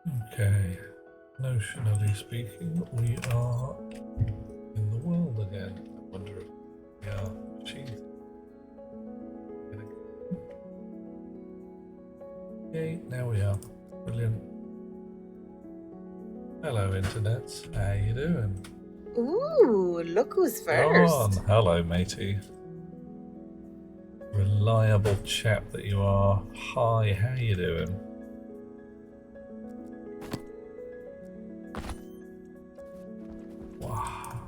Okay, notionally speaking, we are in the world again. I wonder if we are machines. Okay, now we are. Brilliant. Hello, internets. How you doing? Ooh, look who's John, first. hello, matey. Reliable chap that you are. Hi, how you doing? Wow.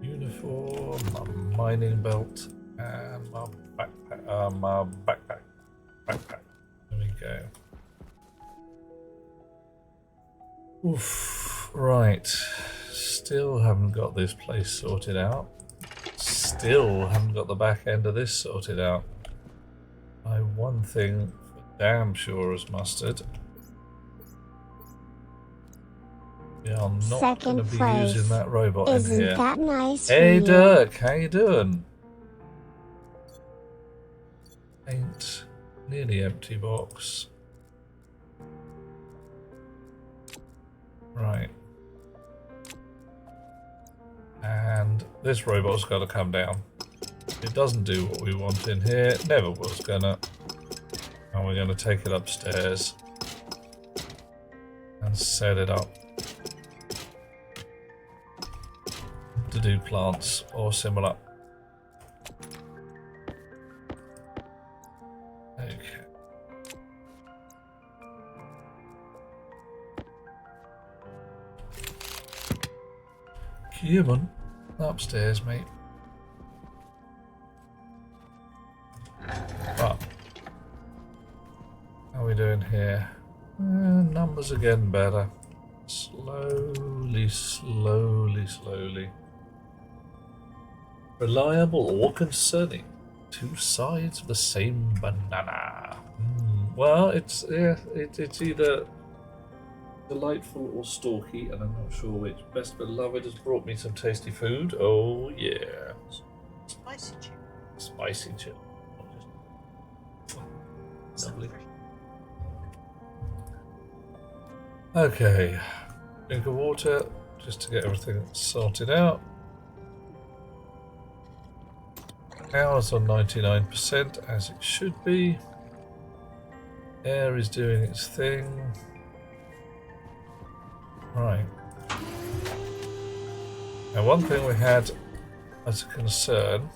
Uniform, my mining belt, and my backpack. Backpack. There we go. Oof. Right. Still haven't got this place sorted out. Still haven't got the back end of this sorted out. One thing for damn sure is mustard. We are not going to be using that robot in here. Isn't that nice Hey for you? Dirk, how you doing? Ain't nearly empty box. Right. And this robot's got to come down. It doesn't do what we want in here. It never was gonna. And we're going to take it upstairs and set it up to do plants or similar. Okay. Human, upstairs, mate. But how are we doing here? Numbers are getting better. Slowly, slowly, slowly. Reliable or concerning. Two sides of the same banana. Well, it's either delightful or stalky, and I'm not sure which. Best beloved has brought me some tasty food. Oh yeah, Spicy chicken. spicy chip. Lovely. Okay, drink of water just to get everything sorted out. Power's on 99% as it should be. Air is doing its thing. Right. Now, one thing we had as a concern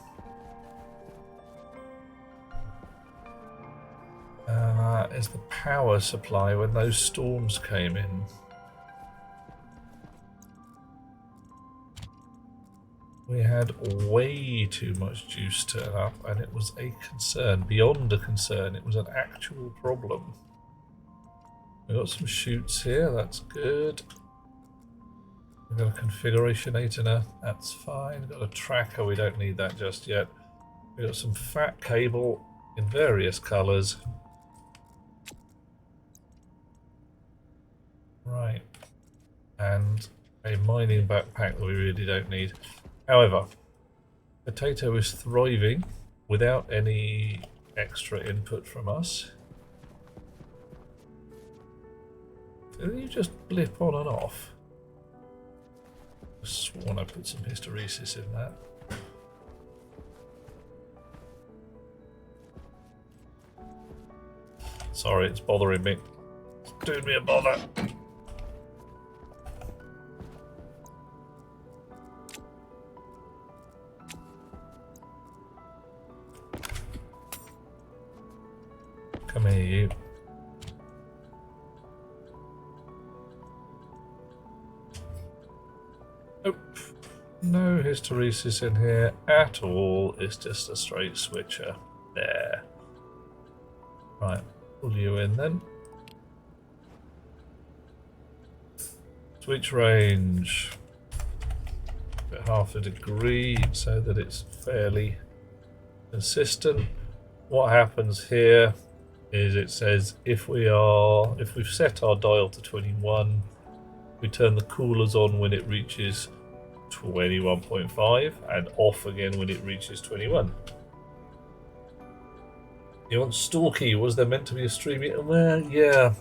is the power supply when those storms came in. We had way too much juice turn up, and it was a concern, beyond a concern. It was an actual problem. We've got some chutes here, that's good. We've got a configurationator, that's fine. We've got a tracker, we don't need that just yet. We've got some fat cable in various colours. Right. And a mining backpack that we really don't need. However, Potato is thriving without any extra input from us. Did you just blip on and off? I sworn I put some hysteresis in that. Sorry, it's bothering me. It's doing me a bother. Come here, you. Nope. No hysteresis in here at all. It's just a straight switcher. There. Right, pull you in then. Switch range. At half a degree so that it's fairly consistent. What happens here is it says if we've set our dial to 21, we turn the coolers on when it reaches 21.5 and off again when it reaches 21. You want Stalky? Was there meant to be a stream? Well, yeah,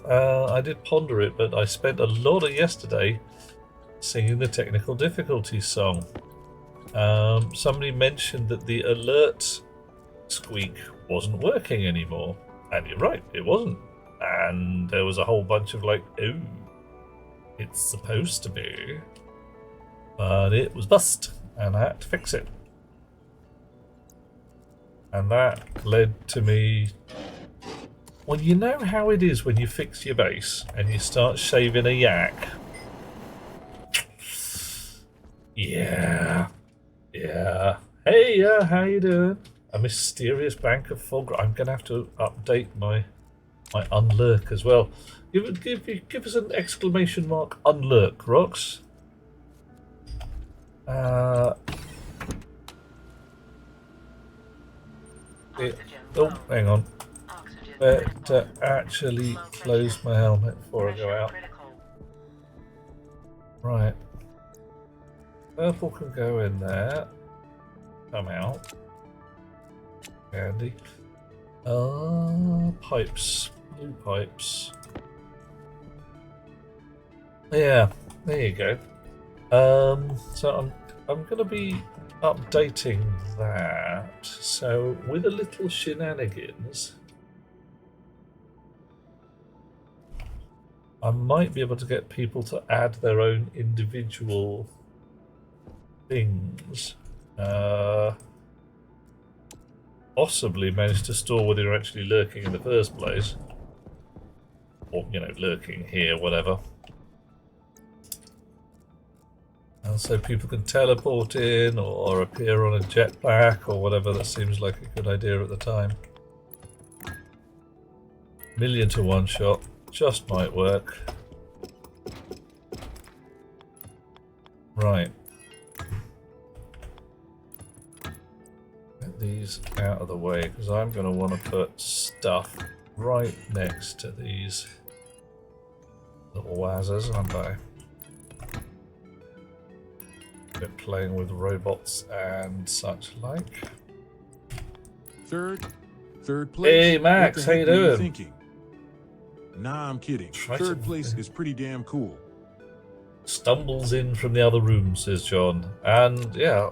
I did ponder it, but I spent a lot of yesterday singing the technical difficulties song. Somebody mentioned that the alert squeak wasn't working anymore, and you're right, it wasn't. And there was a whole bunch of like, oh, it's supposed to be, but it was bust, and I had to fix it. And that led to me. Well, you know how it is when you fix your base and you start shaving a yak. Yeah. Hey, how you doing? A mysterious bank of fog. I'm gonna have to update my unlurk as well. Give us an exclamation mark unlurk, Rox. Oh, hang on. Better actually close my helmet before I go out. Right. Purple can go in there. Come out. Handy. Pipes. Blue pipes. Yeah, there you go. So I'm gonna be updating that. So with a little shenanigans, I might be able to get people to add their own individual things. Possibly manage to store whether you're actually lurking in the first place. Or, you know, lurking here, whatever. And so people can teleport in or appear on a jetpack or whatever that seems like a good idea at the time. 1,000,000 to 1 shot. Just might work. Right. Get these out of the way because I'm going to want to put stuff right next to these little wazzers, aren't I? Been playing with robots and such like. Third place. Hey Max, how you doing? Thinking? Nah, I'm kidding. Third place is pretty damn cool. Stumbles in from the other room, says John. And yeah,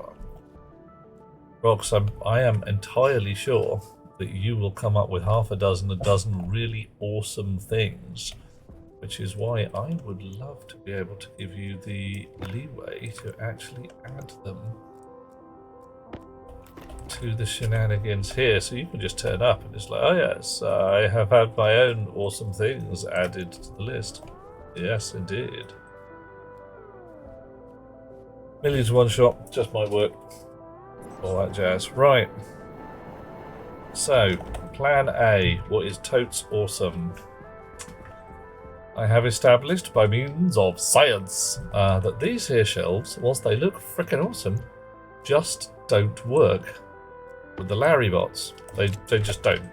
Rox, I am entirely sure that you will come up with a dozen really awesome things, which is why I would love to be able to give you the leeway to actually add them to the shenanigans here, so you can just turn up and it's like, oh yes, I have had my own awesome things added to the list. Yes, indeed. 1,000,000 to 1 shot, just might work. All that jazz. Right. So, plan A, what is totes awesome? I have established by means of science that these here shelves, whilst they look frickin' awesome, just don't work with the Larry bots. They just don't.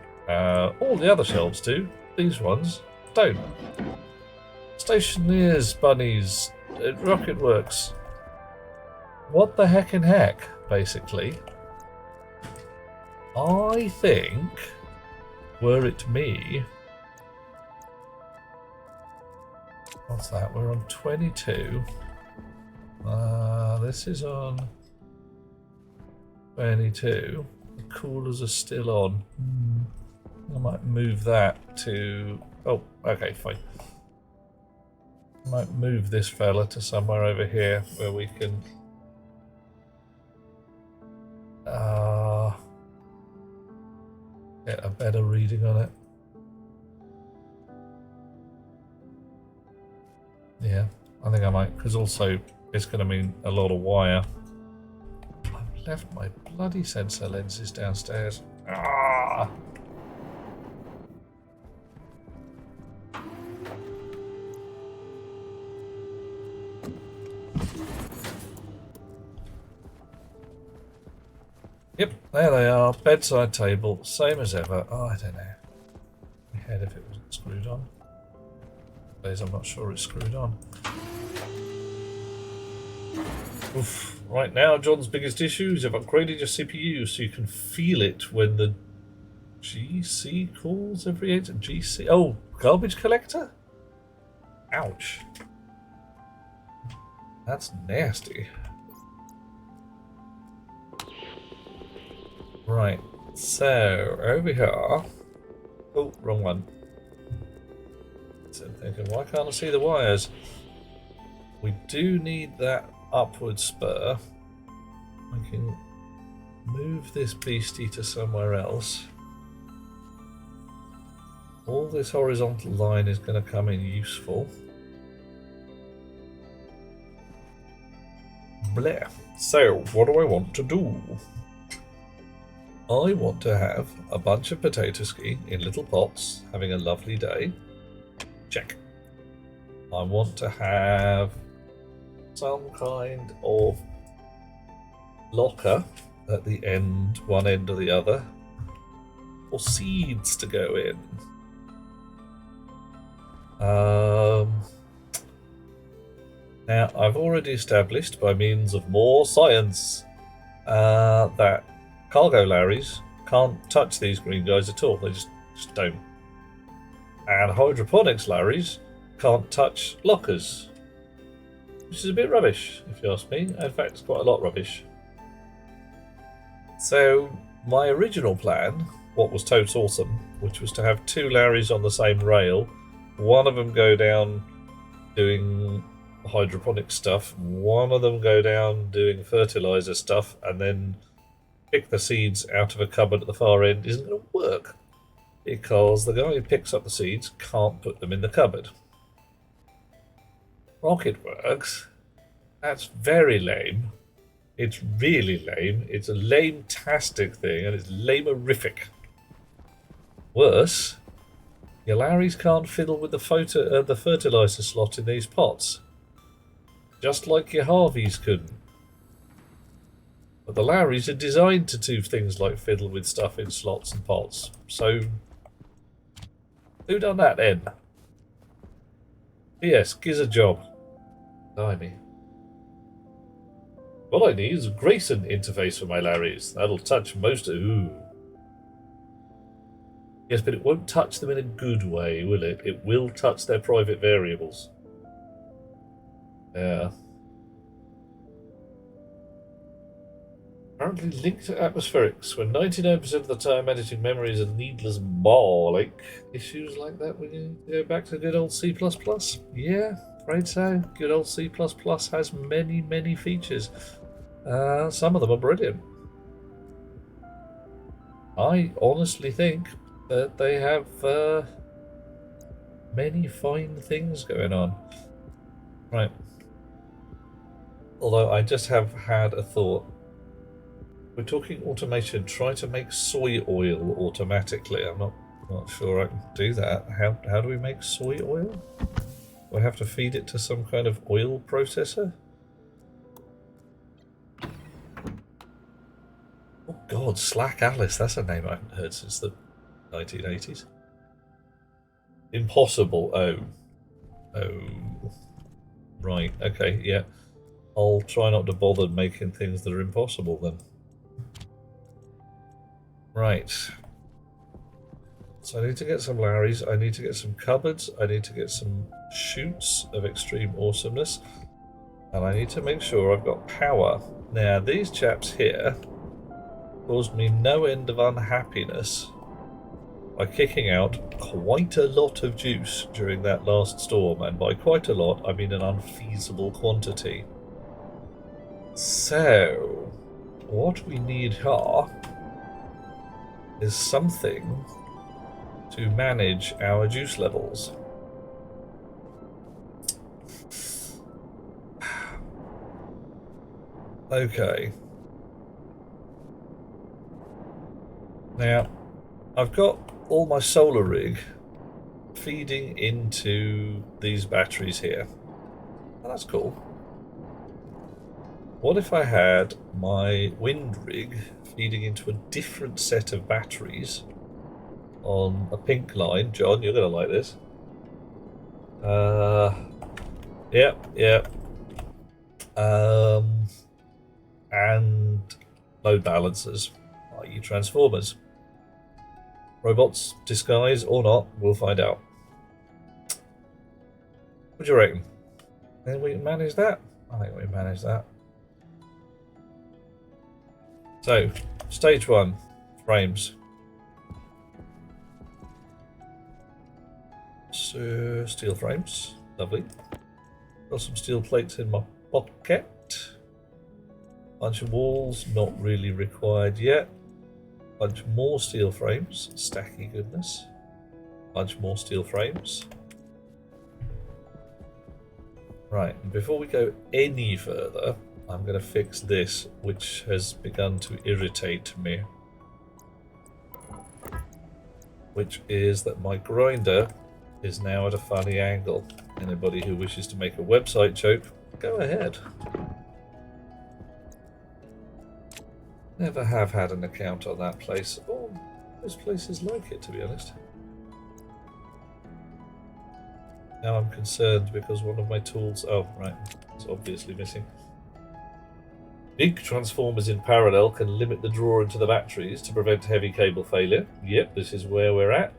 All the other shelves do. These ones don't. Stationeers, bunnies, rocket works. What the heck in heck, basically. I think, were it me... What's that? We're on 22. This is on 22. The coolers are still on. I might move that to... Oh, okay, fine. I might move this fella to somewhere over here where we can... get a better reading on it. Yeah, I think I might, because also it's going to mean a lot of wire. I've left my bloody sensor lenses downstairs. Ah! Yep, there they are. Bedside table, same as ever. Oh, I don't know. My head if it wasn't screwed on. I'm not sure it's screwed on. Oof. Right now, John's biggest issue is you've upgraded your CPU so you can feel it when the GC calls every 8. GC. Oh, garbage collector? Ouch. That's nasty. Right. So, over here. Oh, wrong one. So I'm thinking, why can't I see the wires? We do need that upward spur. I can move this beastie to somewhere else. All this horizontal line is going to come in useful. Bleh. So, what do I want to do? I want to have a bunch of potato ski in little pots, having a lovely day. Check. I want to have some kind of locker at the end, one end or the other, for seeds to go in. Now, I've already established by means of more science that cargo Larrys can't touch these green guys at all. They just don't. And hydroponics Larrys can't touch lockers, which is a bit rubbish, if you ask me. In fact, it's quite a lot rubbish. So, my original plan, what was totes awesome, which was to have 2 Larrys on the same rail, one of them go down doing hydroponic stuff, one of them go down doing fertilizer stuff, and then pick the seeds out of a cupboard at the far end, isn't going to work, because the guy who picks up the seeds can't put them in the cupboard. Rocket works. That's very lame. It's really lame. It's a lame-tastic thing, and it's lame-orific. Worse, your Larrys can't fiddle with the fertilizer slot in these pots, just like your Harveys couldn't. But the Larrys are designed to do things like fiddle with stuff in slots and pots. So, who done that then? Yes, gives a job. Blimey. What I need is a Grayson interface for my Larrys. That'll touch most. Ooh. Yes, but it won't touch them in a good way, will it? It will touch their private variables. Yeah. Apparently linked to atmospherics, when 99% of the time editing memory is a needless ball. Like issues like that when you go back to good old C++? Yeah, afraid so. Good old C++ has many, many features. Some of them are brilliant. I honestly think that they have many fine things going on. Right. Although I just have had a thought. We're talking automation. Try to make soy oil automatically. I'm not sure I can do that. How do we make soy oil? Do I have to feed it to some kind of oil processor? Oh God, Slack Alice. That's a name I haven't heard since the 1980s. Impossible. Oh. Right. Okay. Yeah. I'll try not to bother making things that are impossible then. Right. So I need to get some Larrys, I need to get some cupboards, I need to get some chutes of extreme awesomeness, and I need to make sure I've got power. Now, these chaps here caused me no end of unhappiness by kicking out quite a lot of juice during that last storm, and by quite a lot, I mean an unfeasible quantity. So, what we need here is something to manage our juice levels. Okay. Now, I've got all my solar rig feeding into these batteries here. Oh, that's cool. What if I had my wind rig feeding into a different set of batteries on a pink line? John, you're going to like this. Yep. And load balancers, i.e. transformers. Robots, disguise or not, we'll find out. What do you reckon? Think we can manage that? I think we manage that. So, stage 1, frames. So, steel frames, lovely. Got some steel plates in my pocket. Bunch of walls, not really required yet. Bunch more steel frames, stacky goodness. Bunch more steel frames. Right, and before we go any further, I'm going to fix this, which has begun to irritate me. Which is that my grinder is now at a funny angle. Anybody who wishes to make a website joke, go ahead. Never have had an account on that place, or most places like it, to be honest. Now I'm concerned because one of my tools... Oh, right, it's obviously missing. Big transformers in parallel can limit the draw into the batteries to prevent heavy cable failure. Yep, this is where we're at.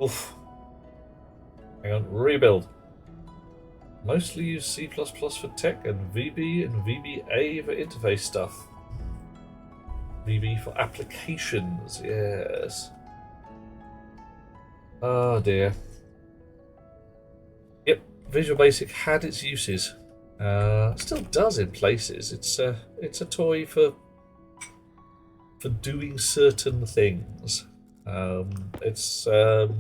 Oof. Hang on, rebuild. Mostly use C++ for tech and VB and VBA for interface stuff. VB for applications, yes. Oh dear. Yep, Visual Basic had its uses. Still does in places. It's a toy for doing certain things. It's like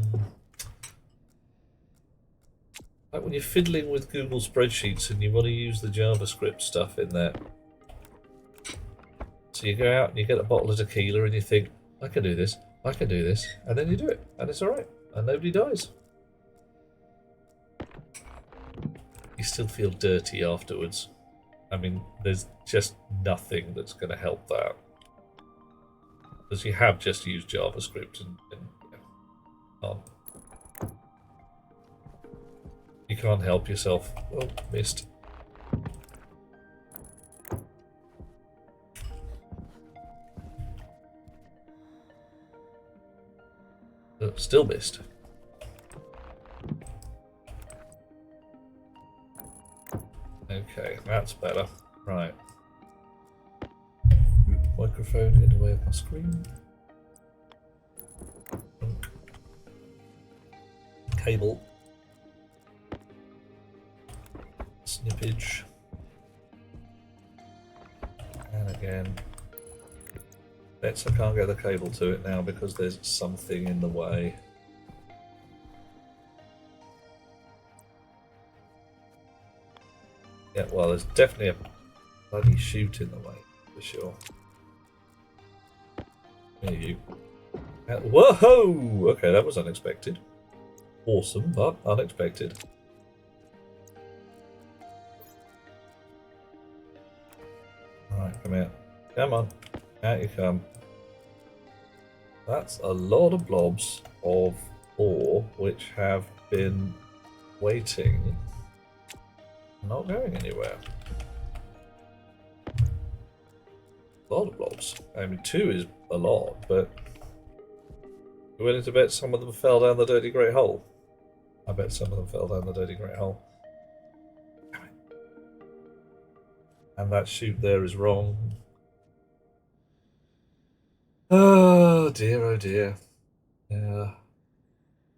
when you're fiddling with Google spreadsheets and you want to use the JavaScript stuff in there. So you go out and you get a bottle of tequila and you think, I can do this, and then you do it, and it's alright, and nobody dies. You still feel dirty afterwards. I mean, there's just nothing that's going to help that. Because you have just used JavaScript and you can't help yourself. Oh, missed. Still missed. Okay, that's better. Right. Microphone in the way of my screen. Cable. Snippage. And again. Bets I can't get the cable to it now because there's something in the way. Yeah, well, there's definitely a bloody chute in the way, for sure. There you. Whoa! Okay, that was unexpected. Awesome, but unexpected. Alright, come here. Come on. Out you come. That's a lot of blobs of ore which have been waiting, not going anywhere. A lot of blobs. I mean, 2 is a lot, but you're willing to bet some of them fell down the dirty great hole? I bet some of them fell down the dirty great hole. And that chute there is wrong. Oh dear, oh dear. Yeah.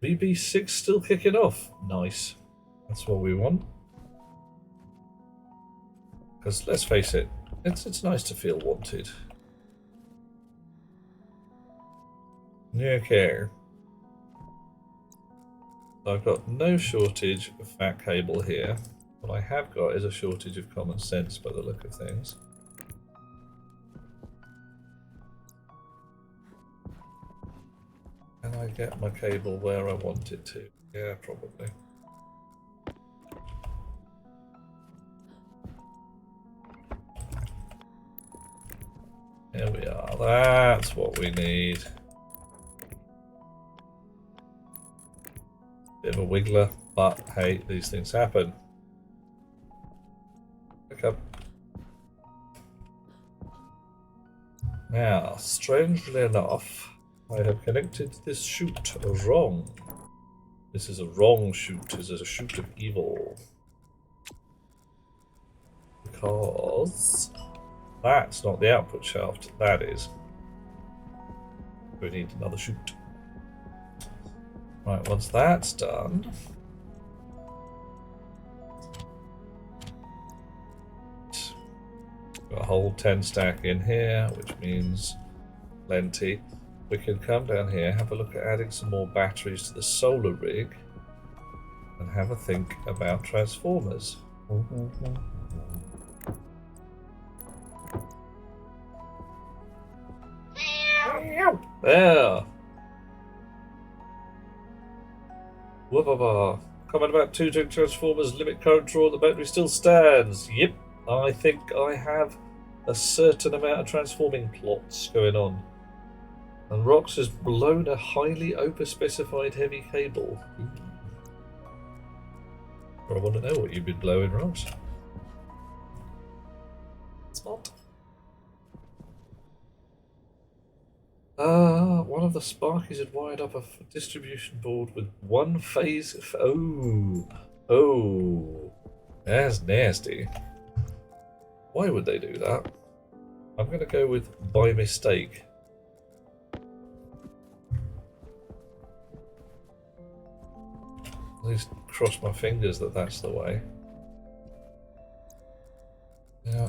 VB6 still kicking off. Nice. That's what we want. Because let's face it, it's nice to feel wanted. Okay. I've got no shortage of fat cable here. What I have got is a shortage of common sense by the look of things. Can I get my cable where I want it to? Yeah, probably. Here we are. That's what we need. Bit of a wiggler, but hey, these things happen. Okay. Now, strangely enough, I have connected this chute wrong. This is a wrong chute. This is a chute of evil. Because that's not the output shaft. That is. We need another chute. Right, once that's done. Got a whole 10 stack in here, which means plenty. We can come down here, have a look at adding some more batteries to the solar rig, and have a think about transformers. There! Whoop-a-ba. Comment about 2 junk transformers, limit current draw, the battery still stands. Yep, I think I have a certain amount of transforming plots going on. And Rox has blown a highly over-specified heavy cable. I want to know what you've been blowing, Rox. Spot. One of the Sparkies had wired up a distribution board with one phase. Oh, that's nasty. Why would they do that? I'm going to go with by mistake. At least cross my fingers that that's the way. Yeah.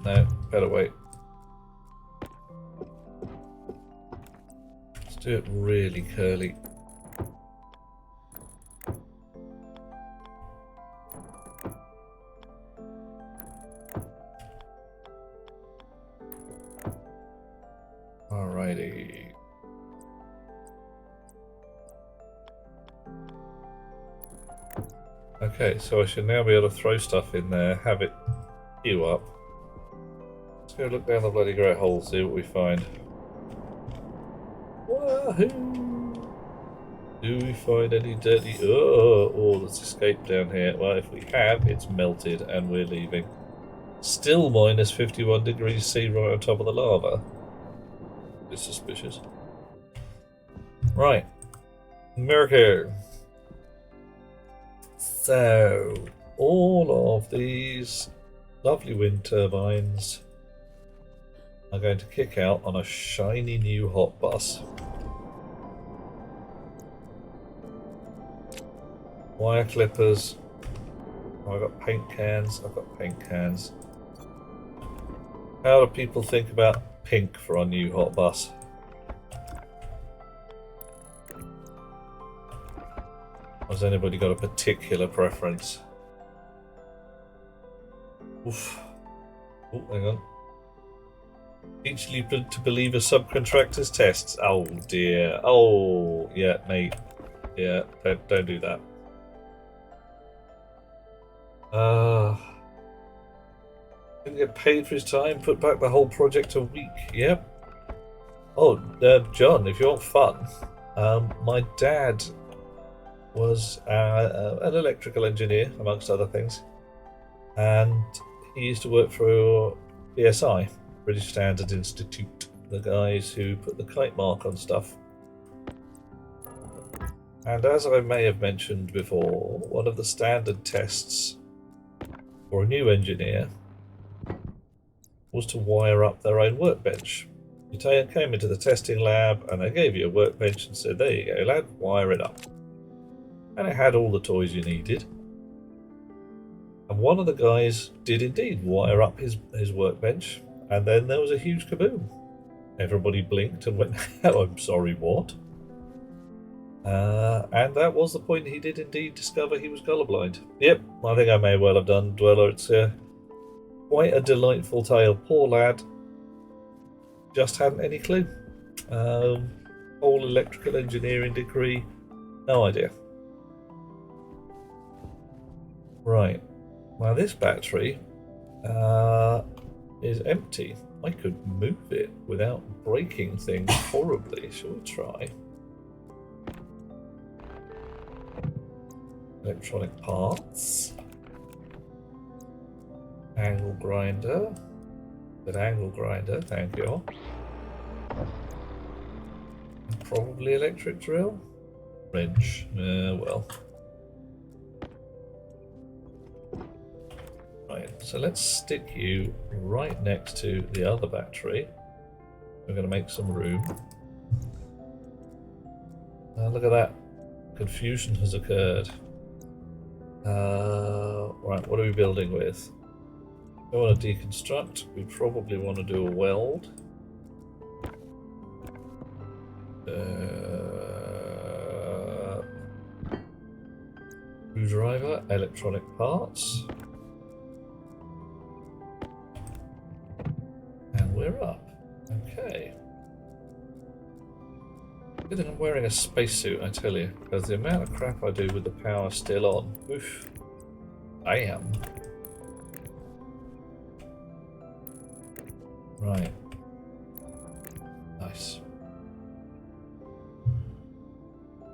No, better wait. Let's do it really curly. Alrighty. Okay, so I should now be able to throw stuff in there, have it queue up. Let's go look down the bloody great hole, see what we find. Wahoo! Do we find any dirty... Oh, let's escape down here. Well, if we have, it's melted and we're leaving. Still minus 51 degrees C right on top of the lava. It's suspicious. Right. America. So, all of these lovely wind turbines are going to kick out on a shiny new hot bus. Wire clippers. Oh, I've got paint cans. I've got paint cans. How do people think about pink for our new hot bus? Has anybody got a particular preference? Oof. Oh, hang on. Teach you to believe a subcontractor's tests. Oh dear. Oh, yeah, mate. Yeah, don't do that. Didn't get paid for his time. Put back the whole project a week. Yep. Oh, John, if you want fun, my dad was an electrical engineer, amongst other things, and he used to work for BSI, British Standards Institute, the guys who put the kite mark on stuff. And as I may have mentioned before, one of the standard tests for a new engineer was to wire up their own workbench. You came into the testing lab and they gave you a workbench and said, there you go, lad, wire it up. And it had all the toys you needed. And one of the guys did indeed wire up his workbench, and then there was a huge kaboom. Everybody blinked and went, oh, I'm sorry, what? And that was the point. He did indeed discover he was colourblind. Yep, I think I may well have done, Dweller. It's quite a delightful tale. Poor lad. Just hadn't any clue. Whole electrical engineering degree. No idea. Right. Now this battery is empty. I could move it without breaking things horribly. Shall we try? Electronic parts. Angle grinder. Good angle grinder, thank you. Probably electric drill. Wrench. Well. Right, so let's stick you right next to the other battery. We're going to make some room. Look at that. Confusion has occurred. Right, what are we building with? I want to deconstruct. We probably want to do a weld. Screwdriver, electronic parts. And we're up. Okay. Good thing I'm wearing a spacesuit, I tell you, because the amount of crap I do with the power still on. Oof. I am. Right. Nice.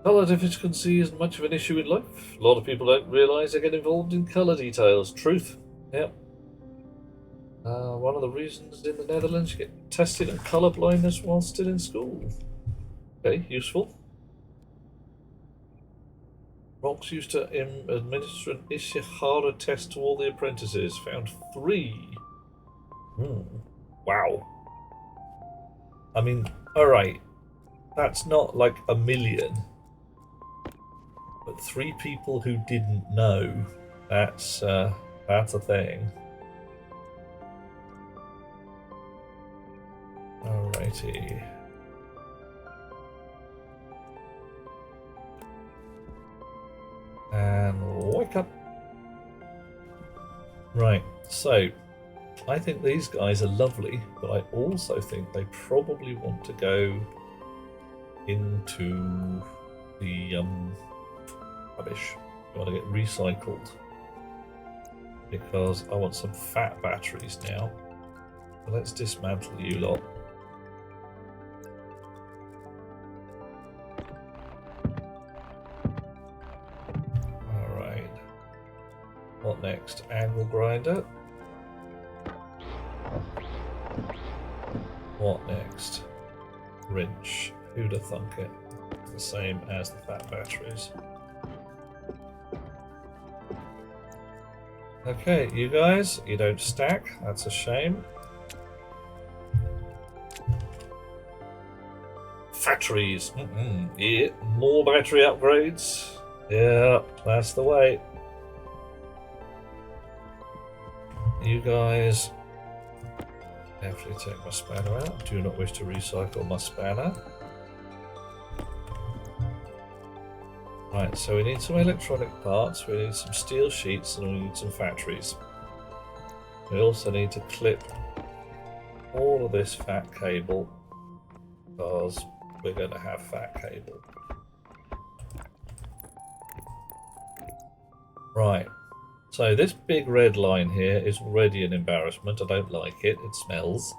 Colour deficiency isn't much of an issue in life. A lot of people don't realise they get involved in colour details. Truth. Yep. One of the reasons in the Netherlands you get tested on colour blindness while still in school. Okay, useful. Rox used to administer an Ishihara test to all the apprentices. Found 3. Wow. I mean, alright. That's not like a million. But 3 people who didn't know. That's a thing. Alrighty. And wake up. Right, so I think these guys are lovely, but I also think they probably want to go into the rubbish. I want to get recycled because I want some fat batteries now. So let's dismantle you lot. Alright. What next? Angle grinder. What next? Wrench. Who'd have thunk it? It's the same as the fat batteries. Okay, you guys, you don't stack. That's a shame. Factories. Yeah, more battery upgrades. Yeah, that's the way. You guys carefully take my spanner out. Do not wish to recycle my spanner. Right, so we need some electronic parts, we need some steel sheets, and we need some factories. We also need to clip all of this fat cable because we're going to have fat cable. Right, so this big red line here is already an embarrassment. I don't like it, it smells.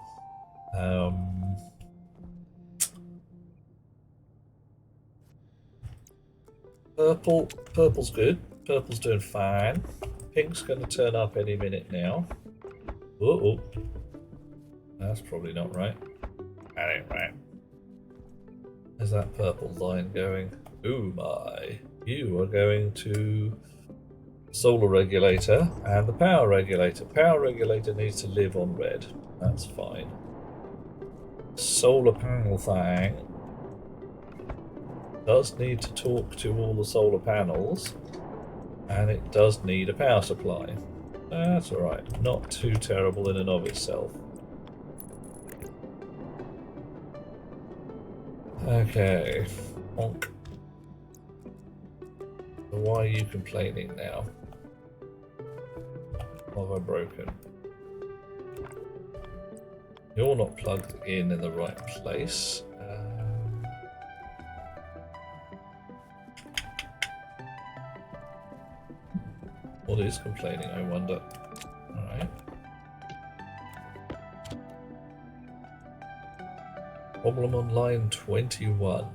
Purple's good. Purple's doing fine. Pink's going to turn up any minute now. Uh-oh. That's probably not right. That ain't right. Is that purple line going? Ooh my. You are going to solar regulator and the power regulator. Power regulator needs to live on red. That's fine. Solar panel thing does need to talk to all the solar panels, and it does need a power supply. That's alright, not too terrible in and of itself. Okay, honk. So why are you complaining now? What have I broken? You're not plugged in the right place. What is complaining, I wonder? Alright. Problem on line 21.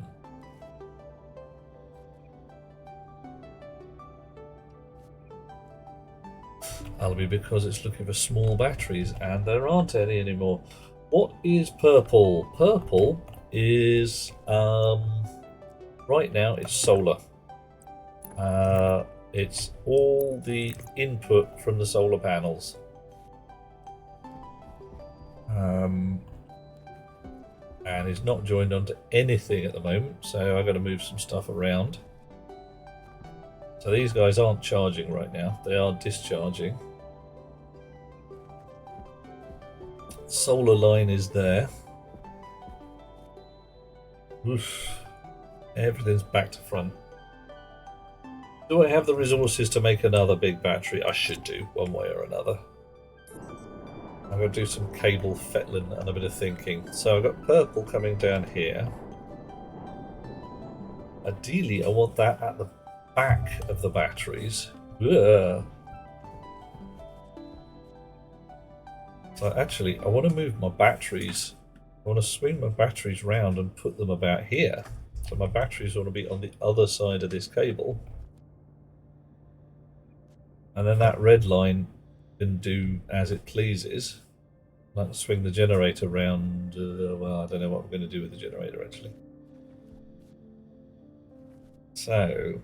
That'll be because it's looking for small batteries, and there aren't any anymore. What is purple? Purple is right now it's solar. It's all the input from the solar panels. And it's not joined onto anything at the moment, so I've got to move some stuff around. So these guys aren't charging right now, they are discharging. Solar line is there. Oof. Everything's back to front. Do I have the resources to make another big battery? I should do, one way or another. I'm going to do some cable fettling and a bit of thinking. So I've got purple coming down here. Ideally, I want that at the back of the batteries. Ugh. So actually, I want to move my batteries. I want to swing my batteries round and put them about here. So my batteries want to be on the other side of this cable. And then that red line can do as it pleases. I can swing the generator round. Well, I don't know what we're going to do with the generator actually. So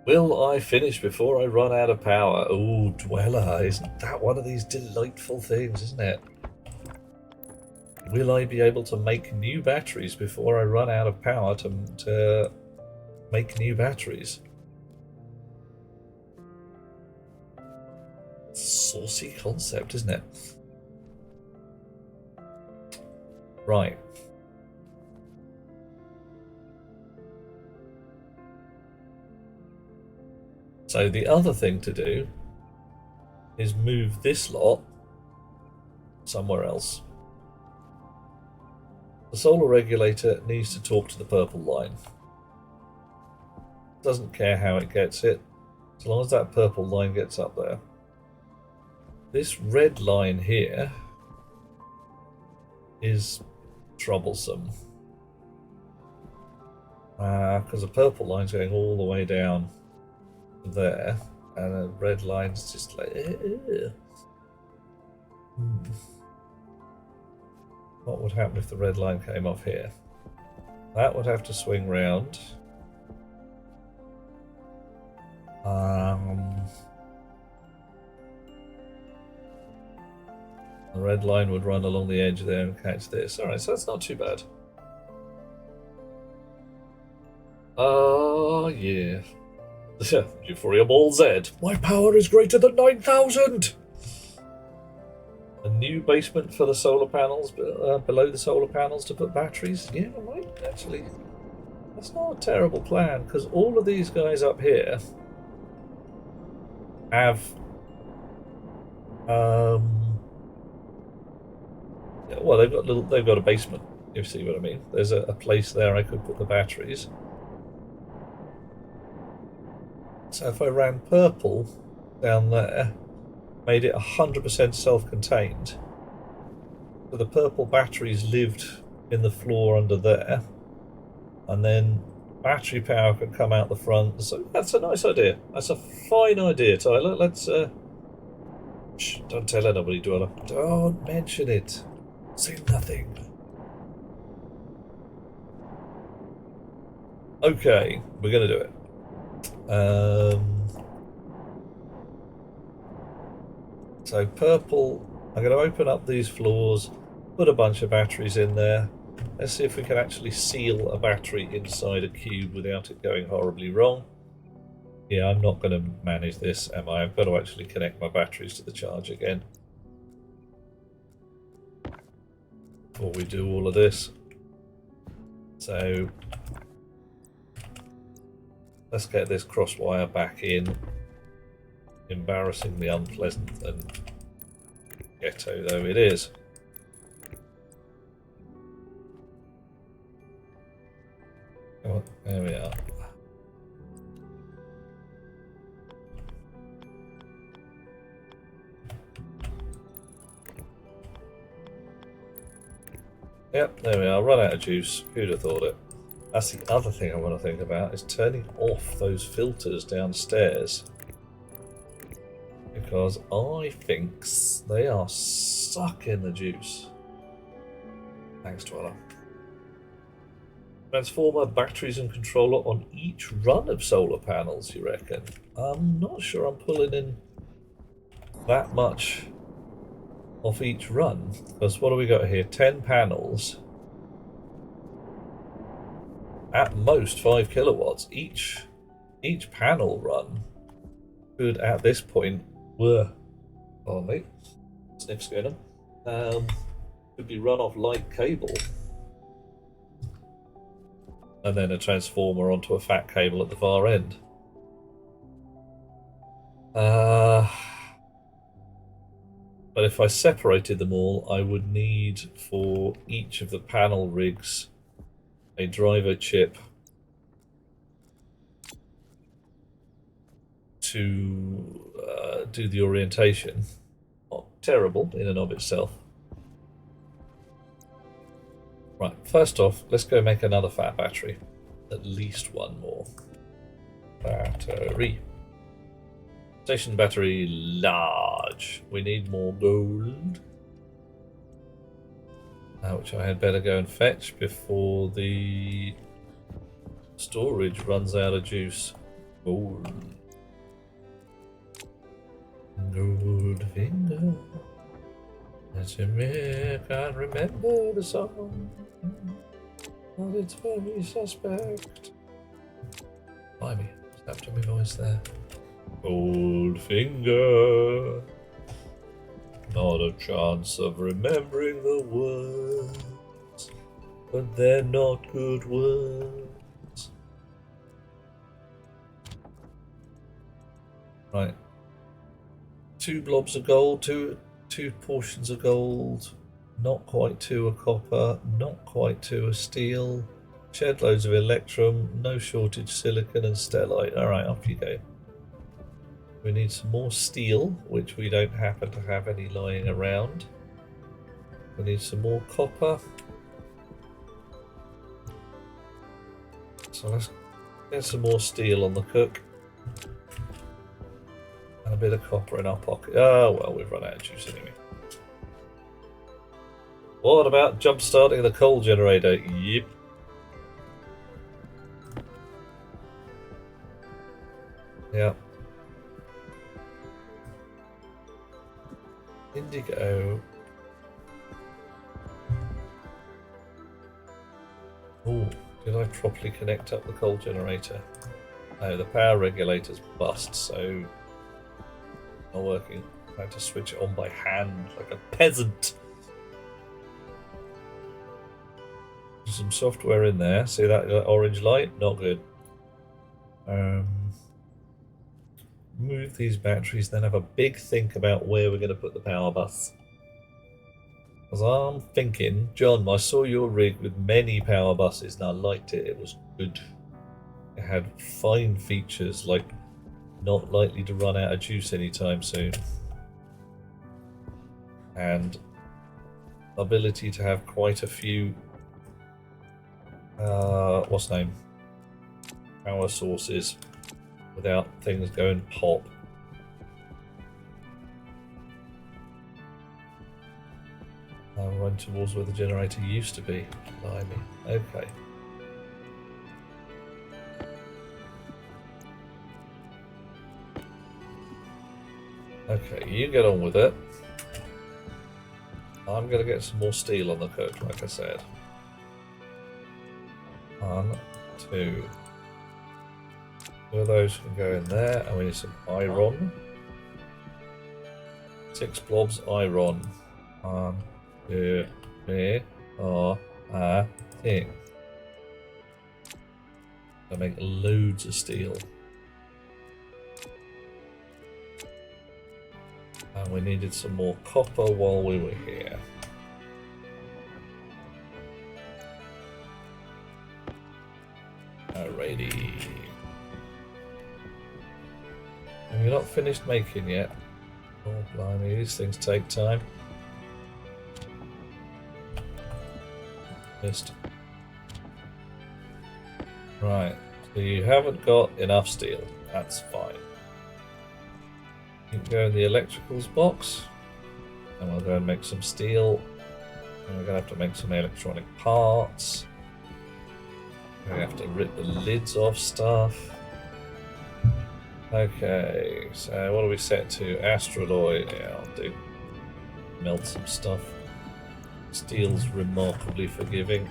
will I finish before I run out of power? Oh, Dweller, isn't that one of these delightful things, isn't it? Will I be able to make new batteries before I run out of power to make new batteries? Saucy concept, isn't it? Right. So the other thing to do is move this lot somewhere else. The solar regulator needs to talk to the purple line. Doesn't care how it gets it, as long as that purple line gets up there. This red line here is troublesome. Because the purple line's going all the way down there, and the red line's just like... What would happen if the red line came off here? That would have to swing round. The red line would run along the edge there and catch this. Alright, so that's not too bad. Yeah. Euphoria Ball Z. My power is greater than 9,000! A new basement for the solar panels, below the solar panels to put batteries? Yeah, I might actually. That's not a terrible plan, because all of these guys up here have well, they've got a basement, if you see what I mean. There's a place there I could put the batteries. So if I ran purple down there, made it 100% self-contained, so the purple batteries lived in the floor under there, and then battery power could come out the front. So that's a nice idea. That's a fine idea, Tyler. Let's shh, don't tell anybody, Dweller. Don't mention it. Say nothing. Okay, we're gonna do it. So purple, I'm going to open up these floors, put a bunch of batteries in there. Let's see if we can actually seal a battery inside a cube without it going horribly wrong. Yeah, I'm not going to manage this, am I? I've got to actually connect my batteries to the charge again before we do all of this. So let's get this cross wire back in. Embarrassingly unpleasant and ghetto though it is. Oh, there we are. Yep, there we are. Run out of juice. Who'd have thought it? That's the other thing I want to think about, is turning off those filters downstairs. Because I think they are sucking the juice. Thanks, Dweller. Transformer, batteries and controller on each run of solar panels, you reckon? I'm not sure I'm pulling in that much off each run. Because what do we got here? 10 panels. At most 5 kilowatts. Each panel run could, at this point, pardon me, sniff's going on, could be run off light cable. And then a transformer onto a fat cable at the far end. But if I separated them all, I would need for each of the panel rigs a driver chip to do the orientation. Not terrible in and of itself. Right, first off, let's go make another fat battery. At least one more. Battery. Station battery large. We need more gold. Which I had better go and fetch before the storage runs out of juice. Gold. Gold finger. As you may, can't remember the song, but it's very suspect. Blimey, snapped on my voice there. Gold finger. Not a chance of remembering the words, but they're not good words. Right. 2 blobs of gold, two portions of gold, not quite 2 of copper, not quite 2 of steel, shed loads of electrum, no shortage silicon and stellite. Alright, off you go. We need some more steel, which we don't happen to have any lying around. We need some more copper. So let's get some more steel on the cook. And a bit of copper in our pocket. Oh, well, we've run out of juice anyway. What about jump-starting the coal generator? Yep. Yep. Indigo. Oh, did I properly connect up the coal generator? No, the power regulator's bust, so not working. I had to switch it on by hand like a peasant. There's some software in there. See that orange light? Not good. Move these batteries, then have a big think about where we're going to put the power bus. Because I'm thinking, John, I saw your rig with many power buses and I liked it. It was good. It had fine features like not likely to run out of juice anytime soon. And ability to have quite a few what's the name? Power sources without things going pop. I'm running towards where the generator used to be. Blimey. Okay. Okay, you get on with it. I'm going to get some more steel on the cook, like I said. 1, 2. 2 of those can go in there, and we need some iron. 6 blobs iron. 1, 2, 3, 4, 5, 6. I make loads of steel. And we needed some more copper while we were here. Alrighty. And you're not finished making yet. Oh blimey, these things take time. Missed. Right. So you haven't got enough steel. That's fine. You can go in the electricals box. And we'll go and make some steel. And we're going to have to make some electronic parts. We have to rip the lids off stuff. Okay, so what are we set to? Astraloy. Yeah, I'll do. Melt some stuff. Steel's remarkably forgiving.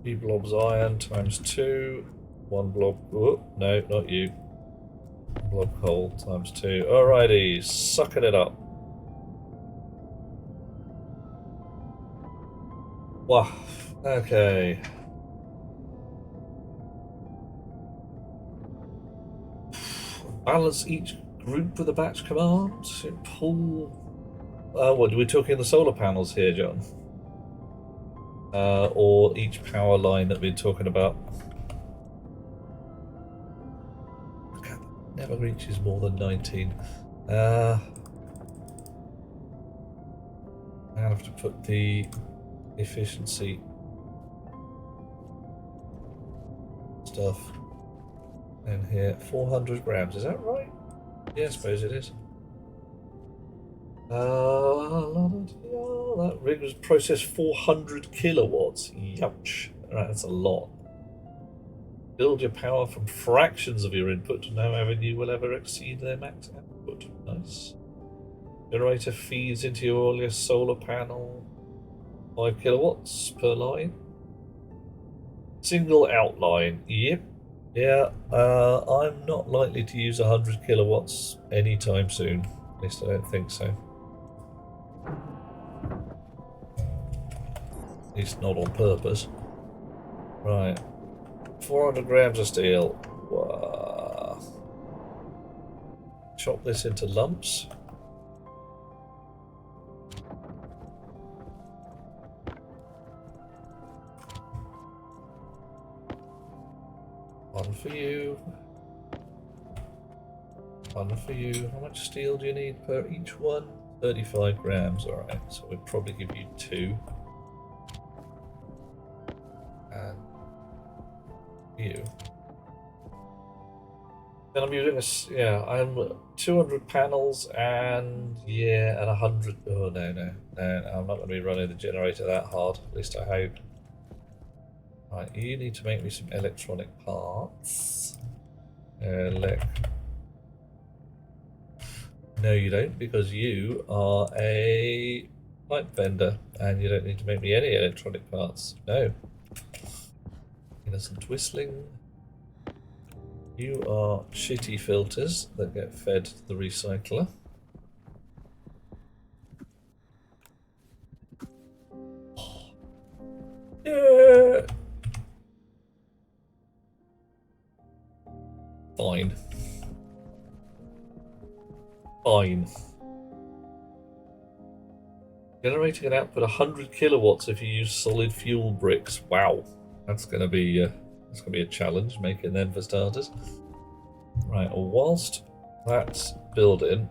Three blobs iron times 2. One blob. Oh, no, not you. One blob coal times 2. Alrighty, sucking it up. Wow. Okay. Balance each group with a batch command. Pull. What are we talking the solar panels here, John? Or each power line that we're talking about? Okay, never reaches more than 19. I have to put the efficiency stuff in here. 400 grams, is that right? Yeah, I suppose it is. That rig was processed 400 kilowatts. Youch. Right, that's a lot. Build your power from fractions of your input. No avenue will ever exceed their max output. Nice. Generator feeds into your solar panel. 5 kilowatts per line. Single outline. Yep. Yeah, I'm not likely to use 100 kilowatts anytime soon. At least I don't think so. At least not on purpose. Right. 400 grams of steel. Wow. Chop this into lumps. One for you. One for you. How much steel do you need per each one? 35 grams. Alright, so we'll probably give you 2. And you. Then I'm using this, yeah, I'm 200 panels and, yeah, and 100. Oh, no, I'm not going to be running the generator that hard. At least I hope. Right, you need to make me some electronic parts. No, you don't, because you are a pipe vendor, and you don't need to make me any electronic parts. No. Innocent whistling. You are shitty filters that get fed to the recycler. Yeah. Fine. Fine. Generating an output 100 kilowatts if you use solid fuel bricks. Wow, that's gonna be a challenge making them for starters. Right. Well, whilst that's building,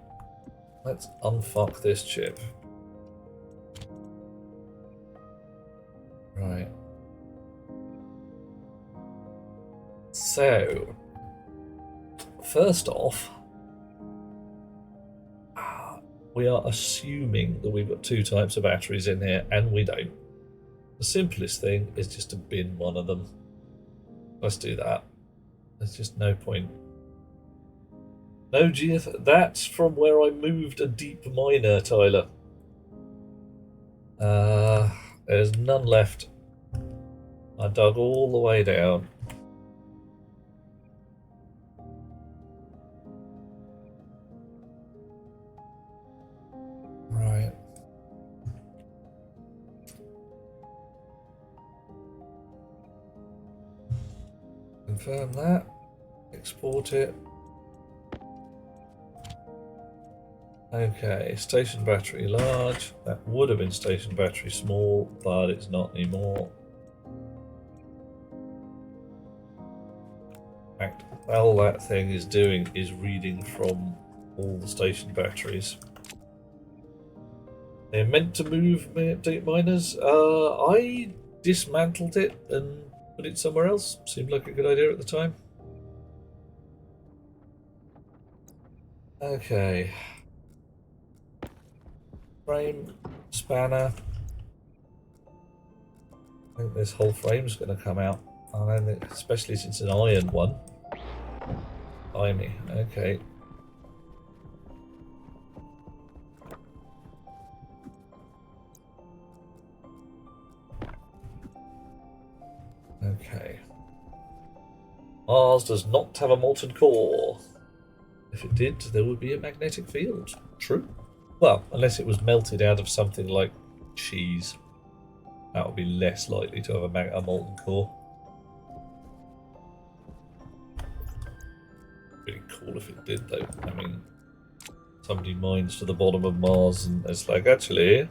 let's unfuck this chip. Right. So, first off, we are assuming that we've got 2 types of batteries in here, and we don't. The simplest thing is just to bin one of them. Let's do that. There's just no point. No GF. That's from where I moved a deep miner, Tyler. There's none left. I dug all the way down. Right. Confirm that. Export it. Okay, station battery large. That would have been station battery small, but it's not anymore. In fact, all that thing is doing is reading from all the station batteries. They're meant to move data miners. I dismantled it and put it somewhere else. Seemed like a good idea at the time. Okay. Frame, spanner. I think this whole frame's going to come out. Especially since it's an iron one. Blimey, okay. Okay. Mars does not have a molten core. If it did, there would be a magnetic field. True. Well, unless it was melted out of something like cheese. That would be less likely to have a molten core. Pretty cool if it did, though. I mean, somebody mines to the bottom of Mars and it's like, actually,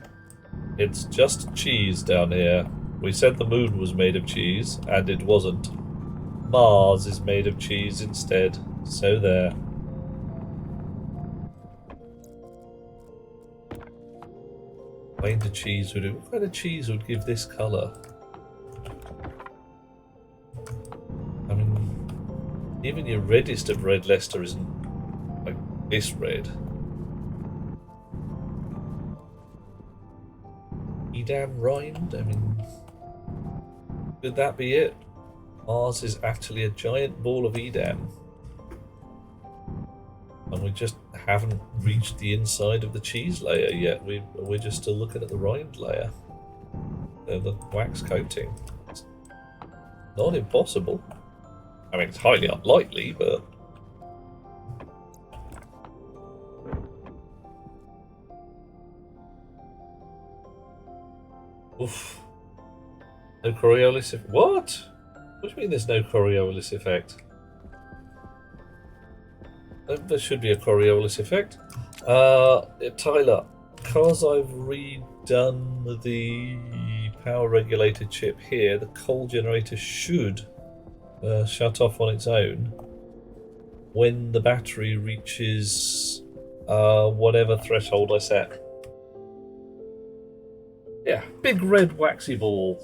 it's just cheese down here. We said the moon was made of cheese, and it wasn't. Mars is made of cheese instead. So there. What kind of cheese would give this colour? I mean, even your reddest of red Leicester isn't like this red. Edam rind? I mean, could that be it? Mars is actually a giant ball of Edam. And we just haven't reached the inside of the cheese layer yet. We're just still looking at the rind layer. The wax coating. It's not impossible. I mean, it's highly unlikely, but... Oof. No Coriolis effect. What? What do you mean there's no Coriolis effect? There should be a Coriolis effect. Tyler, because I've redone the power regulator chip here, the coal generator should shut off on its own when the battery reaches whatever threshold I set. Yeah, big red waxy ball.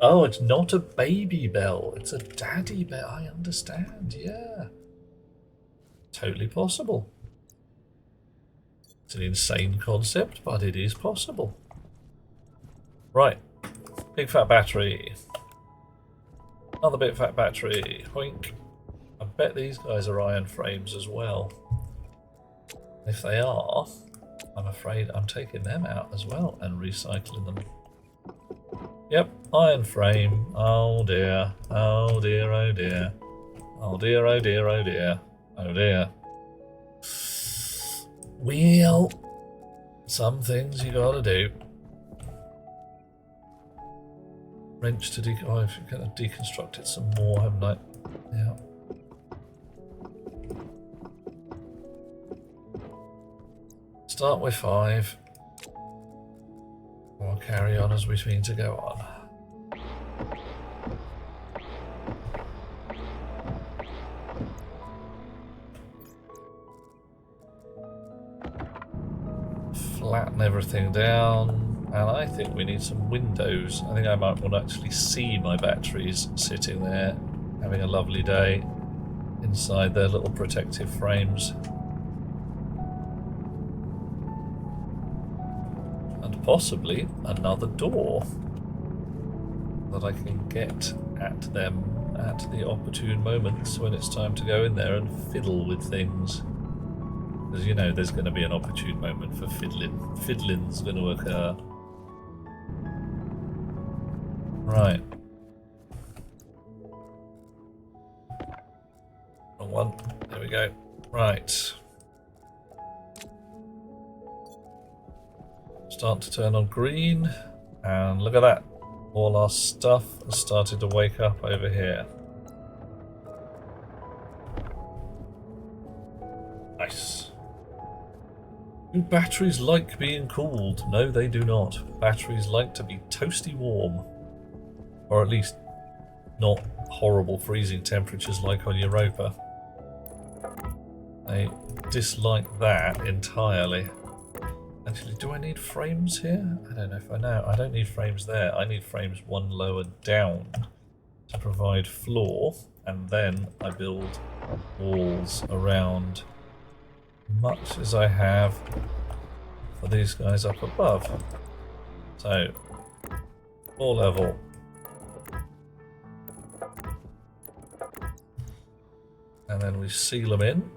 Oh, it's not a baby bell, it's a daddy bell. I understand, yeah. Totally possible. It's an insane concept, but it is possible. Right. Big fat battery. Another big fat battery. Hoink. I bet these guys are iron frames as well. If they are, I'm afraid I'm taking them out as well and recycling them. Yep, iron frame. Oh dear. Oh dear, oh dear. Oh dear, oh dear, oh dear. Oh dear. Well, some things you gotta do. Wrench to oh, I've kind of deconstruct it some more, haven't I? Yeah. Start with 5. Or carry on as we mean to go on. Flatten everything down, and I think we need some windows. I think I might want to actually see my batteries sitting there, having a lovely day inside their little protective frames. And possibly another door that I can get at them at the opportune moments when it's time to go in there and fiddle with things. Because, you know, there's going to be an opportune moment for fiddling. Fiddling's going to occur. Right. Wrong one. There we go. Right. Start to turn on green. And look at that. All our stuff has started to wake up over here. Nice. Do batteries like being cooled? No, they do not. Batteries like to be toasty warm. Or at least not horrible freezing temperatures like on Europa. I dislike that entirely. Actually, do I need frames here? I don't know if I know. I don't need frames there. I need frames one lower down to provide floor, and then I build walls around much as I have for these guys up above. So, floor level. And then we seal them in.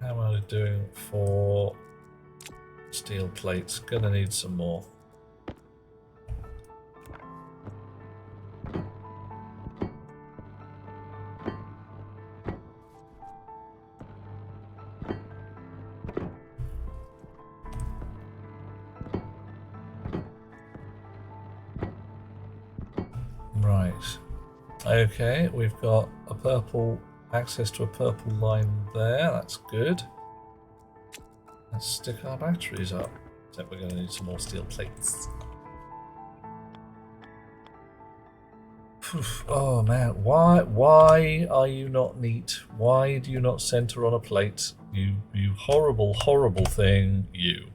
How am I doing for steel plates? Gonna need some more. Right. Okay, we've got a purple access to a purple line there. That's good. Let's stick our batteries up. Except we're going to need some more steel plates. Oh man, why are you not neat? Why do you not center on a plate? You horrible, horrible thing, you.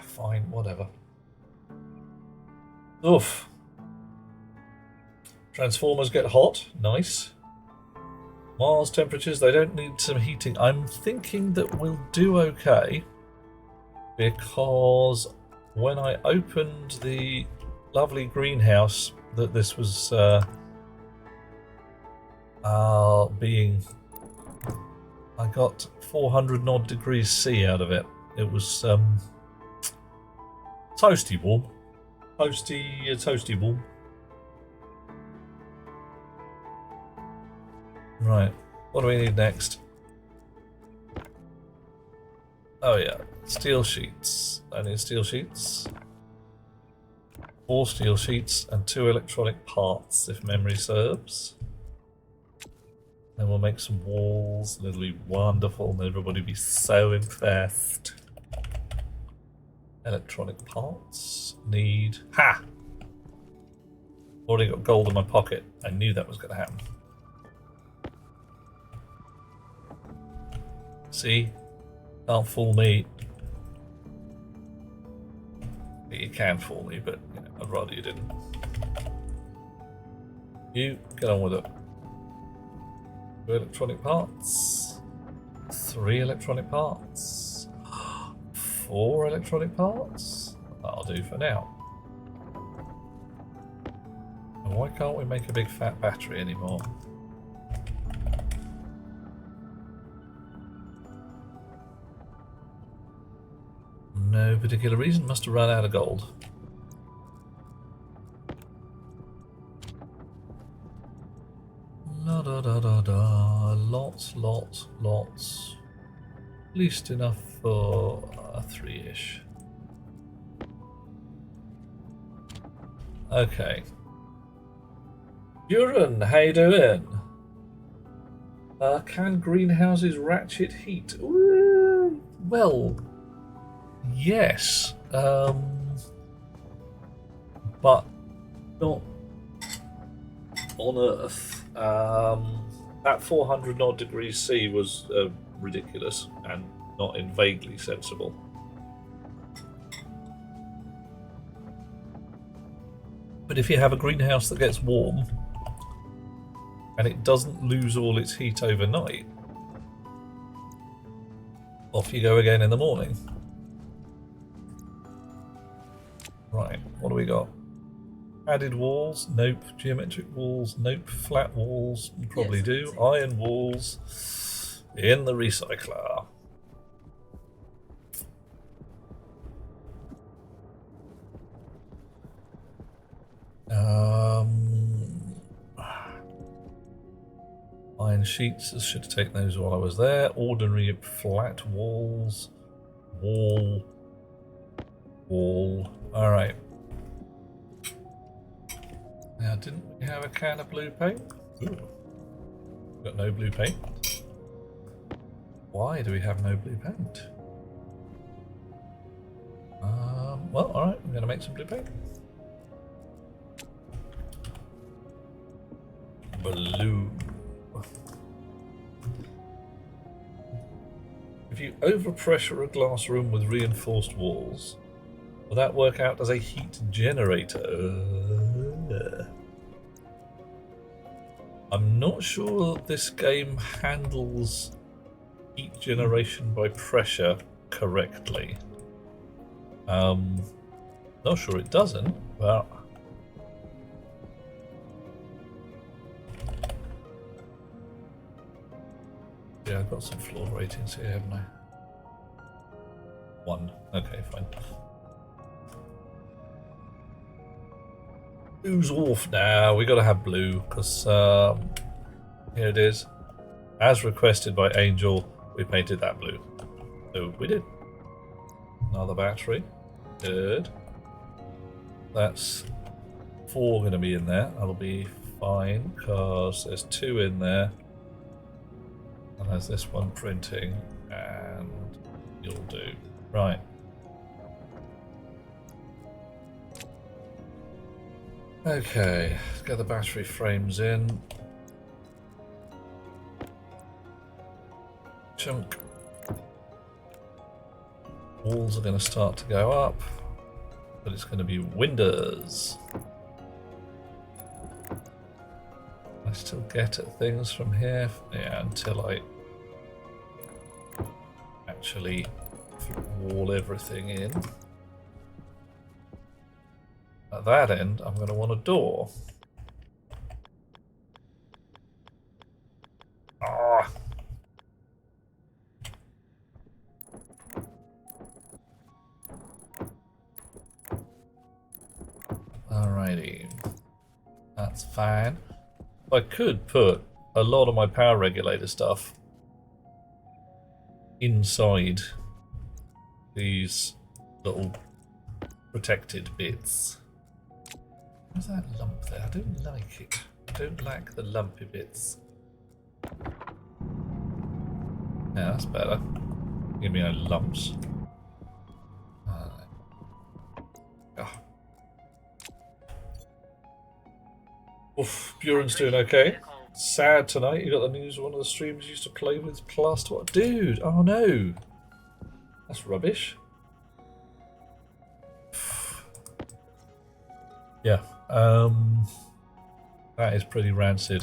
Fine, whatever. Oof. Transformers get hot, nice. Mars temperatures, they don't need some heating. I'm thinking that we'll do okay, because when I opened the lovely greenhouse that this was being, I got 400 odd degrees C out of it. It was toasty warm. Toasty warm. Right, what do we need next? Oh yeah, steel sheets. I need steel sheets. 4 steel sheets and 2 electronic parts, if memory serves. Then we'll make some walls, and it'll be wonderful, and everybody will be so impressed. Electronic parts. Need... Ha! Already got gold in my pocket. I knew that was going to happen. See? Can't fool me. You can fool me, but you know, I'd rather you didn't. You, get on with it. 2 electronic parts. 3 electronic parts. 4 electronic parts. That'll do for now. And why can't we make a big fat battery anymore? No particular reason, must have run out of gold. La da da da da, lots. At least enough for 3-ish. Okay. Duran, how you doing? Can greenhouses ratchet heat? Ooh, well... yes, but not on Earth. That 400 odd degrees C was ridiculous and not in vaguely sensible. But if you have a greenhouse that gets warm and it doesn't lose all its heat overnight, off you go again in the morning. Right, what do we got? Added walls? Nope. Geometric walls? Nope. Flat walls? Probably yes, do. Iron walls in the recycler. Iron sheets. I should have taken those while I was there. Ordinary flat walls. Wall. Alright. Now, didn't we have a can of blue paint? Ooh. Got no blue paint. Why do we have no blue paint? Well, alright, I'm going to make some blue paint. Blue. If you overpressure a glass room with reinforced walls, will that work out as a heat generator? I'm not sure this game handles heat generation by pressure correctly. Not sure it doesn't, but yeah, I've got some floor ratings here, haven't I? 1. Okay, fine. Blue's off now. We gotta have blue because here it is. As requested by Angel, we painted that blue. So we did. Another battery. Good. That's 4 going to be in there. That'll be fine because there's 2 in there. And there's this one printing, and you'll do. Right. Okay, let's get the battery frames in. Chunk. Walls are going to start to go up, but it's going to be windows. I still get at things from here, yeah, until I actually wall everything in. At that end, I'm going to want a door. Ah. Alrighty, that's fine. I could put a lot of my power regulator stuff inside these little protected bits. What's that lump there? I don't like it. I don't like the lumpy bits. Yeah, that's better. Give me no lumps. Oof, Buren's doing okay. Sad tonight. You got the news of one of the streamers used to play with plaster. Dude, oh no. That's rubbish. Yeah, that is pretty rancid.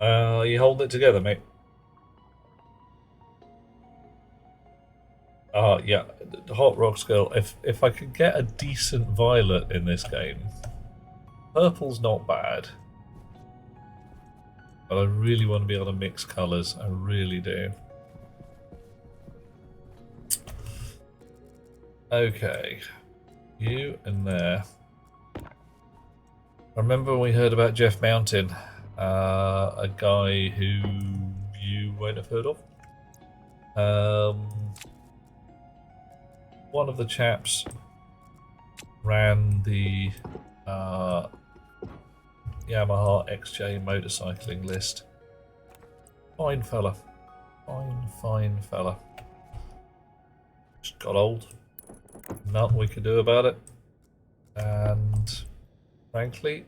You hold it together, mate. Yeah, Hot Rocks Girl. If I could get a decent violet in this game, purple's not bad. But I really want to be able to mix colours. I really do. Okay. You and there. Remember when we heard about Jeff Mountain? A guy who you won't have heard of? One of the chaps ran the Yamaha XJ motorcycling list. Fine fella. Fine fella. Just got old. Nothing we could do about it. And frankly,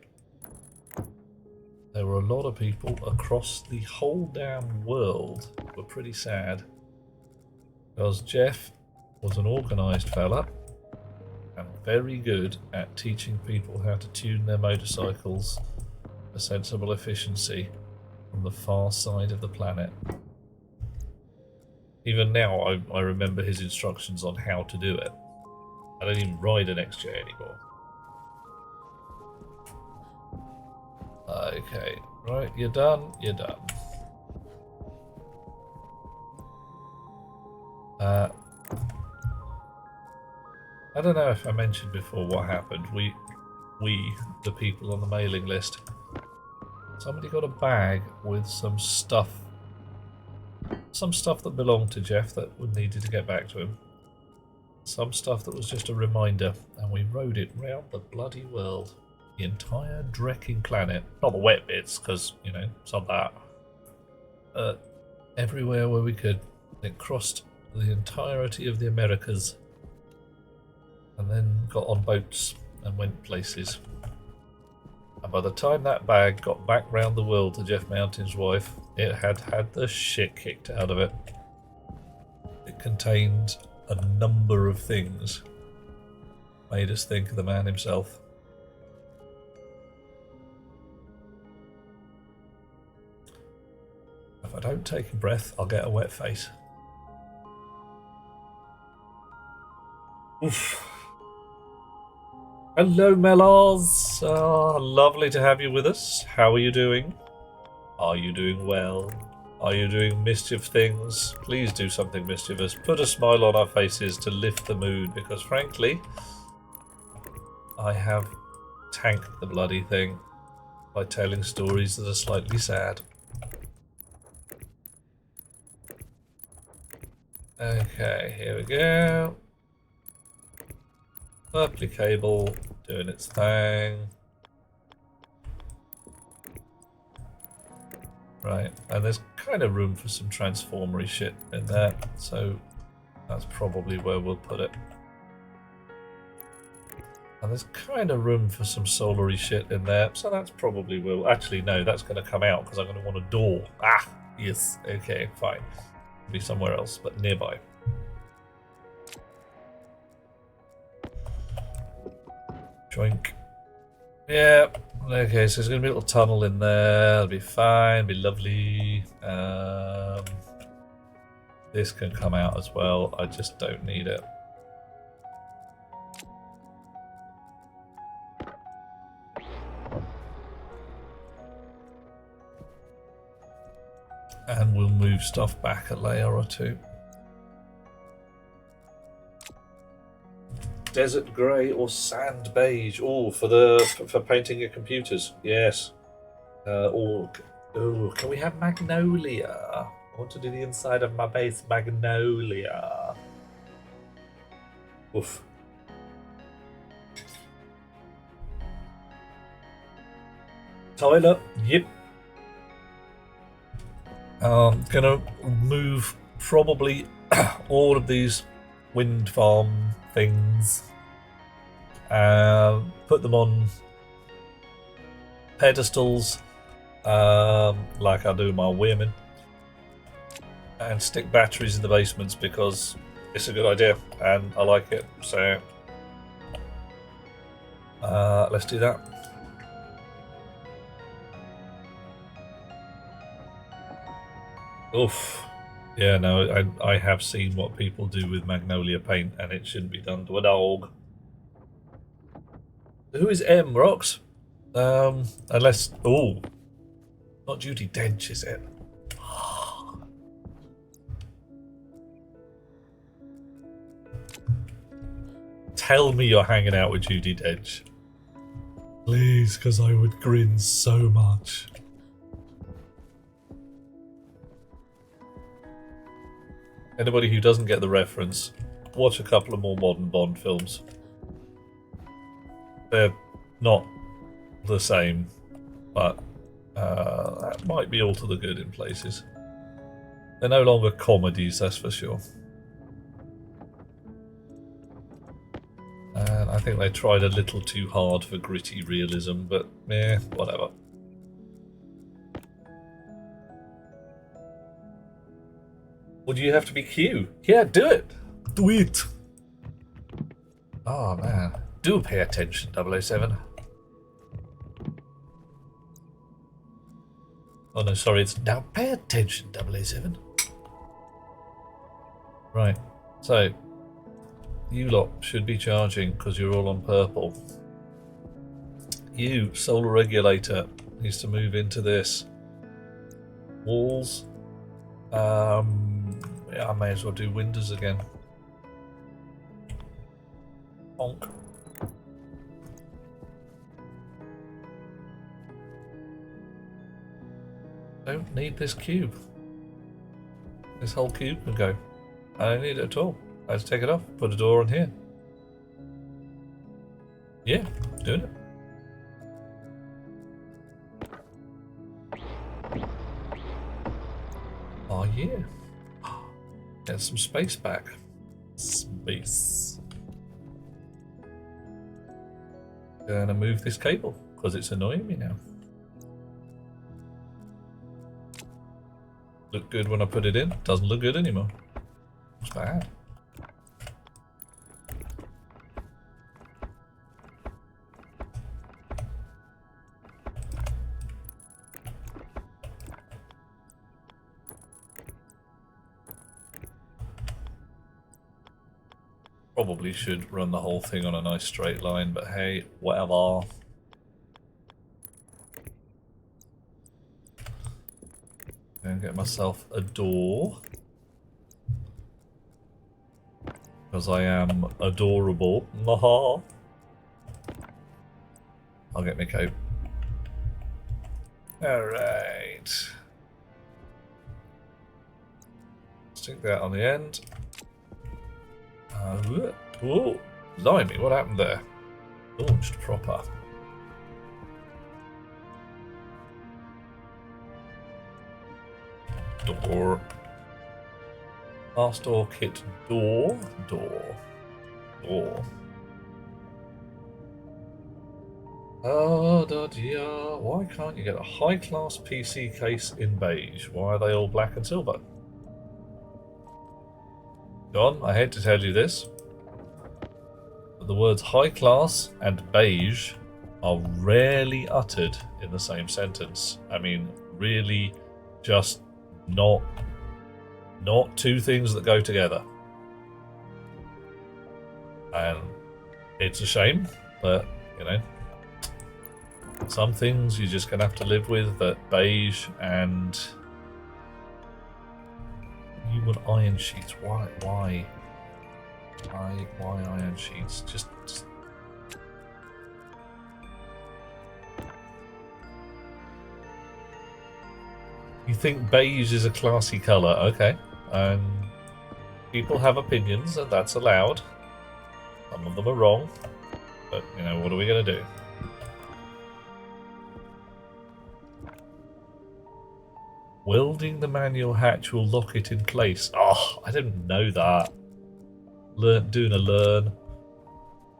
there were a lot of people across the whole damn world who were pretty sad. Because Jeff was an organised fella and very good at teaching people how to tune their motorcycles for sensible efficiency from the far side of the planet. Even now I remember his instructions on how to do it. I don't even ride an XJ anymore. Okay, right, you're done, you're done. I don't know if I mentioned before what happened. We, the people on the mailing list, somebody got a bag with some stuff that belonged to Jeff that we needed to get back to him. Some stuff that was just a reminder, and we rode it round the bloody world. The entire drecking planet. Not the wet bits, because, you know, some of that. Everywhere where we could. It crossed the entirety of the Americas. And then got on boats and went places. And by the time that bag got back round the world to Jeff Mountain's wife, It had had the shit kicked out of it. It contained a number of things. Made us think of the man himself. If I don't take a breath, I'll get a wet face. Oof. Hello, Melars. Lovely to have you with us. How are you doing? Are you doing well? Are you doing mischief things? Please do something mischievous. Put a smile on our faces to lift the mood, because frankly, I have tanked the bloody thing by telling stories that are slightly sad. Okay, here we go. Purpley cable doing its thing. Right, and there's kind of room for some transformery shit in there, so that's probably where we'll put it. And there's kind of room for some solary shit in there, so that's probably where... Actually, no, that's going to come out because I'm going to want a door. Ah, yes, okay, fine. It'll be somewhere else, but nearby. Joink. Yeah, okay, so there's going to be a little tunnel in there. It'll be fine, it'll be lovely. This can come out as well. I just don't need it. And we'll move stuff back a layer or two. Desert grey or sand beige? Oh, for painting your computers. Yes. Or can we have magnolia? I want to do the inside of my base magnolia. Oof. Tyler, yep. Gonna move probably all of these wind farm things, put them on pedestals, like I do my women, and stick batteries in the basements because it's a good idea and I like it. So let's do that. Oof. Yeah, no, I have seen what people do with magnolia paint, and it shouldn't be done to a dog. Who is M, Rox? Unless... Oh, not Judi Dench, is it? Tell me you're hanging out with Judi Dench. Please, because I would grin so much. Anybody who doesn't get the reference, watch a couple of more modern Bond films. They're not the same, but that might be all to the good in places. They're no longer comedies, that's for sure. And I think they tried a little too hard for gritty realism, but yeah, whatever. Would you have to be Q? Yeah, do it! Do it! Oh man, do pay attention, 007. Oh no, sorry, it's now pay attention, 007. Right, so you lot should be charging because you're all on purple. You, solar regulator, needs to move into this. Walls. Yeah, I may as well do windows again. Honk. Don't need this cube. This whole cube can go. I don't need it at all. Let's take it off. Put a door on here. Yeah, doing it. Oh yeah. Get some space back. Space. Gonna move this cable because it's annoying me now. Looked good when I put it in. Doesn't look good anymore. It's bad. Probably should run the whole thing on a nice straight line, but hey, whatever. And get myself a door. Because I am adorable. Maha. I'll get my coat. Alright. Stick that on the end. Whoa, blimey, what happened there? Launched proper. Door. Last door kit. Door. Oh, dear. Why can't you get a high-class PC case in beige? Why are they all black and silver? John, I hate to tell you this, but the words high class and beige are rarely uttered in the same sentence. I mean, really just not two things that go together. And it's a shame, but, you know, some things you're just going to have to live with, that beige and... You want iron sheets? Why iron sheets? Just... You think beige is a classy colour? Okay. People have opinions, and that's allowed. Some of them are wrong, but you know, what are we going to do? Welding the manual hatch will lock it in place. Oh, I didn't know that. Doing a learn.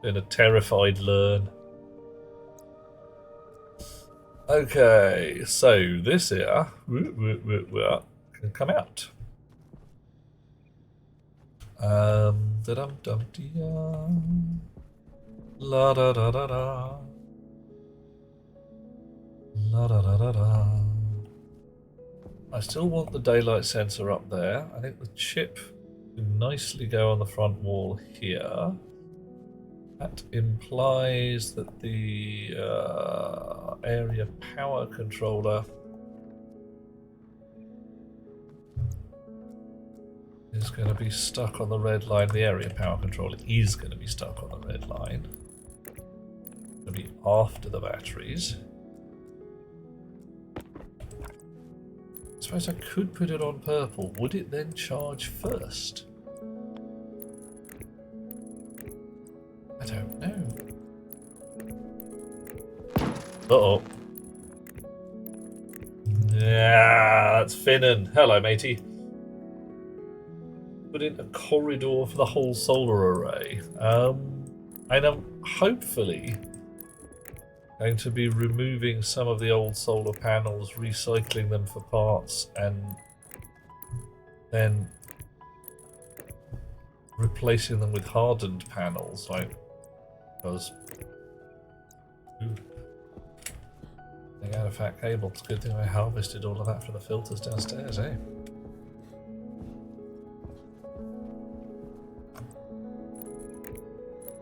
Doing a terrified learn. Okay, so this here can come out. Da-dum-dum-dee-dum. La-da-da-da-da. La-da-da-da-da. I still want the daylight sensor up there. I think the chip can nicely go on the front wall here. That implies that the area power controller is going to be stuck on the red line. The area power controller is going to be stuck on the red line. It's going to be after the batteries. I suppose I could put it on purple. Would it then charge first? I don't know. Uh-oh. Yeah, that's Finnan. Hello, matey. Put in a corridor for the whole solar array. And I'm hopefully going to be removing some of the old solar panels, recycling them for parts, and then replacing them with hardened panels, like, because they got a fat cable. It's a good thing I harvested all of that for the filters downstairs, eh?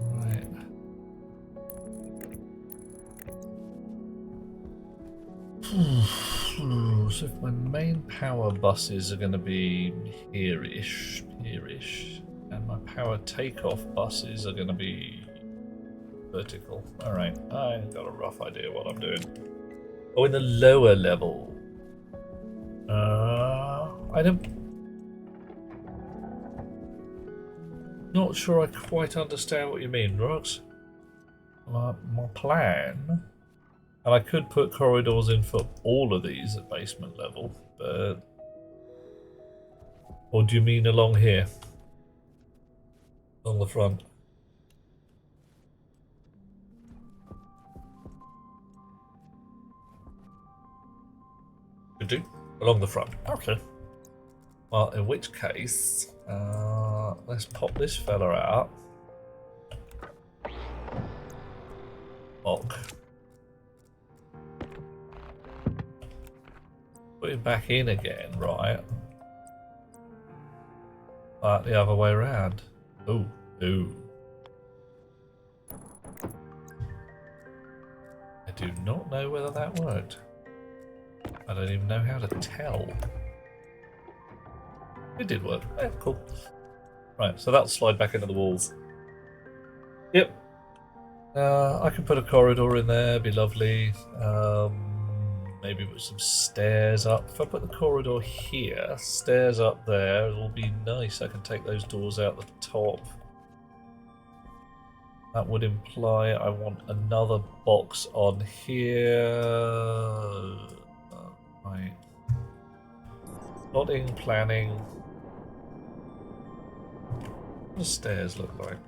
Right. So if my main power buses are going to be here-ish, and my power takeoff buses are going to be vertical. Alright, I've got a rough idea what I'm doing. Oh, in the lower level. Not sure I quite understand what you mean, Rox. My plan... And I could put corridors in for all of these at basement level, but... Or do you mean along here? Along the front? Could do. Along the front. Okay. Well, in which case, let's pop this fella out. Lock. Put him back in again, right? But the other way around. Ooh, ooh. I do not know whether that worked. I don't even know how to tell. It did work. Yeah, cool. Right, so that'll slide back into the walls. Yep. I can put a corridor in there, be lovely. Maybe put some stairs up. If I put the corridor here, stairs up there, it'll be nice. I can take those doors out the top. That would imply I want another box on here. Right. Plotting, planning. What do stairs look like?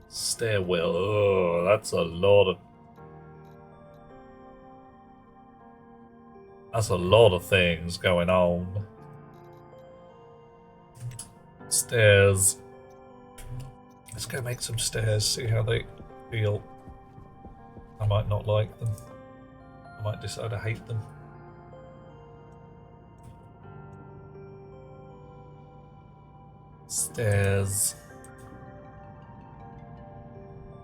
Stairwell. Oh, that's a lot of things going on. Stairs. Let's go make some stairs, see how they feel. I might not like them. I might decide I hate them. Stairs.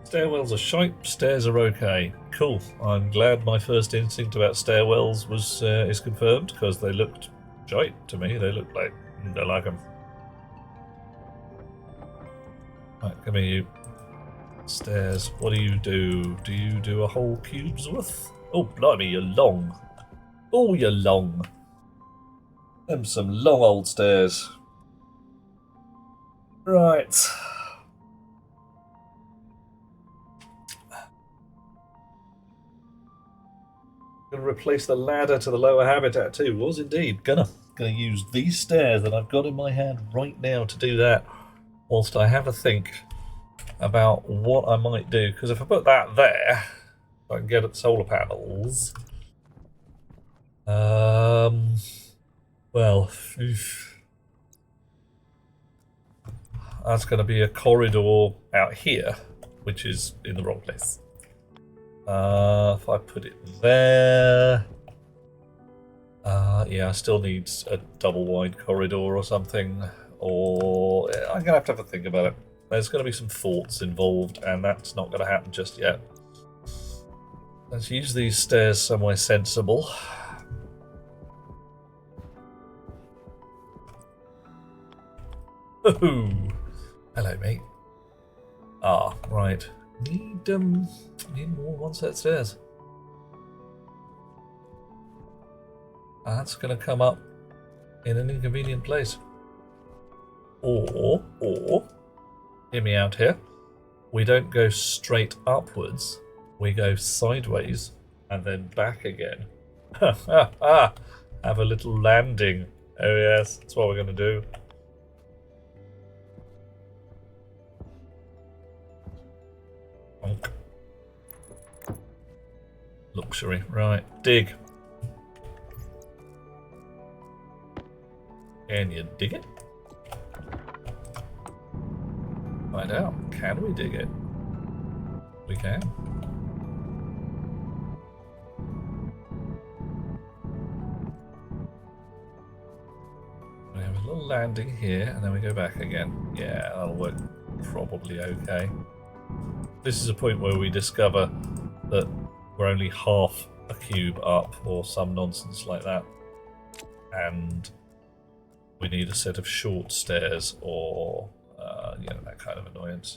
Stairwells are shite, stairs are okay. Cool. I'm glad my first instinct about stairwells was is confirmed, because they looked shite to me. They looked like I don't like them. Right, come here, you. Stairs. What do you do? Do you do a whole cube's worth? Oh, blimey, you're long. Oh, you're long. Them some long old stairs. Right. Gonna replace the ladder to the lower habitat too. Was indeed gonna use these stairs that I've got in my hand right now to do that. Whilst I have a think about what I might do, because if I put that there, I can get at the solar panels. Well, that's going to be a corridor out here, which is in the wrong place. If I put it there, yeah, I still need a double wide corridor or something, or I'm going to have a think about it. There's going to be some thoughts involved, and that's not going to happen just yet. Let's use these stairs somewhere sensible. Ooh. Hello, mate. Ah, right. Need more one set of stairs. That's going to come up in an inconvenient place. Or, hear me out here. We don't go straight upwards. We go sideways and then back again. Have a little landing. Oh yes, that's what we're going to do. Luxury. Right, dig. Can you dig it? Find out. Can we dig it? We can. We have a little landing here, and then we go back again. Yeah, that'll work probably okay. This is a point where we discover that we're only half a cube up, or some nonsense like that. And we need a set of short stairs, or you know, that kind of annoyance.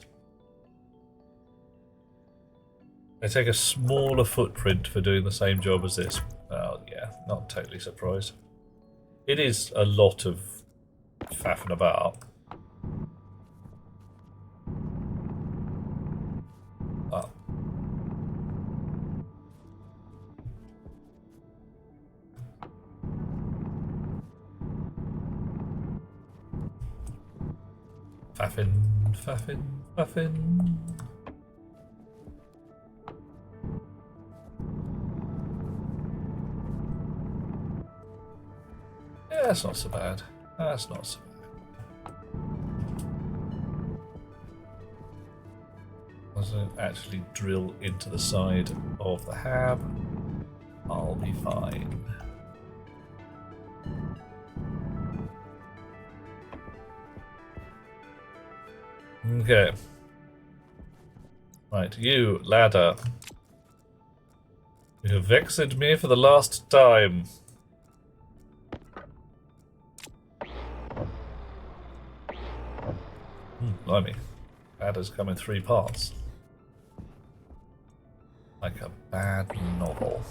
They take a smaller footprint for doing the same job as this. Oh yeah, not totally surprised. It is a lot of faffing about. Oh. Faffin. That's not so bad. That's not so bad. Doesn't actually drill into the side of the hab. I'll be fine. Okay. Right, you, ladder. You have vexed me for the last time. Blimey. Ladders come in 3 parts. Like a bad novel.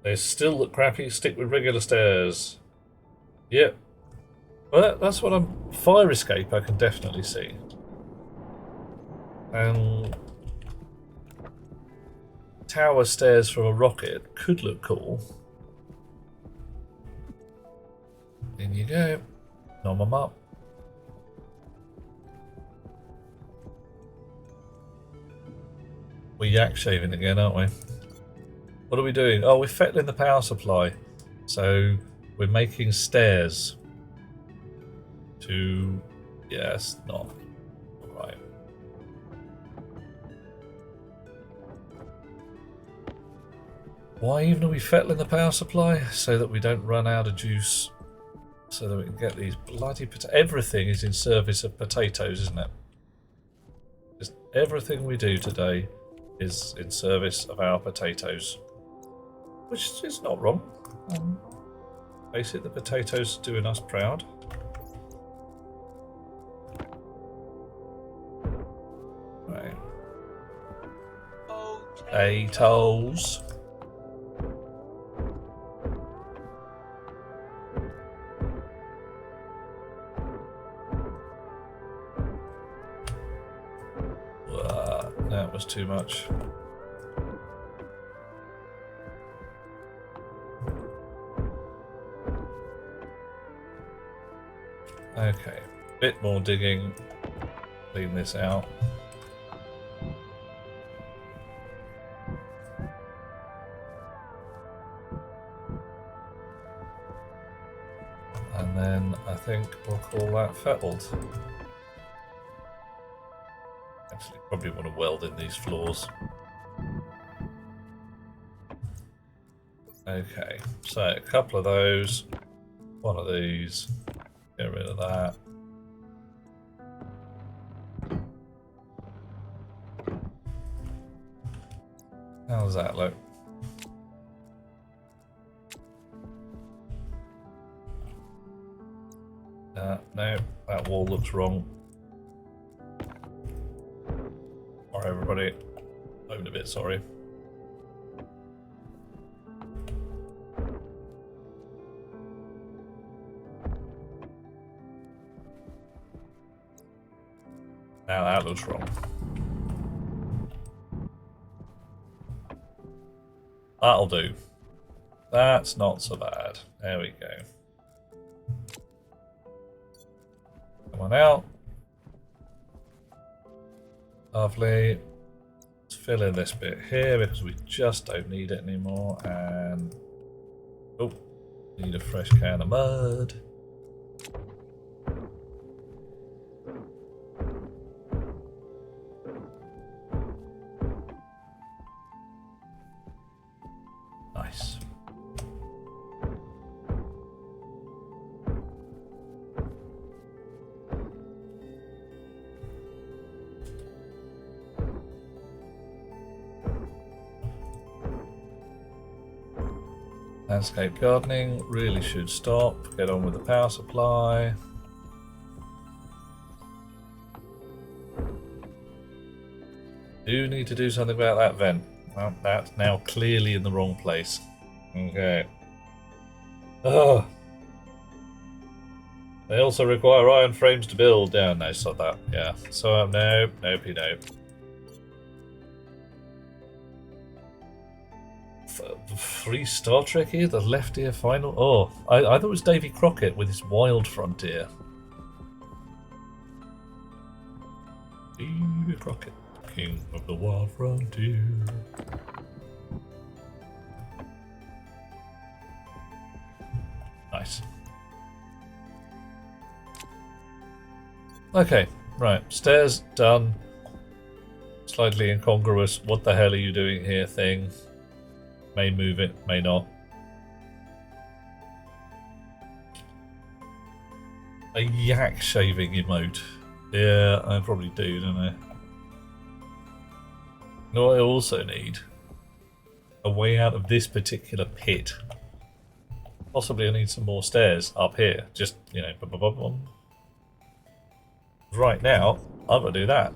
They still look crappy, stick with regular stairs. Yep. Well, that's what I'm... Fire escape I can definitely see. And... tower stairs from a rocket could look cool. In you go. Nom them up. We're yak shaving again, aren't we? What are we doing? Oh, we're fettling the power supply. So we're making stairs to... Yes, not. Right. Why even are we fettling the power supply? So that we don't run out of juice. So that we can get these bloody potatoes. Everything is in service of potatoes, isn't it? Just everything we do today is in service of our potatoes. Which is not wrong. Face it, the potatoes are doing us proud. Right. Potatoes. That was too much. Okay, bit more digging. Clean this out. And then I think we'll call that fettled. Actually, probably want to weld in these floors. Okay, so a couple of those, one of these, get rid of that. How does that look? No, that wall looks wrong. Alright everybody, I'm a bit sorry. Now that looks wrong. That'll do. That's not so bad. There we go. Come on out. Lovely. Let's fill in this bit here because we just don't need it anymore. And oh, need a fresh can of mud. Nice. Landscape gardening really should stop. Get on with the power supply. Do need to do something about that vent. Well, that's now clearly in the wrong place. Okay. Oh. They also require iron frames to build. Yeah, no, it's not that. Yeah. So, no, nope. Free Star Trek here, the left ear final. Oh, I thought it was Davy Crockett with his Wild Frontier. Davy Crockett, king of the Wild Frontier. Nice. Okay, right. Stairs done. Slightly incongruous. What the hell are you doing here thing? May move it, may not. A yak shaving emote. Yeah, I probably do, don't I? You know what I also need? A way out of this particular pit. Possibly I need some more stairs up here. Just, you know, right now, I'm going to do that.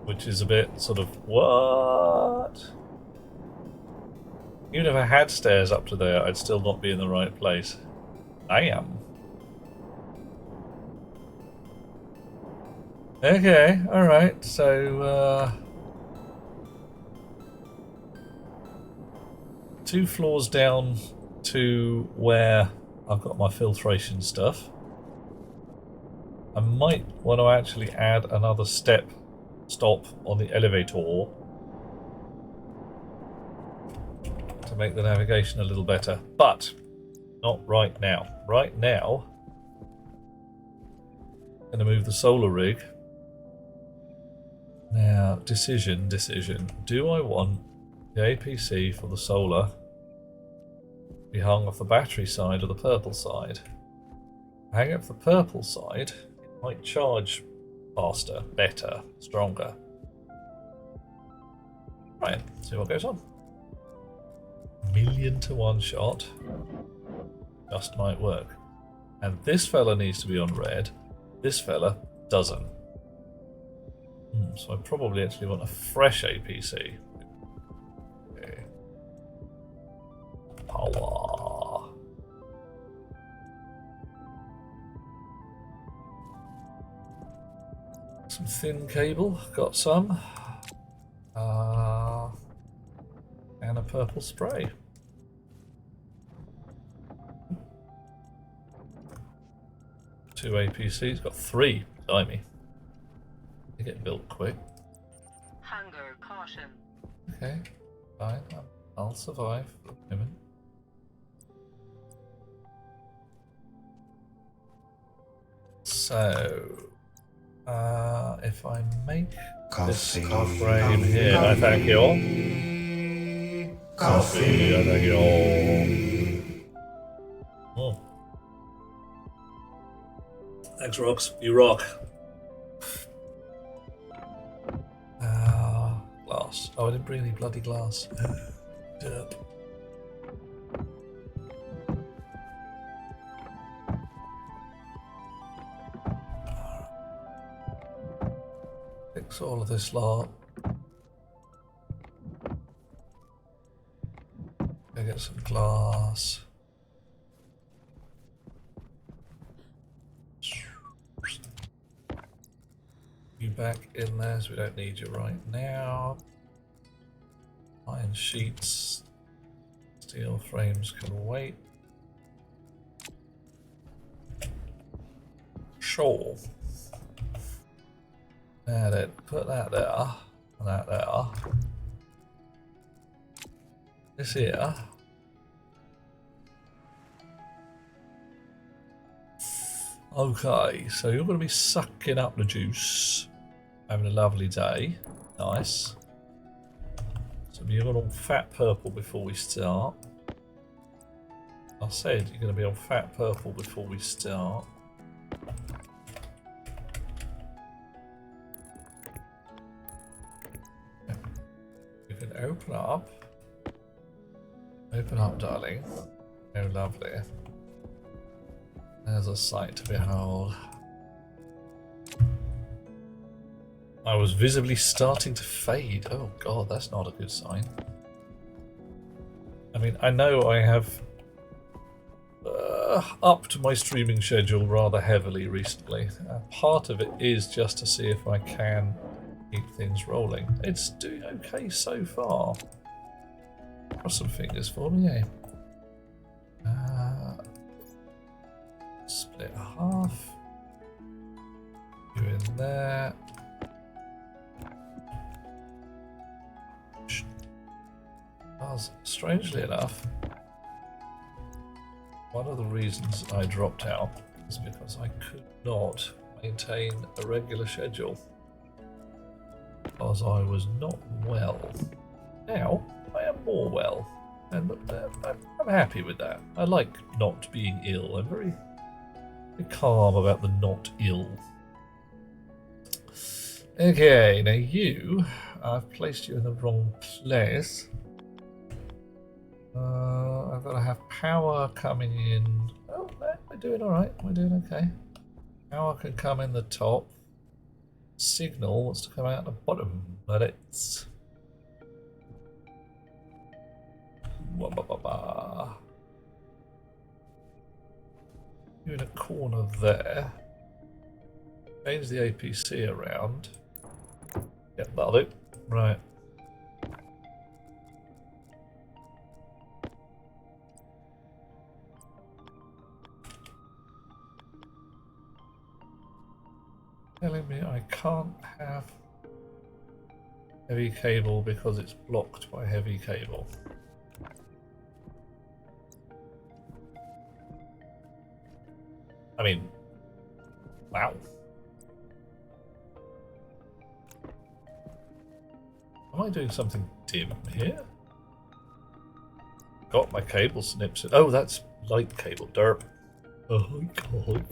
Which is a bit sort of, what? Even if I had stairs up to there, I'd still not be in the right place. I am. Okay, alright, so, 2 floors down to where I've got my filtration stuff. I might want to actually add another stop on the elevator to make the navigation a little better, but not right now. Right now, I'm going to move the solar rig. Now, decision. Do I want the APC for the solar to be hung off the battery side or the purple side? Hang off the purple side, it might charge faster, better, stronger. Right, see what goes on. 1,000,000 to 1 shot. Just might work. And this fella needs to be on red. This fella doesn't. So I probably actually want a fresh APC. Okay. Power. Some thin cable, got some. And a purple spray. Two APCs, got 3. Blimey. They get built quick. Hunger caution. Okay, fine. I'll survive for the moment. So, if I make this frame here, I thank you all. Coffee, I thank you all. Oh. Thanks, Rox. You rock. Glass. Oh, I didn't bring any bloody glass. Derp. Fix all of this lot. Go get some glass. You back in there, so we don't need you right now. Iron sheets, steel frames can wait. Sure. Now then, put that there, and that there. This here. Okay, so you're going to be sucking up the juice. Having a lovely day. Nice. So you're on fat purple before we start. I said you're going to be on fat purple before we start. You can open up. Open up, darling. Oh, lovely. There's a sight to behold. I was visibly starting to fade. Oh god, that's not a good sign. I mean, I know I have upped my streaming schedule rather heavily recently. Part of it is just to see if I can keep things rolling. It's doing okay so far. Cross some fingers for me, eh? Split half. You in there. Strangely enough, One of the reasons I dropped out is because I could not maintain a regular schedule. Because I was not well. Now, I am more well. And I'm happy with that. I like not being ill. I'm very calm about the not ill. Okay, now you, I've placed you in the wrong place. I've got to have power coming in. Oh, no, we're doing alright. We're doing okay. Power can come in the top. Signal wants to come out the bottom, but it's... You're in a corner there. Change the APC around. Yep, that'll do. Right. Telling me I can't have heavy cable because it's blocked by heavy cable. I mean, wow. Am I doing something dim here? Got my cable snips. Oh, that's light cable. Derp. Oh god.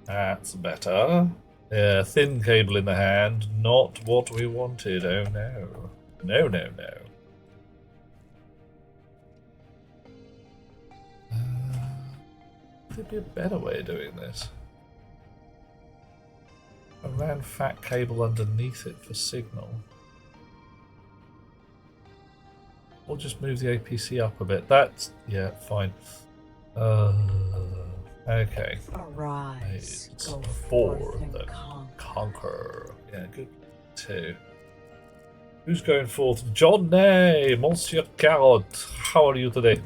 That's better. Yeah, thin cable in the hand. Not what we wanted. Oh no. No, no, no. Could be a better way of doing this. I ran fat cable underneath it for signal. Or just move the APC up a bit. That's, yeah, fine. Okay. Arise, It's go for forth and the conquer. conqueror. Yeah, good too. Who's going forth? John Nay, Monsieur Carrot. How are you today?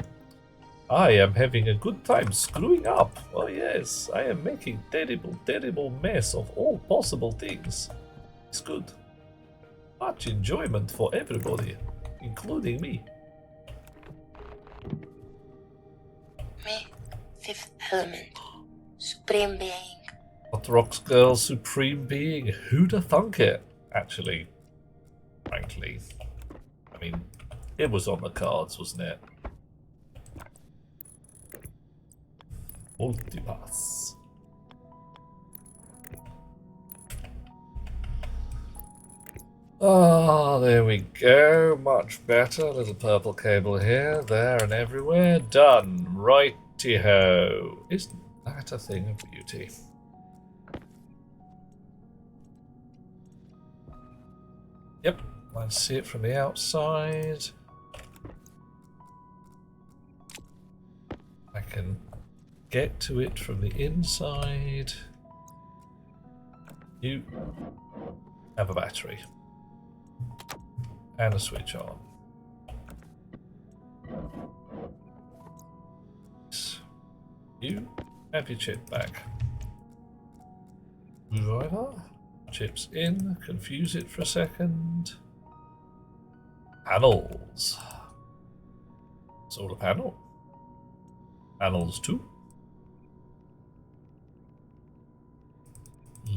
I am having a good time screwing up. Oh yes, I am making terrible, terrible mess of all possible things. It's good. Much enjoyment for everybody, including me. Me, fifth element, supreme being. Hot Rocks Girl, supreme being. Who'da thunk it? Actually, frankly, I mean, it was on the cards, wasn't it? Multipass. Ah, there we go. Much better. Little purple cable here, there, and everywhere. Done. Righty-ho. Isn't that a thing of beauty? Yep, I see it from the outside. I can get to it from the inside. You have a battery and a switch on. You have your chip back. Move over. Chips in. Confuse it for a second. Panels. Solar panel. Panels 2.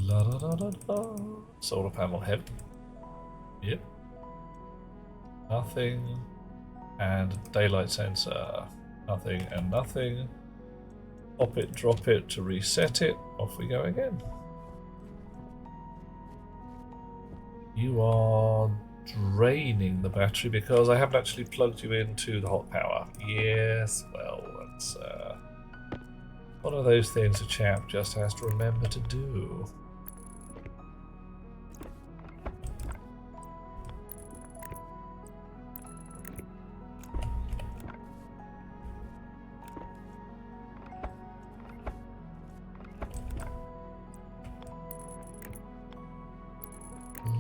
La da da da da. Solar panel heavy. Yep. Nothing. And daylight sensor. Nothing and nothing. Pop it, drop it to reset it. Off we go again. You are draining the battery because I haven't actually plugged you into the hot power. Yes, well, that's one of those things a chap just has to remember to do.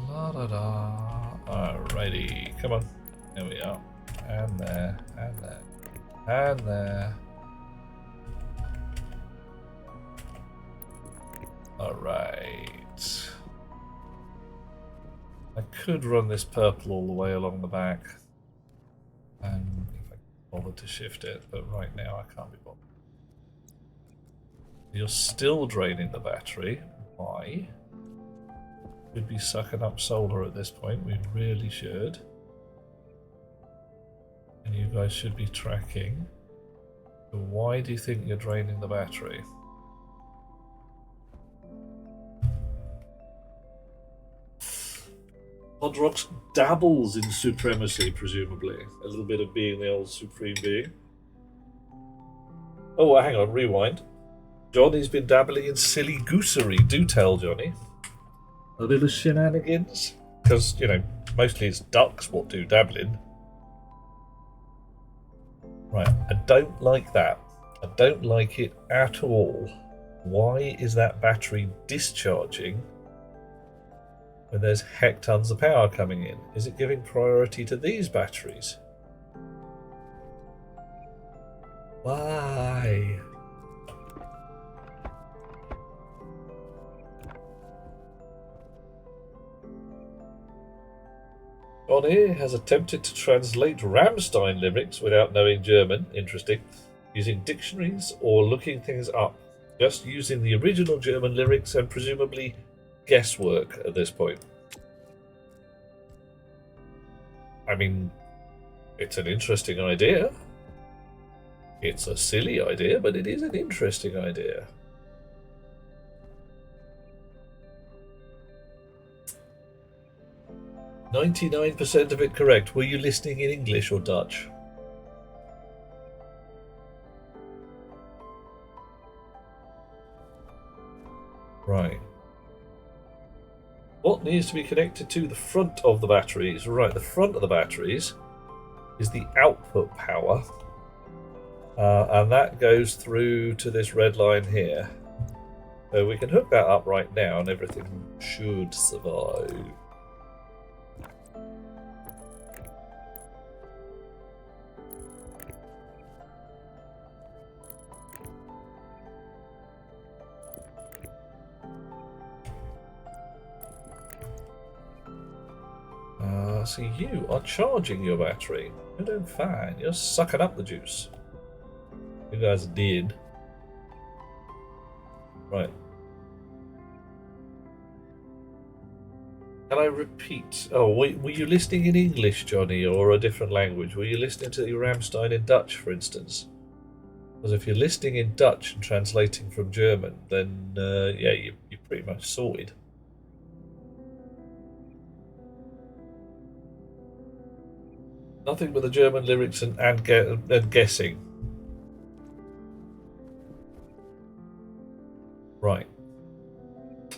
La da da. Alrighty, come on. There we are. And there, and there, and there. Alright. I could run this purple all the way along the back. And if I can bother to shift it, but right now I can't be bothered. You're still draining the battery. Why? We'd be sucking up solar at this point. We really should. And you guys should be tracking. But why do you think you're draining the battery? Podrox dabbles in supremacy, presumably. A little bit of being the old supreme being. Oh, hang on, rewind. Johnny's been dabbling in silly goosery. Do tell, Johnny. A little shenanigans? Because, you know, mostly it's ducks what do dabbling. Right, I don't like that. I don't like it at all. Why is that battery discharging when there's hectons of power coming in? Is it giving priority to these batteries? Why? Johnny has attempted to translate Rammstein lyrics without knowing German. Interesting. Using dictionaries or looking things up. Just using the original German lyrics and presumably guesswork at this point. I mean, it's an interesting idea. It's a silly idea, but it is an interesting idea. "99% of it correct. Were you listening in English or Dutch?" Right. What needs to be connected to the front of the batteries? Right, the front of the batteries is the output power. And that goes through to this red line here. So we can hook that up right now and everything should survive. So you are charging your battery. You're doing fine. You're sucking up the juice. You guys did. Right. Can I repeat? Oh, were you listening in English, Johnny, or a different language? Were you listening to the Rammstein in Dutch, for instance? Because if you're listening in Dutch and translating from German, then yeah, you're pretty much sorted. Nothing but the German lyrics and guessing. Right.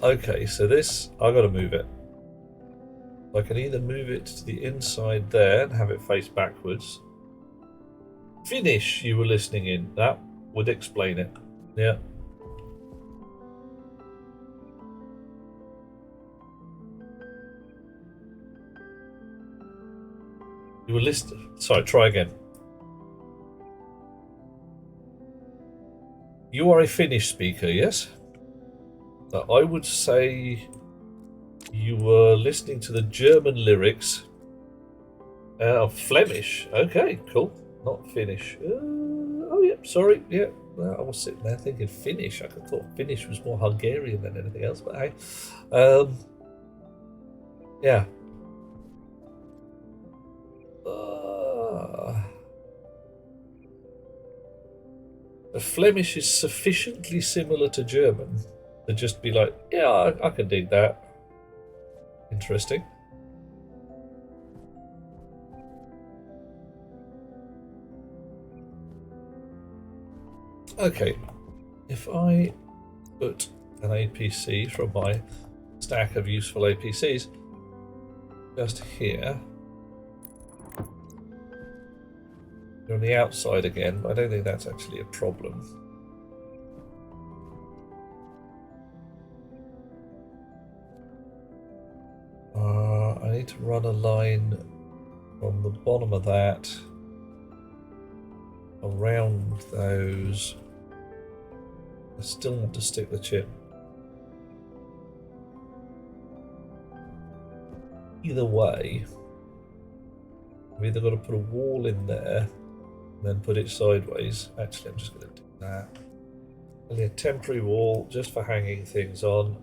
Okay, so this, I gotta move it. I can either move it to the inside there and have it face backwards. Finish, you were listening in. That would explain it. Yeah. You were listening. Sorry, try again. You are a Finnish speaker, yes? I would say you were listening to the German lyrics. Flemish. Okay, cool. Not Finnish. Oh, yeah, sorry. Yeah, I was sitting there thinking Finnish. I thought Finnish was more Hungarian than anything else, but hey. Yeah. The Flemish is sufficiently similar to German to just be like, yeah, I can dig that. Interesting. Okay, if I put an APC from my stack of useful APCs just here, you're on the outside again, but I don't think that's actually a problem. I need to run a line from the bottom of that around those. I still want to stick the chip. Either way, I've either got to put a wall in there and then put it sideways. Actually, I'm just going to do that. Only a temporary wall just for hanging things on,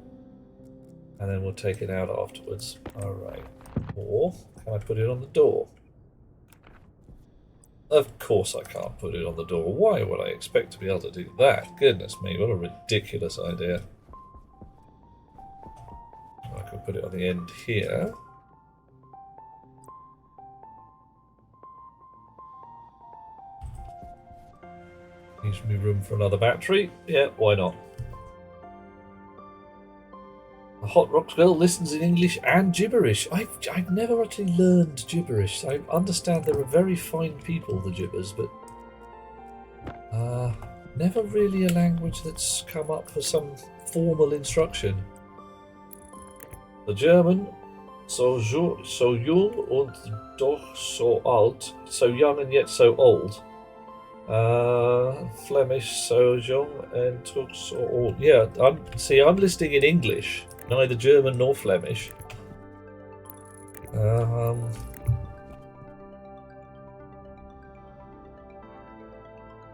and then we'll take it out afterwards. Alright. Or can I put it on the door? Of course I can't put it on the door. Why would I expect to be able to do that? Goodness me, what a ridiculous idea. I could put it on the end here. Needs to be room for another battery. Yeah, why not? The Hot Rocks girl listens in English and gibberish. I've never actually learned gibberish. I understand there are very fine people, the gibbers, but never really a language that's come up for some formal instruction. The German, so jung und doch so alt, so young and yet so old. Flemish, so young and took so old. Yeah, I'm listening in English, neither German nor Flemish.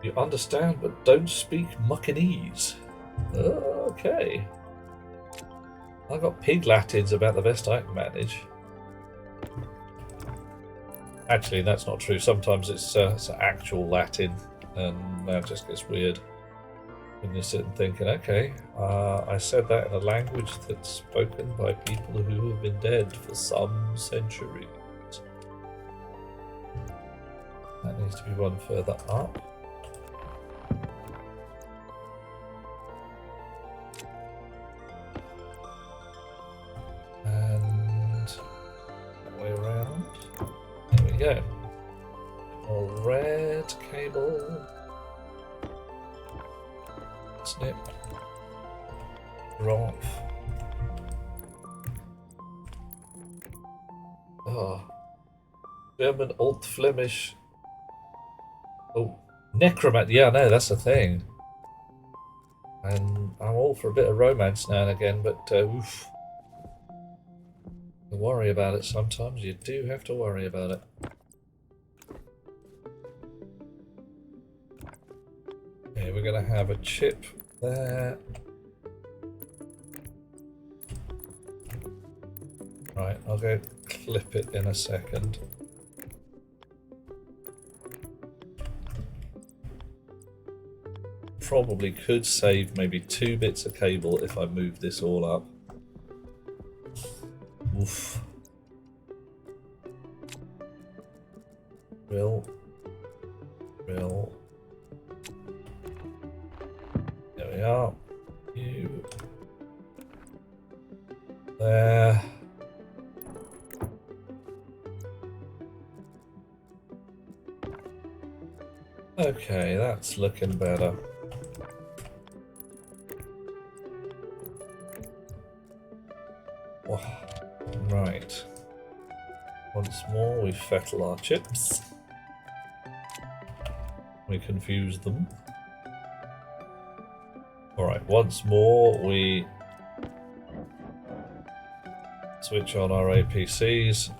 You understand, but don't speak Muckanese. Okay. I got pig Latins about the best I can manage. Actually, that's not true. Sometimes it's actual Latin, and that just gets weird when you sit and thinking, okay, I said that in a language that's spoken by people who have been dead for some centuries. That needs to be one further up. And that way around. There we go. All red cable. Snip. Drop. Oh. German, Old Flemish. Oh, necromancy. Yeah, no, that's the thing. And I'm all for a bit of romance now and again, but oof. You worry about it sometimes. You do have to worry about it. Okay, we're going to have a chip there. Right, I'll go clip it in a second. Probably could save maybe 2 bits of cable if I move this all up. Oof. Drill. Drill. There we are. You. There. Okay, that's looking better. Oh, right. Once more, we fettle our chips. We confuse them. Alright, once more, we switch on our APCs.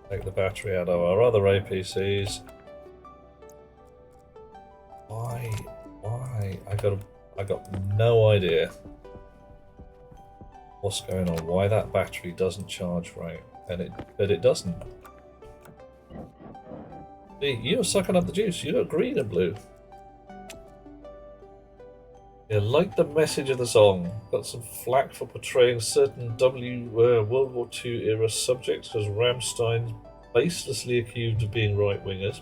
Take the battery out of our other APCs. Why? I got no idea what's going on. Why that battery doesn't charge right, but it doesn't. See, you're sucking up the juice. You got green and blue. You like the message of the song. Got some flack for portraying certain World War II era subjects as Rammstein, baselessly accused of being right-wingers.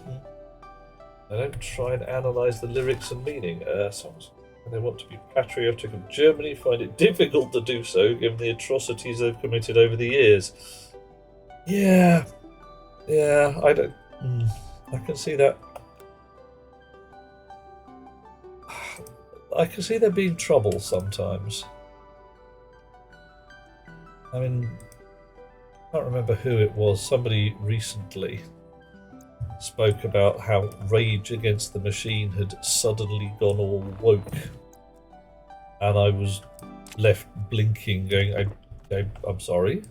They don't try and analyse the lyrics and meaning. Songs, and they want to be patriotic of Germany, find it difficult to do so given the atrocities they've committed over the years. Yeah, I don't. I can see that. I can see there being trouble sometimes. I mean, I can't remember who it was. Somebody recently spoke about how Rage Against the Machine had suddenly gone all woke, and I was left blinking, going, "I'm sorry."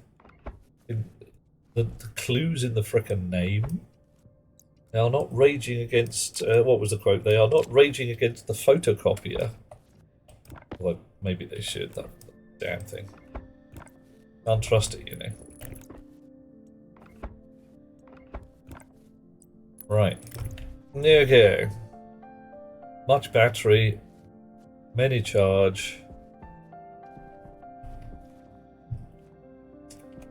The clues in the frickin' name. They are not raging against... what was the quote? They are not raging against the photocopier. Although maybe they should, that damn thing. Can't trust it, you know. Right. Okay. Much battery. Many charge.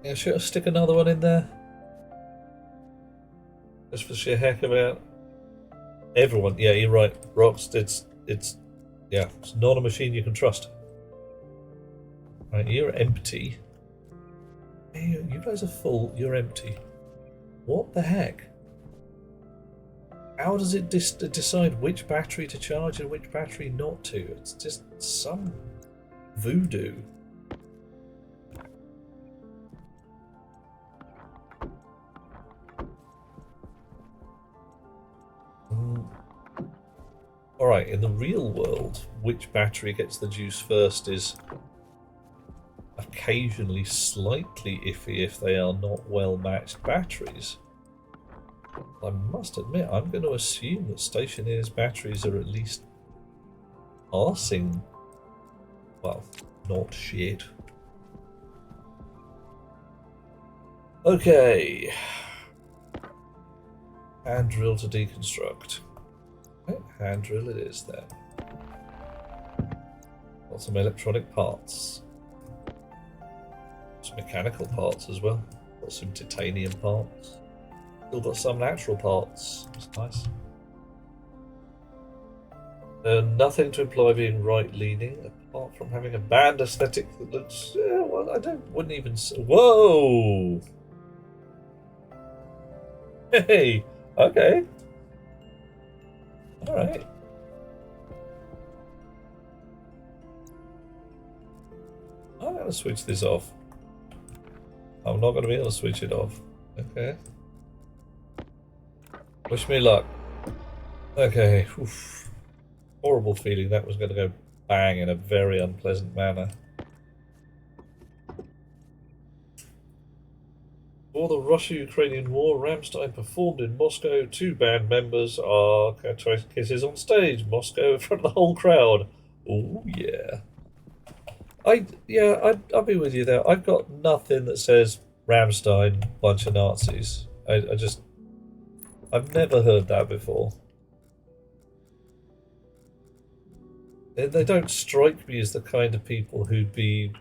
Yeah, should I stick another one in there? Just for sheer heck of it. Everyone, yeah, you're right. Rocks, it's not a machine you can trust. Right, you're empty. Hey, you guys are full, you're empty. What the heck? How does it decide which battery to charge and which battery not to? It's just some voodoo. Alright, in the real world, which battery gets the juice first is occasionally slightly iffy if they are not well matched batteries. I must admit, I'm going to assume that Stationeer's batteries are at least passing, well, not shit. Okay. Hand drill to deconstruct. Okay, hand drill it is then. Got some electronic parts. Some mechanical parts as well. Got some titanium parts. Still got some natural parts. That's nice. Nothing to imply being right-leaning, apart from having a band aesthetic that looks... well, wouldn't even... Whoa! Hey! Okay. Alright. I'm going to switch this off. I'm not going to be able to switch it off. Okay. Wish me luck. Okay. Oof. Horrible feeling that was going to go bang in a very unpleasant manner. For the Russia-Ukrainian war, Rammstein performed in Moscow. 2 band members are trying kisses on stage. Moscow in front of the whole crowd. Oh yeah. I'll be with you there. I've got nothing that says Rammstein, bunch of Nazis. I've never heard that before. They don't strike me as the kind of people who'd be...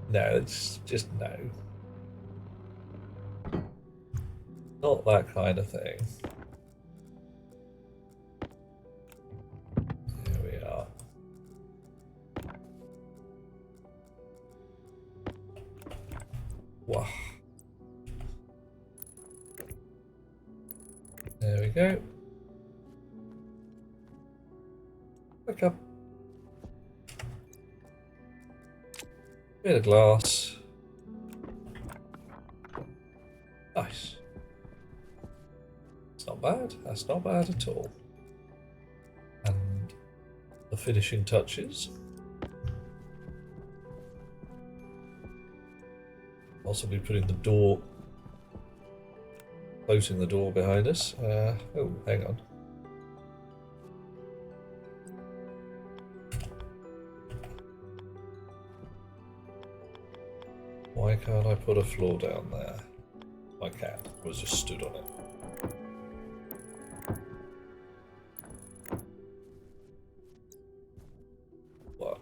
No, it's just no. Not that kind of thing. Here we are. Wow. There we go. Back up. Bit of glass. Nice. It's not bad. That's not bad at all. And the finishing touches. Possibly putting the door, closing the door behind us. Oh, hang on. Why can't I put a floor down there? I can. I was just stood on it. What?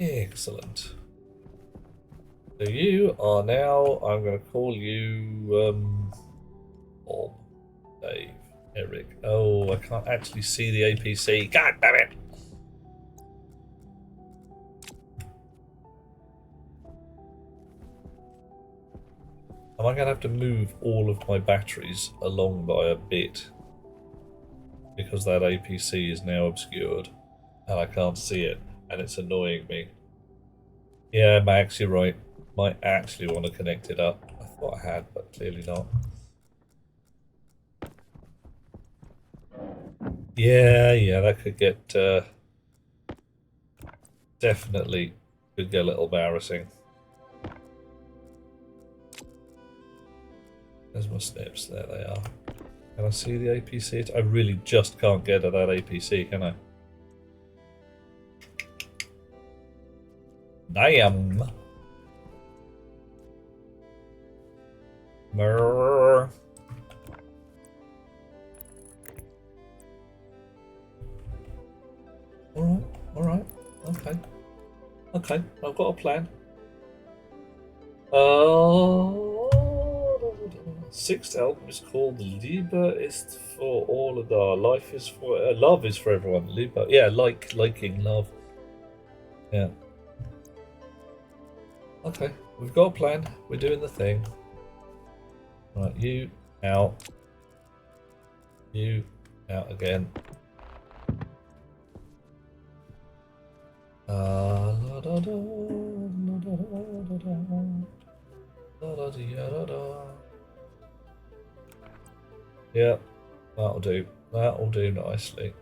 Excellent. So you are now, I'm going to call you, Bob, Dave, Eric. Oh, I can't actually see the APC. God damn it! Am I going to have to move all of my batteries along by a bit? Because that APC is now obscured and I can't see it and it's annoying me. Yeah, Max, you're right. Might actually want to connect it up. I thought I had, but clearly not. Yeah, that could get definitely could get a little embarrassing. There's my snips. There they are. Can I see the APC? I really just can't get at that APC, can I? Damn. Brrr. Alright, okay. Okay, I've got a plan. Sixth album is called Liebe ist for all of our life is for love is for everyone. Liebe, yeah, liking love. Yeah. Okay, we've got a plan. We're doing the thing. Right, you out. You out again. La da da, la da da da da, la da da da. Yeah, that'll do. That'll do nicely.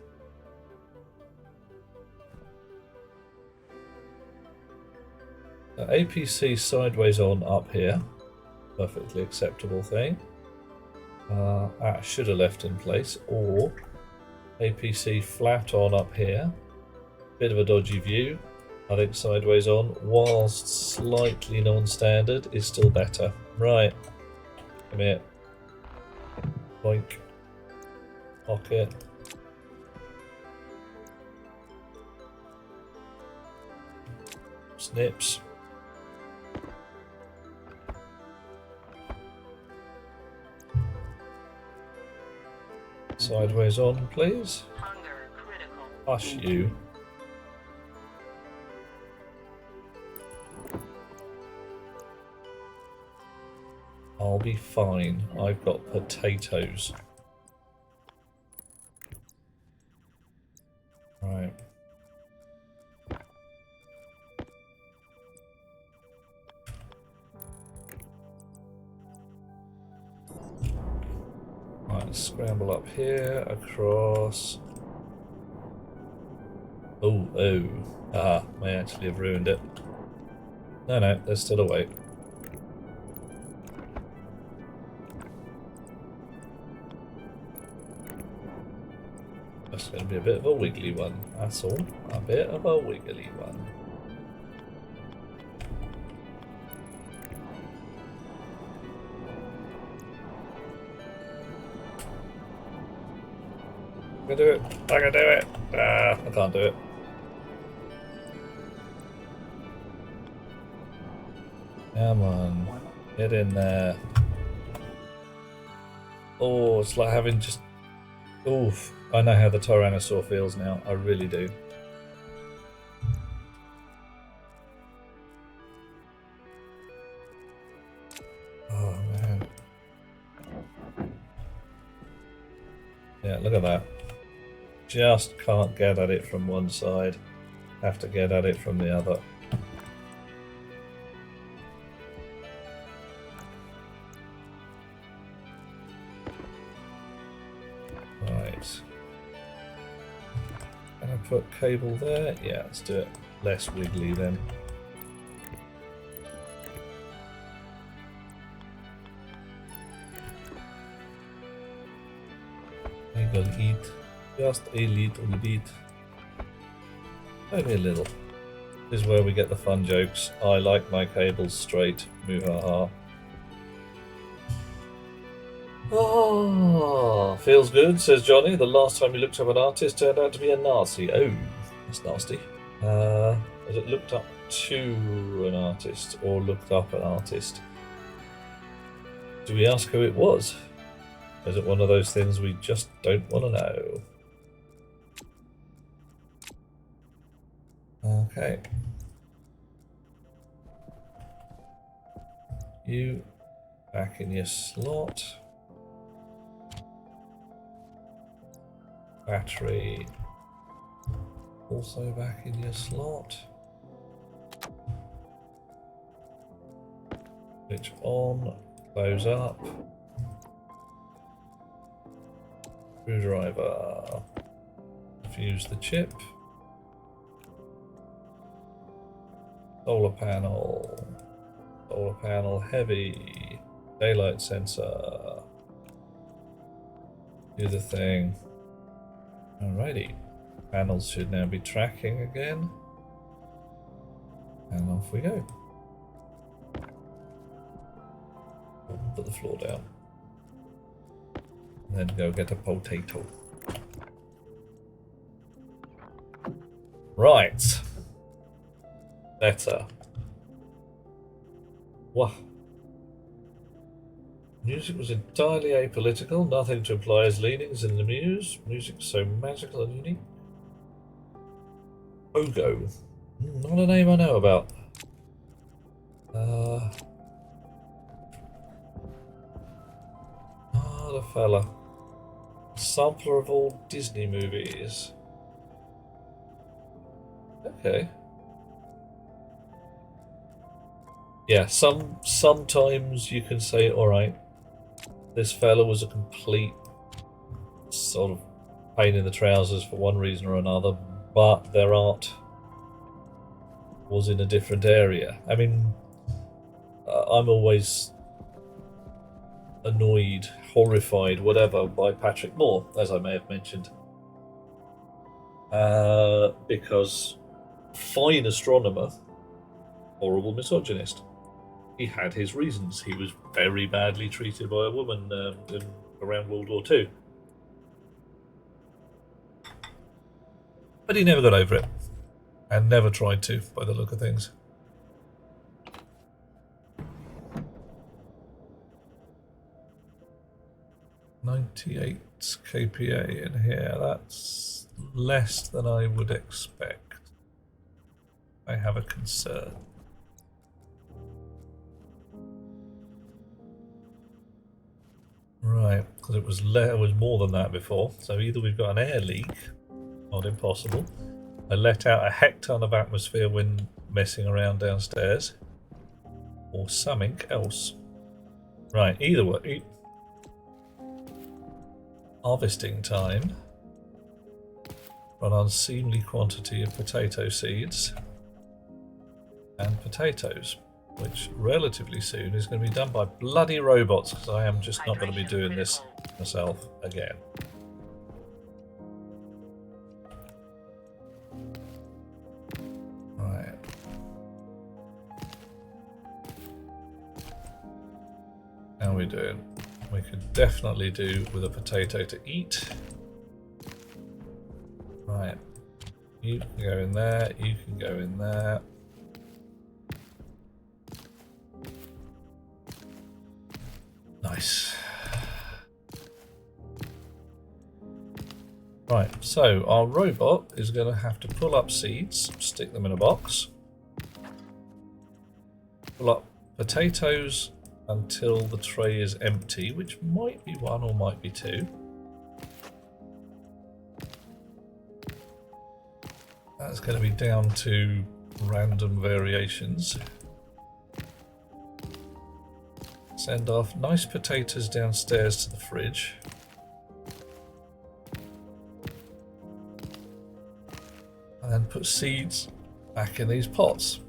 APC sideways on up here. Perfectly acceptable thing. That should have left in place. Or APC flat on up here. Bit of a dodgy view. I think sideways on, whilst slightly non-standard, is still better. Right. Come here. Boink. Pocket. Snips. Sideways on, please. Hunger critical. Hush you. I'll be fine. I've got potatoes. Right. Right, let's scramble up here, across. Oh, oh. Ah, may actually have ruined it. No, there's still a way. That's going to be a bit of a wiggly one, that's all. A bit of a wiggly one. I can do it! I can do it! Ah, I can't do it. Come on, get in there. Oh, it's like having just... Oof. I know how the Tyrannosaur feels now. I really do. Oh, man. Yeah, look at that. Just can't get at it from one side. Have to get at it from the other. Right. Can I put cable there? Yeah, let's do it less wiggly then. I will eat just a little bit. Only a little. This is where we get the fun jokes. I like my cables straight. Moo-ha-ha. Oh, feels good, says Johnny. The last time you looked up an artist turned out to be a Nazi. Oh, that's nasty. Has it looked up to an artist or looked up an artist? Do we ask who it was? Is it one of those things we just don't want to know? Okay. You back in your slot. Battery also back in your slot. Switch on, close up. Screwdriver. Fuse the chip. Solar panel. Solar panel heavy. Daylight sensor. Do the thing. Alrighty. Panels should now be tracking again. And off we go. Put the floor down. And then go get a potato. Right. Better. Wow. Music was entirely apolitical, nothing to imply his leanings in the muse. Music so magical and unique. Ogo. Not a name I know about. The fella. Sampler of all Disney movies. Okay. Yeah, sometimes you can say, alright, this fella was a complete sort of pain in the trousers for one reason or another, but their art was in a different area. I mean, I'm always annoyed, horrified, whatever, by Patrick Moore, as I may have mentioned. Because fine astronomer, horrible misogynist. He had his reasons. He was very badly treated by a woman around World War II. But he never got over it. And never tried to, by the look of things. $98 kPa in here. That's less than I would expect. I have a concern. Right, because it was more than that before. So either we've got an air leak, not impossible. I let out a hecton of atmosphere when messing around downstairs, or something else. Right, either way. Harvesting time. An unseemly quantity of potato seeds and potatoes, which relatively soon is going to be done by bloody robots, because I am just not going to be doing this myself again. Right. How are we doing? We could definitely do with a potato to eat. Right. You can go in there, you can go in there. Nice. Right, so our robot is going to have to pull up seeds, stick them in a box, pull up potatoes until the tray is empty, which might be one or might be two. That's going to be down to random variations. Send off nice potatoes downstairs to the fridge. And then put seeds back in these pots.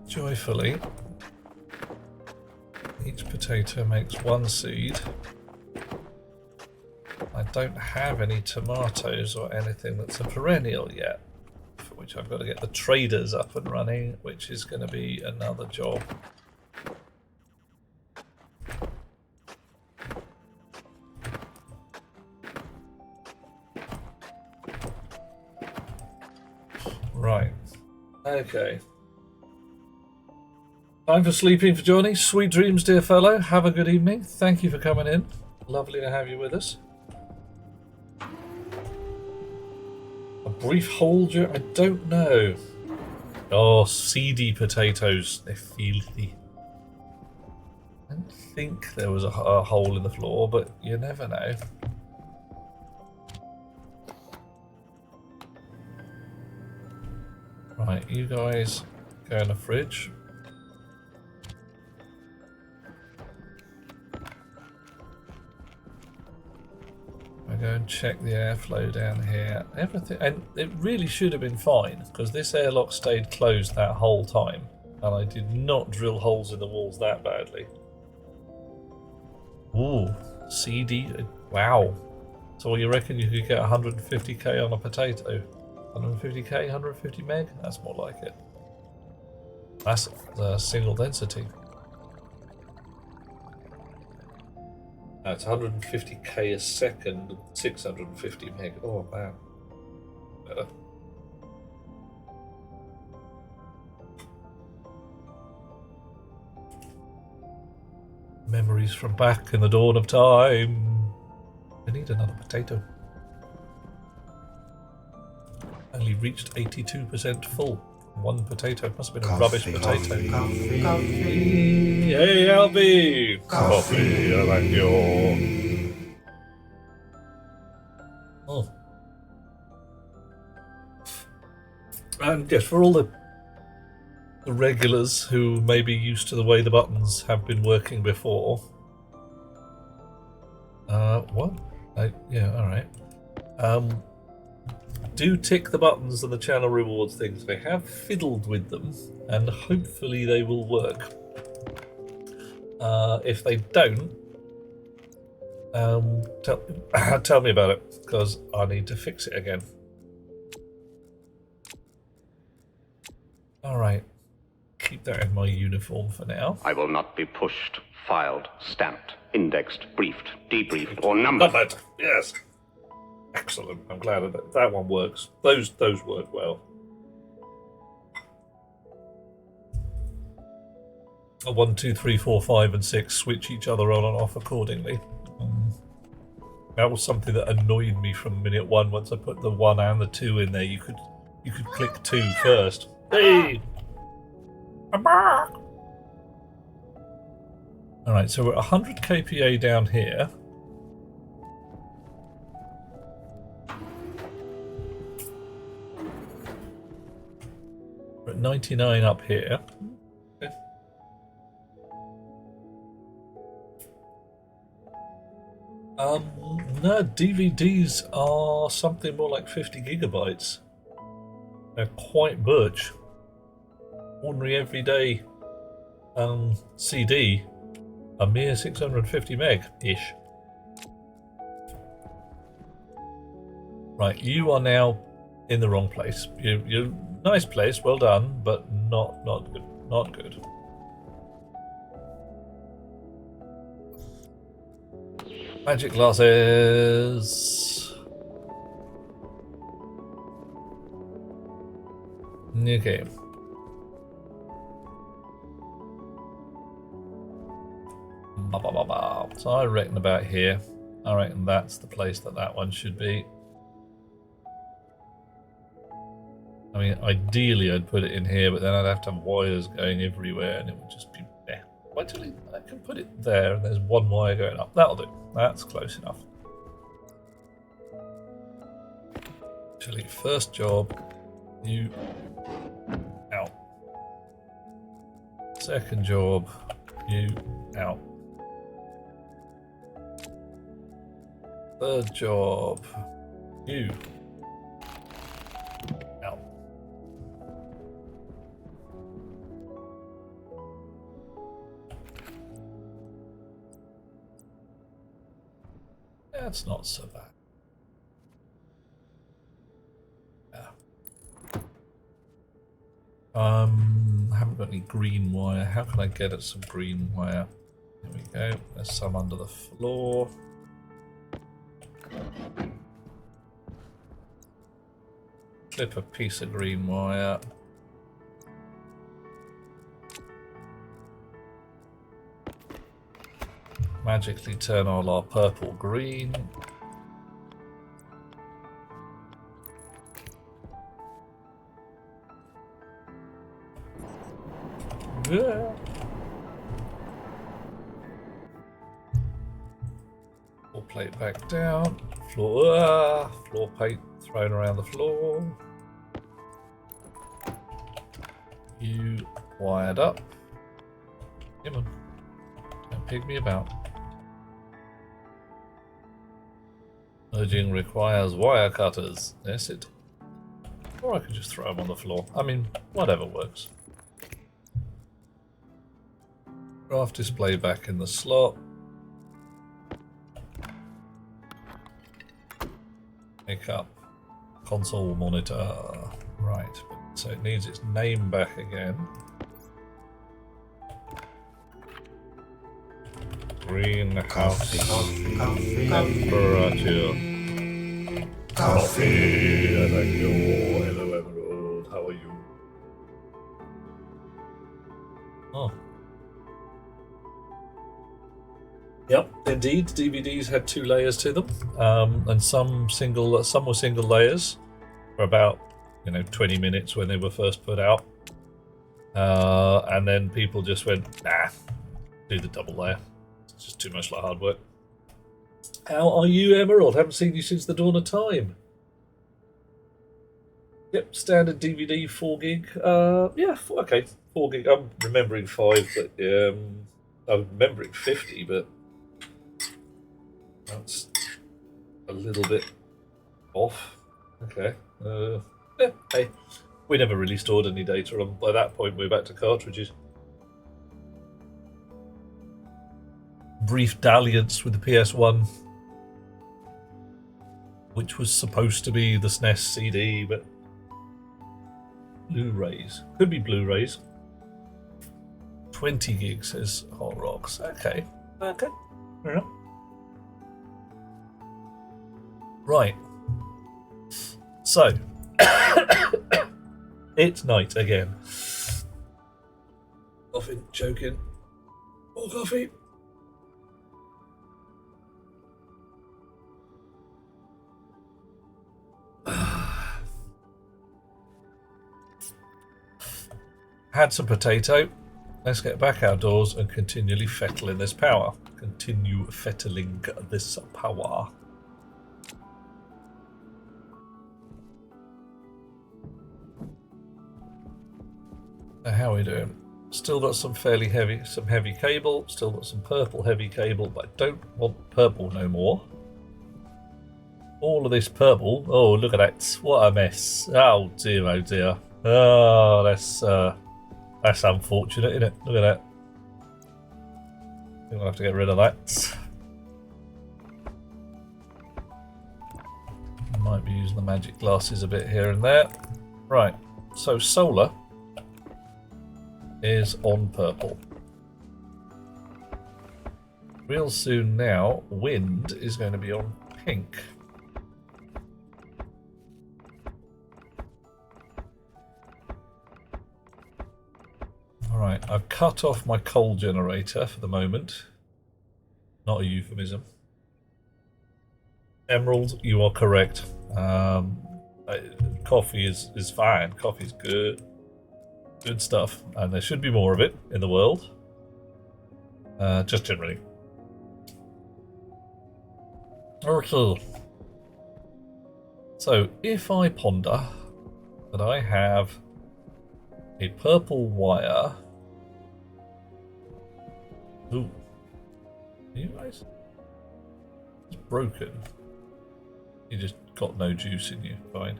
Joyfully, each potato makes one seed. I don't have any tomatoes or anything that's a perennial yet, for which I've got to get the traders up and running, which is going to be another job. Right. Okay. Time for sleeping for Johnny. Sweet dreams, dear fellow. Have a good evening. Thank you for coming in. Lovely to have you with us. A brief hold, I don't know. Oh, seedy potatoes. They're filthy. I don't think there was a hole in the floor, but you never know. Right, you guys go in the fridge. We're going and check the airflow down here. Everything, and it really should have been fine because this airlock stayed closed that whole time, and I did not drill holes in the walls that badly. Ooh, CD. Wow. So what, you reckon you could get 150k on a potato? 150k, 150 meg? That's more like it. That's the single density. No, it's 150k a second, 650 meg. Oh man. Better. Memories from back in the dawn of time. I need another potato. Only reached 82% full. One potato. Must have been a rubbish potato. Coffee. Hey, Albie! Coffee, I like you. Oh. And yes, for all the regulars who may be used to the way the buttons have been working before. What? Yeah, alright. Do tick the buttons and the channel rewards things. I have fiddled with them, and hopefully they will work. If they don't, tell me about it, because I need to fix it again. Alright. Keep that in my uniform for now. I will not be pushed, filed, stamped, indexed, briefed, debriefed, or numbered. Numbered, yes. Excellent. I'm glad that one works. Those work well. A 1, 2, 3, 4, 5, and 6 switch each other on and off accordingly. That was something that annoyed me from minute one. Once I put the 1 and the 2 in there, you could click 2 first. Hey, I'm back. All right, so we're at 100 kPa down here. We're at 99 up here. Okay. No, DVDs are something more like 50 gigabytes. They're quite butch. Ordinary everyday CD, a mere 650 meg-ish. Right, you are now in the wrong place. You nice place, well done, but not good. Not good. Magic glasses. Okay. So I reckon about here. I reckon that's the place that one should be. I mean, ideally I'd put it in here, but then I'd have to have wires going everywhere and it would just be there. Actually, I can put it there and there's one wire going up. That'll do. That's close enough. Actually, first job, you out. Second job, you out. Third job, you out. That's not so bad. Yeah. Haven't got any green wire. How can I get at some green wire? There we go. There's some under the floor. Clip a piece of green wire. Magically turn all our purple green. Yeah. Floor plate back down. Floor plate thrown around the floor. You wired up. Come on. Don't pig me about. Merging requires wire cutters. Yes, it. Or I could just throw them on the floor. I mean, whatever works. Graph display back in the slot. Make up console monitor. Right, so it needs its name back again. Greenhouse temperature. Coffee. Thank you. Hello, Emerald. How are you? Oh. Yep, indeed. DVDs had 2 layers to them, and some were single layers for about 20 minutes when they were first put out, and then people just went, nah, do the double layer. It's just too much like hard work. How are you, Emerald? Haven't seen you since the dawn of time. Yep, standard DVD 4 gig. Yeah, okay, 4 gig. I'm remembering 5, but I'm remembering 50, but that's a little bit off. Okay. Yeah, hey, we never really stored any data on. By that point, we're back to cartridges. Brief dalliance with the PS1, which was supposed to be the SNES CD, but Blu-rays. Could be Blu-rays. 20 gigs says Hot Rocks. Okay. Okay. Fair enough. Right. So, it's night again. Coffee, choking. More coffee. Had some potato. Let's get back outdoors and continually fettling this power. Continue fettling this power. How are we doing? Still got some fairly heavy cable. Still got some purple heavy cable, but I don't want purple no more. All of this purple. Oh, look at that! What a mess! Oh dear, oh dear. Oh, that's unfortunate, isn't it? Look at that. I think I'll have to get rid of that. Might be using the magic glasses a bit here and there. Right. So solar is on purple. Real soon now, wind is going to be on pink. Alright, I've cut off my coal generator for the moment. Not a euphemism. Emerald, you are correct. Coffee is fine. Coffee's good. Good stuff. And there should be more of it in the world. Just generally. Okay. So, if I ponder that I have a purple wire. Ooh. Are you guys? It's broken. You just got no juice in you. Fine.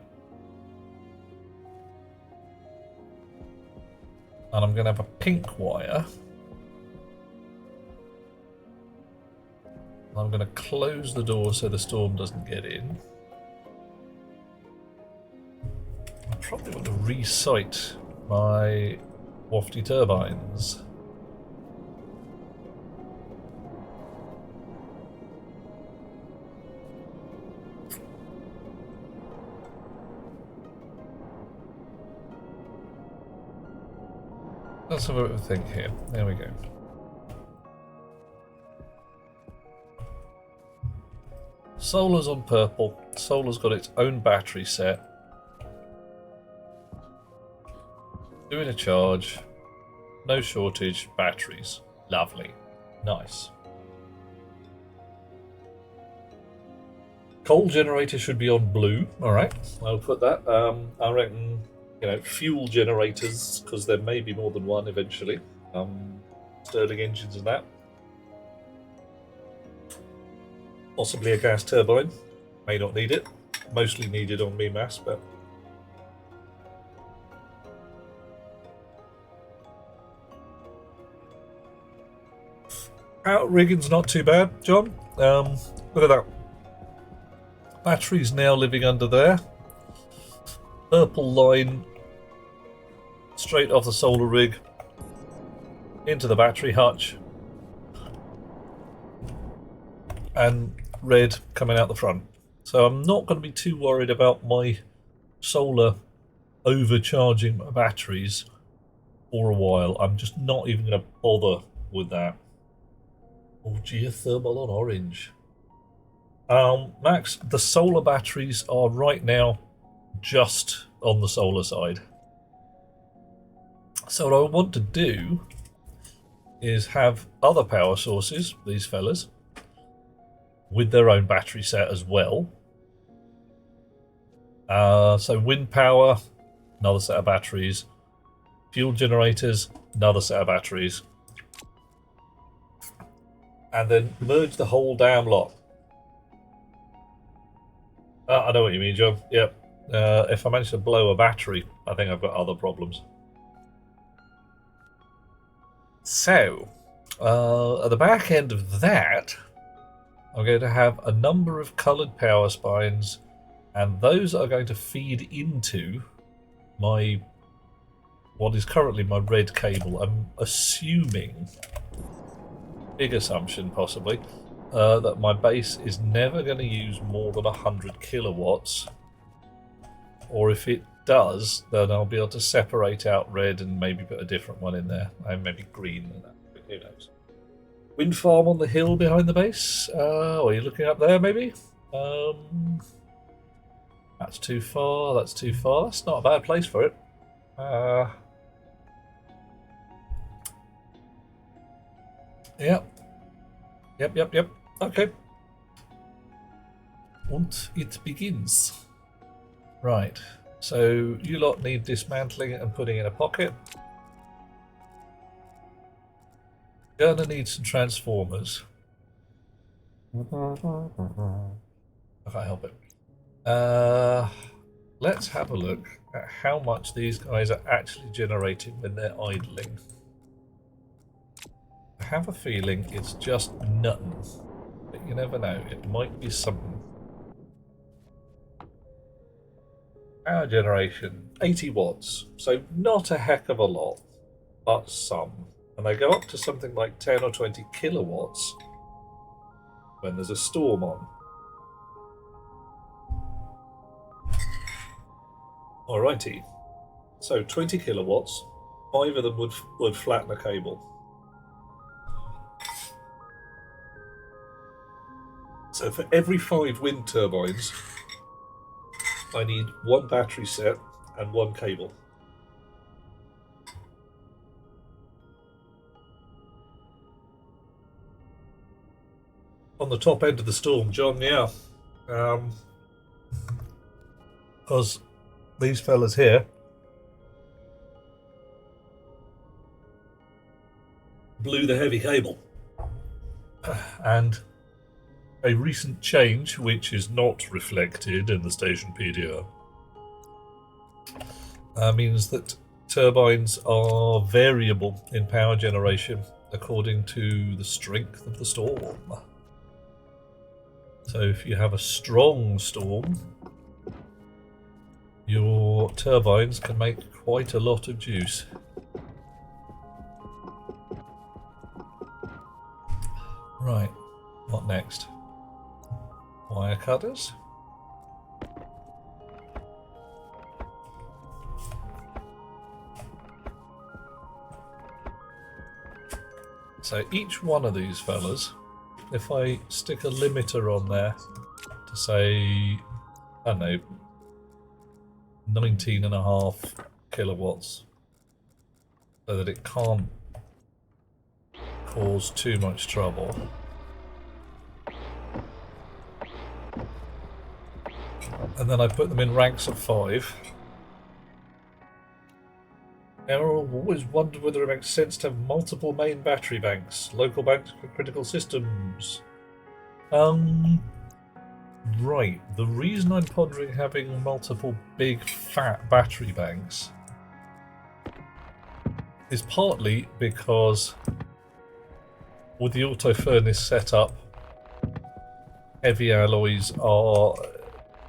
And I'm going to have a pink wire. I'm going to close the door so the storm doesn't get in. I probably want to re-site my wafty turbines. Let's have a think here. There we go. Solar's on purple. Solar's got its own battery set. Doing a charge. No shortage. Batteries. Lovely. Nice. Coal generator should be on blue. Alright, I'll put that. I reckon, fuel generators, because there may be more than one eventually. Stirling engines and that. Possibly a gas turbine. May not need it. Mostly needed on me mass, but outrigging's not too bad, John. Look at that. Battery's now living under there. Purple line straight off the solar rig into the battery hutch, and red coming out the front. So I'm not going to be too worried about my solar overcharging my batteries for a while. I'm just not even going to bother with that. Oh, geothermal on orange. Max, the solar batteries are right now just on the solar side. So what I want to do is have other power sources, these fellas, with their own battery set as well. So wind power, another set of batteries. Fuel generators, another set of batteries. And then merge the whole damn lot. I know what you mean, John. Yep. If I manage to blow a battery, I think I've got other problems. So, at the back end of that, I'm going to have a number of coloured power spines, and those are going to feed into my what is currently my red cable. I'm assuming, big assumption possibly, that my base is never going to use more than 100 kilowatts, or if it does, then I'll be able to separate out red and maybe put a different one in there, and maybe green and that. Who knows? Wind farm on the hill behind the base. Are you looking up there maybe? That's too far. That's too far. That's not a bad place for it. Yep. Yep. Okay. And it begins. Right. So you lot need dismantling and putting in a pocket. Gonna need some transformers. I can't help it. Let's have a look at how much these guys are actually generating when they're idling. I have a feeling it's just nothing, but you never know, it might be something. Power generation, 80 watts, so not a heck of a lot, but some. And they go up to something like 10 or 20 kilowatts when there's a storm on. Alrighty, so 20 kilowatts, 5 of them would flatten a cable. So for every 5 wind turbines, I need 1 battery set and 1 cable. On the top end of the storm, John, yeah. Because these fellas here blew the heavy cable. And a recent change, which is not reflected in the station PDR, means that turbines are variable in power generation according to the strength of the storm. So if you have a strong storm, your turbines can make quite a lot of juice. Right, what next? Wire cutters. So each one of these fellas, if I stick a limiter on there to say, I don't know, 19.5 kilowatts, so that it can't cause too much trouble. And then I put them in ranks of 5. Now, I've always wondered whether it makes sense to have multiple main battery banks, local banks for critical systems. Right, the reason I'm pondering having multiple big fat battery banks is partly because with the auto furnace setup, heavy alloys are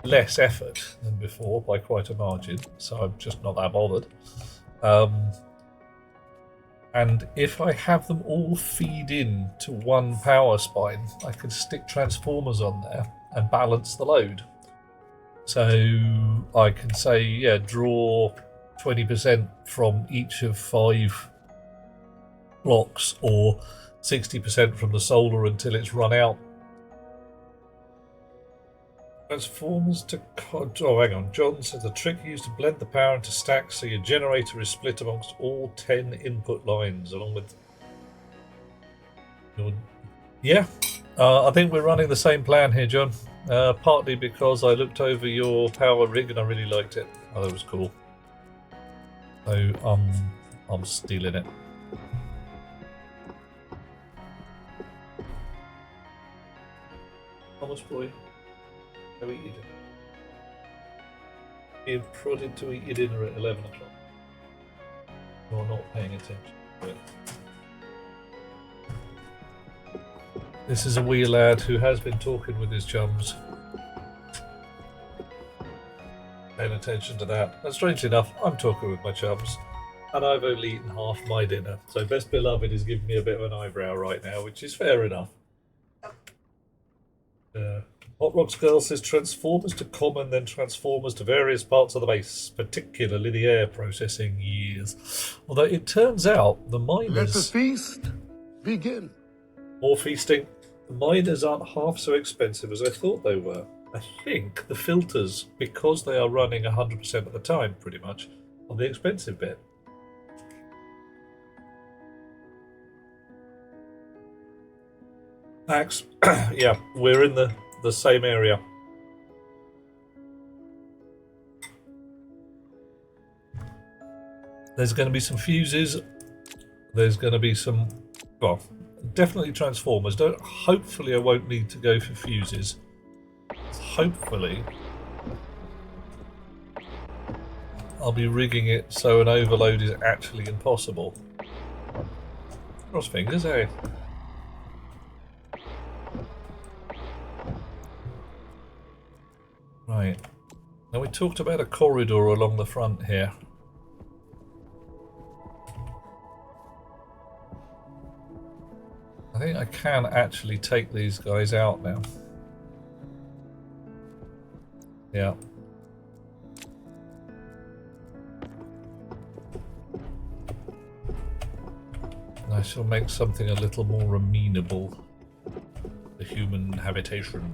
less effort than before by quite a margin, so I'm just not that bothered. And if I have them all feed in to one power spine, I can stick transformers on there and balance the load. So I can say, yeah, draw 20% from each of 5 blocks or 60% from the solar until it's run out. Transformers to... Oh, hang on. John said the trick used to blend the power into stacks so your generator is split amongst all 10 input lines, along with... Yeah, I think we're running the same plan here, John. Partly because I looked over your power rig and I really liked it. I thought it was cool. So I'm stealing it. Thomas boy, go eat your dinner. Being prodded to eat your dinner at 11 o'clock. You're not paying attention to it. This is a wee lad who has been talking with his chums. Paying attention to that. And strangely enough, I'm talking with my chums. And I've only eaten half my dinner. So Best Beloved is giving me a bit of an eyebrow right now, which is fair enough. Hot Rocks Girl says transformers to common, then transformers to various parts of the base, particularly the air processing years. Although it turns out the miners... Let the feast begin. More feasting. The miners aren't half so expensive as I thought they were. I think the filters, because they are running 100% of the time, pretty much, are the expensive bit. Max, yeah, we're in the same area. There's going to be some fuses. There's going to be some, well, definitely transformers. Hopefully I won't need to go for fuses. Hopefully I'll be rigging it so an overload is actually impossible. Cross fingers, eh? Right. Now we talked about a corridor along the front here. I think I can actually take these guys out now. Yeah. I shall make something a little more amenable to human habitation.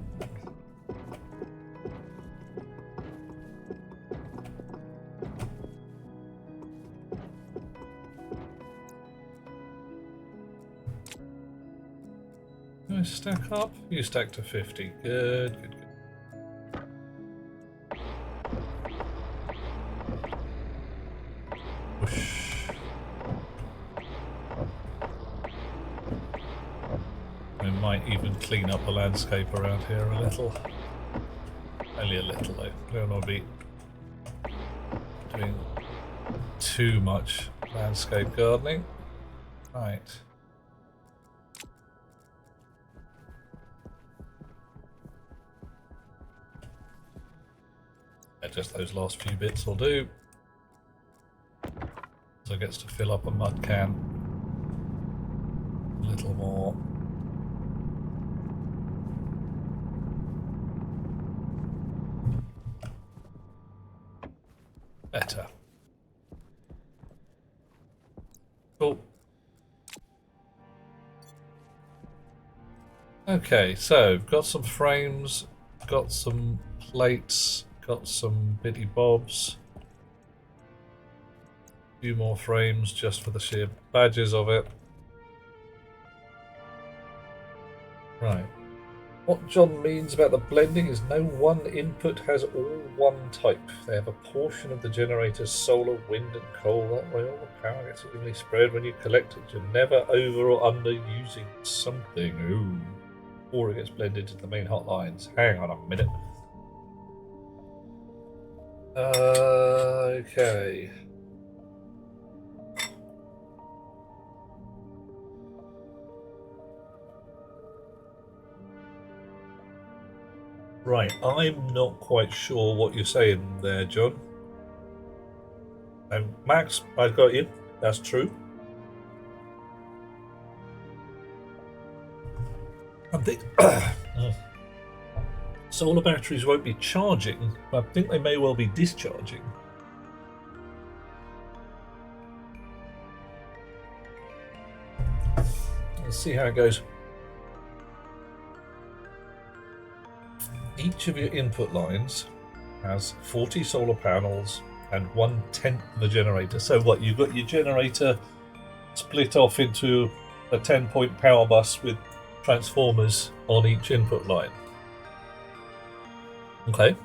Do I stack up? You stack to 50. Good, good, good. Whoosh. I might even clean up the landscape around here a little. Only a little though. Don't want to be doing too much landscape gardening. Right. Yeah, just those last few bits will do. So it gets to fill up a mud can. A little more. Better. Cool. Okay, so got some frames, got some plates, got some bitty bobs. A few more frames just for the sheer badges of it. Right. What John means about the blending is no one input has all one type. They have a portion of the generator's solar, wind and coal. That way all the power gets evenly spread when you collect it. You're never over or under using something. Ooh. or it gets blended into the main hotlines. Hang on a minute. Okay. Right, I'm not quite sure what you're saying there, John. And Max, I've got you. That's true. I think solar batteries won't be charging, but I think they may well be discharging. Let's see how it goes. Each of your input lines has 40 solar panels and 1/10 of a generator. So what, you've got your generator split off into a 10-point power bus with transformers on each input line. Okay.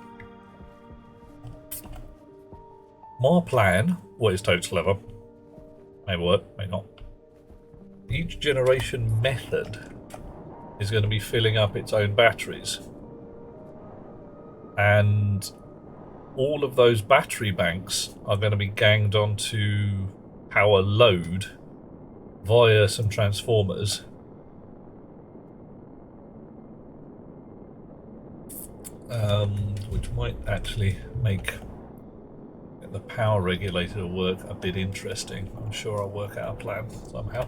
My plan, well, it's totally clever. May work, may not. Each generation method is going to be filling up its own batteries. And all of those battery banks are going to be ganged onto power load via some transformers. Which might actually make the power regulator work a bit interesting. I'm sure I'll work out a plan somehow.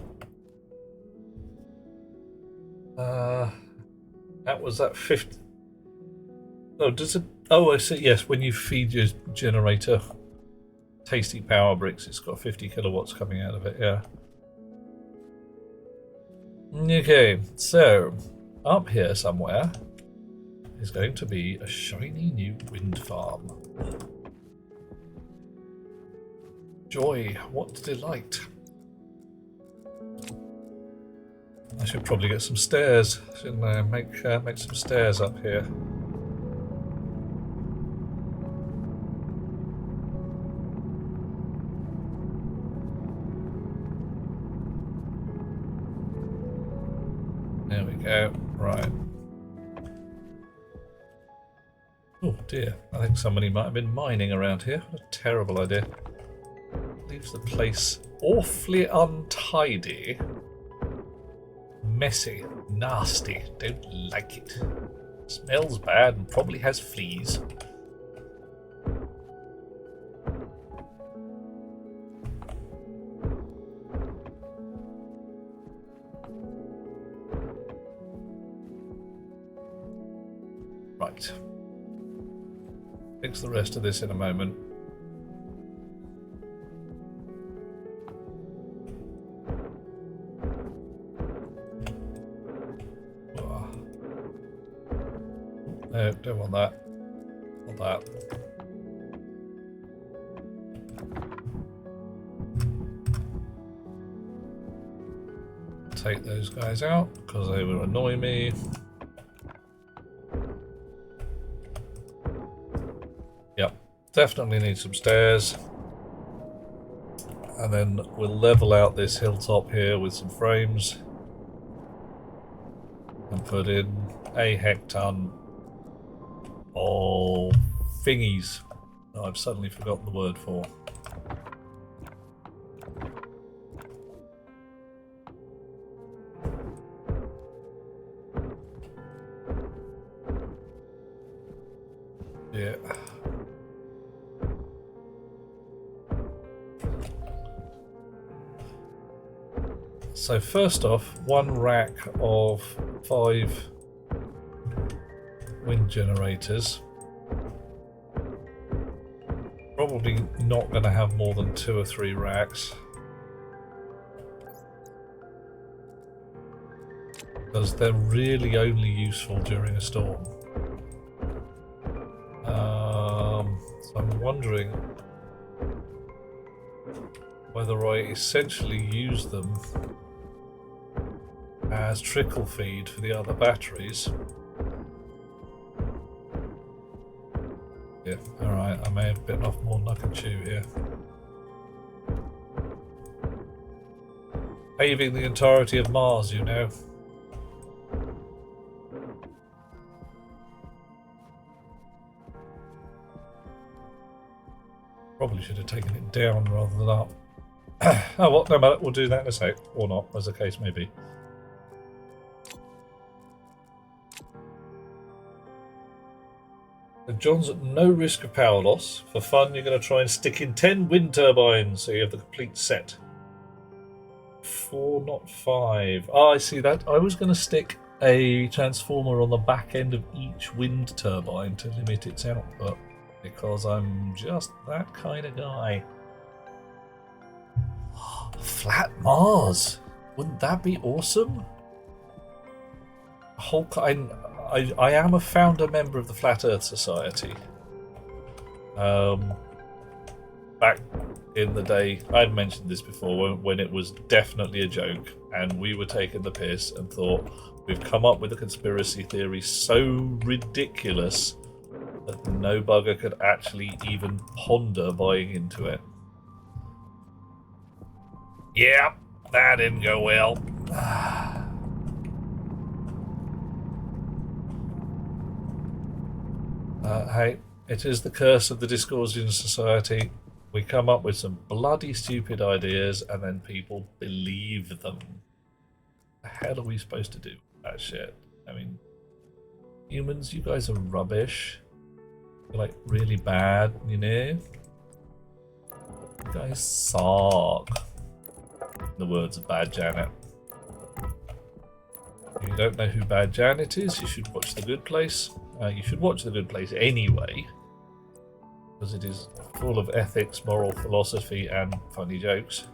That was that 50. Oh, does it? Oh, I see. Yes, when you feed your generator tasty power bricks, it's got 50 kilowatts coming out of it. Yeah. Okay, so up here somewhere is going to be a shiny new wind farm. Joy, what delight. I should probably get some stairs, shouldn't I? Make some stairs up here. There we go. Right. Oh dear, I think somebody might have been mining around here. What a terrible idea. Leaves the place awfully untidy. Messy, nasty, don't like it. Smells bad and probably has fleas. Right. Fix the rest of this in a moment. No, don't want that. Want that. Take those guys out because they will annoy me. Yep, definitely need some stairs. And then we'll level out this hilltop here with some frames. And put in a hecton of thingies that I've suddenly forgotten the word for. Yeah. So first off, one rack of 5 wind generators. Probably not going to have more than 2 or 3 racks. Because they're really only useful during a storm. So I'm wondering whether I essentially use them as trickle feed for the other batteries. Yeah, alright, I may have bitten off more than I can chew here. Paving the entirety of Mars, you know. Probably should have taken it down rather than up. Oh, well, no matter. We'll do that in a sec. Or not, as the case may be. So John's at no risk of power loss. For fun, you're going to try and stick in 10 wind turbines so you have the complete set. 4, not 5. Oh, I see that. I was going to stick a transformer on the back end of each wind turbine to limit its output, because I'm just that kind of guy. Flat Mars! Wouldn't that be awesome? I am a founder member of the Flat Earth Society. Back in the day, I'd mentioned this before, when it was definitely a joke, and we were taking the piss and thought, we've come up with a conspiracy theory so ridiculous that no bugger could actually even ponder buying into it. Yeah, that didn't go well. Hey, it is the curse of the Discordian Society. We come up with some bloody stupid ideas and then people believe them. The hell are we supposed to do with that shit? I mean, humans, you guys are rubbish. You're like really bad, you know? You guys suck. In the words of Bad Janet. If you don't know who Bad Janet is, you should watch The Good Place. You should watch The Good Place anyway, because it is full of ethics, moral philosophy, and funny jokes.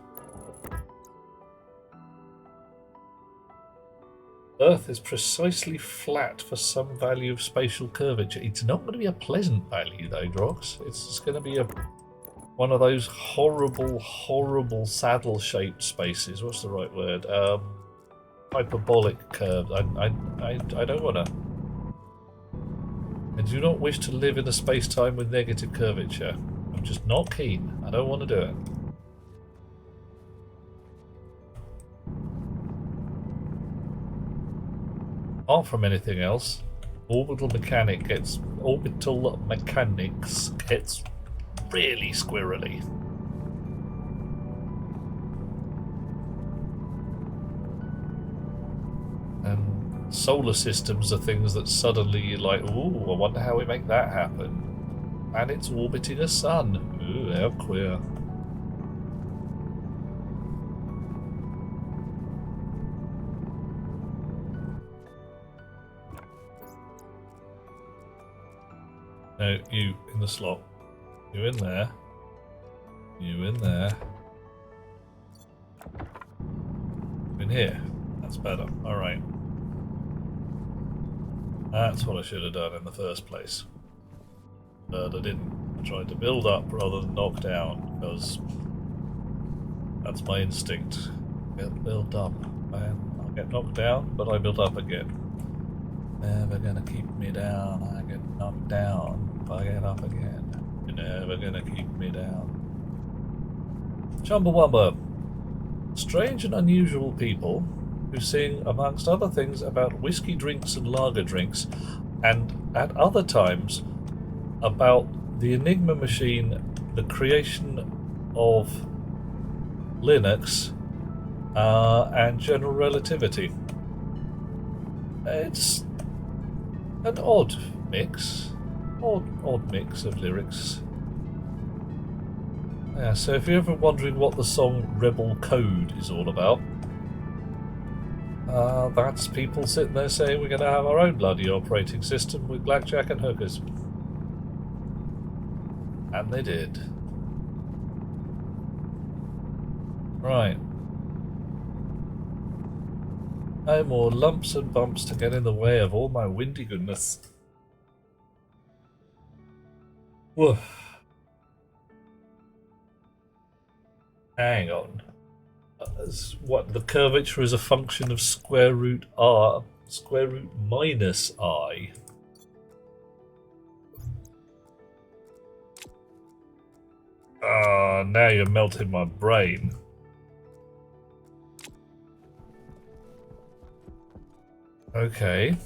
Earth is precisely flat for some value of spatial curvature. It's not going to be a pleasant value, though, Drox. It's just going to be one of those horrible, horrible saddle-shaped spaces. What's the right word? Hyperbolic curves. I don't want to. I do not wish to live in a space-time with negative curvature. I'm just not keen. I don't want to do it. Apart from anything else, orbital mechanics gets really squirrely. And solar systems are things that suddenly you're like, ooh, I wonder how we make that happen. And it's orbiting a sun. Ooh, how queer. No, you in the slot. You in there. You in there. In here. That's better. Alright. That's what I should have done in the first place. But I didn't. I tried to build up rather than knock down, because that's my instinct. Build up. I'll get knocked down, but I build up again. Never gonna keep me down. I get knocked down, but I get up again. You're never gonna keep me down. Chumbawamba. Strange and unusual people who sing, amongst other things, about whiskey drinks and lager drinks, and at other times about the Enigma machine, the creation of Linux, and general relativity. It's an odd mix. Odd mix of lyrics. Yeah, so if you're ever wondering what the song Rebel Code is all about, that's people sitting there saying we're going to have our own bloody operating system with blackjack and hookers. And they did. Right. No more lumps and bumps to get in the way of all my windy goodness. Woof. Hang on. What, the curvature is a function of square root minus I. Now you're melting my brain. Okay.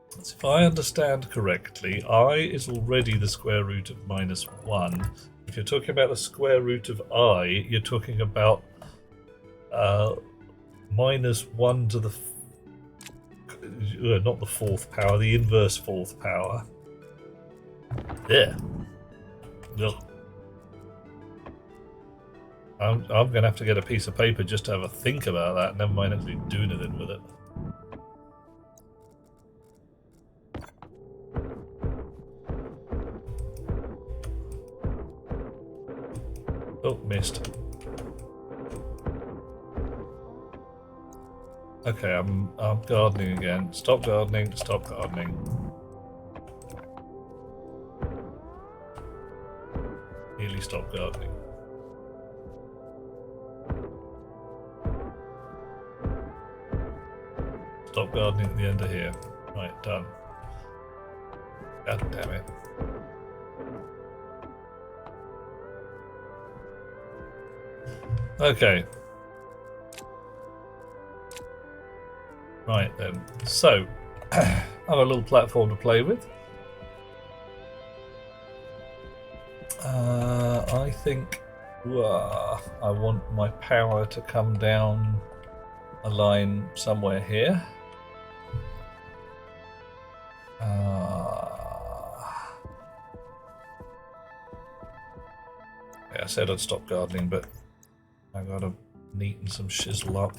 So if I understand correctly, I is already the square root of -1, If you're talking about the square root of I, you're talking about -1 to the not the fourth power, the inverse fourth power. Yeah. Ugh. I'm going to have to get a piece of paper just to have a think about that, never mind actually do anything with it. Oh, missed. Okay, I'm gardening again. Stop gardening, stop gardening. Nearly stop gardening. Stop gardening at the end of here. Right, done. God damn it. Okay. Right then. So, I've got a little platform to play with. I think I want my power to come down a line somewhere here. Yeah, I said I'd stop gardening, but I gotta neaten some shizzle up.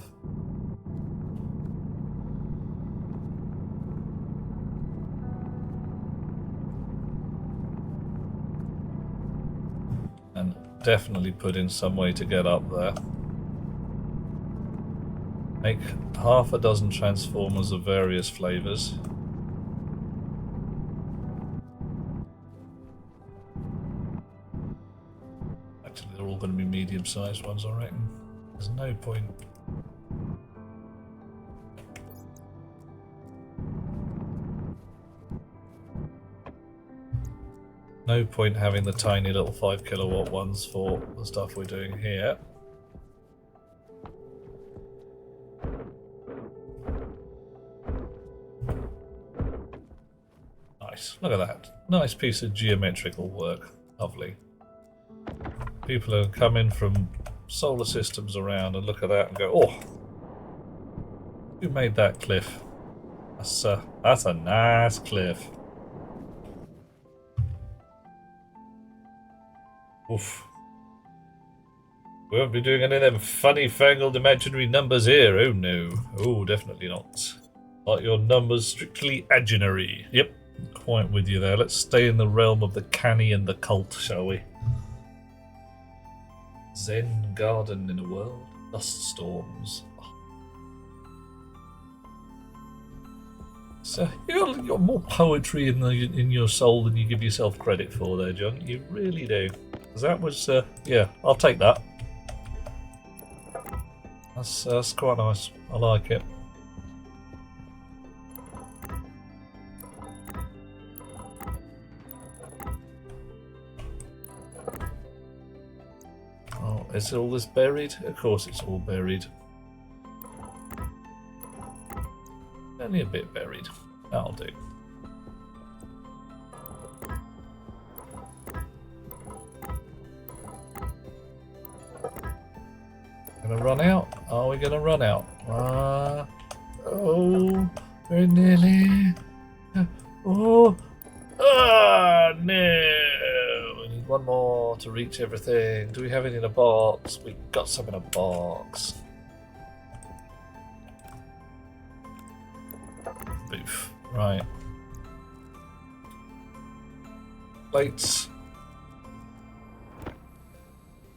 And definitely put in some way to get up there. Make half a dozen transformers of various flavors. Actually, they're all going to be medium-sized ones, I reckon. There's no point. No point having the tiny little 5 kilowatt ones for the stuff we're doing here. Nice. Look at that. Nice piece of geometrical work. Lovely. People who come in from solar systems around and look at that and go, oh, who made that cliff? That's a nice cliff. Oof. We won't be doing any of them funny fangled imaginary numbers here. Oh no. Oh, definitely not. Like your numbers strictly imaginary. Yep. Quite with you there. Let's stay in the realm of the canny and the cult, shall we? Zen garden in a world of dust storms. So you got more poetry in your soul than you give yourself credit for there, John. You really do. That was yeah, I'll take that. That's quite nice. I like it. Oh, is all this buried? Of course it's all buried. Only a bit buried. That'll do. Gonna run out? Are we gonna run out? Oh, very nearly. Oh, no. We need one more to reach everything. Do we have any in a box? We got some in a box. Boof. Right. Plates.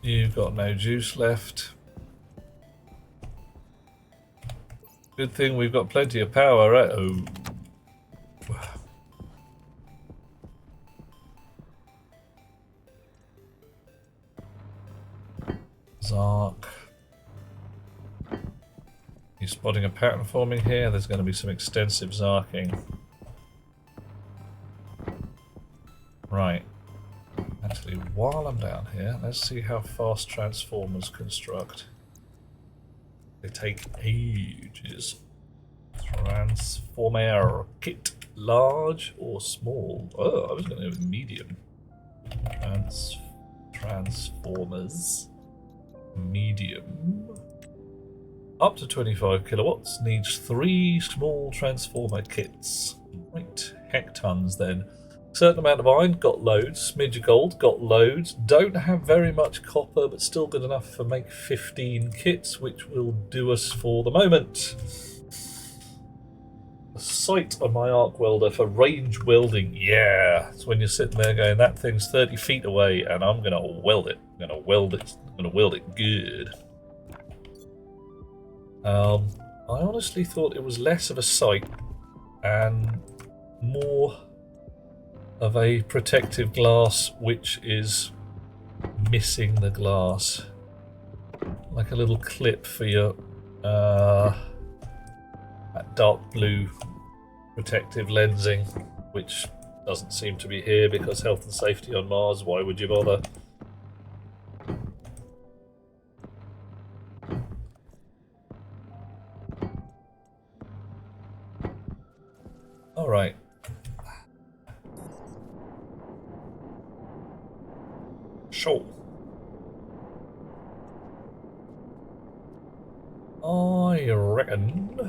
You've got no juice left. Good thing we've got plenty of power, right? Oh. Zark. You spotting a pattern forming here? There's going to be some extensive zarking. Right. Actually, while I'm down here, let's see how fast transformers construct. They take ages. Transformer kit, large or small? Oh, I was going to go with medium. transformers. Medium. Up to 25 kilowatts. Needs 3 small transformer kits. Right, hectons then. Certain amount of iron, got loads. Smidge of gold, got loads. Don't have very much copper, but still good enough for make 15 kits, which will do us for the moment. A sight on my arc welder for range welding. Yeah, it's when you're sitting there going, that thing's 30 feet away, and I'm gonna weld it. I'm gonna weld it. I'm gonna weld it good. I honestly thought it was less of a sight and more of a protective glass which is missing the glass, like a little clip for your that dark blue protective lensing, which doesn't seem to be here because health and safety on Mars. Why would you bother? All right. Sure. I reckon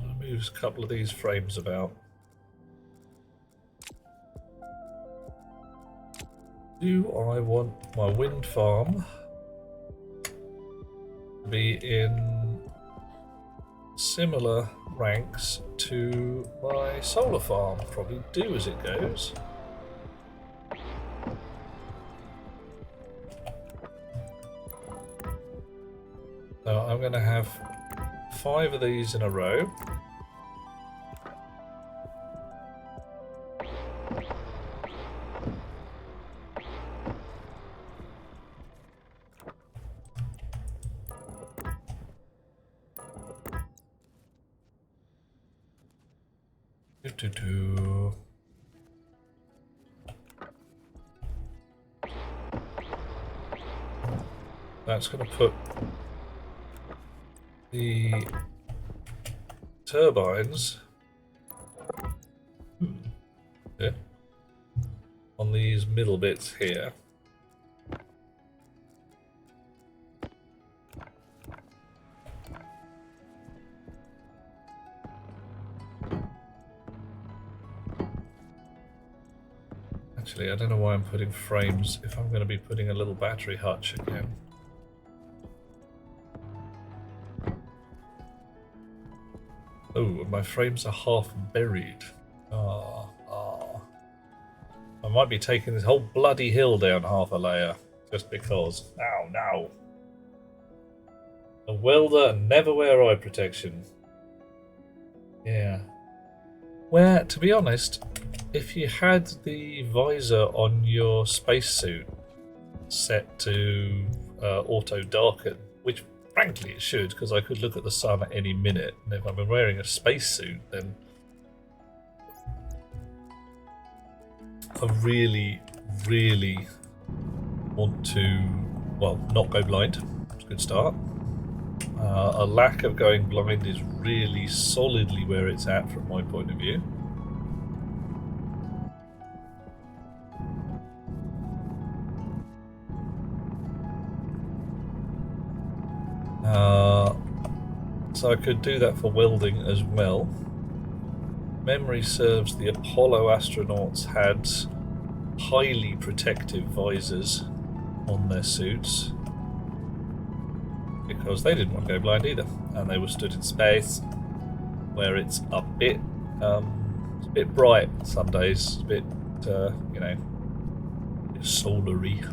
I'll move a couple of these frames about. Do I want my wind farm to be in similar ranks to my solar farm? Probably do as it goes. So I'm going to have 5 of these in a row. That's going to put the turbines on these middle bits here. Actually, I don't know why I'm putting frames if I'm going to be putting a little battery hutch again. Oh, my frames are half buried. I might be taking this whole bloody hill down half a layer just because. Ow, no. A welder and never wear eye protection. Yeah. Where, to be honest, if you had the visor on your spacesuit set to auto darken, which frankly it should, because I could look at the sun at any minute, and if I'm wearing a spacesuit, then I really, really want to, well, not go blind. It's a good start. A lack of going blind is really solidly where it's at from my point of view. So I could do that for welding as well. Memory serves, the Apollo astronauts had highly protective visors on their suits because they didn't want to go blind either, and they were stood in space where it's a bit bright some days, a bit you know, a bit solary.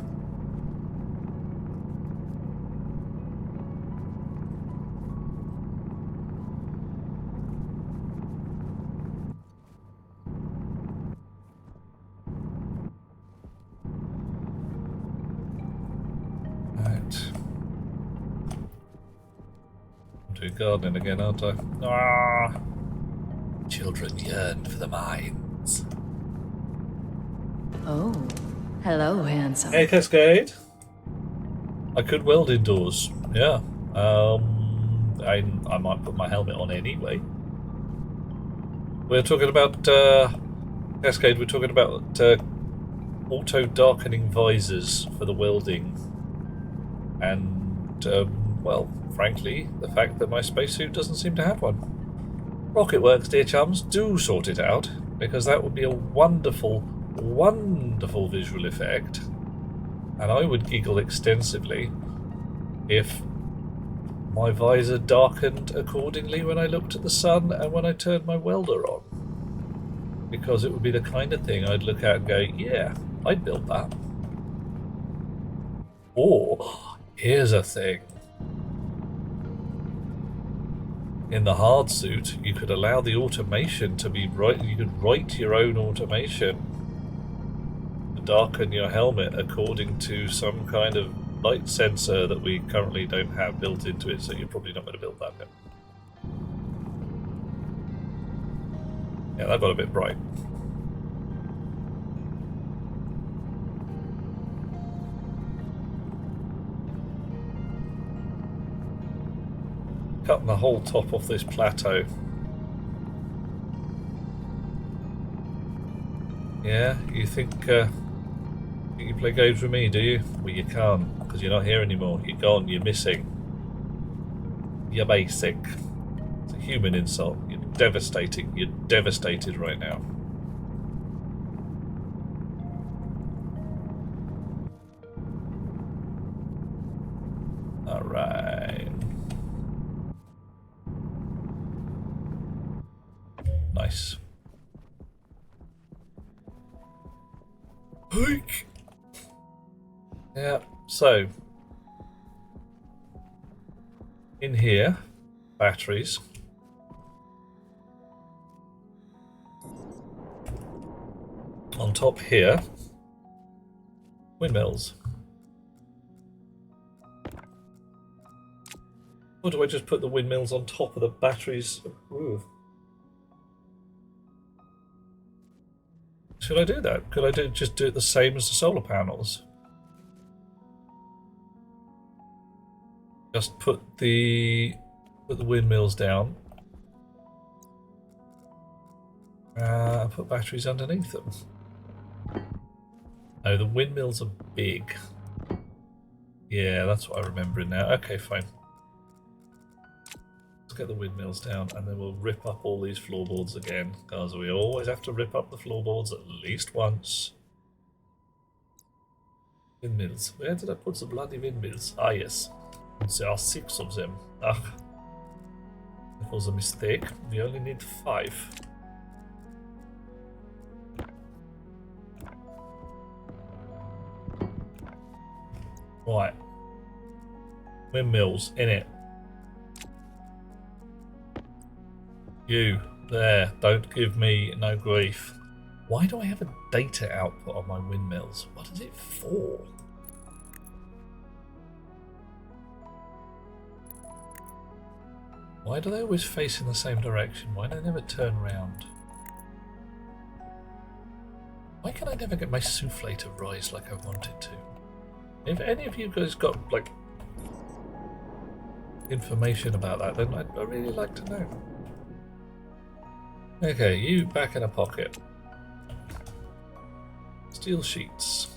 Gardening again, aren't I? Ah! Children yearn for the mines. Oh, hello, handsome. Hey, Cascade. I could weld indoors. Yeah. I might put my helmet on anyway. We're talking about Cascade. We're talking about auto-darkening visors for the welding. And, well, frankly, the fact that my spacesuit doesn't seem to have one. Rocketworks, dear chums, do sort it out, because that would be a wonderful, wonderful visual effect. And I would giggle extensively if my visor darkened accordingly when I looked at the sun and when I turned my welder on. Because it would be the kind of thing I'd look at and go, yeah, I'd build that. Or, here's a thing. In the hard suit, you could allow the automation to be right. You could write your own automation to darken your helmet according to some kind of light sensor that we currently don't have built into it, so you're probably not going to build that bit. Yeah, that got a bit bright. Cutting the whole top off this plateau. Yeah, you think you play games with me, do you? Well, you can't, because you're not here anymore. You're gone, you're missing. You're basic. It's a human insult. You're devastating. You're devastated right now. Alright. Nice. Hike. Yeah, so in here, batteries. On top here, windmills. Or do I just put the windmills on top of the batteries? Ooh. Should I do that? Could I just do it the same as the solar panels? Just put the windmills down. Put batteries underneath them. No, the windmills are big. Yeah, that's what I remember now. Okay, fine. Let's get the windmills down and then we'll rip up all these floorboards again, because we always have to rip up the floorboards at least once. Windmills. Where did I put the bloody windmills? Ah, yes. There are 6 of them. Ah, that was a mistake. We only need 5. Right. Windmills, in it. You, there, don't give me no grief. Why do I have a data output on my windmills? What is it for? Why do they always face in the same direction? Why do they never turn around? Why can I never get my souffle to rise like I want it to? If any of you guys got, like, information about that, then I'd really like to know. Okay, you back in a pocket. Steel sheets.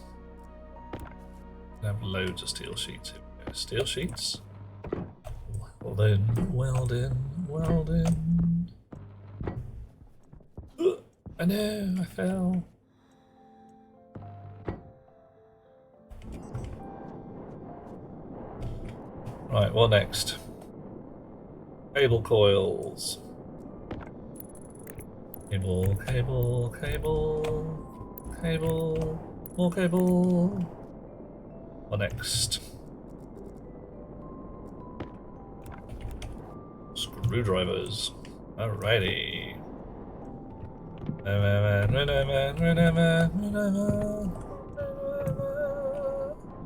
I have loads of steel sheets here. Steel sheets. Welding, welding, welding. I know, I fell. Right, what next? Cable coils. Cable, cable, cable, cable, more cable. What next? Screwdrivers. Alrighty.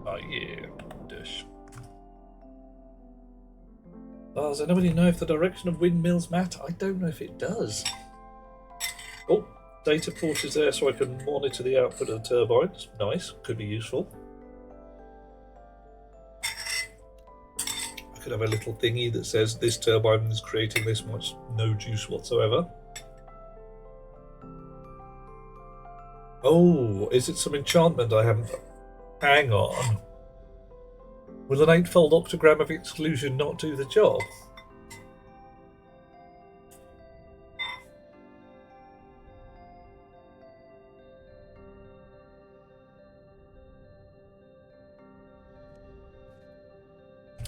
Oh yeah, dish. Oh, does anybody know if the direction of windmills matter? I don't know if it does. Oh, data port is there so I can monitor the output of the turbines. Nice, could be useful. I could have a little thingy that says this turbine is creating this much, no juice whatsoever. Oh, is it some enchantment I haven't... Hang on. Will an eightfold octagram of exclusion not do the job?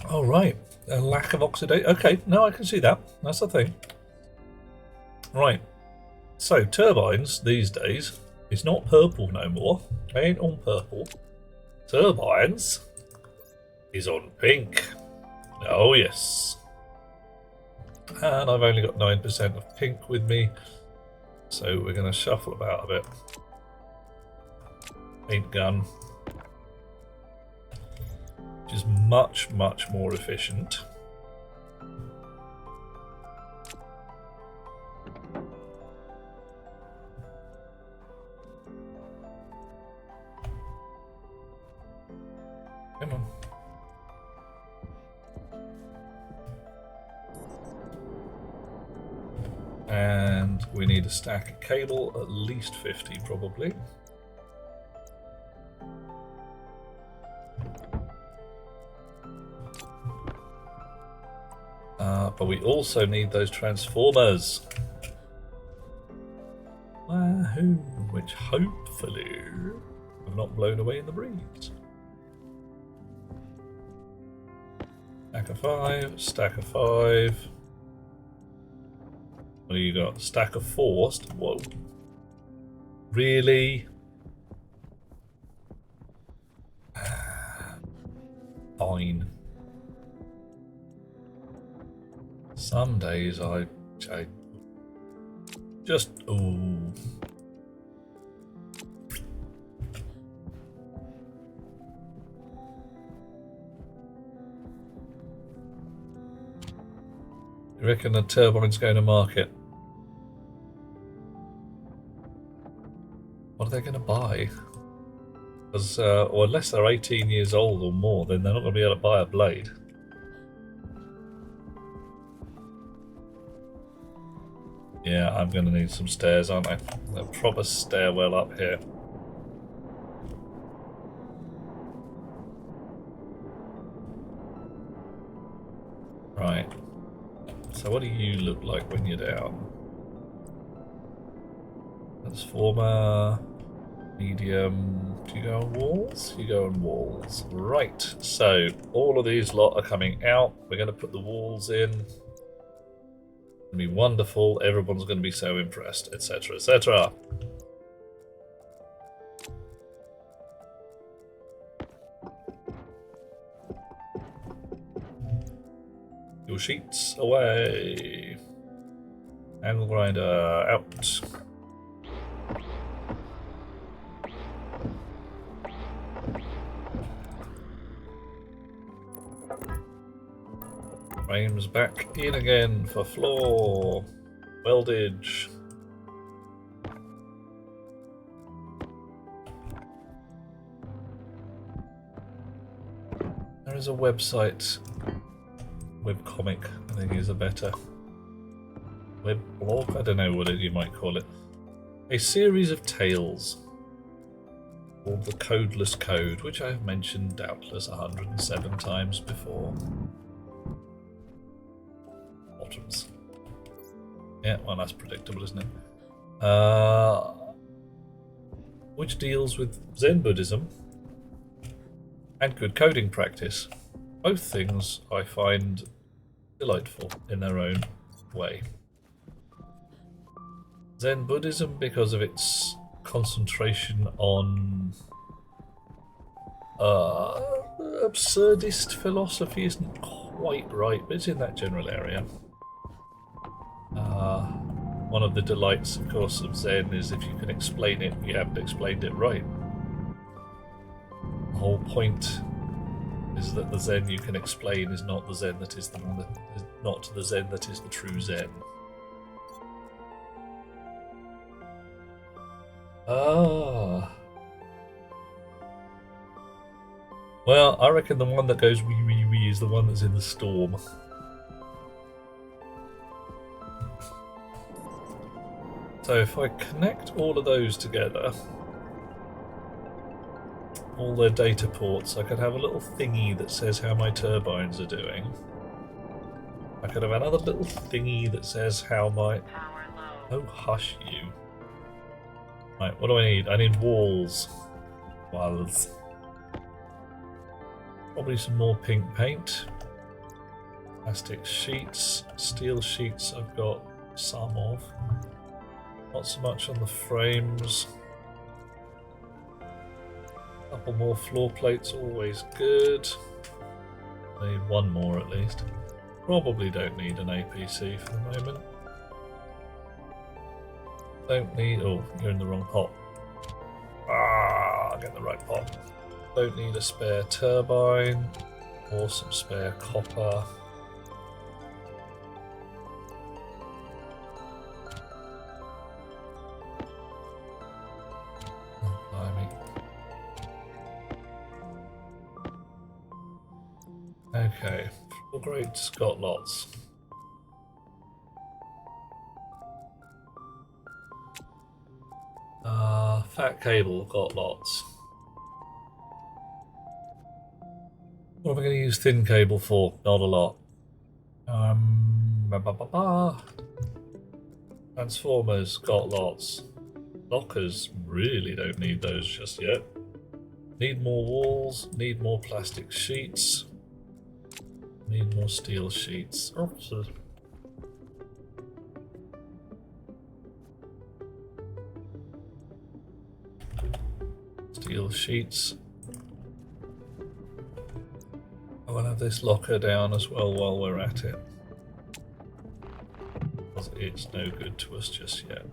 Oh, right. A lack of oxidation. Okay, no, I can see that. That's the thing. Right. So, turbines these days is not purple no more. They ain't on purple. Turbines is on pink. Oh, yes. And I've only got 9% of pink with me. So, we're going to shuffle about a bit. Paint gun. Which is much, much more efficient. Come on. And we need a stack of cable, at least 50 probably. But we also need those transformers. Wahoo! Which hopefully have not blown away in the breeze. Stack of 5, stack of 5. What do you got? Stack of 4. Whoa. Really? Fine. Some days I just... Ooh. You reckon the turbine's going to market? What are they going to buy? Because, or unless they're 18 years old or more, then they're not going to be able to buy a blade. Yeah, I'm going to need some stairs, aren't I? A proper stairwell up here. Right. So what do you look like when you're down? Transformer, medium. Do you go on walls? You go on walls. Right. So all of these lot are coming out. We're going to put the walls in. It's going to be wonderful. Everyone's going to be so impressed, etc., etc. Your sheets away. Angle grinder out. Frames back in again for floor. Weldage. There is a website. Webcomic, I think is a better web blog. I don't know what you might call it. A series of tales called The Codeless Code, which I have mentioned doubtless 107 times before. Bottoms. Yeah, well, that's predictable, isn't it? Which deals with Zen Buddhism and good coding practice. Both things I find delightful in their own way. Zen Buddhism because of its concentration on absurdist philosophy isn't quite right, but it's in that general area. One of the delights, of course, of Zen is if you can explain it, you haven't explained it right. The whole point is that the Zen you can explain is not the Zen that is the one that is not the Zen that is the true Zen. Well, I reckon the one that goes wee wee wee is the one that's in the storm. So if I connect all of those together, all their data ports, I could have a little thingy that says how my turbines are doing. I could have another little thingy that says how my... Power low. Oh, hush you. Right, what do I need? I need walls. Walls. Probably some more pink paint. Plastic sheets. Steel sheets I've got some of. Not so much on the frames. Couple more floor plates, always good. I need one more at least. Probably don't need an APC for the moment. Don't need... oh, you're in the wrong pot. Ah, I'll get the right pot. Don't need a spare turbine or some spare copper. Oh, blimey. Okay, full grades got lots. Fat cable got lots. What am I going to use thin cable for? Not a lot. Transformers got lots. Lockers really don't need those just yet. Need more walls. Need more plastic sheets. Need more steel sheets. Oh, so steel sheets. I will have this locker down as well while we're at it. Because it's no good to us just yet.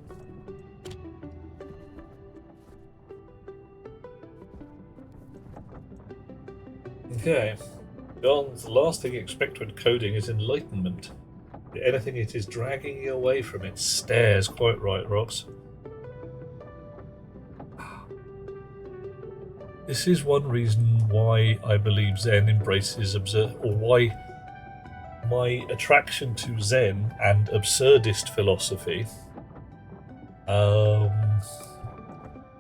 Okay. John's last thing you expect when coding is enlightenment. Anything it is dragging you away from its stairs. Quite right, Rox. This is one reason why I believe Zen embraces or why my attraction to Zen and absurdist philosophy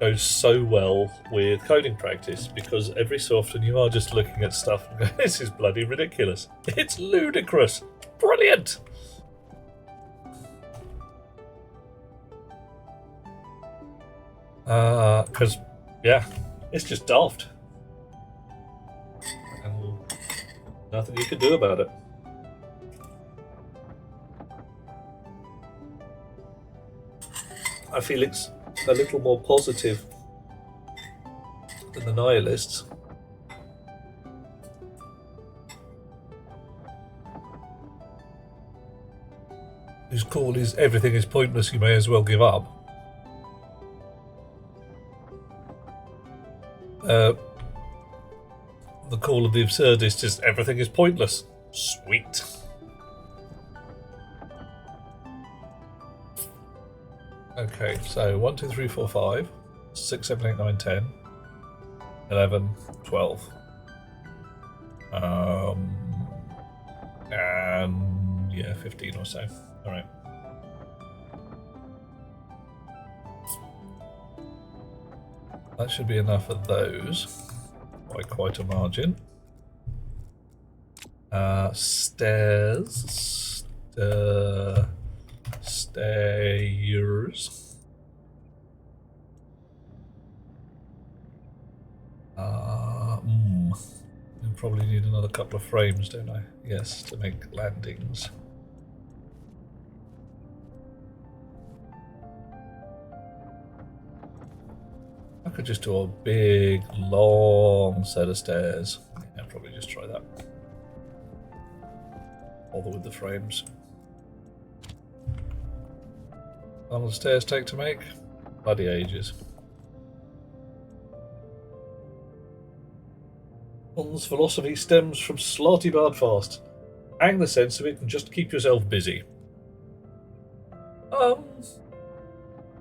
goes so well with coding practice, because every so often you are just looking at stuff and going, this is bloody ridiculous. It's ludicrous. Brilliant. Because, yeah, it's just daft. And nothing you can do about it. I feel it's a little more positive than the nihilists. Whose call is everything is pointless, you may as well give up. The call of the absurdist is everything is pointless. Sweet. Okay, so 1, 2, 3, 4, 5, 6, 7, 8, 9, 10, 11, 12. And yeah, 15 or so. Alright. That should be enough of those. By quite a margin. Stairs. Stairs. I probably need another couple of frames, don't I? Yes, to make landings. I could just do a big, long set of stairs. Yeah, I'll probably just try that. Bother with the frames. How long does stairs take to make? Bloody ages. One's philosophy stems from Slotty Bardfast. Hang the sense of it and just keep yourself busy.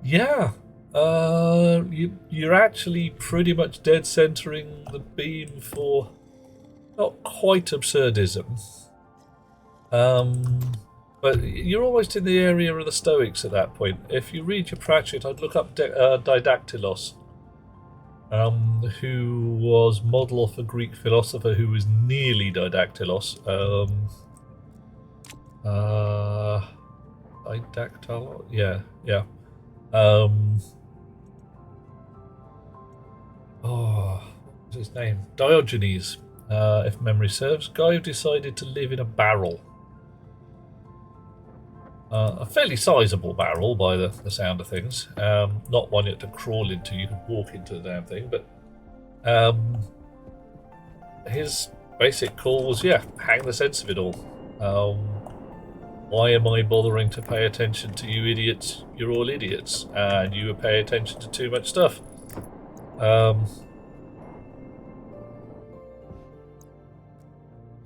Yeah. You're actually pretty much dead centering the beam for not quite absurdism. But you're almost in the area of the Stoics at that point. If you read your Pratchett, I'd look up Didactylos. who was model of a Greek philosopher who was nearly Didactylos. Didactylos? Yeah. What's his name? Diogenes, if memory serves. Guy who decided to live in a barrel. A fairly sizable barrel by the sound of things. Not one you had to crawl into, you could walk into the damn thing, but his basic call was, hang the sense of it all. Why am I bothering to pay attention to you idiots? You're all idiots, and you pay attention to too much stuff. I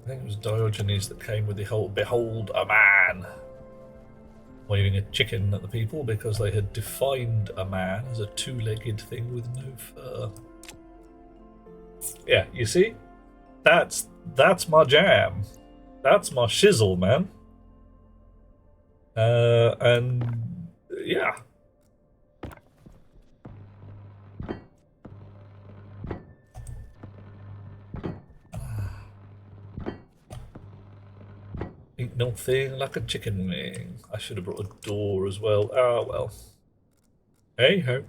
think it was Diogenes that came with the whole "Behold a man" waving a chicken at the people because they had defined a man as a two-legged thing with no fur. Yeah, you see? That's my jam. That's my shizzle, man. And yeah. Ain't no thing like a chicken wing. I should have brought a door as well. Ah, well. Hey ho.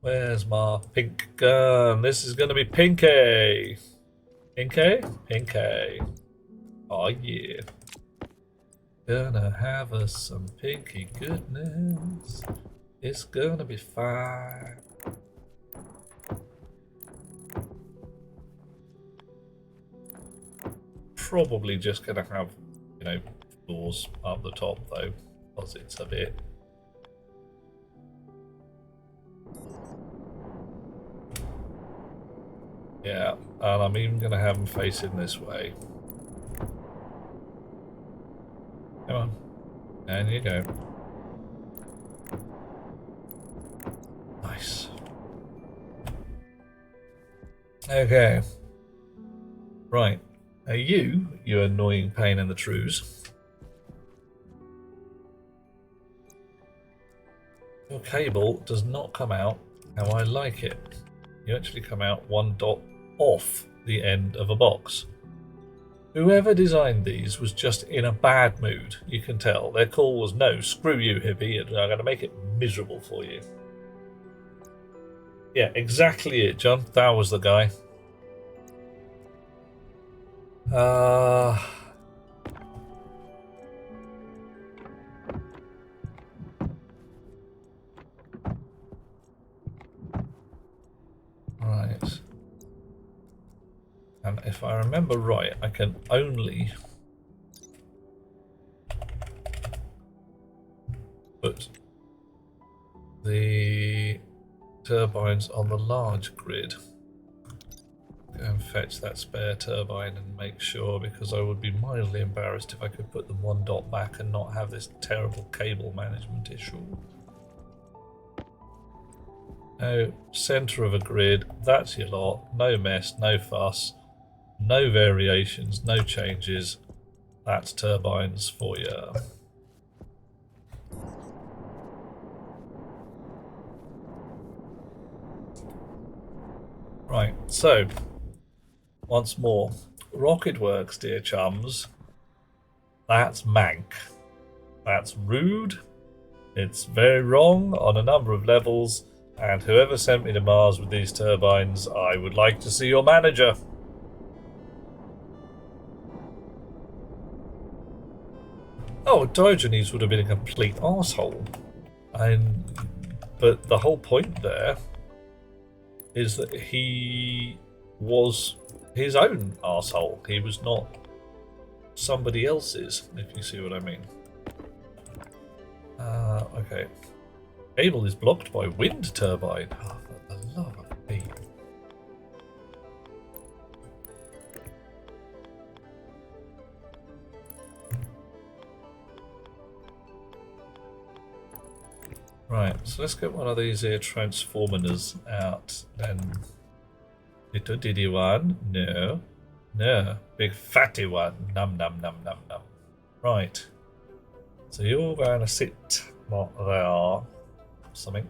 Where's my pink gun? This is gonna be Pinky. Pinky? Pinky. Oh yeah. Gonna have us some pinky goodness. It's gonna be fine. Probably just gonna have, floors up the top though, because it's a bit. Yeah, and I'm even gonna have them facing this way. Come on, and you go. Nice. Okay. Right. Now you annoying pain in the trews. Your cable does not come out how I like it. You actually come out one dot off the end of a box. Whoever designed these was just in a bad mood, you can tell. Their call was, no, screw you, hippie, and I'm going to make it miserable for you. Yeah, exactly it, John. That was the guy. Right. And if I remember right, I can only put the turbines on the large grid. Go and fetch that spare turbine and make sure, because I would be mildly embarrassed if I could put them one dot back and not have this terrible cable management issue. No, centre of a grid, that's your lot. No mess, no fuss, no variations, no changes. That's turbines for you. Right, so once more, rocket works, dear chums. That's mank. That's rude. It's very wrong on a number of levels. And whoever sent me to Mars with these turbines, I would like to see your manager. Oh, Diogenes would have been a complete arsehole. But the whole point there is that he was his own arsehole. He was not somebody else's, if you see what I mean. Okay. Cable is blocked by wind turbine. Oh, for the love of Pete. Right, so let's get one of these here transformers out then. Little diddy one. No. No. Big fatty one. Num num num num num. Right. So you're going to sit right there. Something.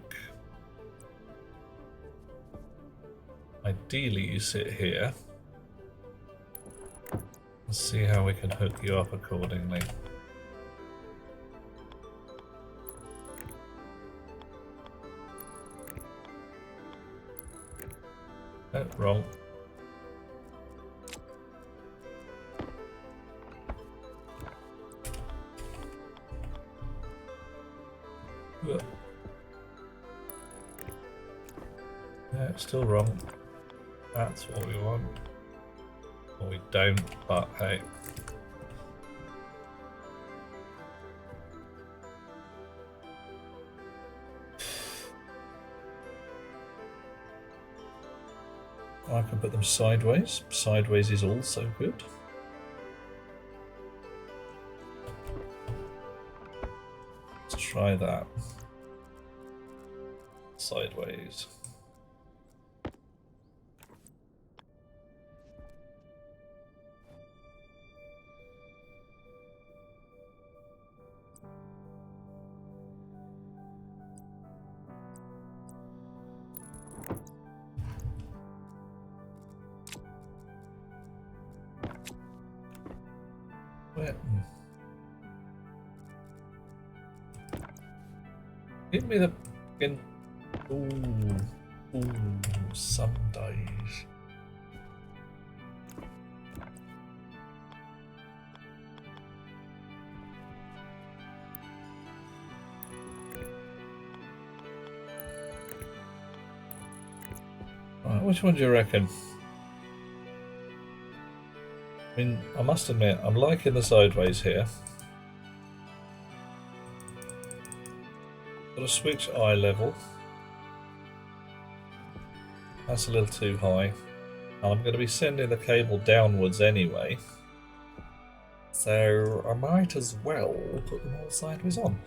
Ideally, you sit here. Let's see how we can hook you up accordingly. Oh, wrong. Yeah, it's still wrong. That's what we want. Well, we don't, but hey. I can put them sideways. Sideways is also good. Let's try that. Sideways. Give me the fucking... Ooh, some days. Right, which one do you reckon? I mean, I must admit, I'm liking the sideways here. Got to switch eye level. That's a little too high. I'm going to be sending the cable downwards anyway. So I might as well put them all sideways on.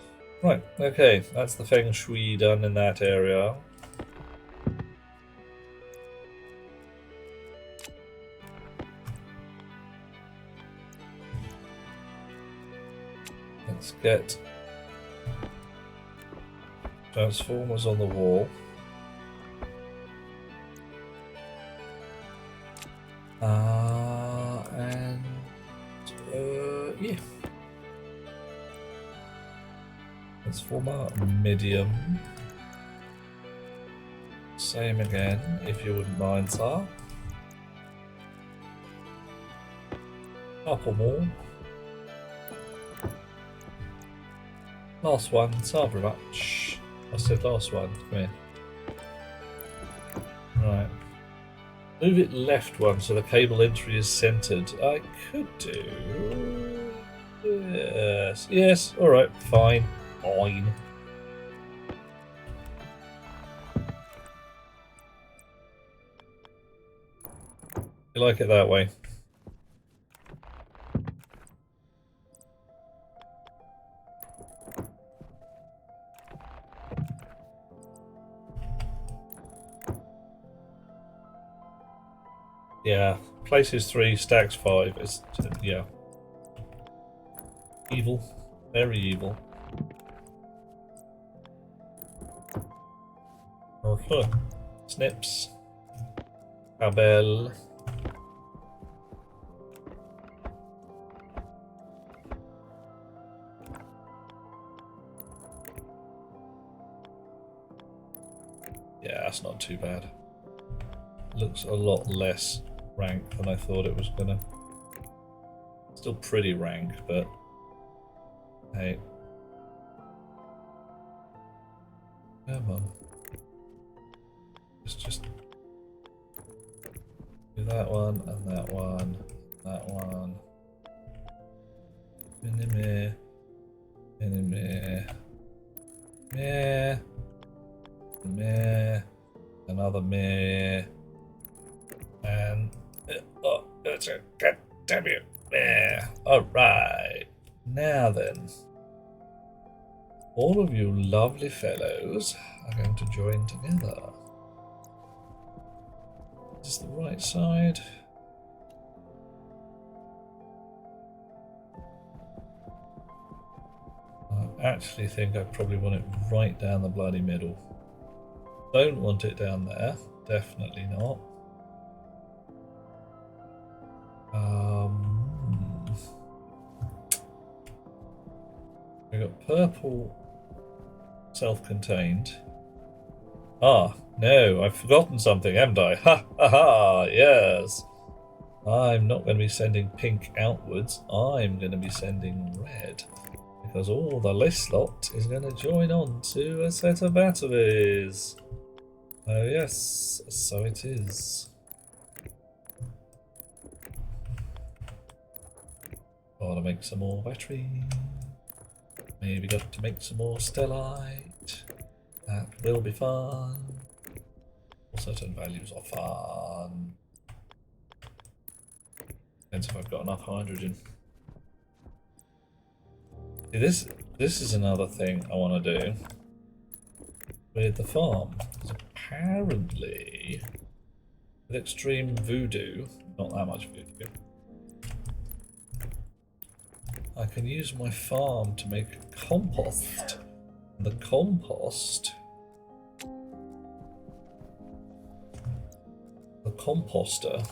Right, okay, that's the feng shui done in that area. Let's get transformers on the wall. Yeah. Transformer medium. Same again, if you wouldn't mind, sir. Couple more. Last one, so very much. I said last one, come here. Right. Move it left one so the cable entry is centered. I could do... Yes, yes, alright, fine. Fine. You like it that way? Yeah, places 3, stacks 5. It's, yeah. Evil. Very evil. Okay. Snips. Cabell. Yeah, that's not too bad. Looks a lot less rank than I thought it was gonna. Still pretty rank, but hey. Come on. Let's just do that one and that one, that one. Meh, meh, meh, meh, another meh, and oh, that's a god damn you, meh. All right, now then, all of you lovely fellows are going to join together. This is the right side. I actually think I probably want it right down the bloody middle. Don't want it down there. Definitely not. We got purple, self-contained. Ah, no, I've forgotten something, haven't I? Ha ha ha! Yes. I'm not going to be sending pink outwards. I'm going to be sending red. Because all the list lot is going to join on to a set of batteries. Oh yes, so it is. Gotta make some more battery. Maybe got to make some more stellite. That will be fun. All certain values are fun. Depends if I've got enough hydrogen. See, this is another thing I want to do with the farm. Because apparently, with extreme voodoo, not that much voodoo, I can use my farm to make compost. And the composter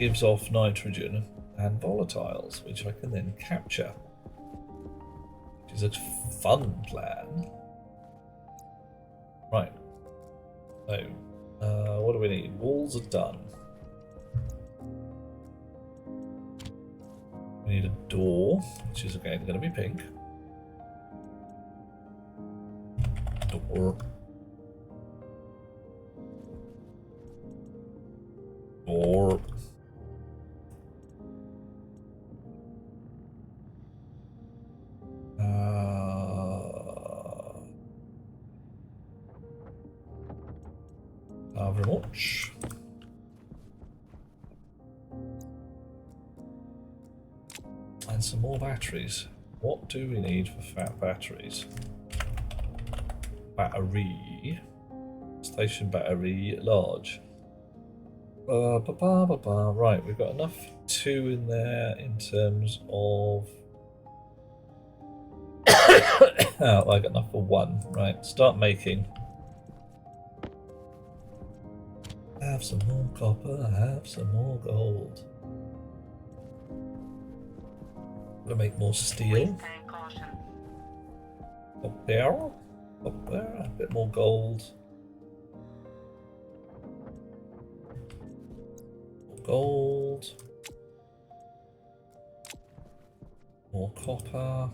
gives off nitrogen and volatiles, which I can then capture. Which is a fun plan. Right. So, what do we need? Walls are done. We need a door, which is again going to be pink. Door. Door. Very much. And some more batteries. What do we need for fat batteries? Battery. Station battery large. Right, we've got enough 2 in there in terms of... oh, I got enough for 1. Right, start making. Have some more copper, have some more gold. Gonna make more steel. Up there, a bit more gold. More gold. More copper.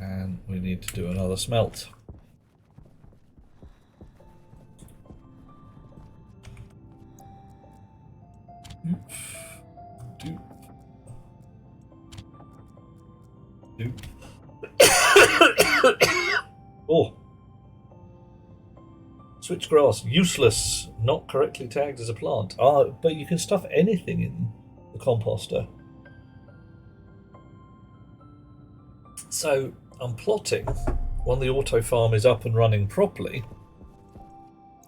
And we need to do another smelt. Oh, switchgrass, useless, not correctly tagged as a plant. Ah, but you can stuff anything in the composter. So I'm plotting when the auto farm is up and running properly,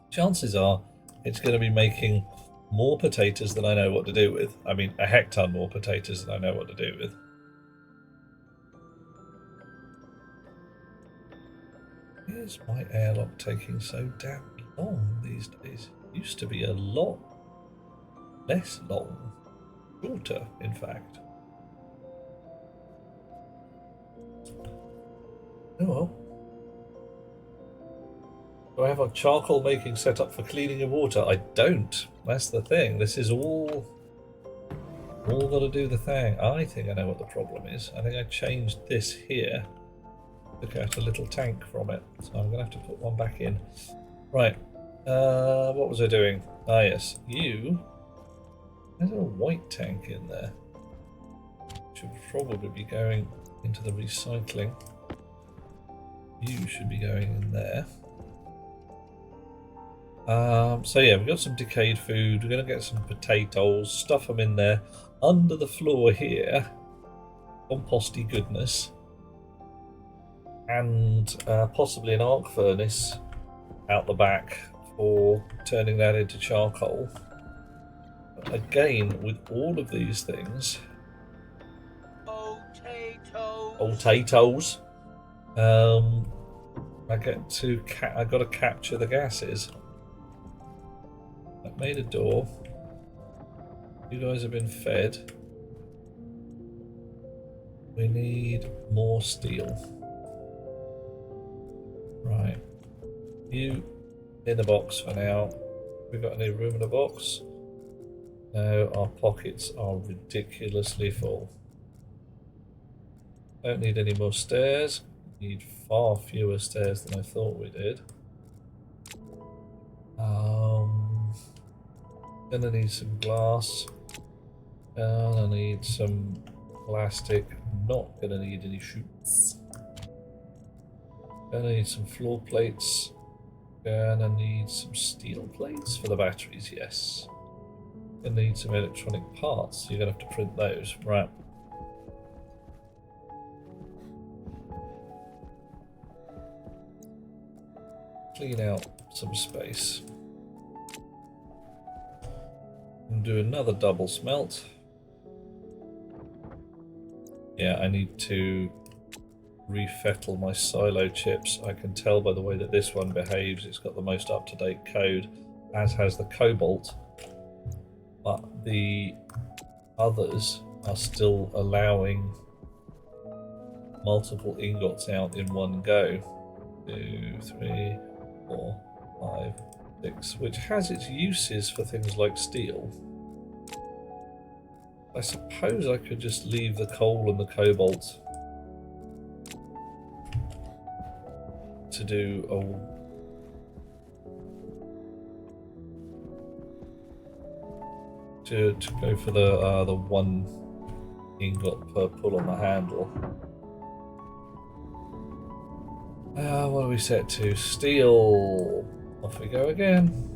chances are it's going to be making more potatoes than I know what to do with. I mean, a heck ton more potatoes than I know what to do with. Where's my airlock taking so damn long these days? It used to be a lot less long. Shorter, in fact. Oh well. Do I have a charcoal making setup for cleaning of water? I don't. That's the thing. This is all got to do the thing. I think I know what the problem is. I think I changed this here. Took out a little tank from it. So I'm going to have to put one back in. Right. What was I doing? Ah yes. You. There's a white tank in there. Should probably be going into the recycling. You should be going in there. So yeah, we've got some decayed food. We're going to get some potatoes, stuff them in there. Under the floor here, composty goodness. And possibly an arc furnace out the back for turning that into charcoal. But again, with all of these things... Potatoes! I get to I got to capture the gases. I've made a door. You guys have been fed. We need more steel. Right. You in the box for now. We've got any room in the box? No, our pockets are ridiculously full. Don't need any more stairs. Need far fewer stairs than I thought we did. Gonna need some glass. Gonna need some plastic. Not gonna need any chutes. Gonna need some floor plates. Gonna need some steel plates for the batteries, yes. Gonna need some electronic parts. You're gonna have to print those, right? Clean out some space. And do another double smelt. Yeah, I need to refettle my silo chips. I can tell by the way that this one behaves. It's got the most up-to-date code, as has the cobalt. But the others are still allowing multiple ingots out in one go. 2, 3, 4, 5, 6, which has its uses for things like steel. I suppose I could just leave the coal and the cobalt to do to go for the one ingot per pull on the handle. What are we set to? Steel. Off we go again.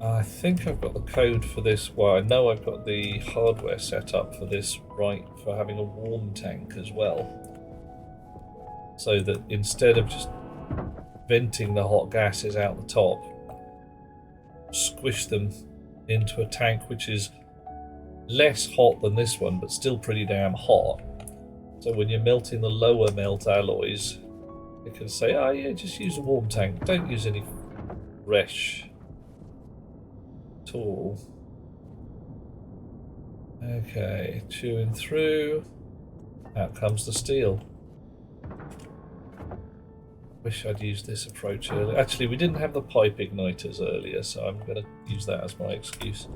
I think I've got the code for this. Well, I know I've got the hardware set up for this, right, for having a warm tank as well. So that instead of just venting the hot gases out the top, squish them into a tank which is less hot than this one, but still pretty damn hot. So when you're melting the lower melt alloys, you can say, oh yeah, just use a warm tank. Don't use any fresh at all. Okay, chewing through. Out comes the steel. Wish I'd used this approach earlier. Actually, we didn't have the pipe igniters earlier, so I'm going to use that as my excuse.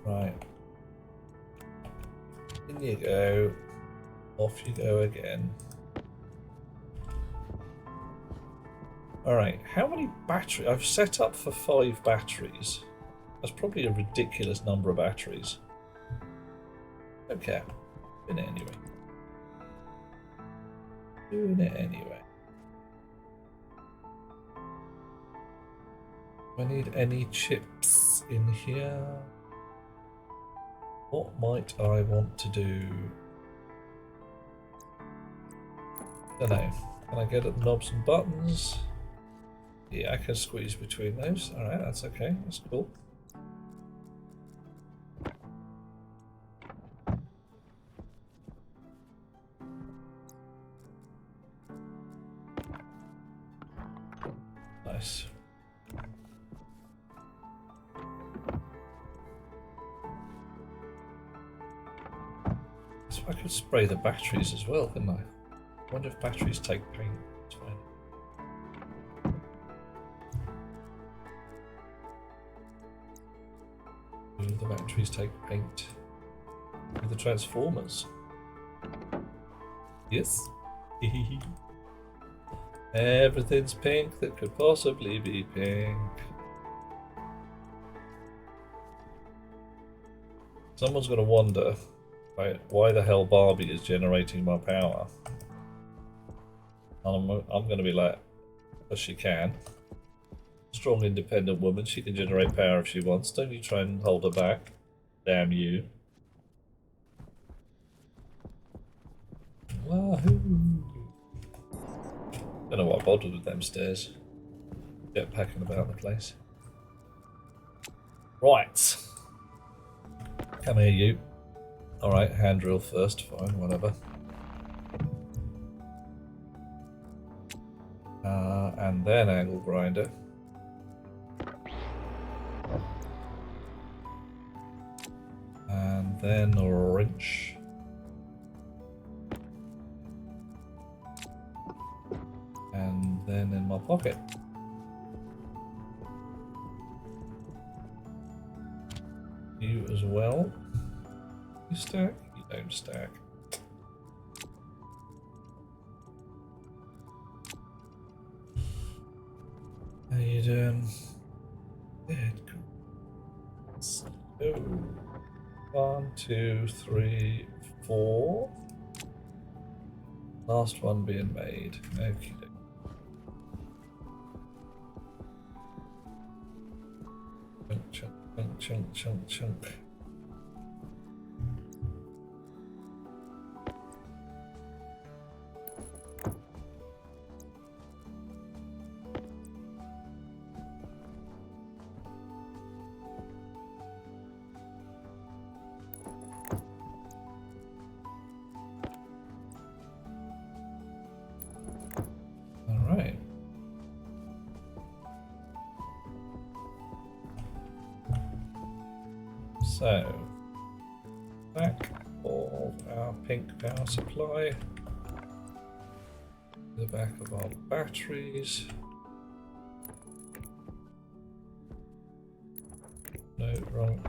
Right. In you go. Off you go again. Alright, how many batteries? I've set up for 5 batteries. That's probably a ridiculous number of batteries. Okay. Doing it anyway. Doing it anyway. Do I need any chips in here? What might I want to do? Don't know. Can I get at the knobs and buttons? Yeah, I can squeeze between those. Alright, that's okay. That's cool. Nice. So I could spray the batteries as well, couldn't I? I wonder if batteries take paint. It's fine. Do the batteries take paint? Do the transformers? Yes. Everything's pink that could possibly be pink. Someone's going to wonder why the hell Barbie is generating my power. And I'm going to be like, because she can. Strong, independent woman. She can generate power if she wants. Don't you try and hold her back. Damn you. Wahoo! Don't know what I bothered with them stairs. Get packing about the place. Right. Come here, you. Alright, hand drill first, fine, whatever. And then angle grinder. And then a wrench. And then in my pocket. You as well. You stack? You don't stack. How you doing? Dead. So, 1, 2, 3, 4. Last one being made. Okay. Chunk, chunk, chunk, chunk, chunk. So, back of our pink power supply, the back of our batteries. No, wrong.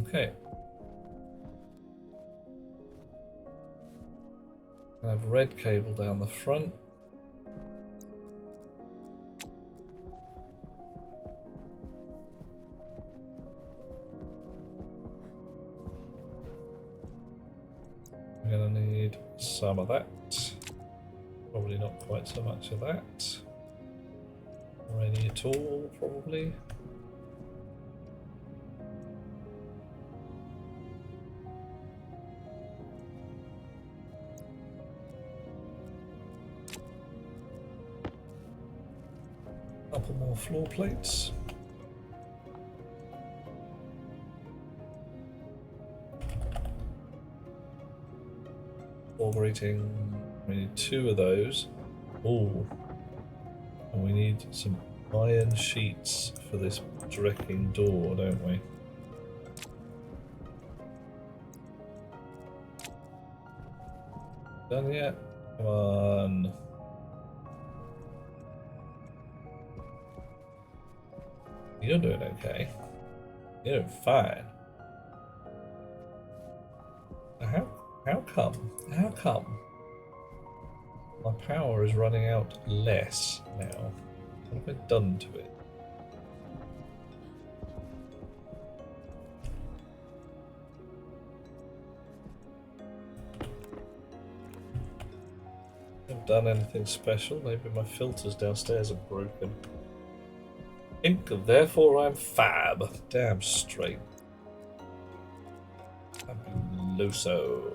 Okay. I have red cable down the front. I'm going to need some of that. Probably not quite so much of that. Or any at all, probably. Couple more floor plates. Overeating. We need 2 of those. Ooh. And we need some iron sheets for this directing door, don't we? Done yet? Come on. You're doing okay. You're doing fine. How come? How come? My power is running out less now. What have I done to it? Haven't done anything special. Maybe my filters downstairs are broken. Ink, therefore I'm fab. Damn straight. Fabuloso.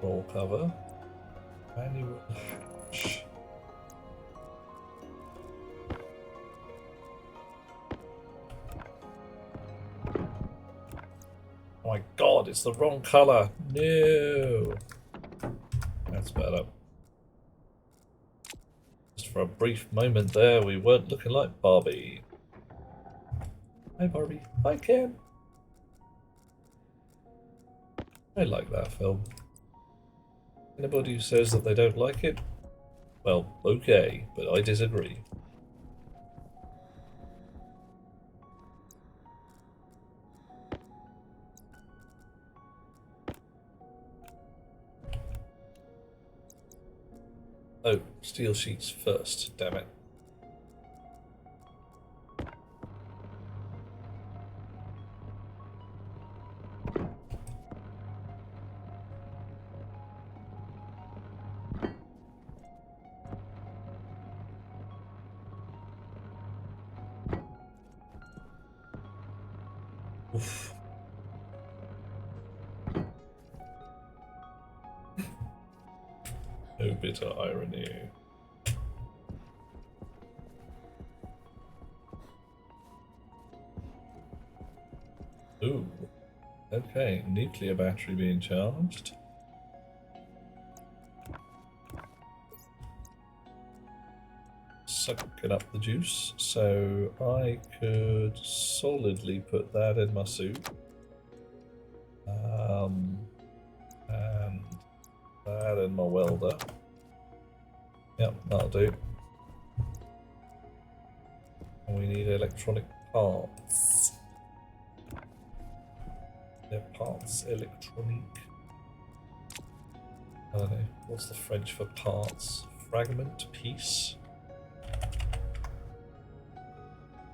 Roll cover. Manual hatch. Oh my god, it's the wrong colour. No. That's better. Just for a brief moment there, we weren't looking like Barbie. Hi Barbie. Hi Ken. I like that film. Anybody who says that they don't like it, well, okay, but I disagree. Oh, steel sheets first, damn it. Oof. No bitter irony. Ooh. Okay, nuclear battery being charged. Sucking up the juice, so I could solidly put that in my soup. And that in my welder. Yep, that'll do. And we need electronic parts. They're parts electronique. I don't know, what's the French for parts? Fragment, piece?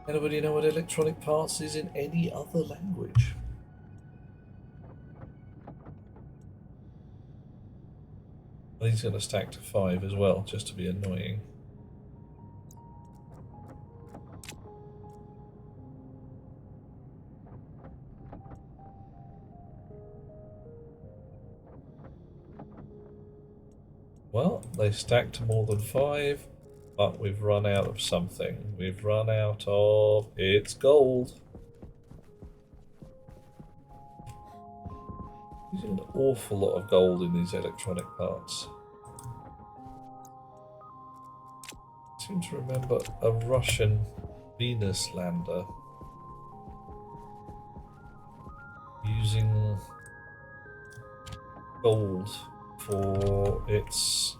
Anybody know what electronic parts is in any other language? I think he's going to stack to 5 as well, just to be annoying. Well, they stack to more than 5, but we've run out of something. We've run out of... it's gold. There's an awful lot of gold in these electronic parts. I seem to remember a Russian Venus lander using gold for its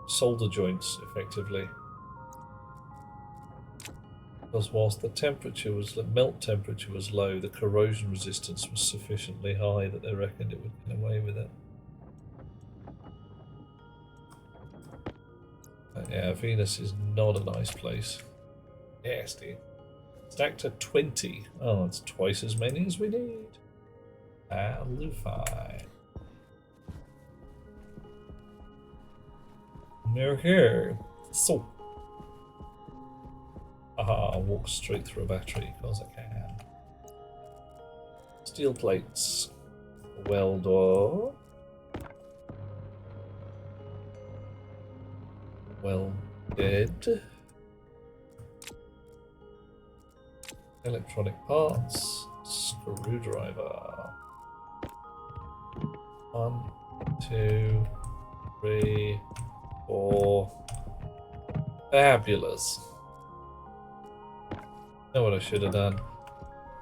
solder joints, effectively. Because whilst the melt temperature was low, the corrosion resistance was sufficiently high that they reckoned it would get away with it. But yeah, Venus is not a nice place. Nasty. Stacked to 20. Oh, it's twice as many as we need. That'll do fine. Okay, so. Aha, I'll walk straight through a battery because I can. Steel plates. Welder. Welded. Electronic parts. Screwdriver. 1, 2, 3, 4. Fabulous. You know what I should have done?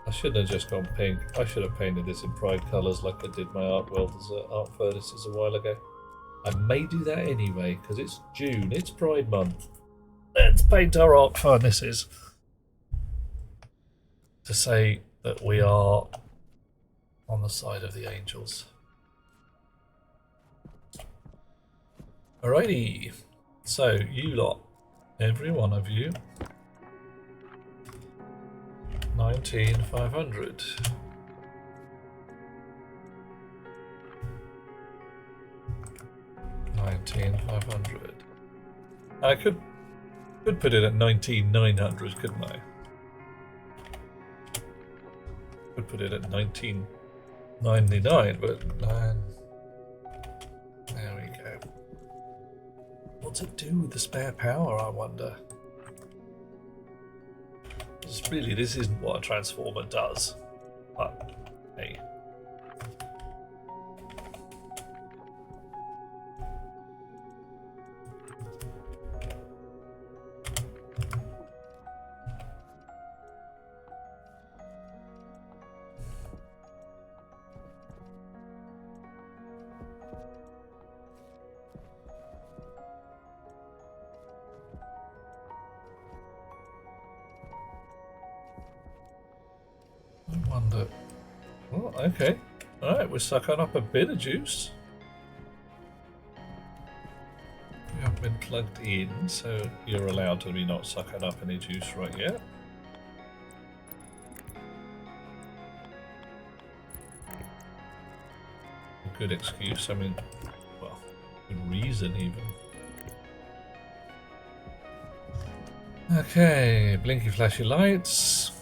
I shouldn't have just gone pink. I should have painted this in pride colours like I did my art furnaces a while ago. I may do that anyway, because it's June, it's Pride Month. Let's paint our art furnaces to say that we are on the side of the angels. Alrighty, so you lot, every one of you, 19,500. I could put it at 19,900, couldn't I? Could put it at 1999, but there we go. What's it do with the spare power, I wonder? Really, this isn't what a transformer does, but hey. Oh, okay. Alright, we're sucking up a bit of juice. You haven't been plugged in, so you're allowed to be not sucking up any juice right yet. A good excuse, I mean, well, good reason even. Okay, blinky flashy lights.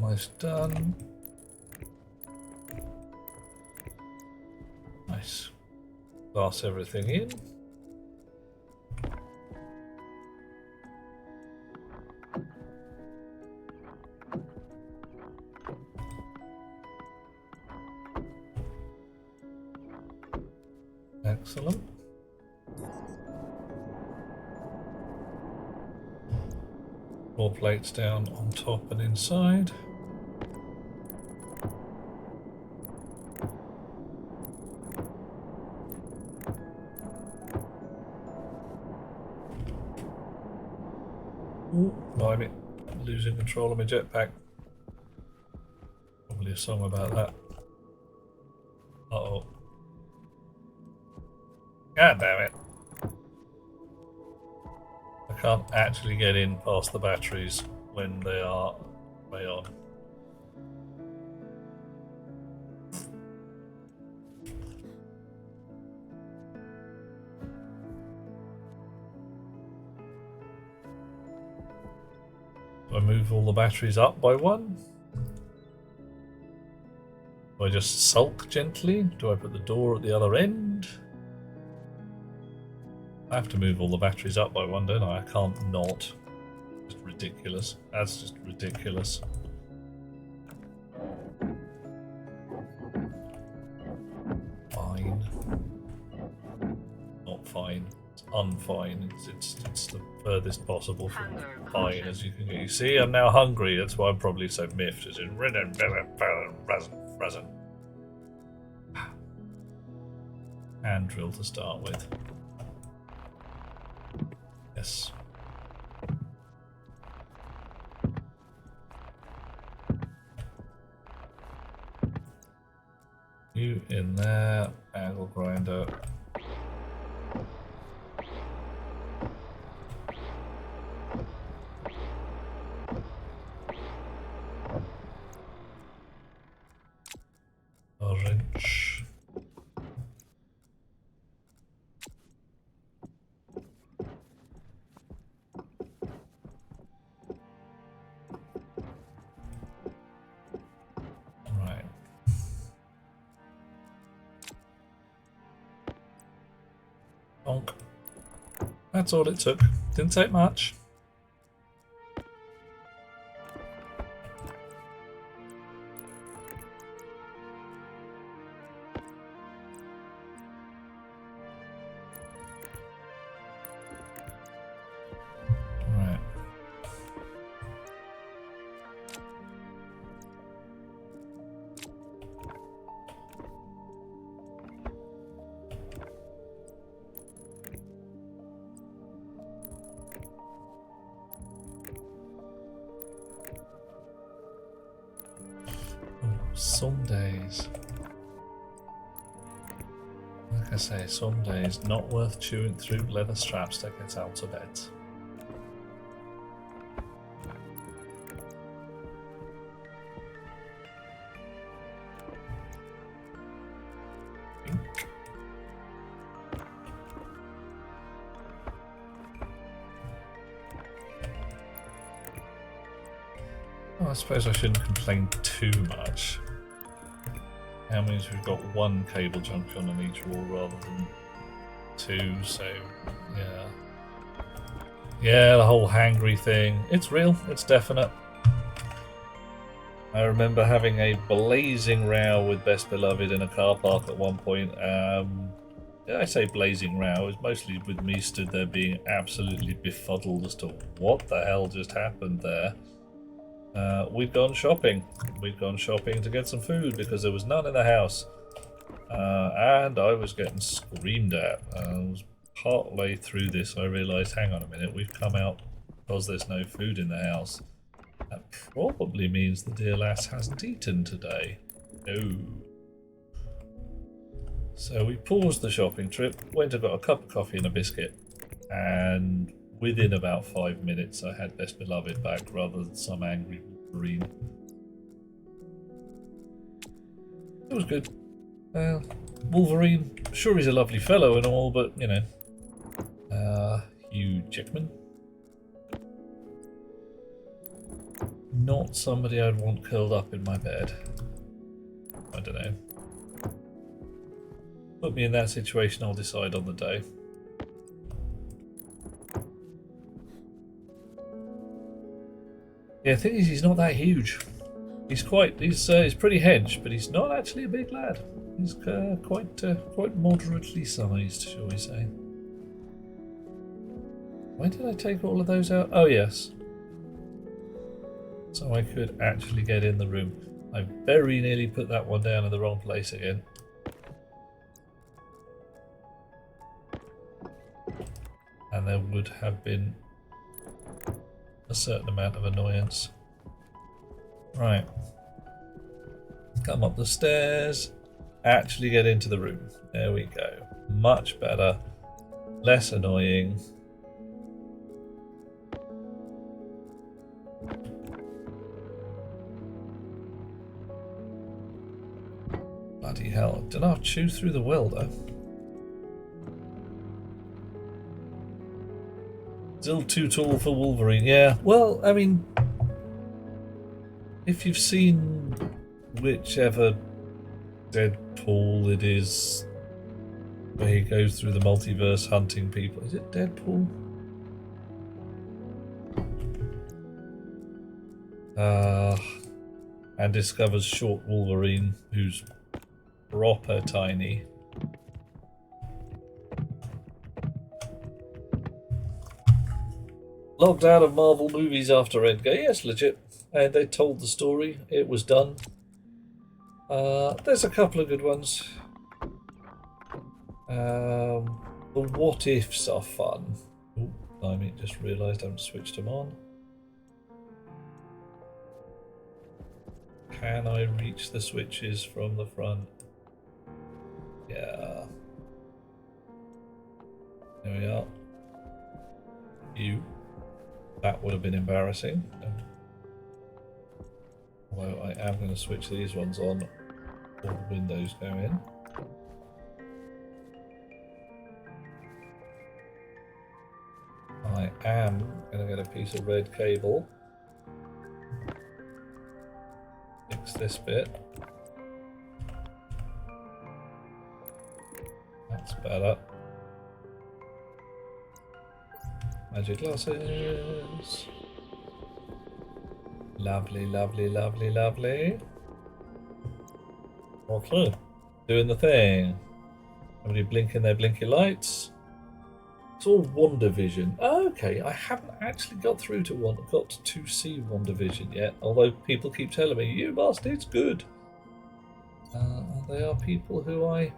Almost done. Nice. Glass everything in. Excellent. More plates down on top and inside. Ooh, blimey. Losing control of my jetpack. Probably a song about that. Uh-oh. God damn it. I can't actually get in past the batteries when they are way on. Do I move all the batteries up by one? Do I just sulk gently? Do I put the door at the other end? I have to move all the batteries up by one, don't I? I can't not. Just ridiculous. That's just ridiculous. Fine. Not fine. It's unfine. It's the furthest possible from fine as you can get. You see, I'm now hungry. That's why I'm probably so miffed. As in present. Hand drill to start with. Yes. You in there, angle grinder. Orange. Right. Bonk. That's all it took. Didn't take much. Right. Some days, like I say, some days not worth chewing through leather straps to get out of bed. Well, I suppose I shouldn't complain too much. That means we've got one cable junction on each wall rather than two, so yeah. Yeah, the whole hangry thing. It's real, it's definite. I remember having a blazing row with Best Beloved in a car park at one point. Did I say blazing row? It was mostly with me stood there being absolutely befuddled as to what the hell just happened there. We'd gone shopping. We'd gone shopping to get some food because there was none in the house. And I was getting screamed at. I was partway through this, I realised, hang on a minute, we've come out because there's no food in the house. That probably means the dear lass hasn't eaten today. No. So we paused the shopping trip, went and got a cup of coffee and a biscuit, and within about 5 minutes I had Best Beloved back rather than some angry Wolverine. It was good. Wolverine, sure he's a lovely fellow and all, but you know, Hugh Jackman. Not not somebody I'd want curled up in my bed. I don't know. Put me in that situation, I'll decide on the day. Yeah, the thing is, he's not that huge. He's pretty hench, but he's not actually a big lad. He's quite moderately sized, shall we say. Why did I take all of those out? Oh, yes. So I could actually get in the room. I very nearly put that one down in the wrong place again. And there would have been a certain amount of annoyance. Right. Come up the stairs. Actually get into the room. There we go. Much better. Less annoying. Bloody hell. Don't know how to chew through the welder. Still too tall for Wolverine. Yeah, well, I mean, if you've seen whichever Deadpool it is, where he goes through the multiverse hunting people. Is it Deadpool? And discovers short Wolverine, who's proper tiny. Logged out of Marvel movies after Endgame. Yes, legit. And they told the story. It was done. There's a couple of good ones. The what ifs are fun. Oh, blimey, just realised I haven't switched them on. Can I reach the switches from the front? Yeah. There we are. That would have been embarrassing. Although I am going to switch these ones on before the windows go in. I am going to get a piece of red cable. Fix this bit. That's better. Magic glasses. Lovely, lovely, lovely, lovely. Okay. Doing the thing. Somebody blinking their blinky lights. It's all WandaVision. Oh, okay, I haven't actually got through to see WandaVision yet, although people keep telling me, you must, it's good. They are people who I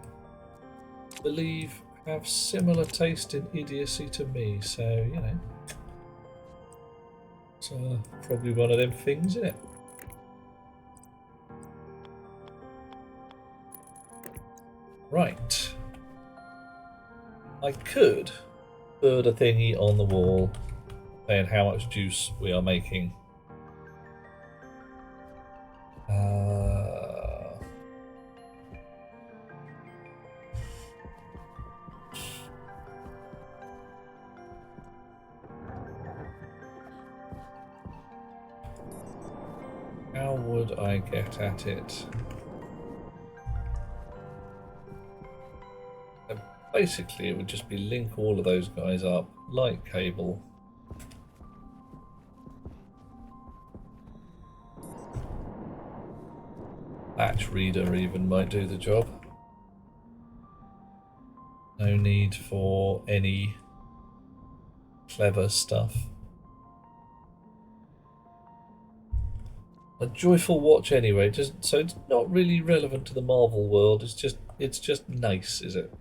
believe have similar taste in idiocy to me, so, you know. It's probably one of them things, isn't it? Right. I could put a thingy on the wall saying how much juice we are making. How would I get at it? Basically, it would just be link all of those guys up, light cable. Batch reader even might do the job. No need for any clever stuff. A joyful watch anyway, so it's not really relevant to the Marvel world, it's just nice, is it?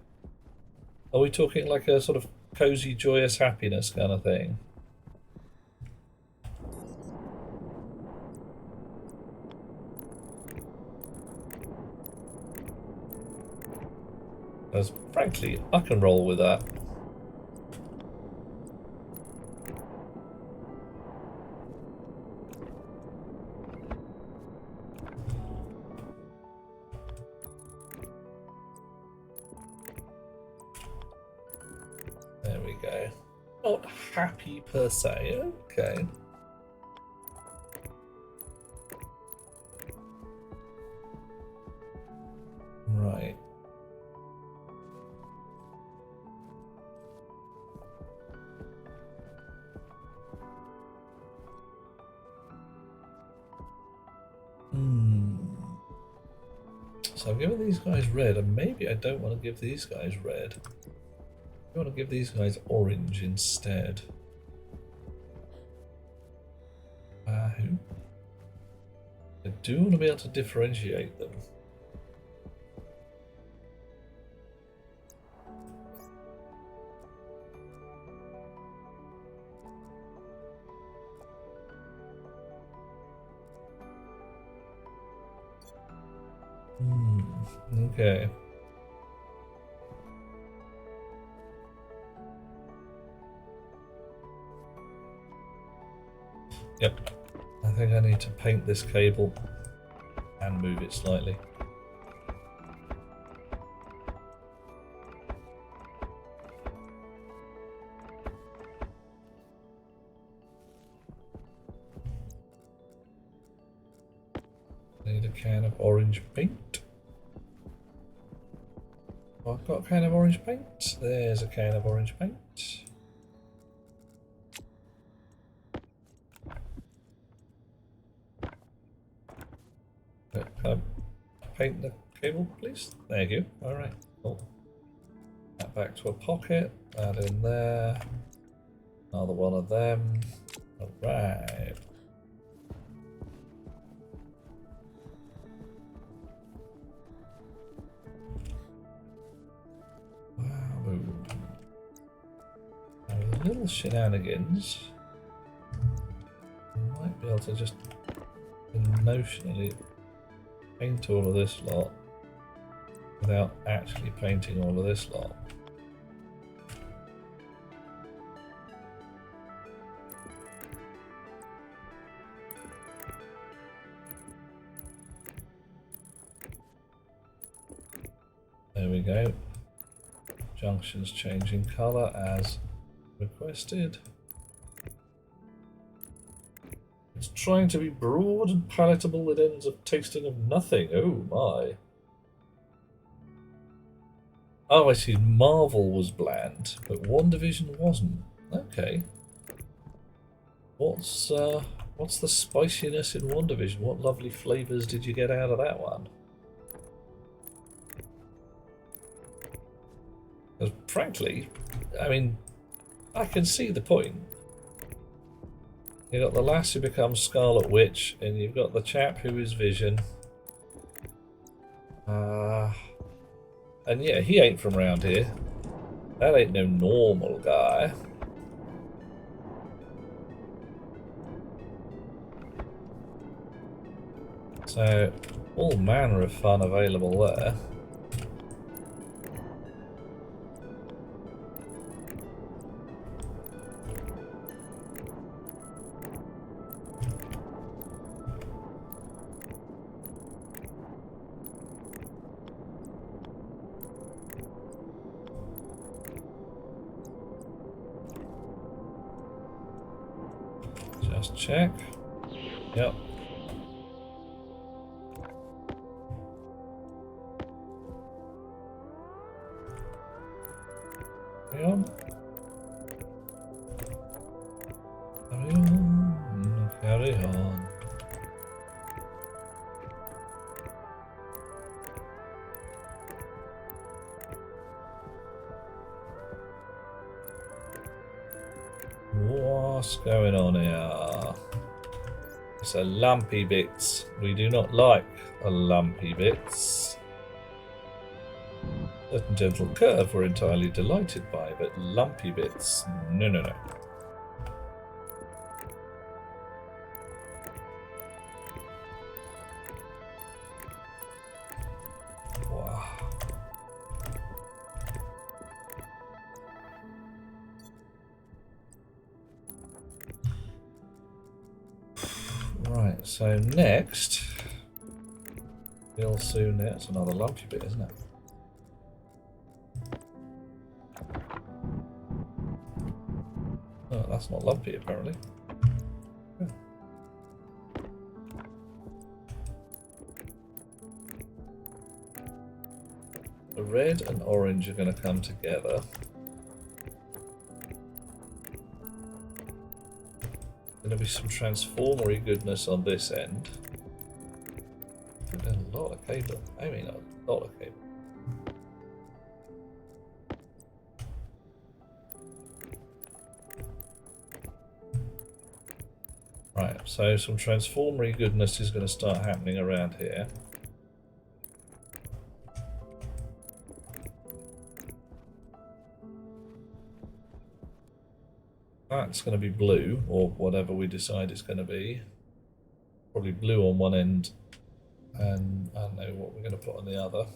Are we talking like a sort of cozy, joyous happiness kind of thing? Because frankly, I can roll with that. There we go. Not happy per se, okay. Right. So I've given these guys red, and maybe I don't want to give these guys red. I want to give these guys orange instead. Who? I do want to be able to differentiate them. Okay. Yep. I think I need to paint this cable and move it slightly. Need a can of orange paint. Oh, I've got a can of orange paint. There's a can of orange paint. Can I paint the cable, please? There you go. Alright, cool. That back to a pocket. That in there. Another one of them. Alright. Wow. Now, with a little shenanigans, I might be able to just notionally paint all of this lot without actually painting all of this lot. There we go. Junctions changing colour as requested. It's trying to be broad and palatable, it ends up tasting of nothing. Oh my. Oh, I see. Marvel was bland, but WandaVision wasn't. Okay. What's the spiciness in WandaVision? What lovely flavours did you get out of that one? Because frankly, I mean, I can see the point. You've got the lass who becomes Scarlet Witch, and you've got the chap who is Vision. And yeah, he ain't from around here. That ain't no normal guy. So, all manner of fun available there. Just check. Yep. Carry on. Carry on. Carry on. What's going on here? It's a lumpy bits. We do not like a lumpy bits. Certain gentle curve we're entirely delighted by, but lumpy bits, no, no, no. Wow. Right, so next, real soon, that's another lumpy bit, isn't it? Oh, that's not lumpy, apparently. Yeah. The red and orange are going to come together. Going to be some transformery goodness on this end. A lot of cable. I mean, a lot of cable. Right, so some transformery goodness is going to start happening around here. That's going to be blue, or whatever we decide it's going to be. Probably blue on one end, and I don't know what we're going to put on the other.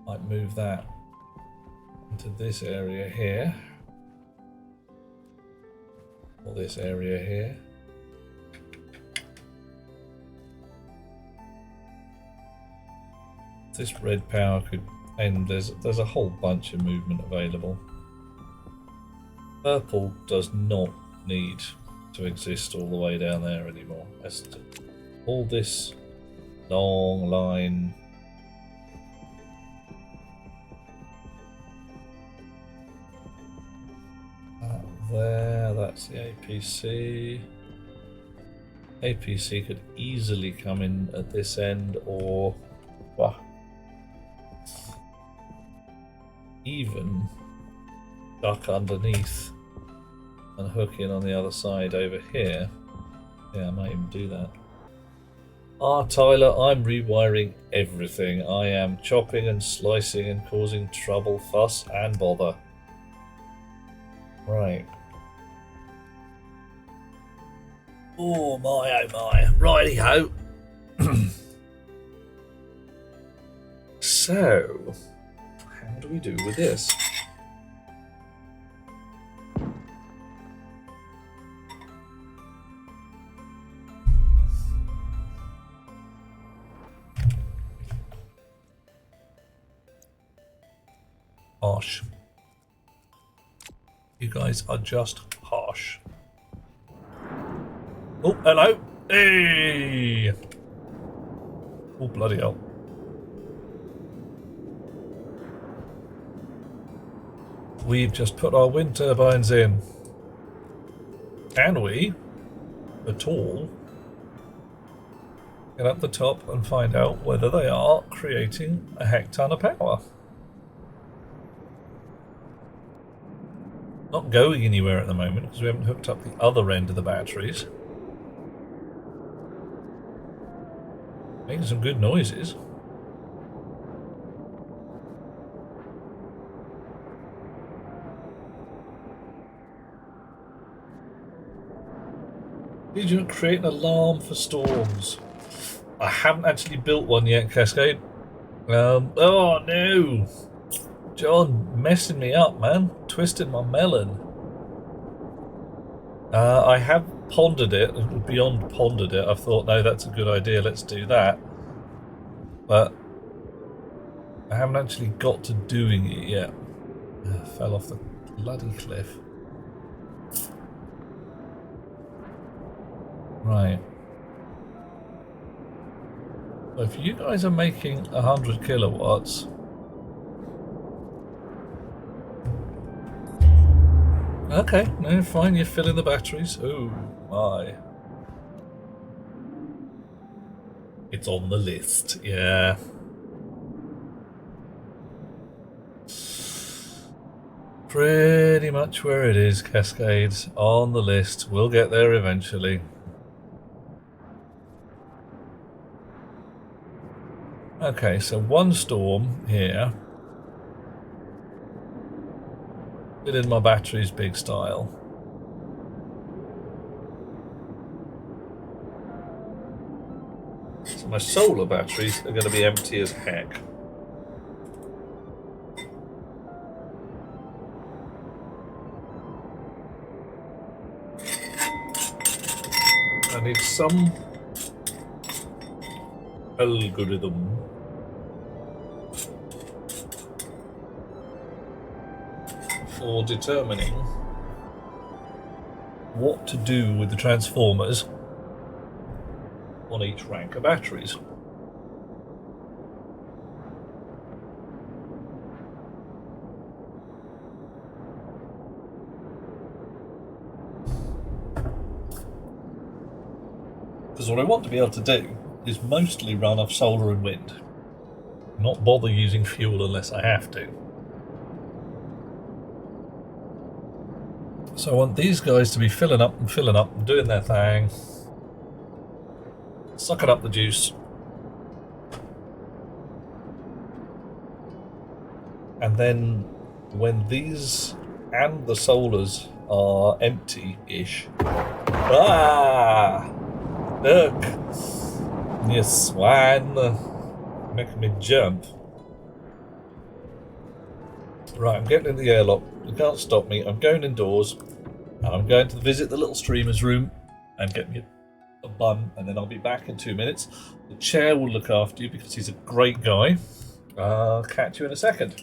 Might move that into this area here, or this area here. This red power could end. There's a whole bunch of movement available. Purple does not need to exist all the way down there anymore. All this long line. There, that's the APC. APC could easily come in at this end, or well, even duck underneath and hook in on the other side over here. Yeah, I might even do that. Tyler, I'm rewiring everything. I am chopping and slicing and causing trouble, fuss and bother. Right. Oh my, oh my. Righty-ho. So, how do we do with this? Harsh. You guys are just harsh. Oh, hello. Hey. Oh, bloody hell. We've just put our wind turbines in. Can we, at all, get up the top and find out whether they are creating a heck ton of power? Not going anywhere at the moment because we haven't hooked up the other end of the batteries. Making some good noises. Did you create an alarm for storms? I haven't actually built one yet, Cascade. Oh no! John, messing me up, man. Twisting my melon. I have pondered it, beyond pondered it. I've thought, no, that's a good idea, let's do that. But I haven't actually got to doing it yet. Fell off the bloody cliff. Right. So if you guys are making 100 kilowatts, okay, no, fine, you're filling the batteries. Oh my. It's on the list, yeah. Pretty much where it is, Cascades. On the list. We'll get there eventually. Okay, so one storm here. Fill in my batteries big style. So my solar batteries are going to be empty as heck. I need some algorithm for determining what to do with the transformers on each rank of batteries. Because what I want to be able to do is mostly run off solar and wind. Not bother using fuel unless I have to. So I want these guys to be filling up and doing their thing. Sucking up the juice. And then when these and the solars are empty-ish. Ah! Look! You swine! Making me jump. Right, I'm getting in the airlock. You can't stop me. I'm going indoors. And I'm going to visit the little streamer's room and get me a bun, and then I'll be back in 2 minutes. The chair will look after you because he's a great guy. I'll catch you in a second.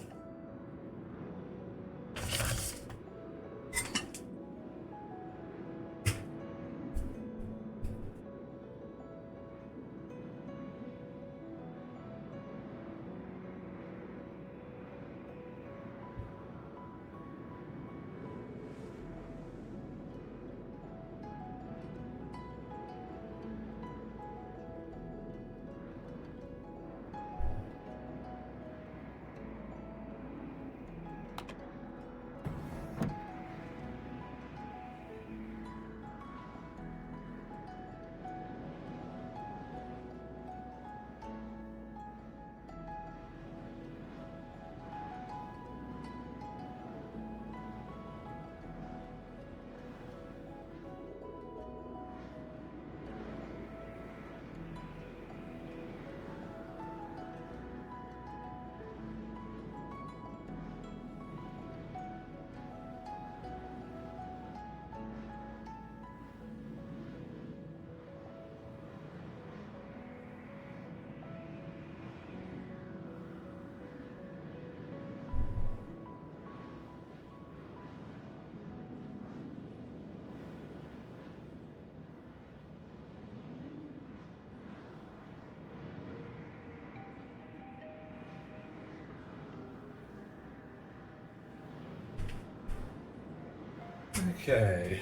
Okay,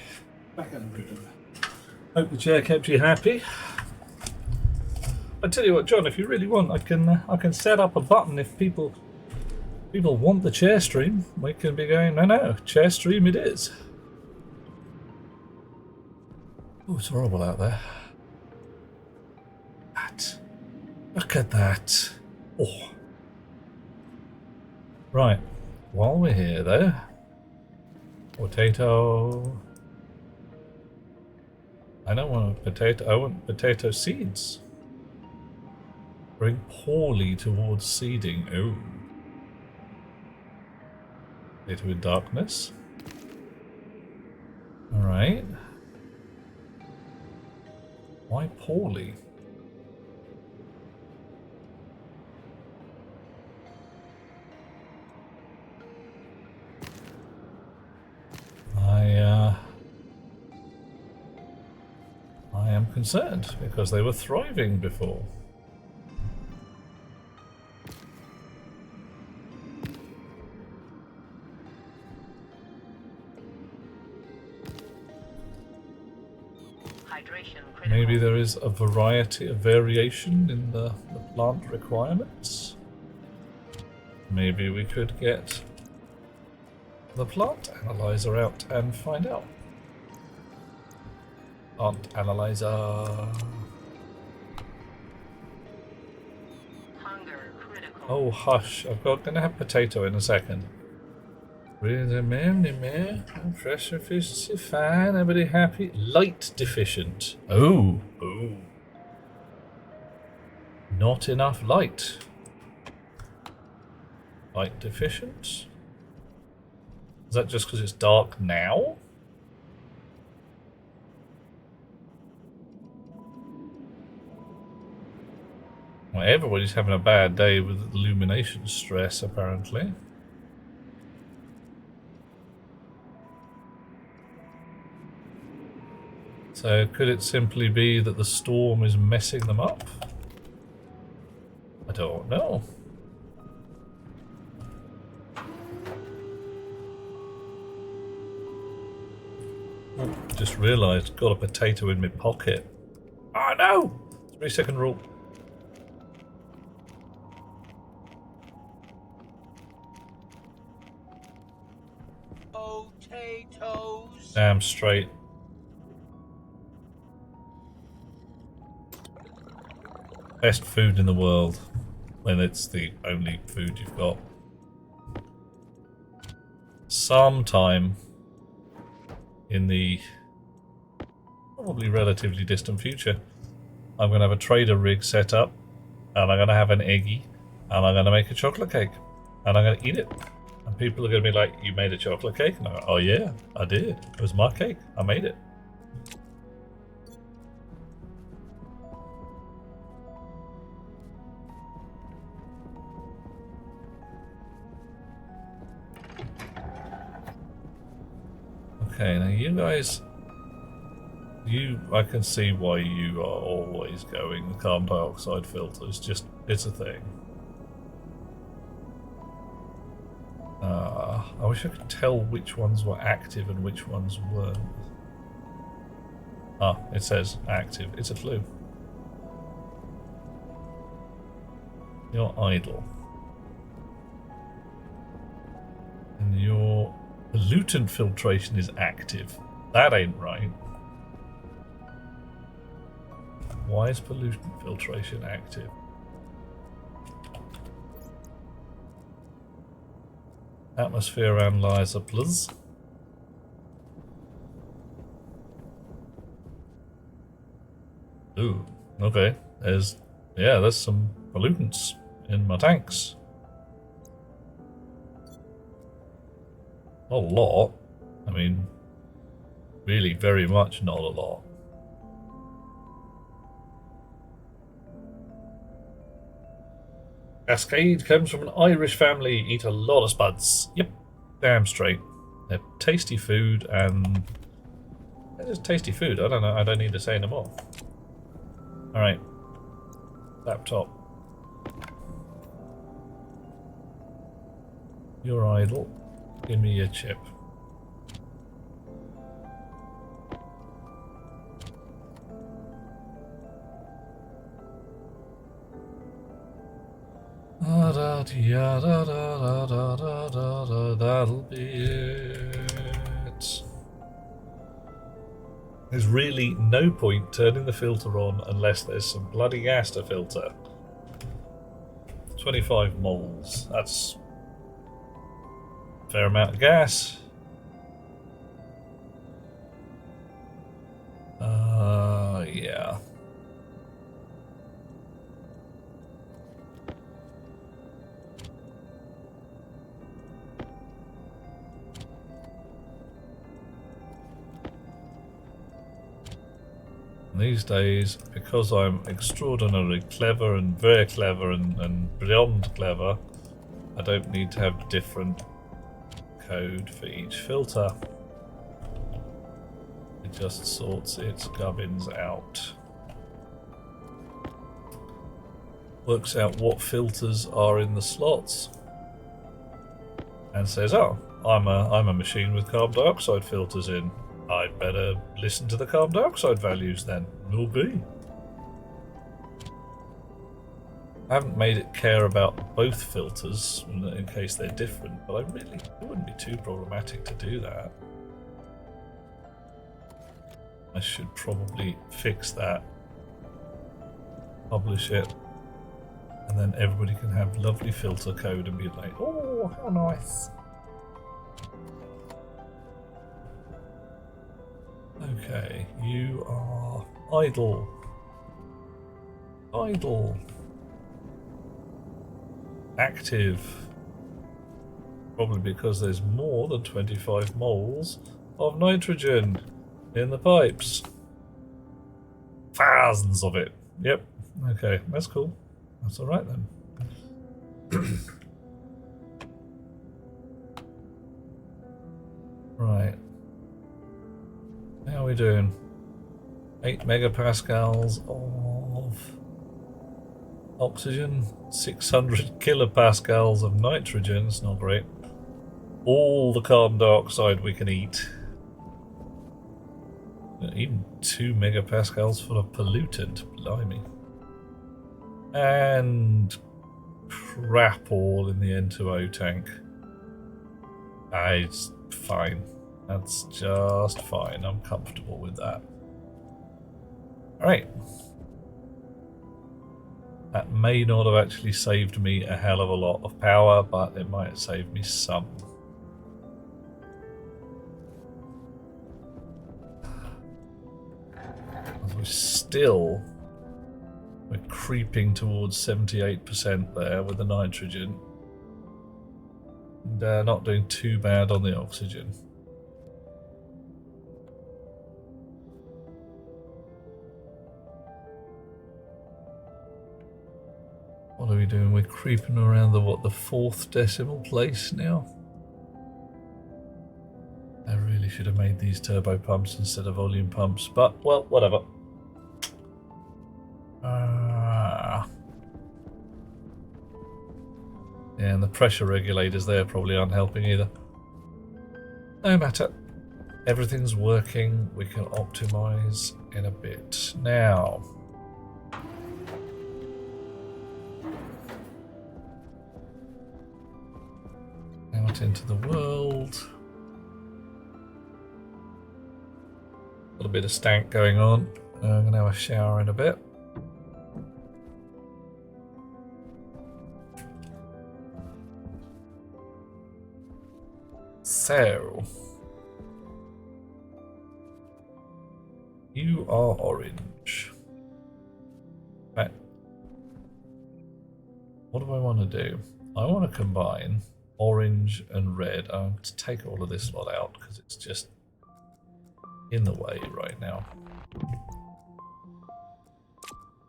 back in the room. Hope the chair kept you happy. I tell you what, John, if you really want, I can set up a button if people want the chair stream. We can be going, no, chair stream it is. Oh, it's horrible out there. Look at that. Oh. Right, while we're here though, potato. I don't want a potato, I want potato seeds. Bring poorly towards seeding. Oh. Potato in darkness. Alright. Why poorly? I am concerned because they were thriving before. Maybe there is a variation in the plant requirements. Maybe we could get the plant analyzer out and find out. Plant analyzer. Hunger critical. Oh hush! Gonna have potato in a second. Pressure efficiency fine. Everybody happy? Light deficient. Oh. Not enough light. Light deficient. Is that just because it's dark now? Well, everybody's having a bad day with illumination stress, apparently. So could it simply be that the storm is messing them up? I don't know. Oh, just realised, got a potato in my pocket. Oh no! 3-second rule. Potatoes. Damn straight. Best food in the world when it's the only food you've got. Sometime in the probably relatively distant future, I'm going to have a trader rig set up, and I'm going to have an eggie, and I'm going to make a chocolate cake, and I'm going to eat it. And people are going to be like, "You made a chocolate cake?" And I go, "Oh yeah, I did. It was my cake. I made it." Okay, now you guys, I can see why you are always going the carbon dioxide filters. Just, it's a thing. I wish I could tell which ones were active and which ones weren't. Ah, it says active. It's a clue. You're idle. And your pollutant filtration is active. That ain't right. Why is pollutant filtration active? Atmosphere analyzer, please. Ooh, okay. There's some pollutants in my tanks. Not a lot. I mean, really very much not a lot. Cascade comes from an Irish family, eat a lot of spuds. Yep, damn straight. They're tasty food, and they're just tasty food. I don't know, I don't need to say no more. Alright. Laptop. You're idle. Give me your chip. That'll be it. There's really no point turning the filter on unless there's some bloody gas to filter. 25 moles. That's a fair amount of gas. Yeah. These days, because I'm extraordinarily clever and very clever and beyond clever, I don't need to have different code for each filter. It just sorts its gubbins out. Works out what filters are in the slots. And says, oh, I'm a machine with carbon dioxide filters in. I'd better listen to the carbon dioxide values then. Will be. I haven't made it care about both filters in case they're different, but it wouldn't be too problematic to do that. I should probably fix that, publish it, and then everybody can have lovely filter code and be like, oh, how nice. Okay, you are idle. Idle. Active. Probably because there's more than 25 moles of nitrogen in the pipes. Thousands of it. Yep. Okay, that's cool. That's alright then. Right. How are we doing? 8 megapascals of oxygen, 600 kilopascals of nitrogen. It's not great. All the carbon dioxide we can eat. Even 2 megapascals full of pollutant. Blimey. And crap all in the N2O tank. It's fine. That's just fine. I'm comfortable with that. Alright. That may not have actually saved me a hell of a lot of power, but it might have saved me some. We're creeping towards 78% there with the nitrogen. And not doing too bad on the oxygen. What are we doing? We're creeping around the 4th decimal place now? I really should have made these turbo pumps instead of volume pumps, but, well, whatever. Yeah, and the pressure regulators there probably aren't helping either. No matter. Everything's working. We can optimize in a bit. Now, out into the world. A little bit of stank going on. I'm going to have a shower in a bit. So, you are orange. Right. What do I want to do? I want to combine orange and red. I'm going to take all of this lot out because it's just in the way right now.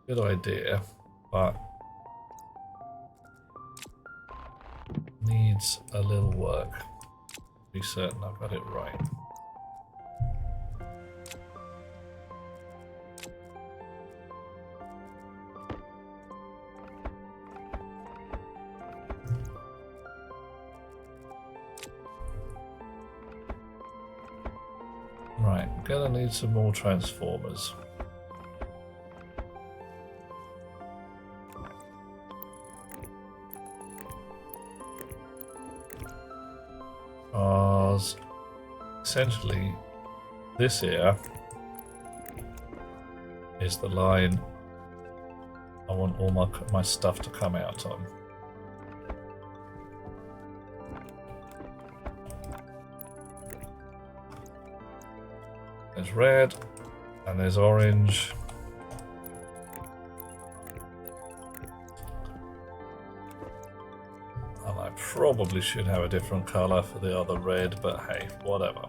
Good idea, but needs a little work. Be certain I've got it right. Right, gonna need some more transformers. Essentially, this here is the line I want all my stuff to come out on. There's red and there's orange. And I probably should have a different color for the other red, but hey, whatever.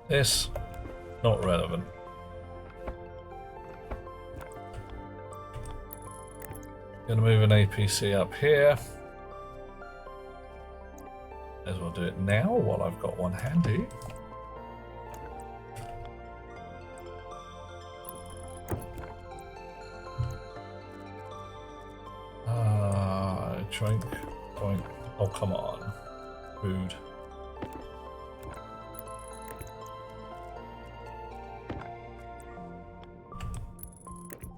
This, not relevant. Gonna move an APC up here. May as well do it now while I've got one handy. Drink, point. Oh, come on. Rude.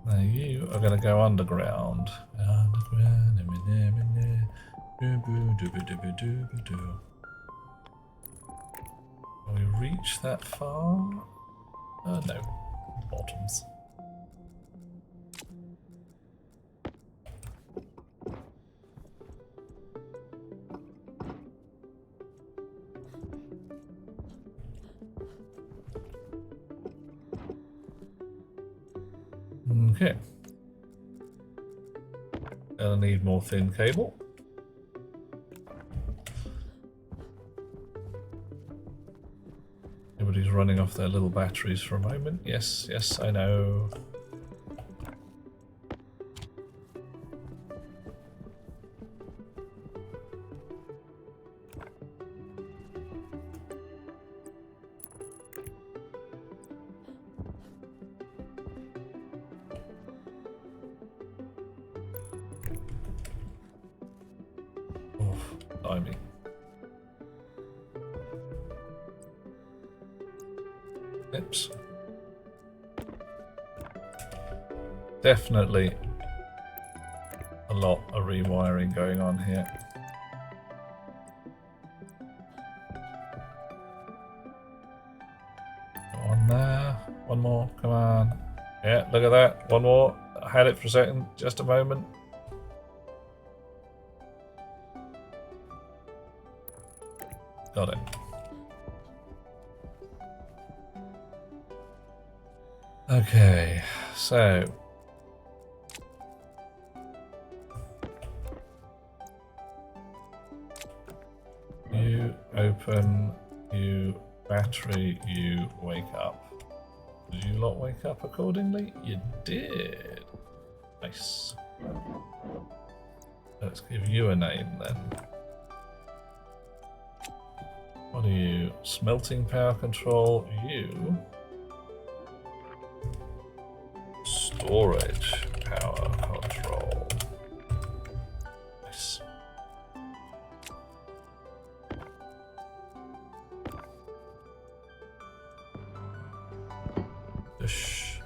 Now you are going to go underground. Can we reach that far? No. Bottoms. Okay. Gonna need more thin cable. Everybody's running off their little batteries for a moment. Yes, yes, I know. blimey. Oops. Definitely a lot of rewiring going on here. One there, one more, come on. Yeah, look at that, one more. I had it for a second, just a moment. Got it. Okay, so you open, you battery, you wake up. Did you lot wake up accordingly? You did. Nice. Let's give you a name then. What are you? Smelting power control. You. Storage power control. Nice. Push.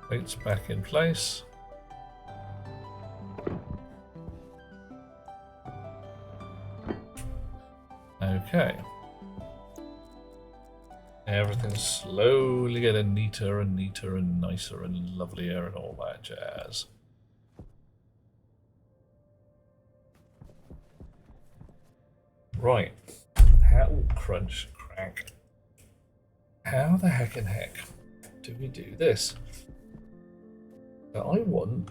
Plates back in place. Okay. Everything's slowly getting neater and neater and nicer and lovelier and all that jazz. Right. How crunch crack. How the heckin' heck do we do this? Now I want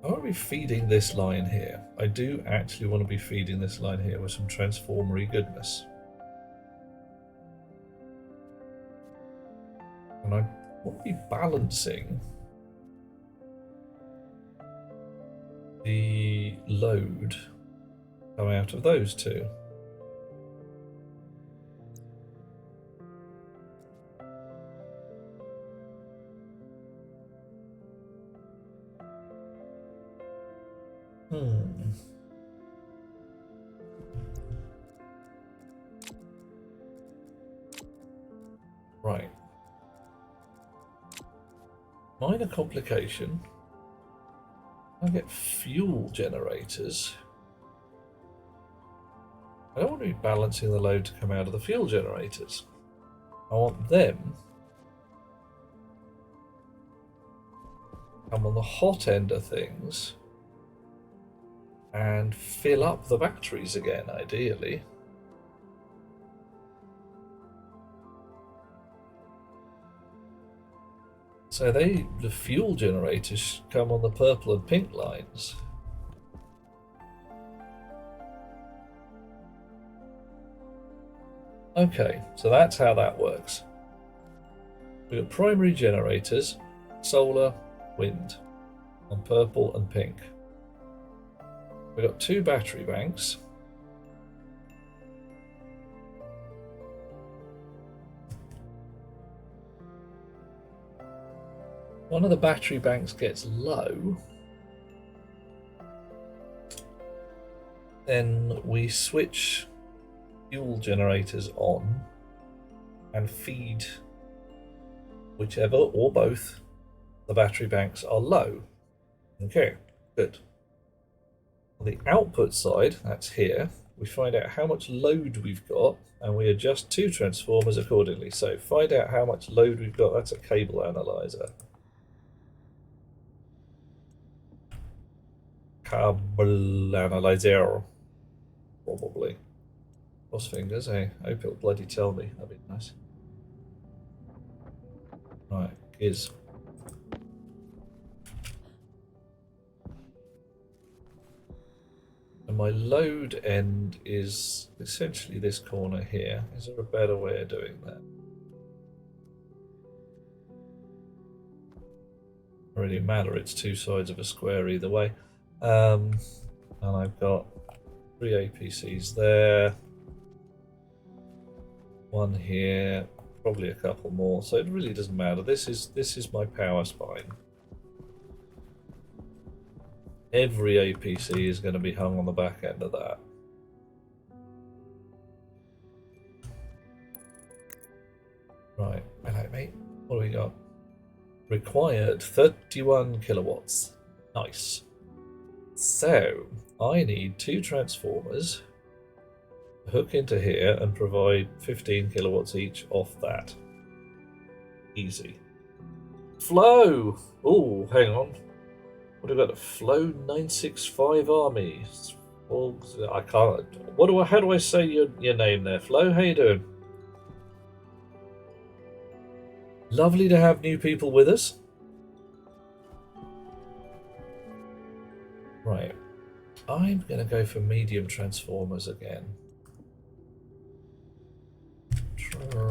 I want to be feeding this line here. I do actually want to be feeding this line here with some transformery goodness. And I want to be balancing the load coming out of those two. Right. Minor complication. I get fuel generators. I don't want to be balancing the load to come out of the fuel generators. I want them to come on the hot end of things and fill up the batteries again, ideally. So the fuel generators come on the purple and pink lines. Okay, so that's how that works. We've got primary generators, solar, wind, on purple and pink. We've got two battery banks. One of the battery banks gets low. Then we switch fuel generators on and feed whichever or both the battery banks are low. Okay, good. On the output side, that's here, we find out how much load we've got and we adjust two transformers accordingly. So find out how much load we've got, that's a cable analyzer. Cable analyzer, probably. Cross fingers, I hope it'll bloody tell me, that'd be nice. Right, is. And my load end is essentially this corner here. Is there a better way of doing that? Doesn't really matter, it's two sides of a square either way. And I've got 3 APCs there, one here, probably a couple more, so it really doesn't matter. This is my power spine. Every APC is going to be hung on the back end of that. Right, hello mate. What do we got? Required 31 kilowatts. Nice. So, I need 2 transformers, hook into here and provide 15 kilowatts each off that. Easy. Flow! Oh, hang on. What have we got? Flow 965 Army. Well, I can't. How do I say your name there? Flo, how you doing? Lovely to have new people with us. Right. I'm going to go for medium transformers again. Transformers.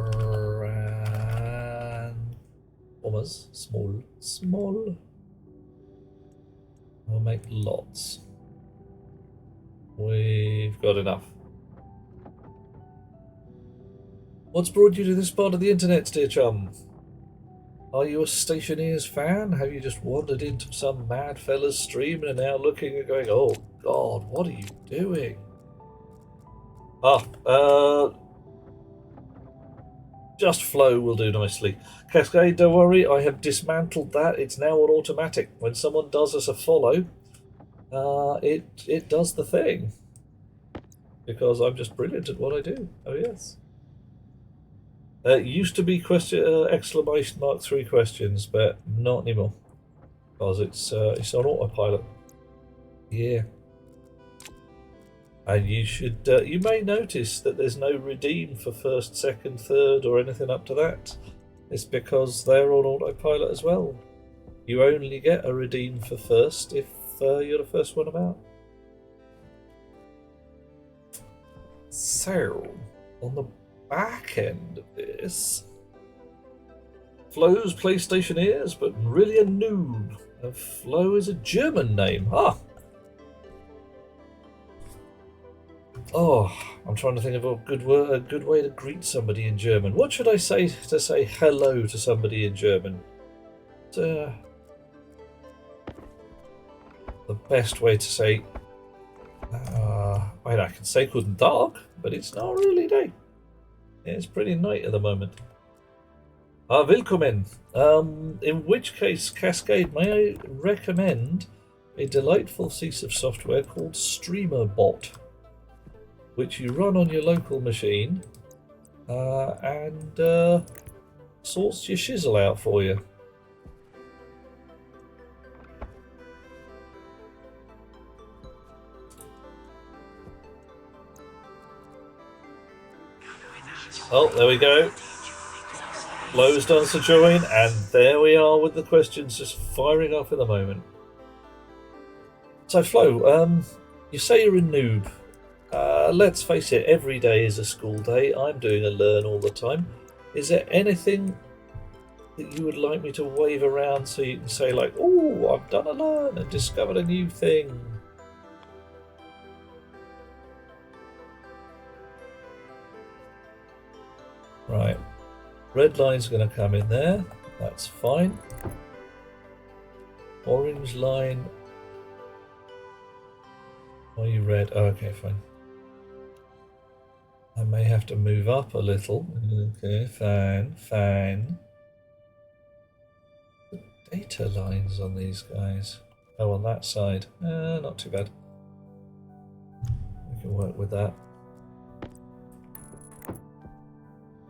Small. We'll make lots. We've got enough. What's brought you to this part of the internet, dear chum? Are you a Stationeers fan? Have you just wandered into some mad fella's stream and are now looking and going, oh god, what are you doing? Just Flow will do nicely. Cascade, don't worry, I have dismantled that. It's now on automatic. When someone does us a follow, it does the thing. Because I'm just brilliant at what I do. Oh yes. It used to be exclamation mark 3 questions, but not anymore. Because it's on autopilot. Yeah. And you may notice that there's no redeem for first, second, third, or anything up to that. It's because they're on autopilot as well. You only get a redeem for first if you're the first one about. So, on the back end of this, Flo's PlayStationeers, but really a noob. And Flo is a German name. Oh, I'm trying to think of a good way to greet somebody in German. What should I say to say hello to somebody in German? The best way to say, I can say guten Tag, but it's not really day. It's pretty night at the moment. Willkommen. In which case, Cascade, may I recommend a delightful piece of software called StreamerBot, which you run on your local machine and sorts your shizzle out for you. Oh, there we go. Flo's done to join, and there we are with the questions just firing off at the moment. So, Flo, you say you're a noob. Let's face it, every day is a school day. I'm doing a learn all the time. Is there anything that you would like me to wave around so you can say, like, oh, I've done a learn and discovered a new thing? Right. Red line's going to come in there. That's fine. Orange line. Are you red? Oh, okay, fine. I may have to move up a little. Okay, fine. The data lines on these guys. Oh, on that side. Not too bad. We can work with that.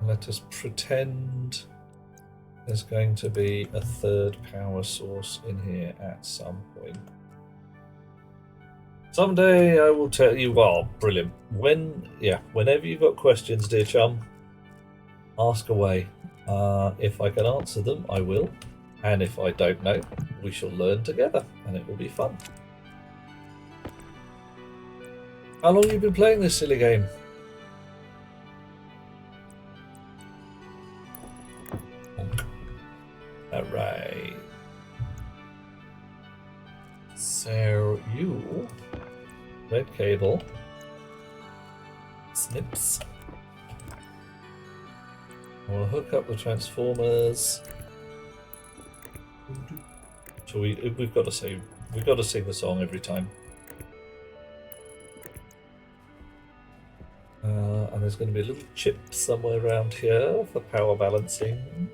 Let us pretend there's going to be a third power source in here at some point. Someday I will tell you. Well, brilliant. Whenever you've got questions, dear chum, ask away. If I can answer them, I will. And if I don't know, we shall learn together, and it will be fun. How long have you been playing this silly game? Alright. So you red cable snips. We'll hook up the transformers. So we've got to say We've got to sing the song every time. And there's going to be a little chip somewhere around here for power balancing,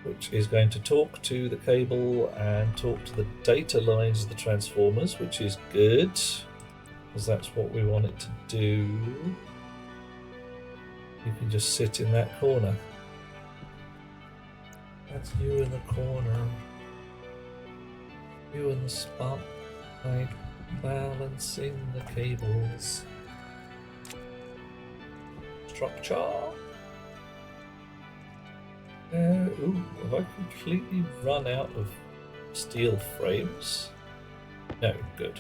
which is going to talk to the cable and talk to the data lines of the transformers, which is good, because that's what we want it to do. You can just sit in that corner. That's you in the corner. You in the spotlight, balancing the cables. Structure. Ooh, have I completely run out of steel frames? No, good.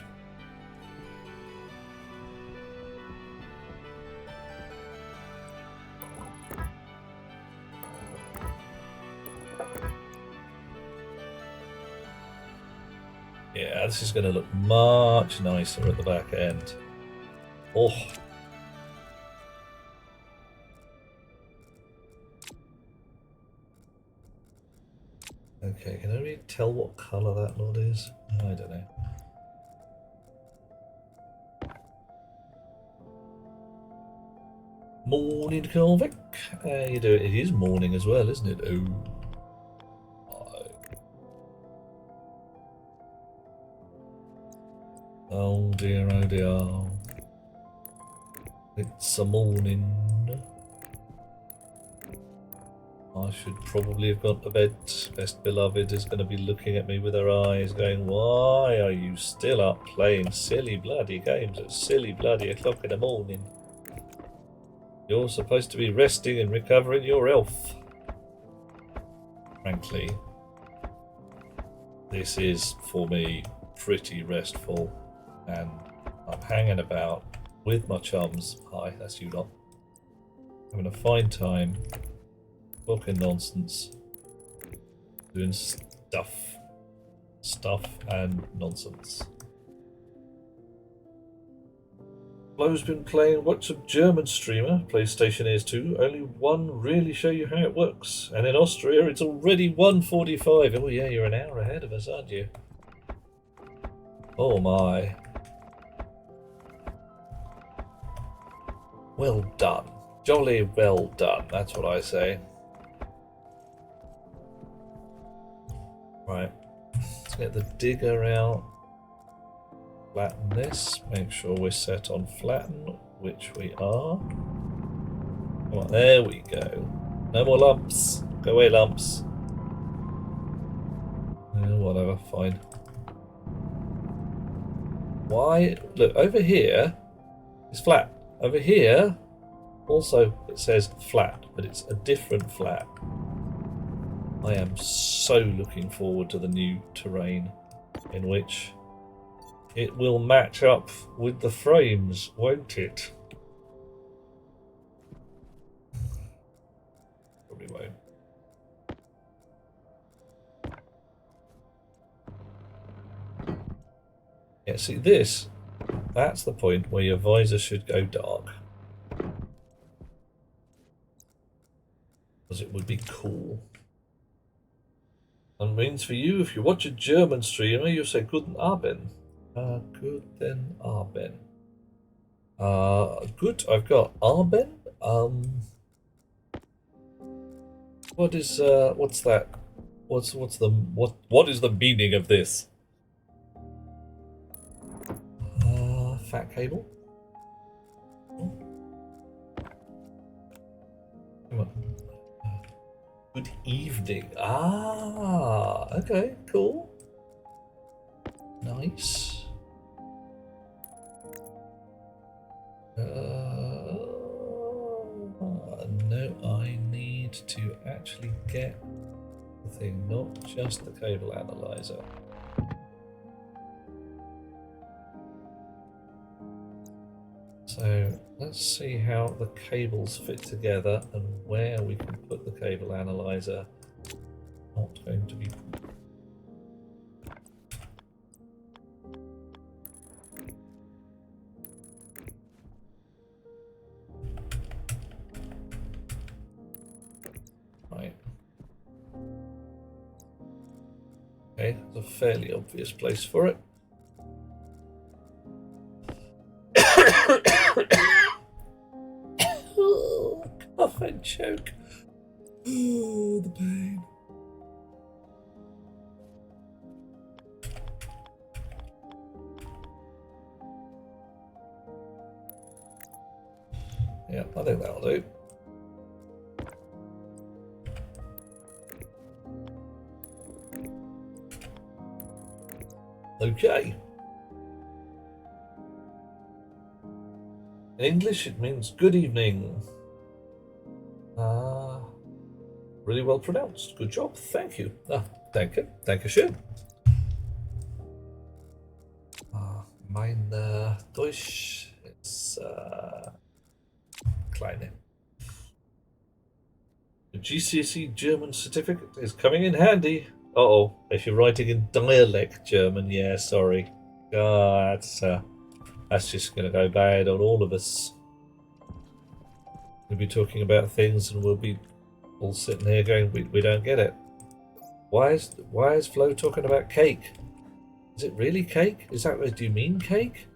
Yeah, this is going to look much nicer at the back end. Oh. Okay, can I really tell what colour that lot is? I don't know. Morning, Corvic. How you doing? It is morning as well, isn't it? Oh dear, oh dear. It's a morning. I should probably have gone to bed. Best beloved is going to be looking at me with her eyes going, why are you still up playing silly bloody games at silly bloody o'clock in the morning? You're supposed to be resting and recovering your health. Frankly, this is, for me, pretty restful, and I'm hanging about with my chums. Hi, that's you lot. Having a fine time, talking nonsense, doing stuff and nonsense. Flo's been playing Watch a German streamer, PlayStation Airs 2, only one really show you how it works. And in Austria it's already 1:45. Oh yeah, you're an hour ahead of us, aren't you? Oh my. Well done. Jolly well done, that's what I say. Right, let's get the digger out. Flatten this, make sure we're set on flatten, which we are. Come on, there we go. No more lumps. Go away, lumps. Yeah, whatever, fine. Why? Look, over here, it's flat. Over here, also it says flat, but it's a different flat. I am so looking forward to the new terrain in which it will match up with the frames, won't it? Probably won't. Yeah, see this? That's the point where your visor should go dark. Because it would be cool. And means for you, if you watch a German streamer, you say Guten Abend. Guten Abend. Good, I've got Abend. What is, what's that? What is the meaning of this? Fat cable? Oh. Come on. Good evening. Ah, okay, cool. Nice. No, I need to actually get the thing, not just the cable analyzer. So let's see how the cables fit together and where we can put the cable analyzer. Not going to be. Right. Okay, it's a fairly obvious place for it. Oh, cough and choke. Oh, the pain. Yeah, I think that'll do. Okay. In English, it means good evening. Really well pronounced. Good job. Thank you. Danke. Dankeschön. Mein Deutsch ist kleine. The GCSE German certificate is coming in handy. Uh-oh, if you're writing in dialect German, yeah, sorry. That's just going to go bad on all of us. We'll be talking about things and we'll be all sitting here going, we don't get it. Why is Flo talking about cake? Is it really cake? Do you mean cake?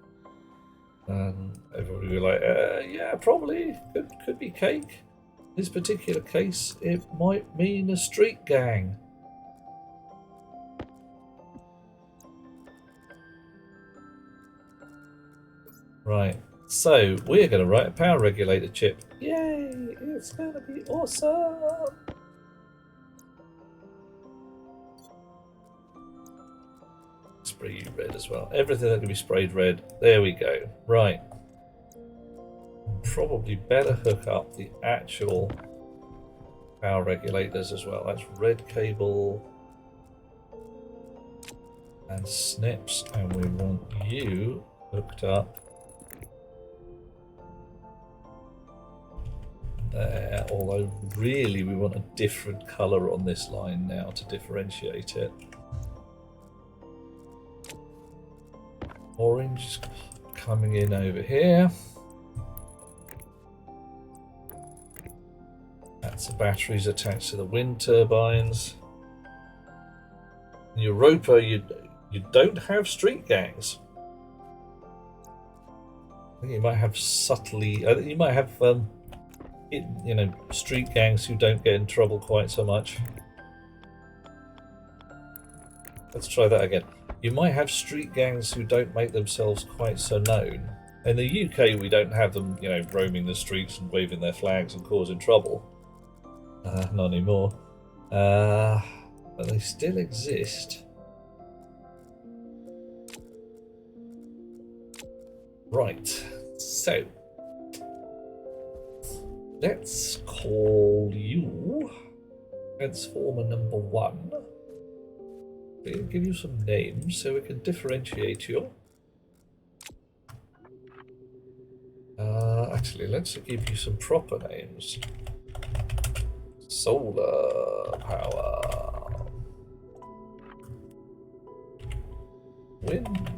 And everybody will be like, yeah, probably. Could be cake. In this particular case, it might mean a street gang. Right, so we're going to write a power regulator chip. Yay! It's going to be awesome! Spray you red as well. Everything that can be sprayed red. There we go. Right. Probably better hook up the actual power regulators as well. That's red cable and snips, and we want you hooked up there, although really we want a different colour on this line now to differentiate it. Orange is coming in over here. That's the batteries attached to the wind turbines. In Europa, you don't have street gangs. I think you might have subtly. I think you might have street gangs who don't get in trouble quite so much. Let's try that again. You might have street gangs who don't make themselves quite so known. In the UK, we don't have them, roaming the streets and waving their flags and causing trouble. Not anymore. But they still exist. Right, so let's call you Transformer number 1. We'll give you some names so we can differentiate you. Actually, let's give you some proper names. Solar power. Wind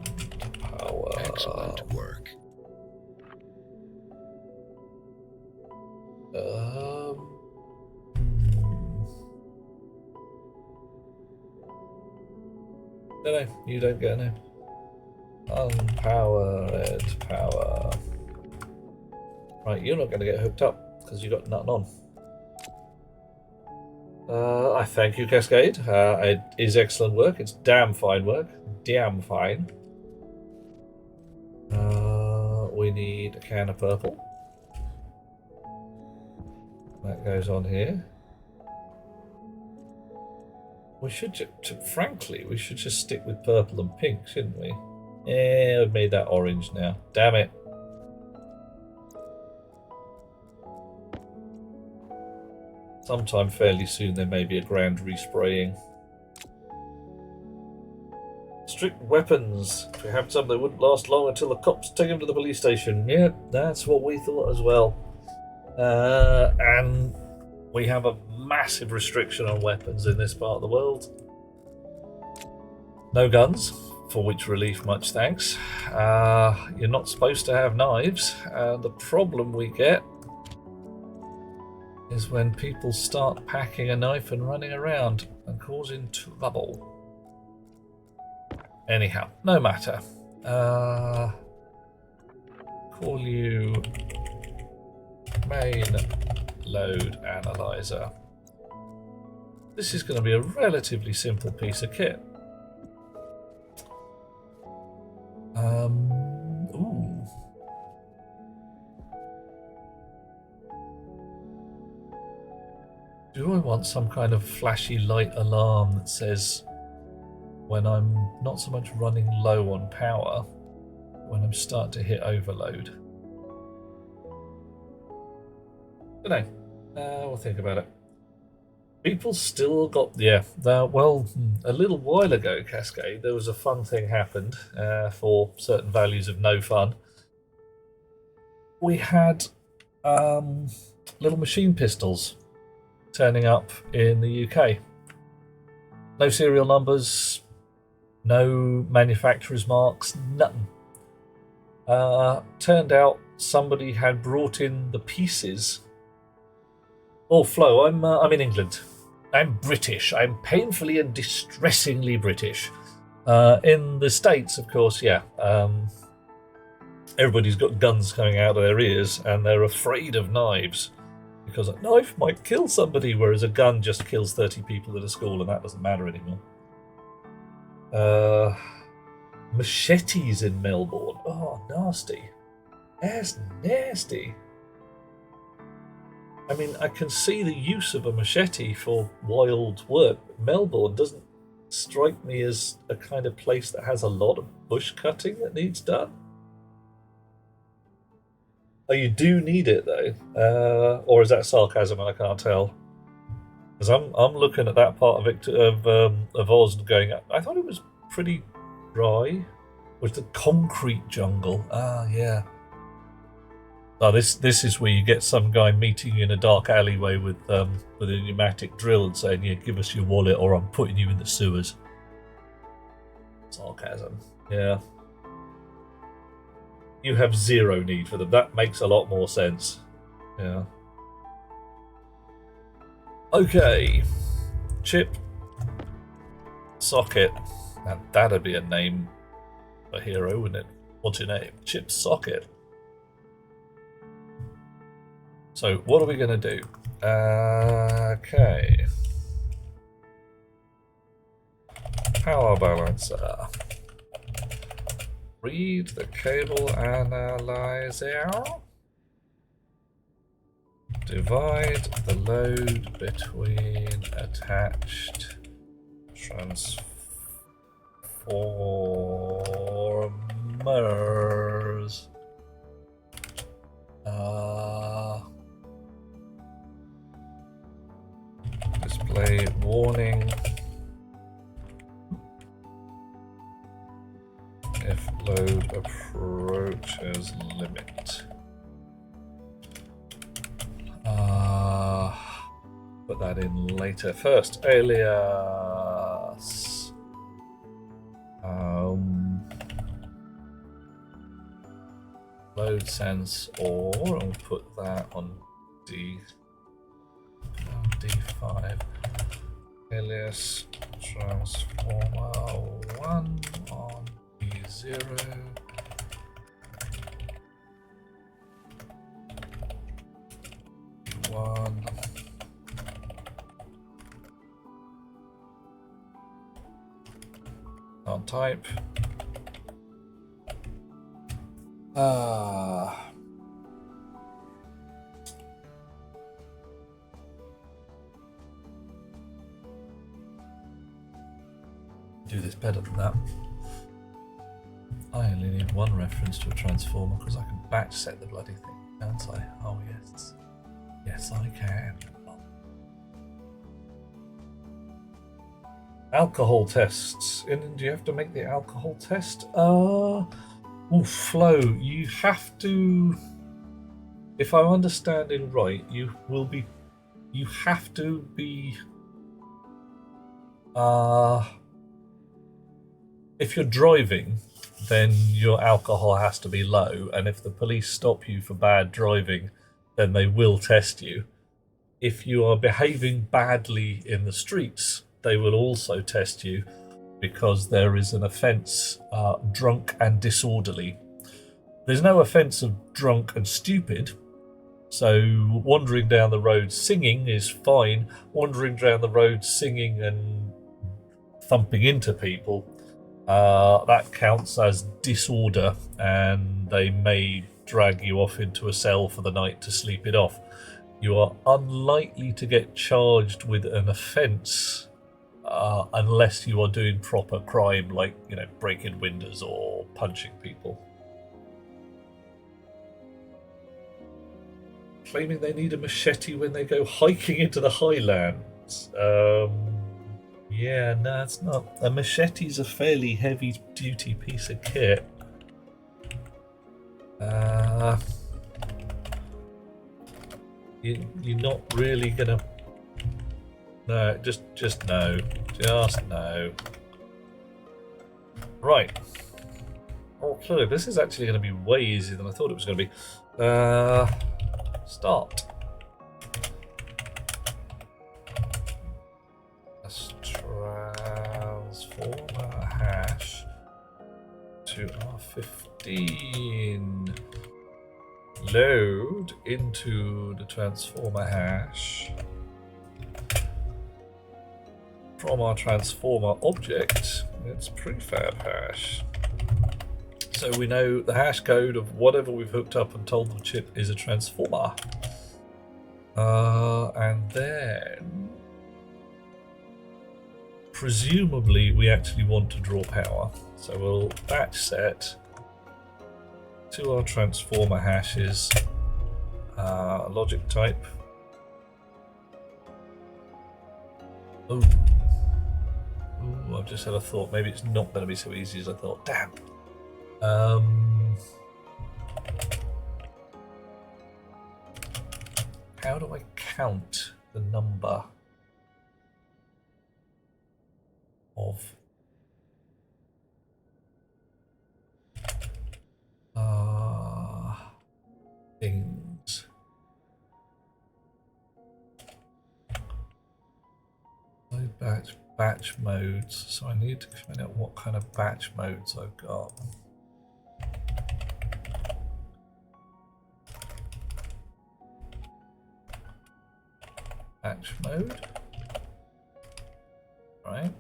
power. Excellent work. No, you don't get a name. Unpowered power. Right, you're not going to get hooked up because you got nothing on. I thank you, Cascade. It is excellent work. It's damn fine work. Damn fine. We need a can of purple. That goes on here. We should, frankly, we should just stick with purple and pink, shouldn't we? Yeah, I've made that orange now. Damn it. Sometime fairly soon there may be a grand respraying. Strict weapons. If we have some, they wouldn't last long until the cops take them to the police station. Yep, that's what we thought as well. And we have a massive restriction on weapons in this part of the world. No guns, for which relief, much thanks. You're not supposed to have knives. The problem we get is when people start packing a knife and running around and causing trouble. Anyhow, no matter. Call you main load analyzer. This is going to be a relatively simple piece of kit. Ooh. Do I want some kind of flashy light alarm that says when I'm not so much running low on power, when I'm starting to hit overload? Don't know. We'll think about it. People still got, well, a little while ago, Cascade, there was a fun thing happened for certain values of no fun. We had little machine pistols turning up in the UK. No serial numbers, no manufacturer's marks, nothing. Turned out somebody had brought in the pieces. Oh, Flo, I'm in England. I'm British. I'm painfully and distressingly British. In the States, of course, yeah. Everybody's got guns coming out of their ears, and they're afraid of knives because a knife might kill somebody, whereas a gun just kills 30 people at a school, and that doesn't matter anymore. Machetes in Melbourne. Oh, nasty. That's nasty. I mean, I can see the use of a machete for wild work, but Melbourne doesn't strike me as a kind of place that has a lot of bush cutting that needs done. Oh, you do need it though, or is that sarcasm and I can't tell? Because I'm looking at that part of Oz and going, I thought it was pretty dry. Was the concrete jungle? Ah, yeah. Oh, this is where you get some guy meeting you in a dark alleyway with a pneumatic drill and saying, "Yeah, give us your wallet, or I'm putting you in the sewers." Sarcasm. Yeah. You have zero need for them. That makes a lot more sense. Yeah. Okay. Chip. Socket. Now that'd be a name for a hero, wouldn't it? What's your name? Chip Socket. So what are we going to do? Okay. Power balancer. Read the cable analyzer. Divide the load between attached transformers. Display warning if load approaches limit. Put that in later. First, alias. Load sense or, and we'll put that on D5. Alias transformer 1 on D0. D1. On type. Do this better than that. I only need one reference to a transformer because I can batch set the bloody thing, can't I? Oh yes. Yes I can. Alcohol tests. And do you have to make the alcohol test? Flo, you have to, if I'm understanding right, you have to be, if you're driving, then your alcohol has to be low, and if the police stop you for bad driving, then they will test you. If you are behaving badly in the streets, they will also test you. because there is an offence drunk and disorderly. There's no offence of drunk and stupid. So wandering down the road singing is fine. Wandering down the road singing and thumping into people, that counts as disorder, and they may drag you off into a cell for the night to sleep it off. You are unlikely to get charged with an offence unless you are doing proper crime, like, you know, breaking windows or punching people. Claiming they need a machete when they go hiking into the Highlands. Yeah, no, it's not. A machete's a fairly heavy-duty piece of kit. You're not really gonna. No, just no. Just no. Right. Okay, this is actually going to be way easier than I thought it was going to be. Start. Let's transformer hash to R15. Load into the transformer hash from our transformer object. It's prefab hash. So we know the hash code of whatever we've hooked up and told the chip is a transformer. And then presumably we actually want to draw power. So we'll batch set to our transformer hashes, logic type. Ooh, I've just had a thought. Maybe it's not going to be so easy as I thought. Damn. How do I count the number of things? Batch modes. So I need to find out what kind of batch modes I've got. Batch mode. Right.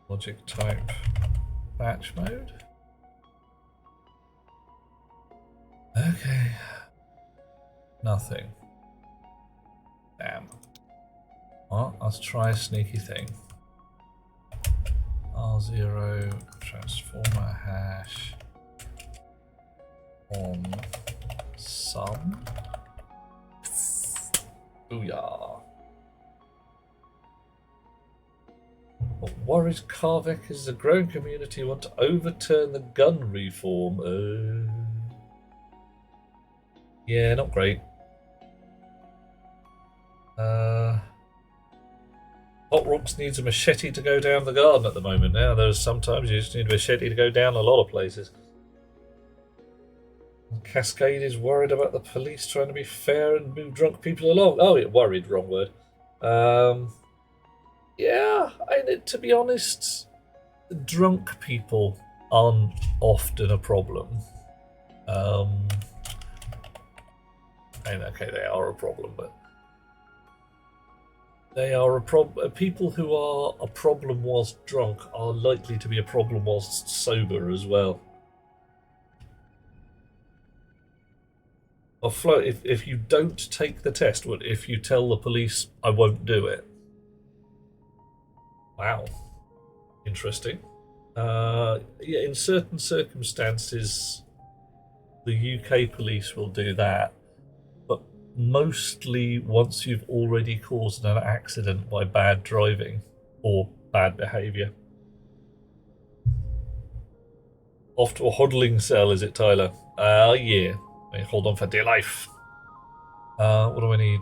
Logic type batch mode. Okay. Nothing. Damn. Well, let's try a sneaky thing. R0 transformer hash on some. Booyah. What worries Carvec is the growing community want to overturn the gun reform. Yeah, not great. Hot Rocks needs a machete to go down the garden at the moment. Now, there's sometimes you just need a machete to go down a lot of places. Cascade is worried about the police trying to be fair and move drunk people along. Oh, it worried, wrong word. Yeah, to be honest, drunk people aren't often a problem. Okay, they are a problem, but they are a problem. People who are a problem whilst drunk are likely to be a problem whilst sober as well. Or Flo, if you don't take the test, if you tell the police I won't do it? Wow, interesting. Yeah, in certain circumstances, the UK police will do that, but mostly once you've already caused an accident by bad driving or bad behaviour. Off to a hodling cell, is it, Tyler? Yeah. Hold on for dear life. What do I need?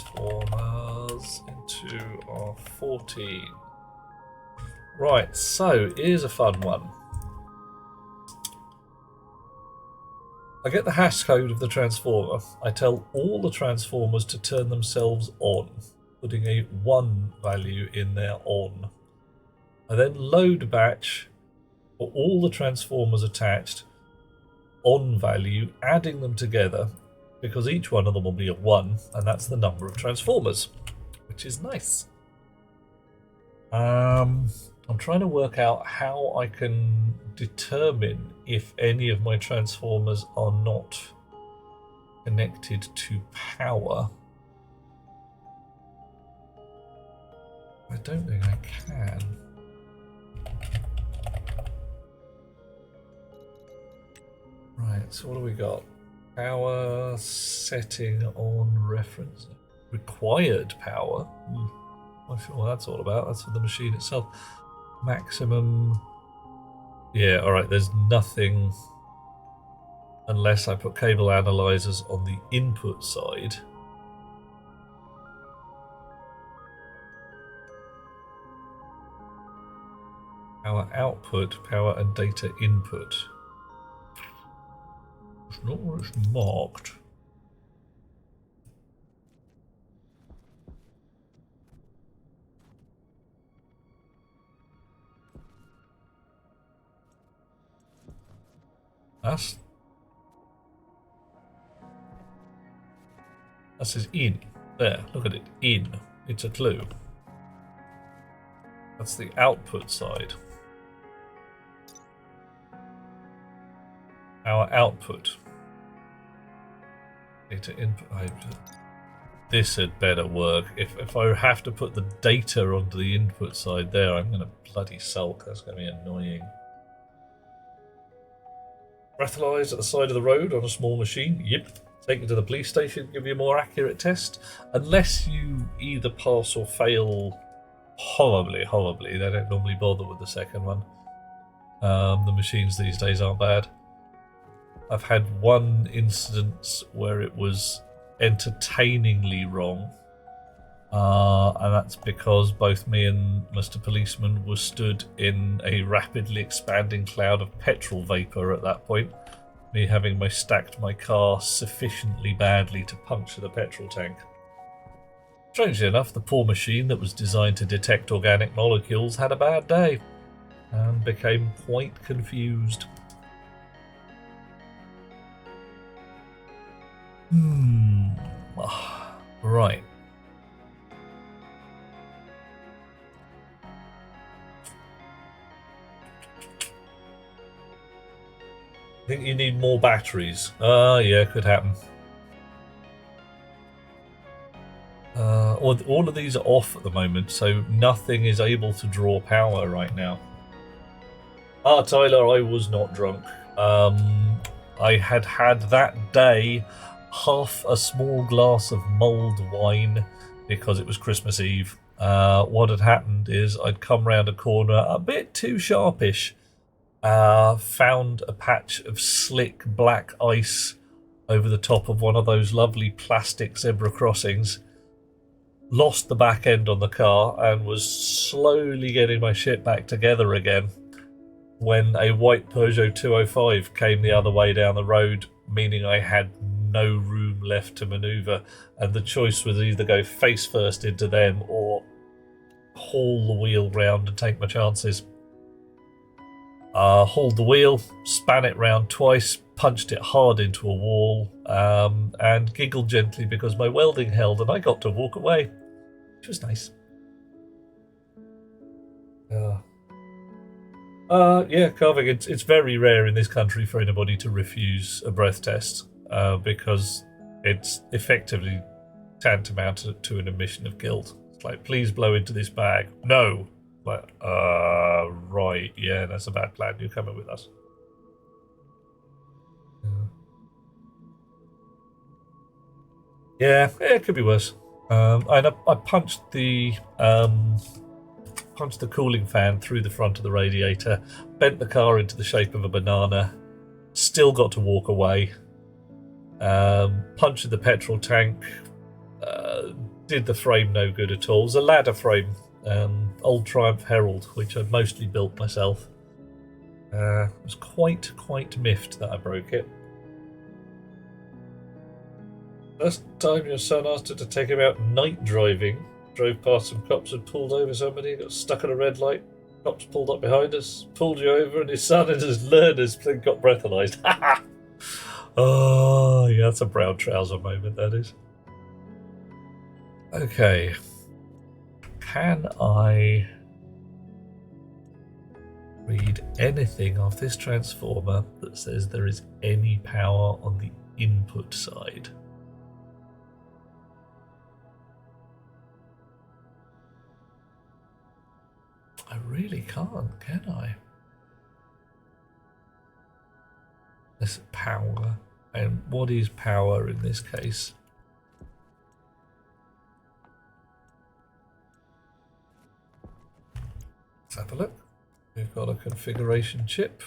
Transformers into R14. Right, so here's a fun one. I get the hash code of the transformer. I tell all the transformers to turn themselves on, putting a 1 value in their on. I then load a batch for all the transformers attached, on value, adding them together, because each one of them will be a 1, and that's the number of transformers, which is nice. I'm trying to work out how I can determine if any of my transformers are not connected to power. I don't think I can. Right, so what do we got? Power setting on reference. Required power. Not sure what that's all about. That's for the machine itself. Maximum. Yeah, alright, there's nothing unless I put cable analyzers on the input side. Power output, power and data input. It's not where it's marked. That says in. There, look at it. In. It's a clue. That's the output side. Our output. Data input. This had better work. If I have to put the data onto the input side there, I'm going to bloody sulk. That's going to be annoying. Breathalyze at the side of the road on a small machine. Yep. Take it to the police station, give you a more accurate test. Unless you either pass or fail horribly. They don't normally bother with the second one. The machines these days aren't bad. I've had one incident where it was entertainingly wrong. And that's because both me and Mr. Policeman were stood in a rapidly expanding cloud of petrol vapour at that point. Me having stacked my car sufficiently badly to puncture the petrol tank. Strangely enough, the poor machine that was designed to detect organic molecules had a bad day and became quite confused. Right. I think you need more batteries. Yeah, could happen. All of these are off at the moment, so nothing is able to draw power right now. Tyler, I was not drunk. I had that day half a small glass of mulled wine because it was Christmas Eve. What had happened is I'd come round a corner a bit too sharpish. Found a patch of slick black ice over the top of one of those lovely plastic zebra crossings. Lost the back end on the car and was slowly getting my shit back together again when a white Peugeot 205 came the other way down the road, meaning I had no room left to manoeuvre, and the choice was either go face first into them or haul the wheel round and take my chances. Hauled the wheel, span it round twice, punched it hard into a wall, and giggled gently because my welding held and I got to walk away, which was nice. Yeah, carving. It's very rare in this country for anybody to refuse a breath test because it's effectively tantamount to an admission of guilt. It's like, please blow into this bag. No. Like, right, yeah, that's a bad plan. You're coming with us. Yeah, it could be worse. I punched the cooling fan through the front of the radiator, bent the car into the shape of a banana, still got to walk away, punctured the petrol tank, did the frame no good at all. It was a ladder frame. Old Triumph Herald, which I've mostly built myself. Was quite miffed that I broke it. Last time your son asked her to take him out night driving, drove past some cops and pulled over somebody, got stuck at a red light. Cops pulled up behind us, pulled you over, and his son and his learners then got breathalyzed. Oh, yeah, that's a brown trouser moment, that is. Okay. Can I read anything off this transformer that says there is any power on the input side? I really can't, can I? This power. And what is power in this case? Let's have a look. We've got a configuration chip.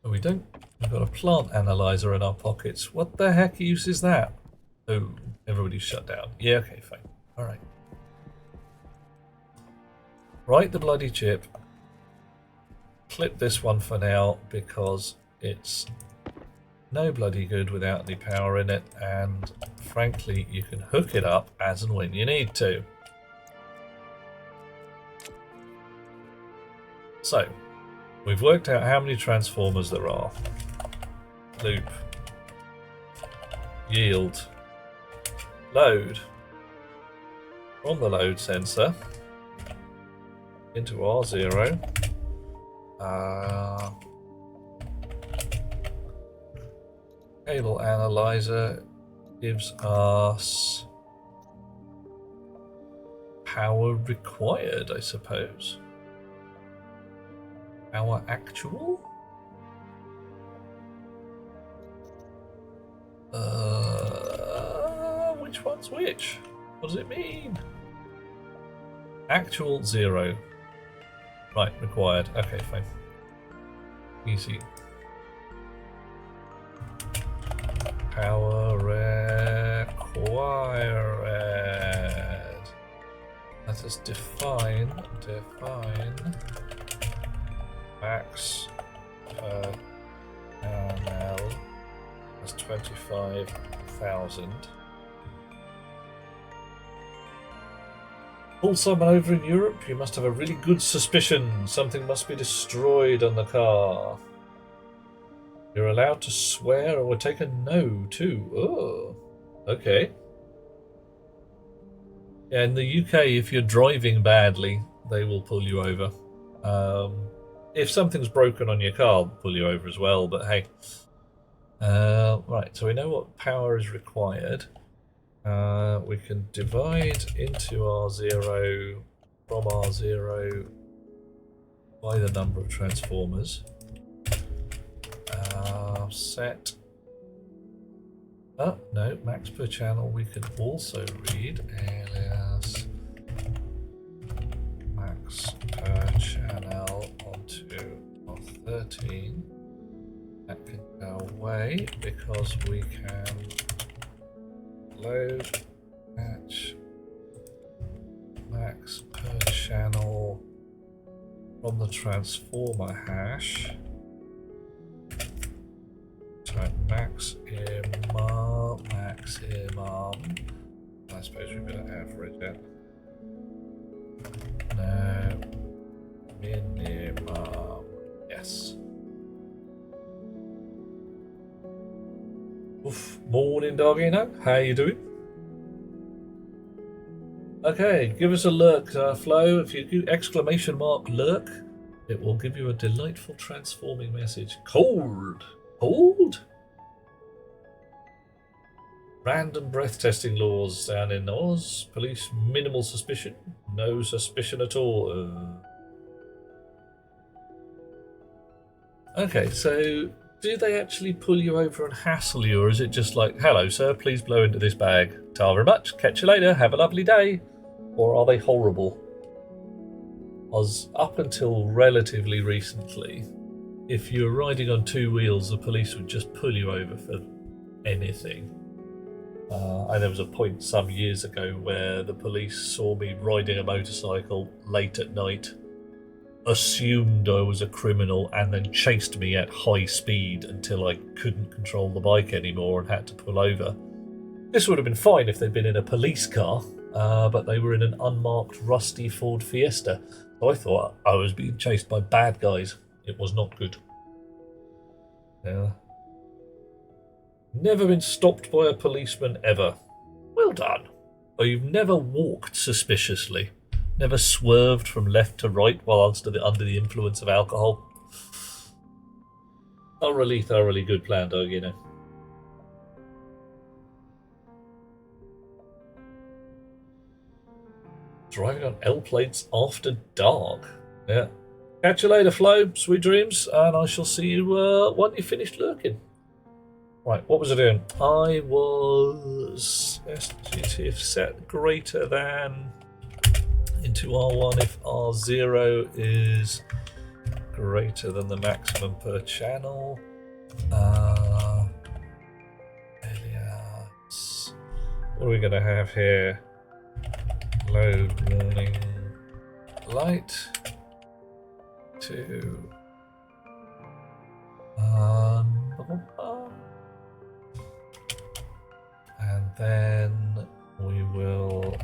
No, we don't. We've got a plant analyzer in our pockets. What the heck use is that? Oh, everybody's shut down. Yeah, okay, fine. Alright. Write the bloody chip. Clip this one for now because it's no bloody good without any power in it, and frankly you can hook it up as and when you need to. So, we've worked out how many transformers there are. Loop. Yield. Load. From the load sensor into R0. Cable analyzer gives us power required, I suppose. Power actual? Which one's which? What does it mean? Actual 0. Right, required. Okay, fine. Easy. Power required. Let us define max per channel as 25,000. Pull someone over in Europe, you must have a really good suspicion something must be destroyed on the car. You're allowed to swear or take a no too. Oh, okay. Yeah, in the UK, if you're driving badly, they will pull you over. If something's broken on your car, they'll pull you over as well, but hey. Right, so we know what power is required. We can divide into R0 from R0 by the number of transformers. Set. Oh, no, max per channel we can also read alias max per channel onto R13. That can go away because we can load match max per channel from the transformer hash. Type maximum. I suppose we're going to average it. No, minimum. Yes. Oof. Morning, Dogino. How you doing? Okay, give us a lurk, Flo. If you do exclamation mark lurk, it will give you a delightful transforming message. Cold. Cold? Random breath testing laws down in Oz. Police minimal suspicion. No suspicion at all. Okay, so do they actually pull you over and hassle you, or is it just like, hello sir, please blow into this bag. Ta very much, catch you later, have a lovely day? Or are they horrible? As up until relatively recently, if you were riding on two wheels, the police would just pull you over for anything. And there was a point some years ago where the police saw me riding a motorcycle late at night assumed I was a criminal and then chased me at high speed until I couldn't control the bike anymore and had to pull over. This would have been fine if they'd been in a police car, but they were in an unmarked rusty Ford Fiesta. So I thought I was being chased by bad guys. It was not good. Yeah. Never been stopped by a policeman ever. Well done. Oh, you've never walked suspiciously. Never swerved from left to right while under the influence of alcohol. Thoroughly good plan, dog, you know. Driving on L plates after dark. Yeah. Catch you later, Flo. Sweet dreams, and I shall see you when you finished lurking. Right, what was I doing? I was SGT set greater than into R1 if R0 is greater than the maximum per channel. Alias. What are we going to have here? Load warning light to and then we will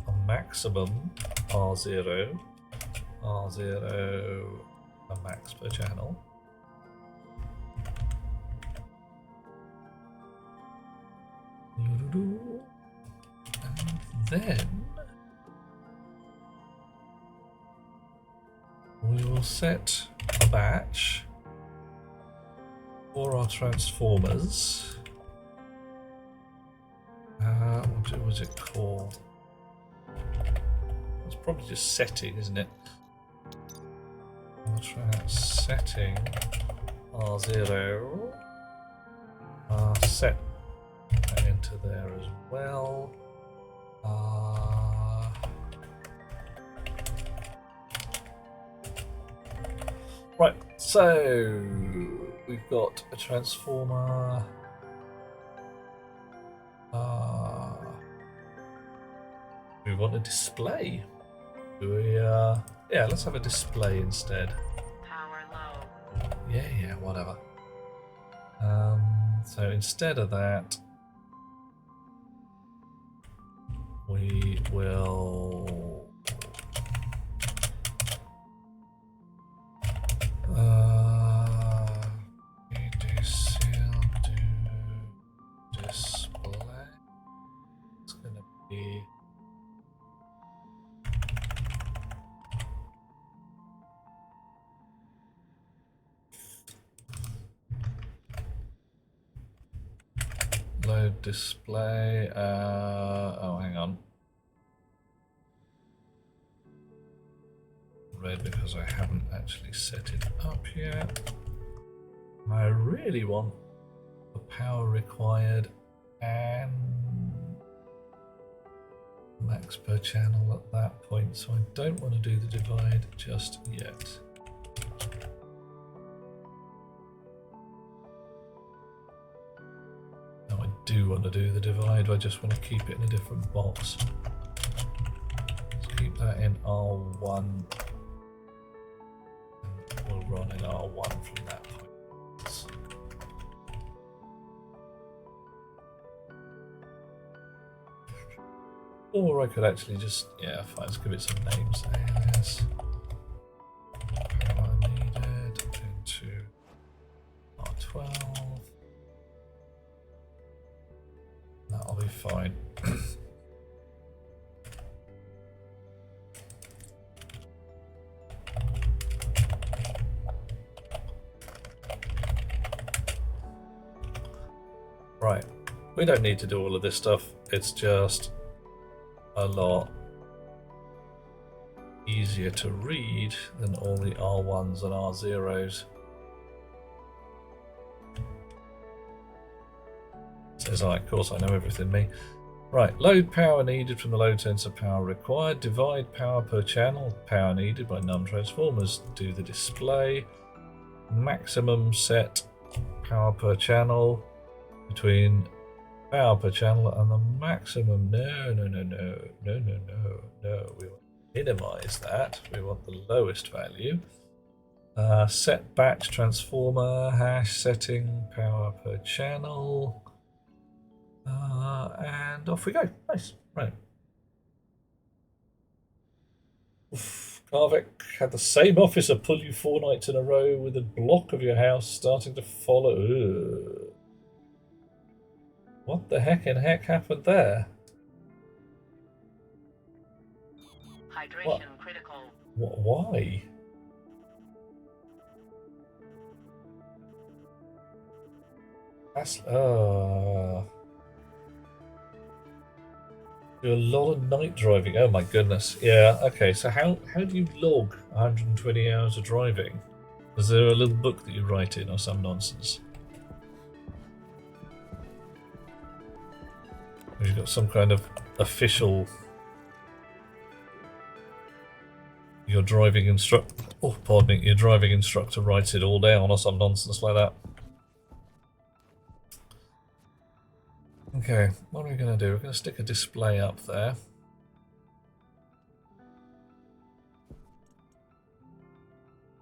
a maximum R0 a max per channel. And then we will set a batch for our transformers. What was it called? It's probably just setting, isn't it? We'll try out setting R0. Set that into there as well. Right, so we've got a transformer. We want a display. Do we? Yeah, let's have a display instead. Power low. Yeah, whatever. So instead of that, we will. Display. It's going to be. Load display. Oh, hang on. Red because I haven't actually set it up yet. I really want the power required and max per channel at that point, so I don't want to do the divide just yet. Now I do want to do the divide, I just want to keep it in a different box. Let's keep that in R1. We'll run in R1 from that point. Or I could actually just, yeah, fine, let's give it some names. Alias. Power needed into R12. That'll be fine. Right, we don't need to do all of this stuff, it's just a lot easier to read than all the R1s and R0s. Says I, of course I know everything, me. Right, load power needed from the load sensor, power required, divide power per channel, power needed by num transformers, do the display, maximum set power per channel, between power per channel and the maximum. No. We want minimize that. We want the lowest value. Set batch transformer, hash setting, power per channel. And off we go. Nice. Right. Karvik had the same officer pull you 4 nights in a row with a block of your house starting to follow. Ugh. What the heck happened there? Hydration critical. Why? That's do a lot of night driving. Oh my goodness. Yeah, okay, so how do you log 120 hours of driving? Is there a little book that you write in or some nonsense? Have you got some kind of official your driving instructor writes it all down or some nonsense like that? Okay, what are we going to do? We're going to stick a display up there.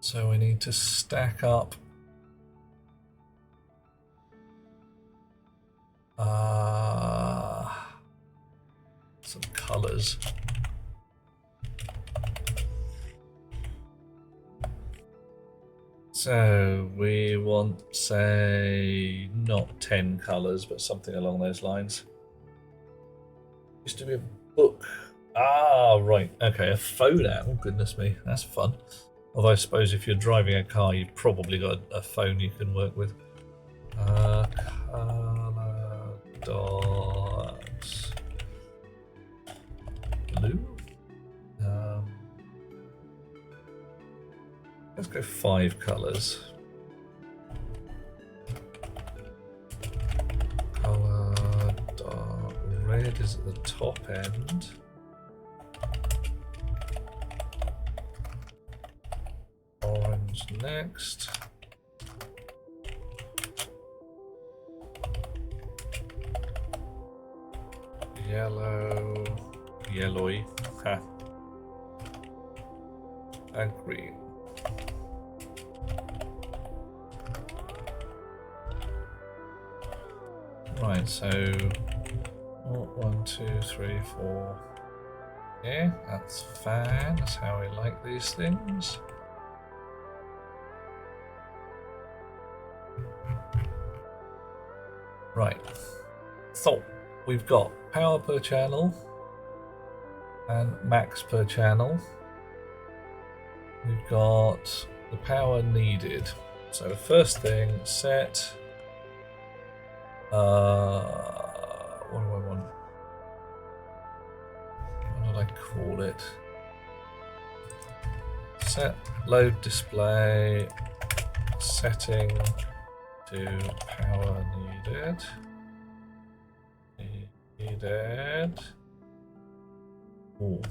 So we need to stack up some colours. So we want, say, not 10 colours, but something along those lines. Used to be a book. Ah, right. Okay, a phone app. Oh, goodness me. That's fun. Although I suppose if you're driving a car, you've probably got a phone you can work with. Colour dots. Blue? Let's go 5 colours. Colour dot red is at the top end. Orange next. Yellow, yellowy, ha. And green. Right, so 1, 2, 3, 4. Yeah, that's fine. That's how we like these things. Right, so we've got power per channel and max per channel. We've got the power needed. So first thing, set. What do I want? What did I call it? Set load display setting to power needed. Needed. Ooh.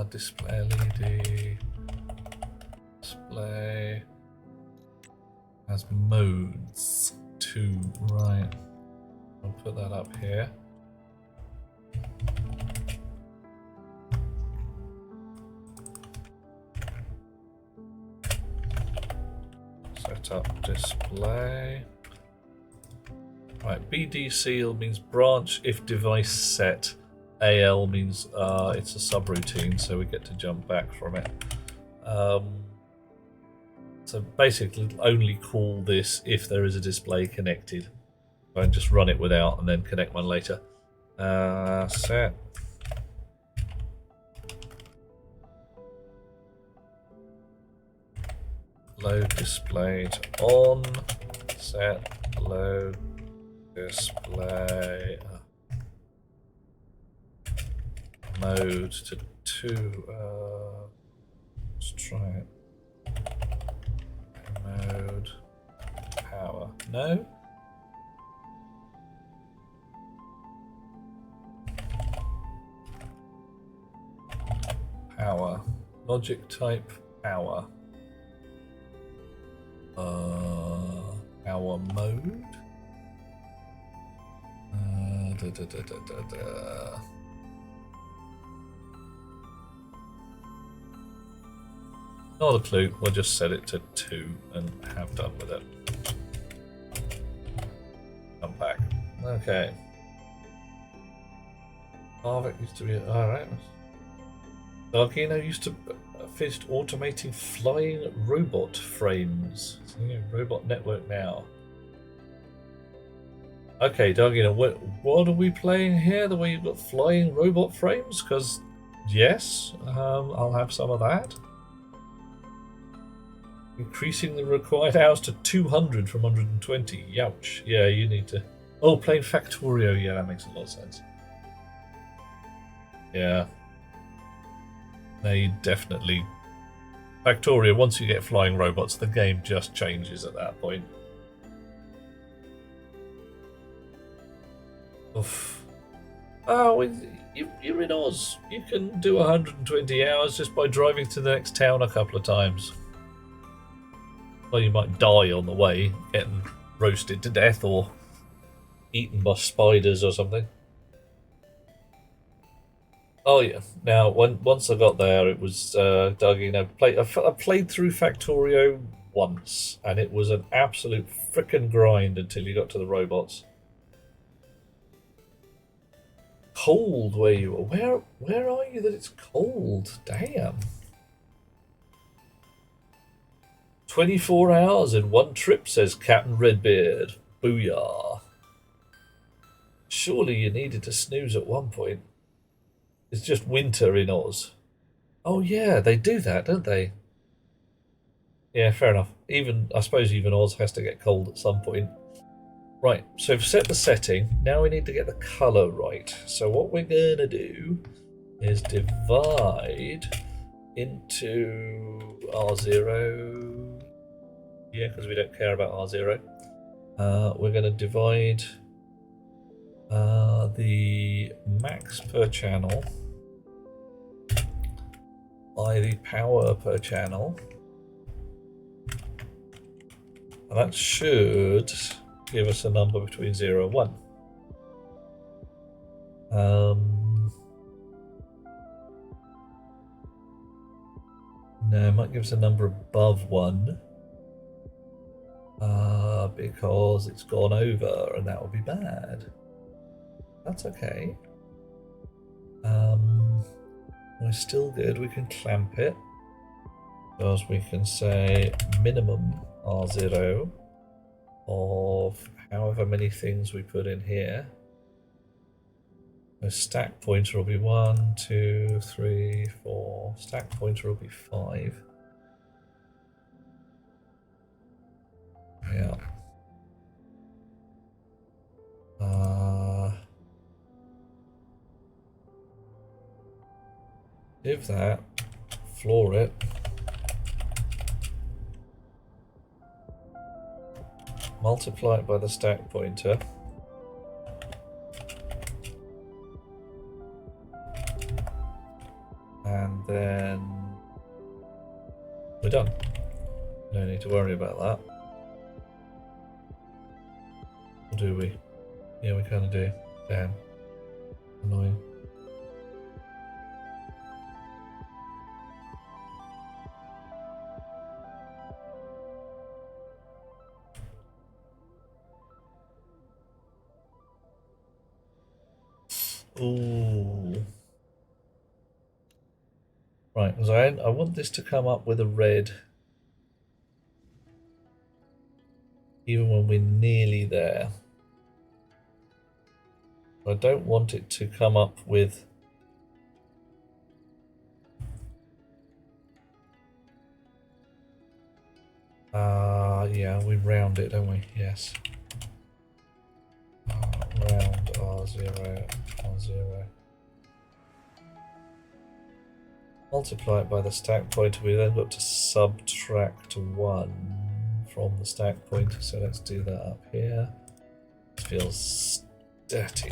Display LED. Display has modes. 2, right. I'll put that up here. Set up display. Right, BD seal means branch if device set. AL means it's a subroutine, so we get to jump back from it. So basically only call this if there is a display connected. Don't just run it without and then connect one later. Set. Load display to on. Set load display mode to 2. Let's try it. Mode power. No. Power. Logic type power. Power mode. Not a clue. We'll just set it to 2 and have done with it. Come back. Okay. Harvick used to be alright. Dargino used to finished automating flying robot frames. So, yeah, robot network now. Okay, Dargino, what are we playing here? The way you've got flying robot frames? Because yes, I'll have some of that. Increasing the required hours to 200 from 120. Youch. Yeah, you need to. Oh, playing Factorio. Yeah, that makes a lot of sense. Yeah. They definitely. Factorio, once you get flying robots, the game just changes at that point. Oof. Oh, you're in Oz. You can do 120 hours just by driving to the next town a couple of times. Well, you might die on the way, getting roasted to death or eaten by spiders or something. Oh yeah. Now, once I got there, it was Doug. I played through Factorio once, and it was an absolute frickin' grind until you got to the robots. Cold where you are. Where are you that it's cold? Damn. 24 hours in one trip, says Captain Redbeard. Booyah. Surely you needed to snooze at one point. It's just winter in Oz. Oh yeah, they do that, don't they? Yeah, fair enough. I suppose even Oz has to get cold at some point. Right, so we've set the setting. Now we need to get the colour right. So what we're going to do is divide into R0. Yeah, because we don't care about R0. We're going to divide the max per channel by the power per channel. And that should give us a number between 0 and 1. No, it might give us a number above 1. Because it's gone over, and that would be bad. That's okay. We're still good. We can clamp it. Because we can say minimum R0 of however many things we put in here. The stack pointer will be 1, 2, 3, 4. Stack pointer will be 5. Yeah. Div that, floor it. Multiply it by the stack pointer. And then we're done. No need to worry about that. Or do we? Yeah, we kind of do. Damn. Annoying. Ooh. Right, because I want this to come up with a red even when we're nearly there. I don't want it to come up with yeah, we round it, don't we? Yes. Round R0, R0. Multiply it by the stack pointer. We then got to subtract 1 from the stack pointer. So let's do that up here. It feels dirty.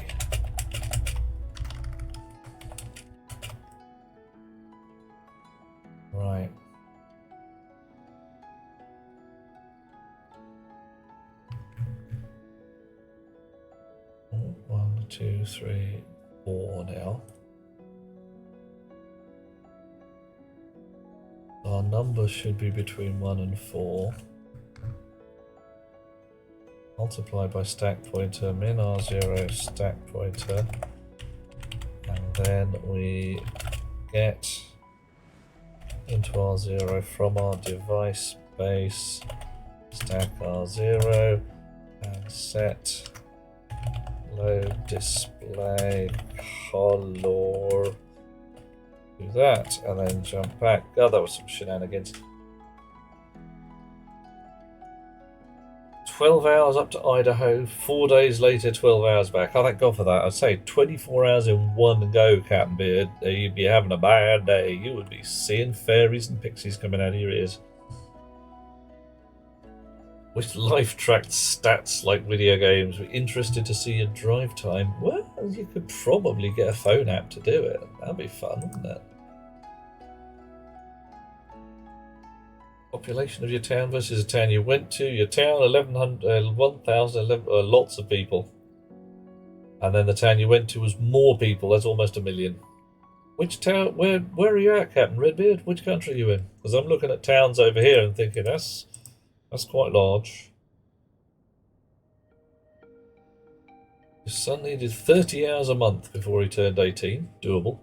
Right. One, two, three, 4 now. Our number should be between 1 and 4. Multiplied by stack pointer, min R0 stack pointer. And then we get into R0 from our device base, stack R0, and set load display color. Do that, and then jump back. God, that was some shenanigans. 12 hours up to Idaho, 4 days later, 12 hours back. Oh, thank God for that. I'd say 24 hours in one go, Captain Beard. You'd be having a bad day. You would be seeing fairies and pixies coming out of your ears. With life tracked stats like video games, we're interested to see your drive time. Well, you could probably get a phone app to do it. That'd be fun, wouldn't it? Population of your town versus a town you went to. Your town, 1,000, lots of people. And then the town you went to was more people. That's almost 1 million. Which town? Where are you at, Captain Redbeard? Which country are you in? Because I'm looking at towns over here and thinking that's quite large. His son needed 30 hours a month before he turned 18. Doable.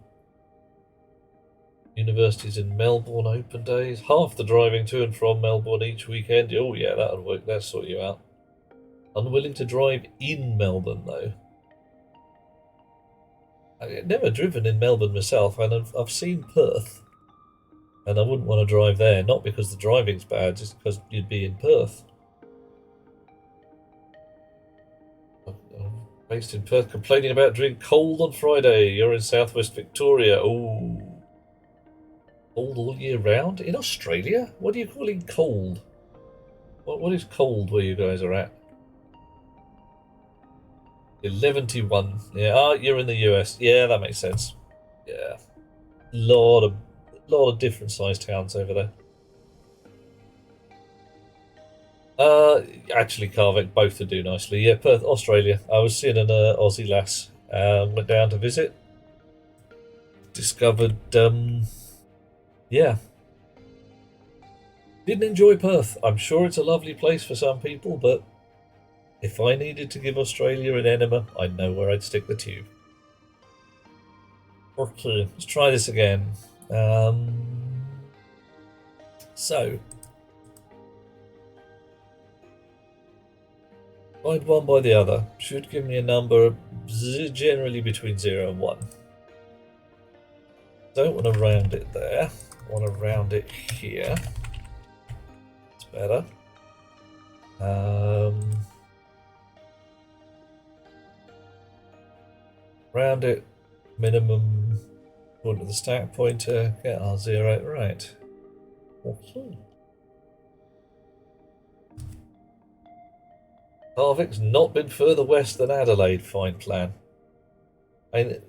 Universities in Melbourne open days. Half the driving to and from Melbourne each weekend. Oh yeah, that'll work. That'll sort you out. Unwilling to drive in Melbourne though. I've never driven in Melbourne myself, and I've seen Perth. And I wouldn't want to drive there, not because the driving's bad, just because you'd be in Perth. Based in Perth, complaining about being cold on Friday. You're in southwest Victoria. Oh. Cold all year round? In Australia? What are you calling cold? What is cold where you guys are at? 11-1. Yeah, you're in the US. Yeah, that makes sense. Yeah. Lot of different sized towns over there. Actually, Carvick, both to do nicely. Yeah, Perth, Australia. I was seeing an Aussie lass. Went down to visit. Discovered, yeah. Didn't enjoy Perth. I'm sure it's a lovely place for some people, but if I needed to give Australia an enema, I'd know where I'd stick the tube. Okay, let's try this again. So, divide one by the other. Should give me a number generally between 0 and 1. Don't want to round it there. I want to round it here. It's better. Round it minimum according to the stack pointer. Get R0 right. Okay. Harvick's not been further west than Adelaide. Fine plan. I mean,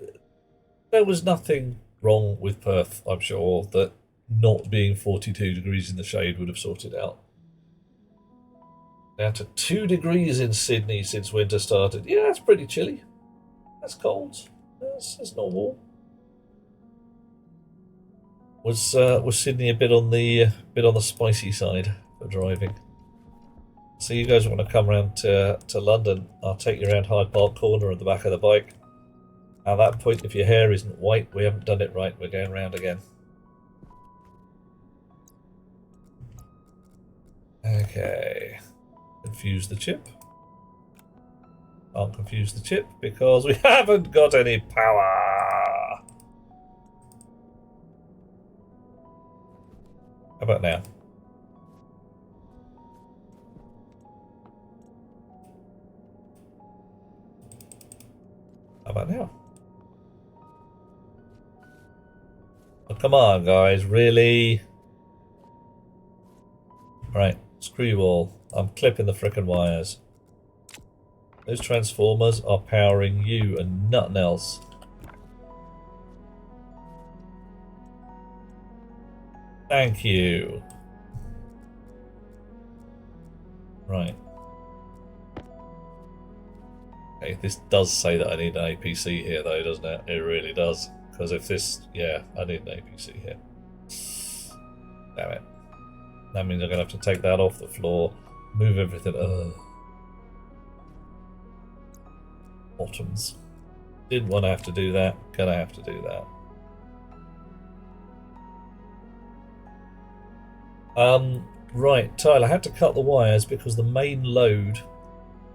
there was nothing wrong with Perth, I'm sure, that not being 42 degrees in the shade would have sorted out. Down to 2 degrees in Sydney since winter started. Yeah, that's pretty chilly. That's cold. That's not warm. Was Sydney a bit on the spicy side for driving? So you guys want to come around to London? I'll take you around Hyde Park Corner at the back of the bike. At that point, if your hair isn't white, we haven't done it right. We're going round again. Okay. Confuse the chip. Can't confuse the chip because we haven't got any power. How about now? How about now? Oh, come on, guys, really? Right, screw you all. I'm clipping the frickin' wires. Those transformers are powering you and nothing else. Thank you. Right. Okay, this does say that I need an APC here though, doesn't it? It really does. Because if this... yeah, I need an APC here. Damn it. That means I'm going to have to take that off the floor, move everything. Bottoms. Didn't want to have to do that. Gonna have to do that. Right, Tyler, I had to cut the wires because the main load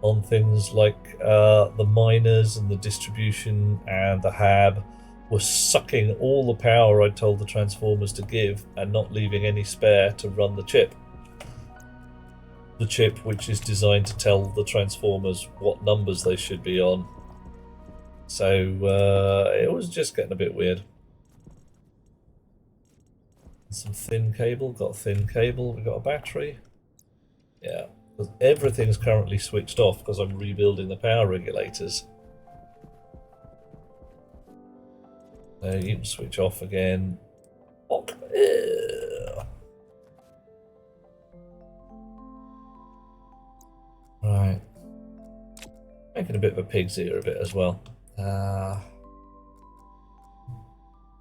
on things like the miners and the distribution and the hab was sucking all the power I told the transformers to give and not leaving any spare to run the chip. The chip which is designed to tell the transformers what numbers they should be on. So it was just getting a bit weird. Some thin cable, got thin cable, we got a battery. Yeah, everything's currently switched off because I'm rebuilding the power regulators. So you can switch off again. Right. Making a bit of a pig's ear a bit as well.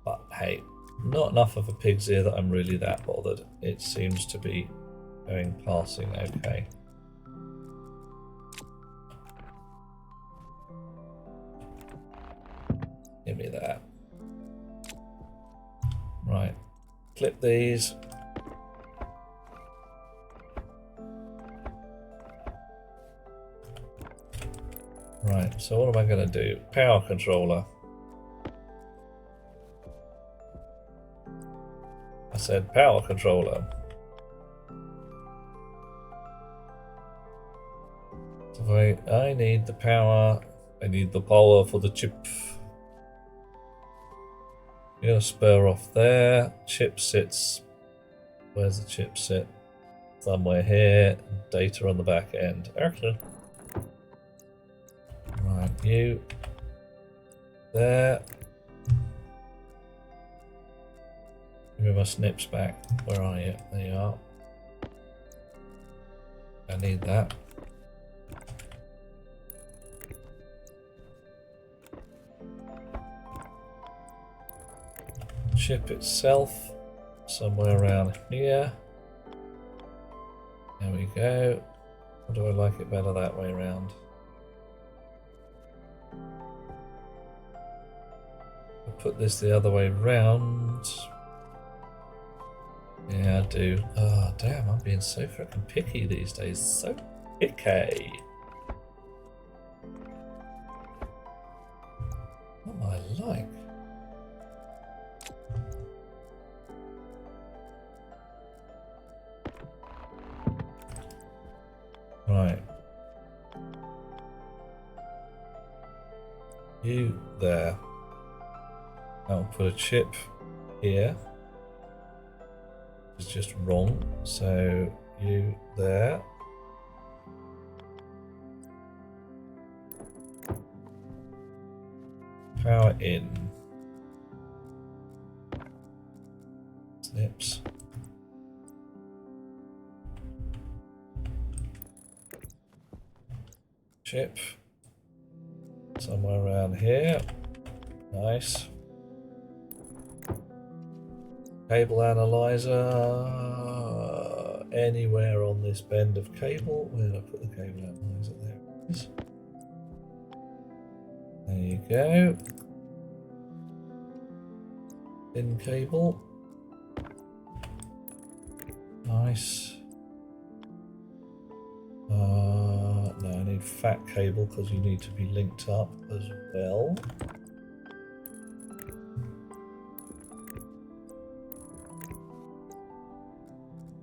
But hey, not enough of a pig's ear that I'm really that bothered. It seems to be passing okay. Give me that. Right, clip these. Right, so what am I going to do? Power controller. I said power controller. So I need the power. I need the power for the chip. I'm going to spur off there. Chip sits. Where's the chip sit? Somewhere here. Data on the back end. Okay. Right, you. There. Give me my snips back. Where are you? There you are. I need that. Chip itself, somewhere around here. There we go. Or do I like it better that way around? I'll put this the other way round. Yeah, I do. Oh, damn, I'm being so freaking picky these days. So picky. What am I like? Right. You there. I'll put a chip here. It's just wrong. So you there. Power in. Snips. Chip. Somewhere around here. Nice. Cable analyzer. Anywhere on this bend of cable. Where did I put the cable analyzer? There it is. There you go. Thin cable. Nice. No, I need fat cable because you need to be linked up as well.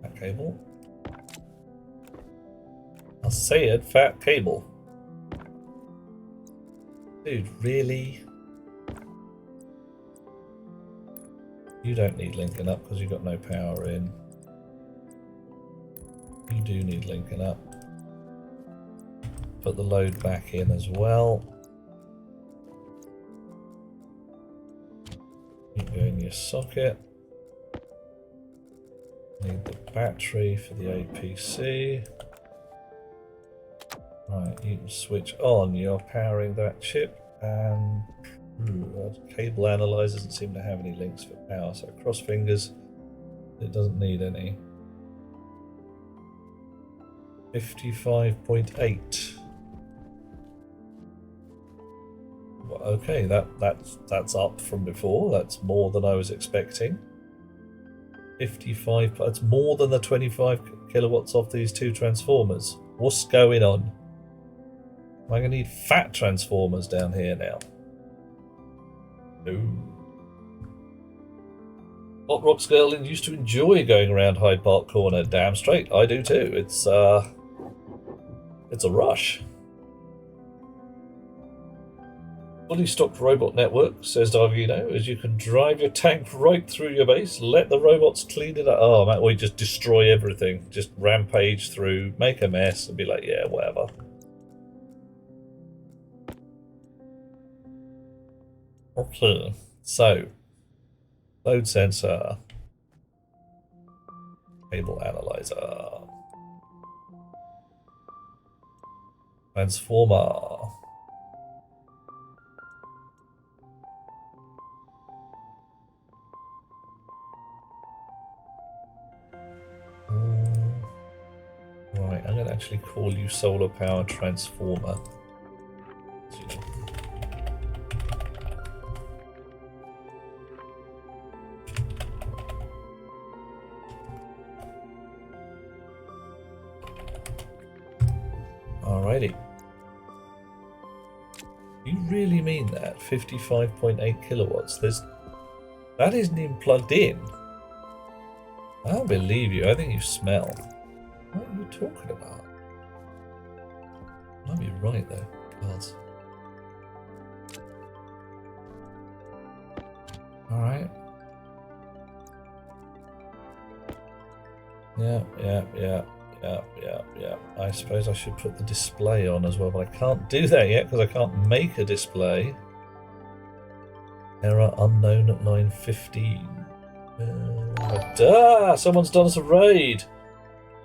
Fat cable. I'll say it, fat cable. Dude, really? You don't need linking up because you've got no power in. You do need linking up. Put the load back in as well. You go in your socket. Need the battery for the APC. Right, you can switch on. You're powering that chip, and cable analyzer doesn't seem to have any links for power. So cross fingers. It doesn't need any. 55.8. Well, okay, that's up from before. That's more than I was expecting. 55. That's more than the 25 kilowatts of these two transformers. What's going on? Am I going to need fat transformers down here now? No. Hot Rocks Girl used to enjoy going around Hyde Park Corner. Damn straight, I do too. It's a rush. Fully stocked robot network, says Darvino, as you can drive your tank right through your base, let the robots clean it up. Oh man, we just destroy everything. Just rampage through, make a mess, and be like, yeah, whatever. Okay, so load sensor, cable analyzer, transformer. Right, I'm going to actually call you solar power transformer. Alrighty. You really mean that? 55.8 kilowatts. That isn't even plugged in. I don't believe you. I think you smell. What are you talking about? Might be right though. God. Alright. Yeah. I suppose I should put the display on as well, but I can't do that yet because I can't make a display. Error unknown at line 15. Someone's done us a raid.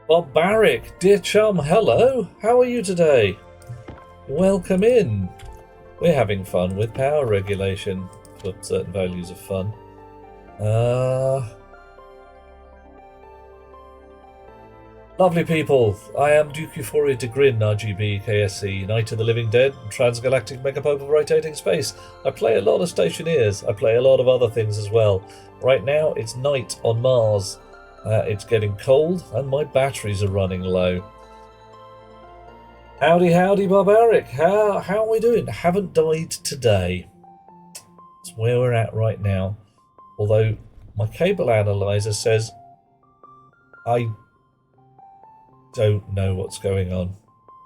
Barbaric, dear chum, hello. How are you today? Welcome in. We're having fun with power regulation for certain values of fun. Lovely people, I am Duke Euphoria de Grin, RGB, KSC, Knight of the Living Dead, Transgalactic Megapope of Rotating Space. I play a lot of Stationeers, I play a lot of other things as well. Right now it's night on Mars. It's getting cold and my batteries are running low. Howdy Barbaric, how are we doing? Haven't died today. That's where we're at right now. Although my cable analyzer says I don't know what's going on.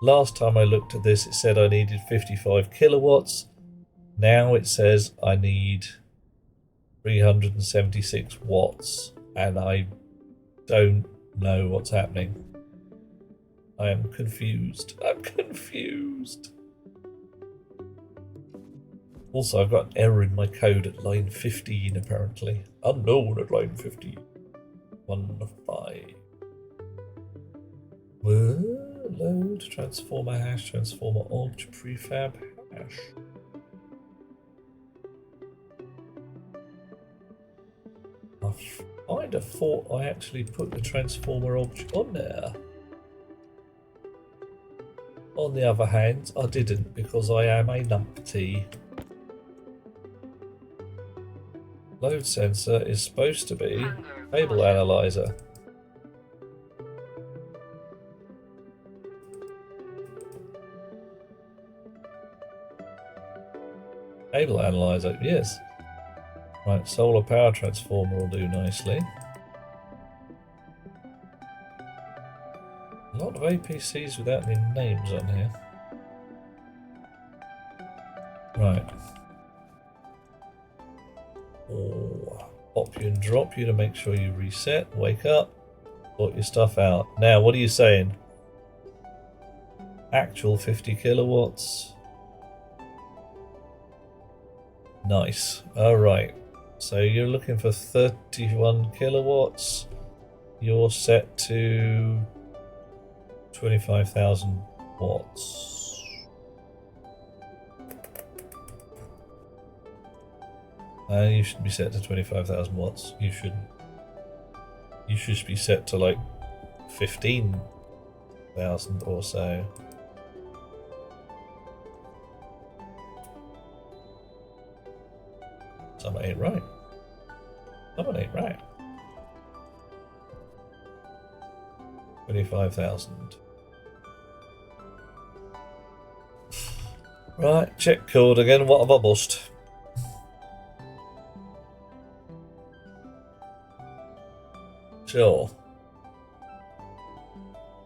Last time I looked at this it said I needed 55 kilowatts. Now it says I need 376 watts and I don't know what's happening. I am confused. I'm confused. Also, I've got an error in my code at line 15 apparently. Unknown at line 15. 1.5. Load, transformer hash, transformer obj, prefab hash. I'd have thought I actually put the transformer obj on there. On the other hand, I didn't because I am a numpty. Load sensor is supposed to be cable analyzer. Cable analyzer, yes. Right, solar power transformer will do nicely. A lot of APCs without any names on here. Right. Pop you and drop you to make sure you reset, wake up, sort your stuff out. Now, what are you saying? Actual 50 kilowatts. Nice. Alright. So you're looking for 31 kilowatts. You're set to 25,000 watts. You should be set to 25,000 watts. You shouldn't. You should be set to like 15,000 or so. Something ain't right. Something ain't right. 25,000. Right, check code again. What have I bust? Sure.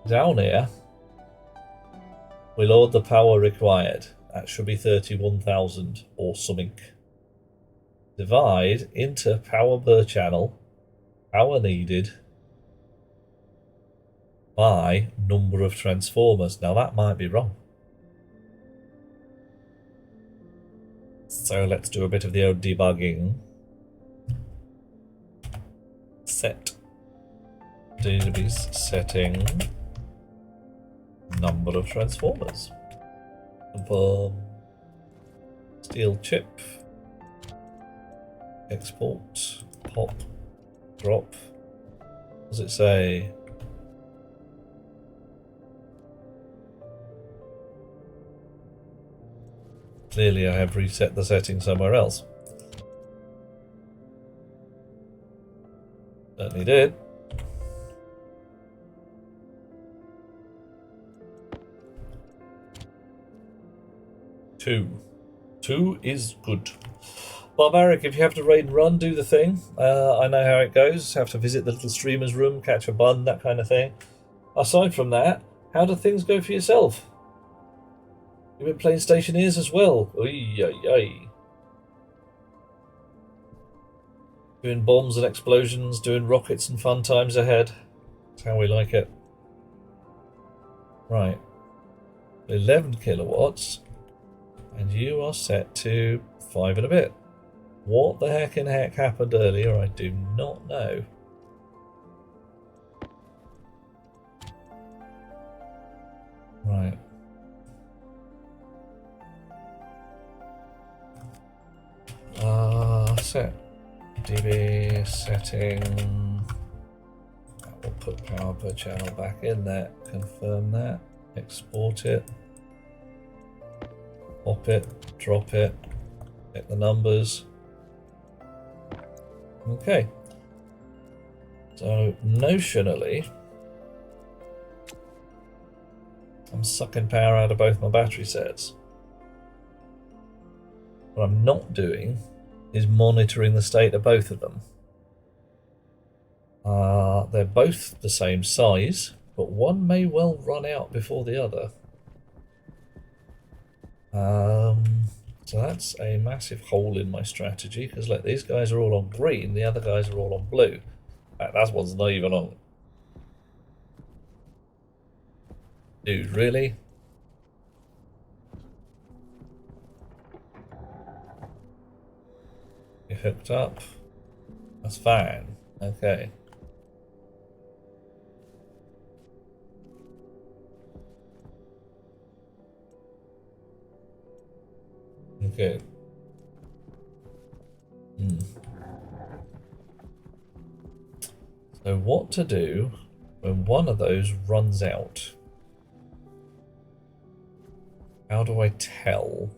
Down here, we load the power required. That should be 31,000 or something. Divide into power per channel, power needed, by number of transformers. Now that might be wrong. So let's do a bit of the old debugging. Set database setting number of transformers. Confirm. Steel chip. Export. Pop. Drop. What does it say? Clearly I have reset the setting somewhere else. Certainly did. Two is good. Barbaric, if you have to raid and run, do the thing. I know how it goes. Have to visit the little streamer's room, catch a bun, that kind of thing. Aside from that, how do things go for yourself? You've been playing Stationeers as well. Oy, oy, oy. Doing bombs and explosions, doing rockets and fun times ahead. That's how we like it. Right. 11 kilowatts. And you are set to 5 and a bit. What the heck happened earlier? I do not know. Right. Set DB setting. We'll put power per channel back in there. Confirm that. Export it. Pop it. Drop it. Get the numbers. Okay. So notionally, I'm sucking power out of both my battery sets. What I'm not doing is monitoring the state of both of them. They're both the same size, but one may well run out before the other. So that's a massive hole in my strategy, because like these guys are all on green, the other guys are all on blue. That one's not even on. Dude, really? You hooked up? That's fine. Okay. Okay. So what to do when one of those runs out? How do I tell?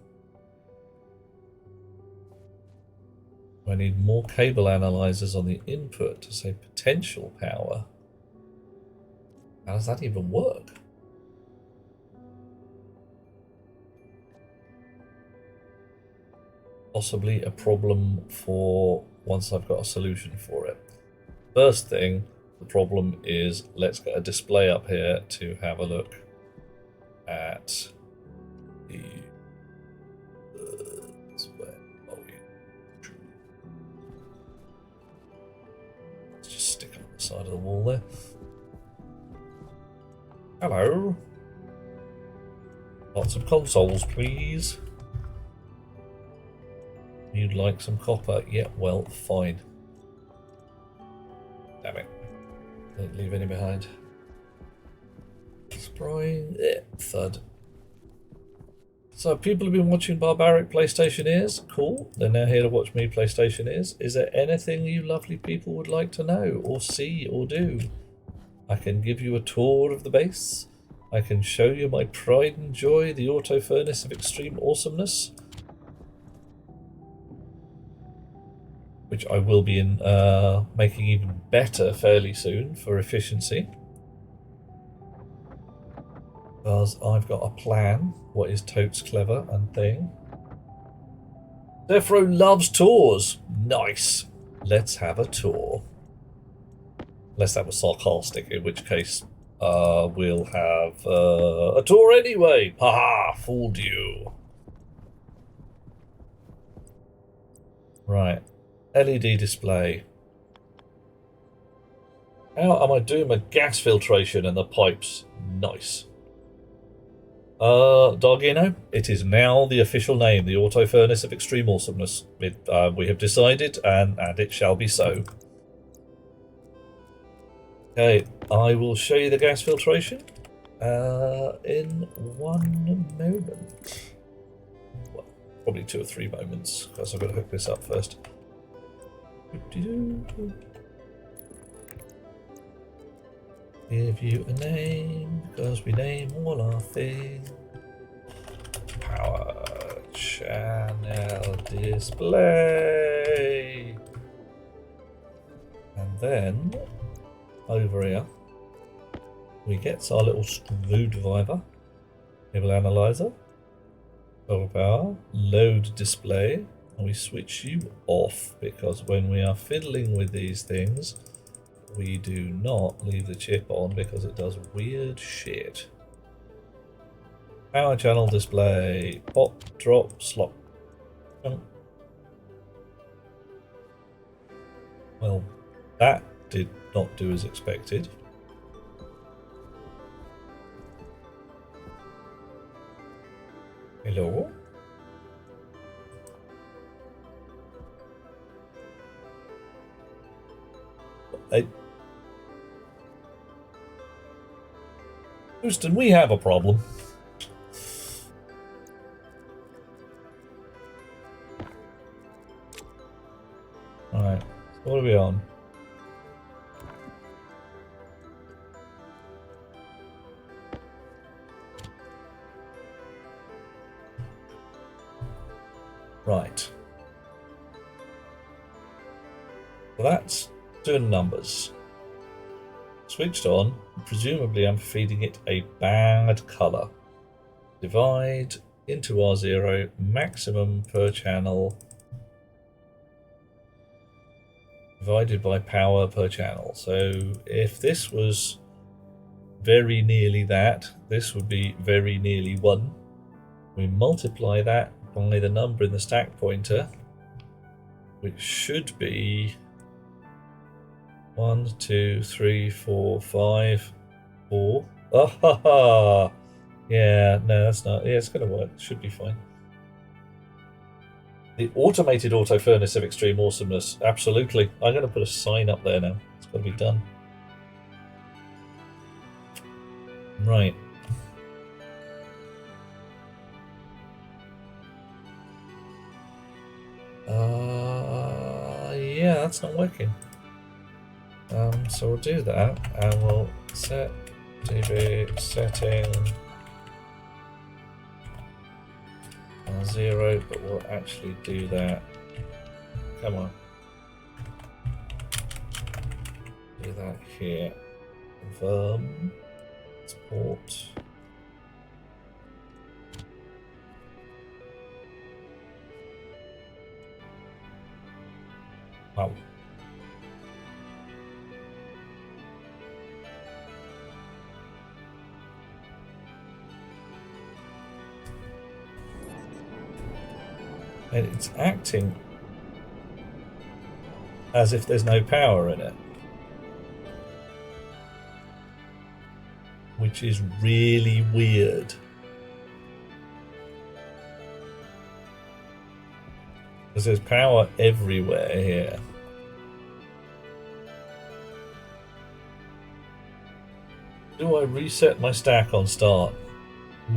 I need more cable analyzers on the input to say potential power. How does that even work? Possibly a problem for once I've got a solution for it. First thing, the problem is let's get a display up here to have a look at the let's just stick it on the side of the wall there. Hello. Lots of consoles, please. You'd like some copper? Yeah, well, fine. Damn it. Don't leave any behind. Spraying. Thud. So people have been watching Barbaric PlayStationeers. Cool. They're now here to watch me PlayStationeers. Is there anything you lovely people would like to know or see or do? I can give you a tour of the base. I can show you my pride and joy, the auto furnace of extreme awesomeness. Which I will be making even better fairly soon for efficiency. Because I've got a plan, what is totes clever and thing. Defro loves tours. Nice. Let's have a tour. Unless that was sarcastic, in which case we'll have a tour anyway. Haha, fooled you. Right. LED display. How am I doing my gas filtration and the pipes? Nice. Dargino, it is now the official name, the Auto Furnace of Extreme Awesomeness. We have decided, and it shall be so. Okay, I will show you the gas filtration in one moment. Well, probably 2 or 3 moments, because I've got to hook this up first. Give you a name, because we name all our things. Power channel display. And then, over here, we get our little screwdriver, cable analyzer, total power, load display, and we switch you off, because when we are fiddling with these things, we do not leave the chip on because it does weird shit. Power channel display, pop, drop, slot. Well, that did not do as expected. Hello? Houston, we have a problem. Alright, so what are we on? Right. So that's doing numbers. Switched on, presumably I'm feeding it a bad colour. Divide into R0, maximum per channel, divided by power per channel. So if this was very nearly that, this would be very nearly 1. We multiply that by the number in the stack pointer, which should be 1, 2, 3, 4, 5, 4. Oh, ha, ha. Yeah, no, that's not. Yeah, it's going to work. It should be fine. The automated auto furnace of extreme awesomeness. Absolutely. I'm going to put a sign up there now. It's got to be done. Right. Yeah, that's not working. So we'll do that, and we'll set DB setting 0, but we'll actually do that. Come on. Do that here. Confirm. Support. Wow. And it's acting as if there's no power in it, which is really weird. Because there's power everywhere here. Do I reset my stack on start? Ooh,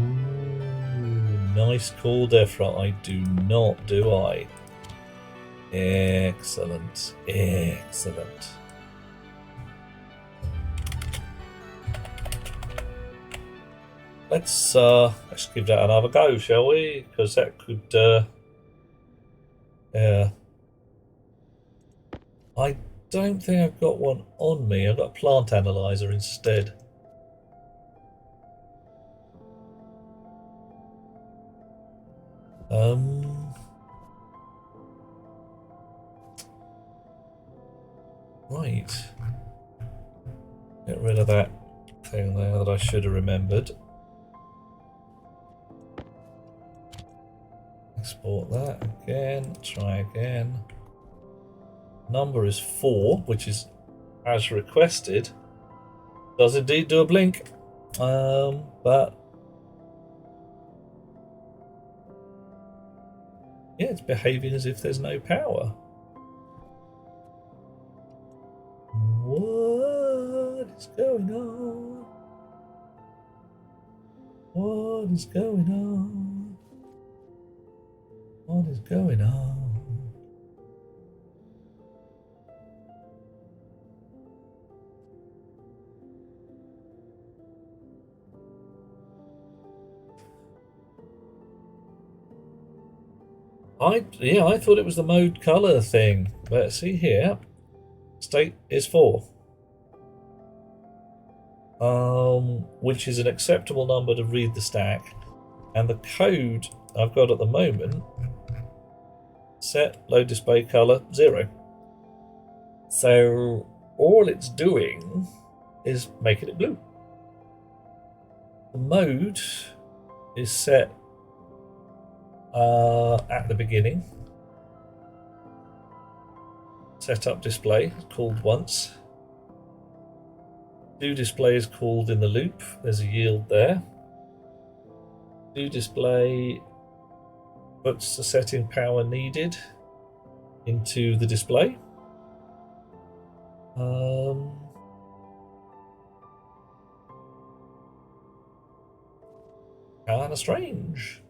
Nice call, Defra. I do not, do I? Excellent. Excellent. Let's give that another go, shall we? Because that could yeah. I don't think I've got one on me. I've got a plant analyzer instead. Right. Get rid of that thing there that I should have remembered. Export that again. Try again. Number is 4, which is as requested. Does indeed do a blink. But yeah, it's behaving as if there's no power. What is going on? What is going on? What is going on? I thought it was the mode color thing, but see here, state is 4, which is an acceptable number to read the stack, and the code I've got at the moment, set load display color 0. So all it's doing is making it blue. The mode is set at the beginning. Setup display is called once. Do display is called in the loop. There's a yield there. Do display puts the setting power needed into the display. Kind of strange.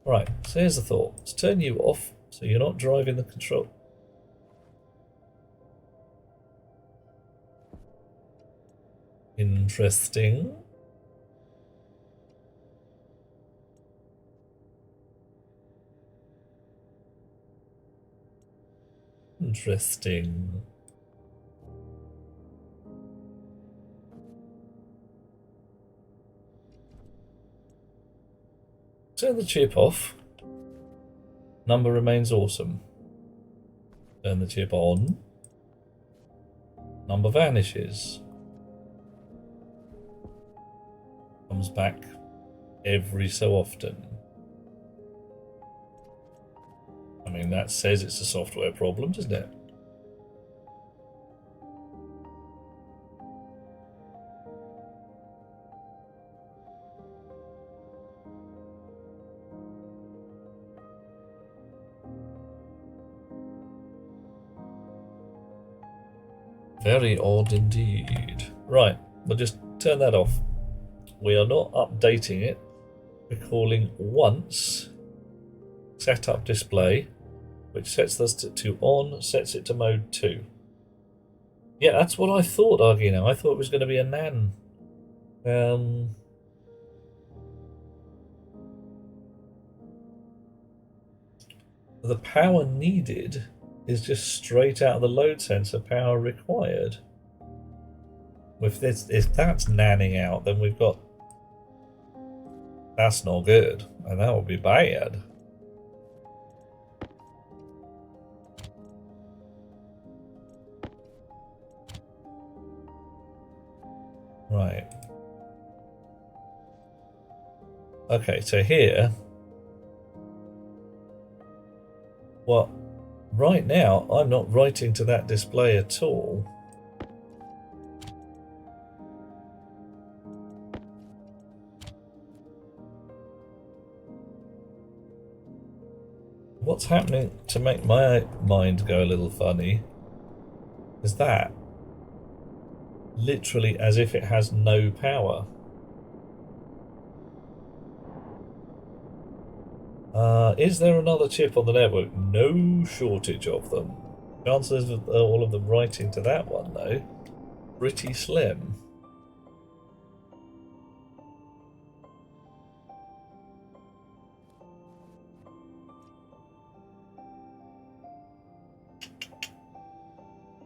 Right, so here's the thought. Let's turn you off so you're not driving the control. Interesting. Interesting. Turn the chip off. Number remains awesome. Turn the chip on. Number vanishes. Comes back every so often. I mean, that says it's a software problem, doesn't it? Very odd indeed. Right, we'll just turn that off. We are not updating it. We're calling once setup display, which sets us to on, sets it to mode 2. Yeah, that's what I thought, Argino. I thought it was going to be a nan. The power needed is just straight out of the load sensor, power required. If that's nanning out, then we've got... That's not good, and that would be bad. Right. Okay, so here... Well, right now, I'm not writing to that display at all. What's happening to make my mind go a little funny is that literally as if it has no power. Is there another chip on the network? No shortage of them. Chances of all of them writing to that one, though, pretty slim.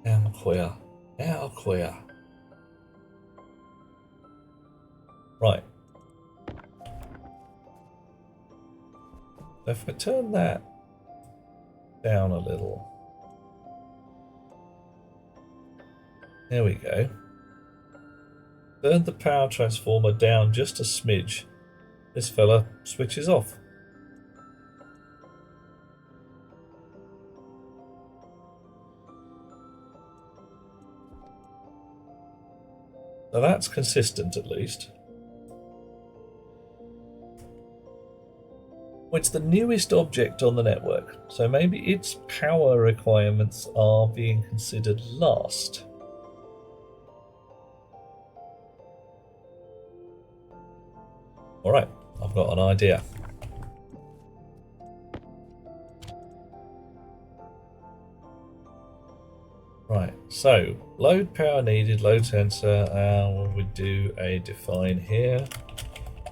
How queer. How queer. Right. If I turn that down a little. There we go. Turn the power transformer down just a smidge. This fella switches off. So that's consistent at least. Well, it's the newest object on the network, so maybe its power requirements are being considered last. Alright, I've got an idea. Right, so load power needed, load sensor, and we do a define here.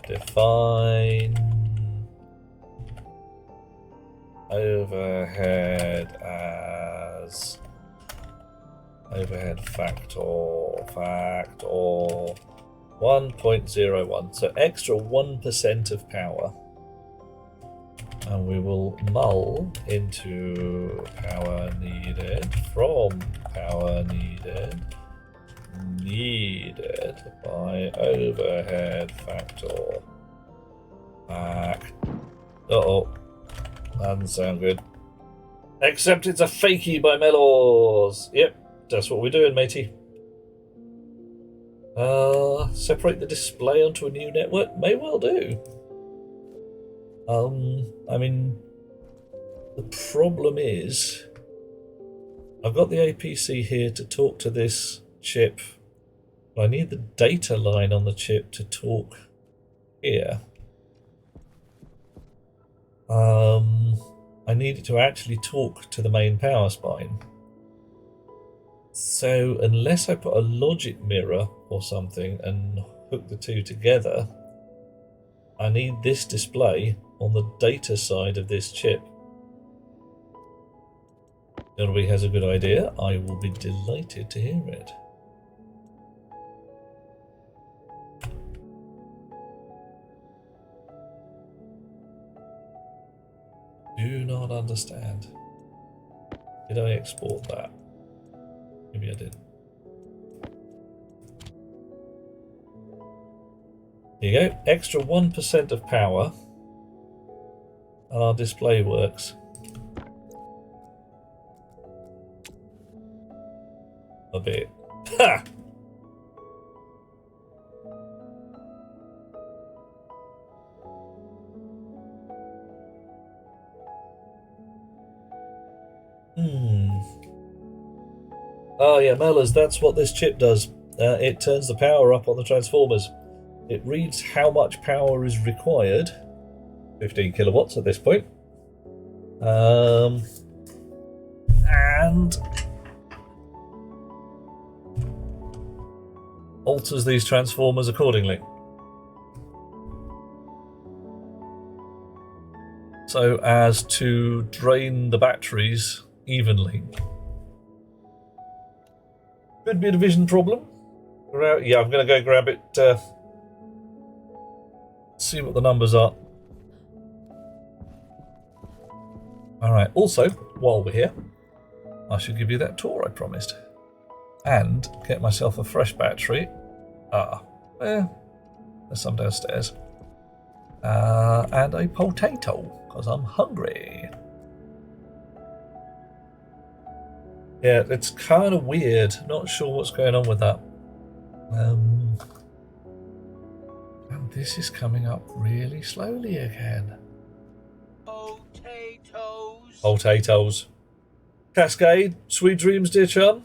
Define overhead as overhead factor 1.01, so extra 1% of power, and we will null into power needed from power needed by overhead factor uh-oh, that doesn't sound good. Except it's a fakie by Melors. Yep, that's what we're doing, matey. Separate the display onto a new network? May well do. I mean, the problem is I've got the APC here to talk to this chip, but I need the data line on the chip to talk here. I need it to actually talk to the main power spine. So unless I put a logic mirror or something and hook the two together, I need this display on the data side of this chip. If anybody has a good idea, I will be delighted to hear it. Do not understand. Did I export that? Maybe I did. There you go. Extra 1% of power. And our display works. A bit. Ha! Oh yeah, Mellors, that's what this chip does. It turns the power up on the transformers. It reads how much power is required. 15 kilowatts at this point. And alters these transformers accordingly. So as to drain the batteries evenly. Could be a division problem. Yeah, I'm going to go grab it, see what the numbers are. Alright, also, while we're here, I should give you that tour I promised. And get myself a fresh battery. There's some downstairs. And a potato, because I'm hungry. Yeah, it's kind of weird. Not sure what's going on with that. And this is coming up really slowly again. Potatoes. Potatoes. Cascade, sweet dreams, dear chum.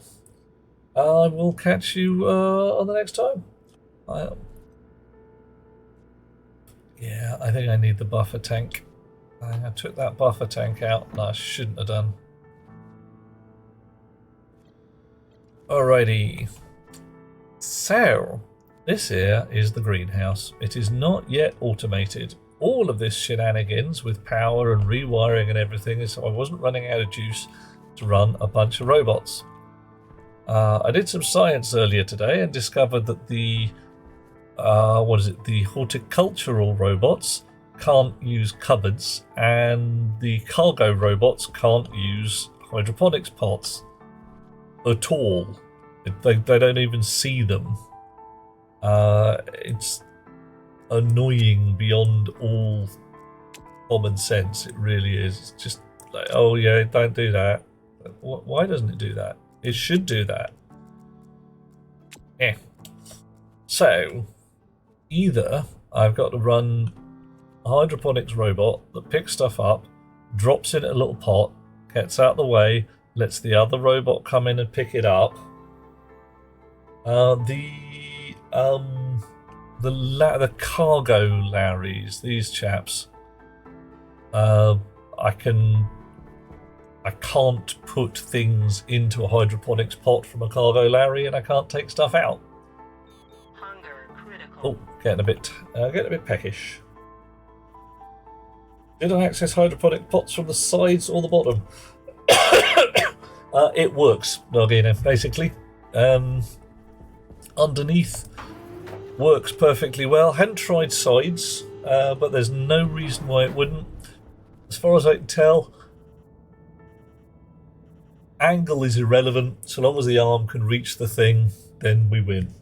I will catch you on the next time. Yeah, I think I need the buffer tank. I took that buffer tank out. No, I shouldn't have done. Alrighty. So, this here is the greenhouse. It is not yet automated. All of this shenanigans with power and rewiring and everything is so I wasn't running out of juice to run a bunch of robots. I did some science earlier today and discovered that the the horticultural robots can't use cupboards, and the cargo robots can't use hydroponics pots at all. They don't even see them. It's annoying beyond all common sense. It really is. It's just like, oh yeah, don't do that. Why doesn't it do that? It should do that. Yeah. So, either I've got to run a hydroponics robot that picks stuff up, drops in a little pot, gets out of the way, lets the other robot come in and pick it up. The cargo Larrys, these chaps, I can't put things into a hydroponics pot from a cargo Larry, and I can't take stuff out. Hunger critical. Oh, getting a bit peckish. Did I access hydroponic pots from the sides or the bottom? It works, Nargina, basically. Underneath works perfectly well. Hadn't tried sides, but there's no reason why it wouldn't. As far as I can tell, angle is irrelevant. So long as the arm can reach the thing, then we win.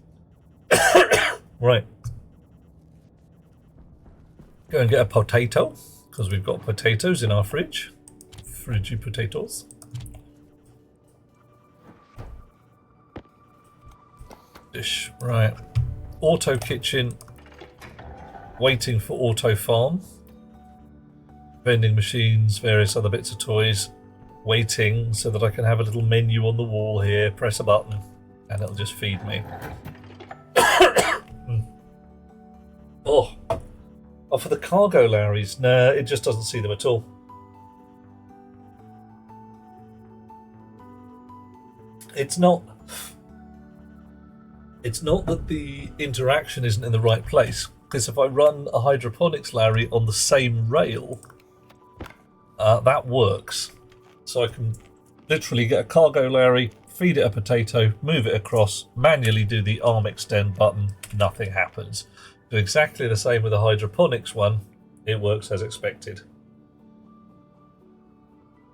Right. Go and get a potato, because we've got potatoes in our fridge. Fridgy potatoes. Dish. Right. Auto kitchen. Waiting for auto farm. Vending machines, various other bits of toys. Waiting so that I can have a little menu on the wall here. Press a button and it'll just feed me. Oh. Oh, for the cargo Larrys. Nah, it just doesn't see them at all. It's not that the interaction isn't in the right place, because if I run a hydroponics Larry on the same rail, that works. So I can literally get a cargo Larry, feed it a potato, move it across, manually do the arm extend button, nothing happens. Do exactly the same with the hydroponics one, it works as expected.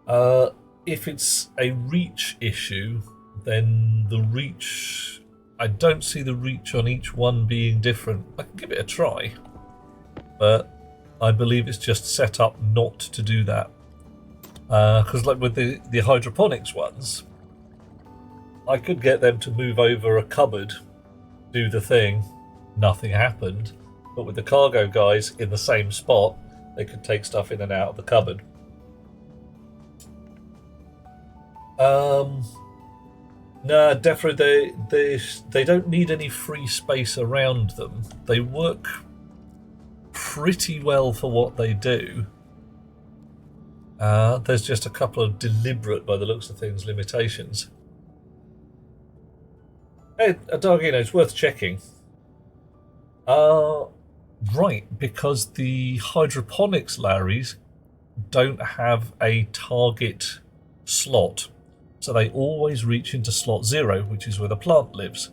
If it's a reach issue, then the reach, I don't see the reach on each one being different. I can give it a try, but I believe it's just set up not to do that. Because like with the hydroponics ones, I could get them to move over a cupboard, do the thing, nothing happened. But with the cargo guys in the same spot, they could take stuff in and out of the cupboard. No, definitely they don't need any free space around them. They work pretty well for what they do. There's just a couple of deliberate, by the looks of things, limitations. Hey, Dargino, it's worth checking. Right, because the hydroponics Larrys don't have a target slot. So they always reach into slot 0, which is where the plant lives.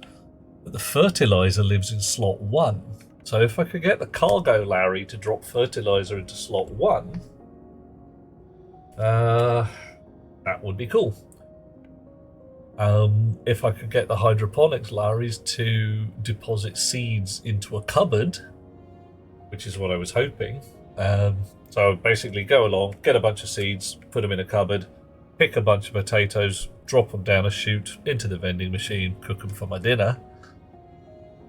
But the fertilizer lives in slot 1. So if I could get the cargo Larry to drop fertilizer into slot 1, that would be cool. If I could get the hydroponics Larrys to deposit seeds into a cupboard, which is what I was hoping. So basically go along, get a bunch of seeds, put them in a cupboard, pick a bunch of potatoes, drop them down a chute into the vending machine, cook them for my dinner.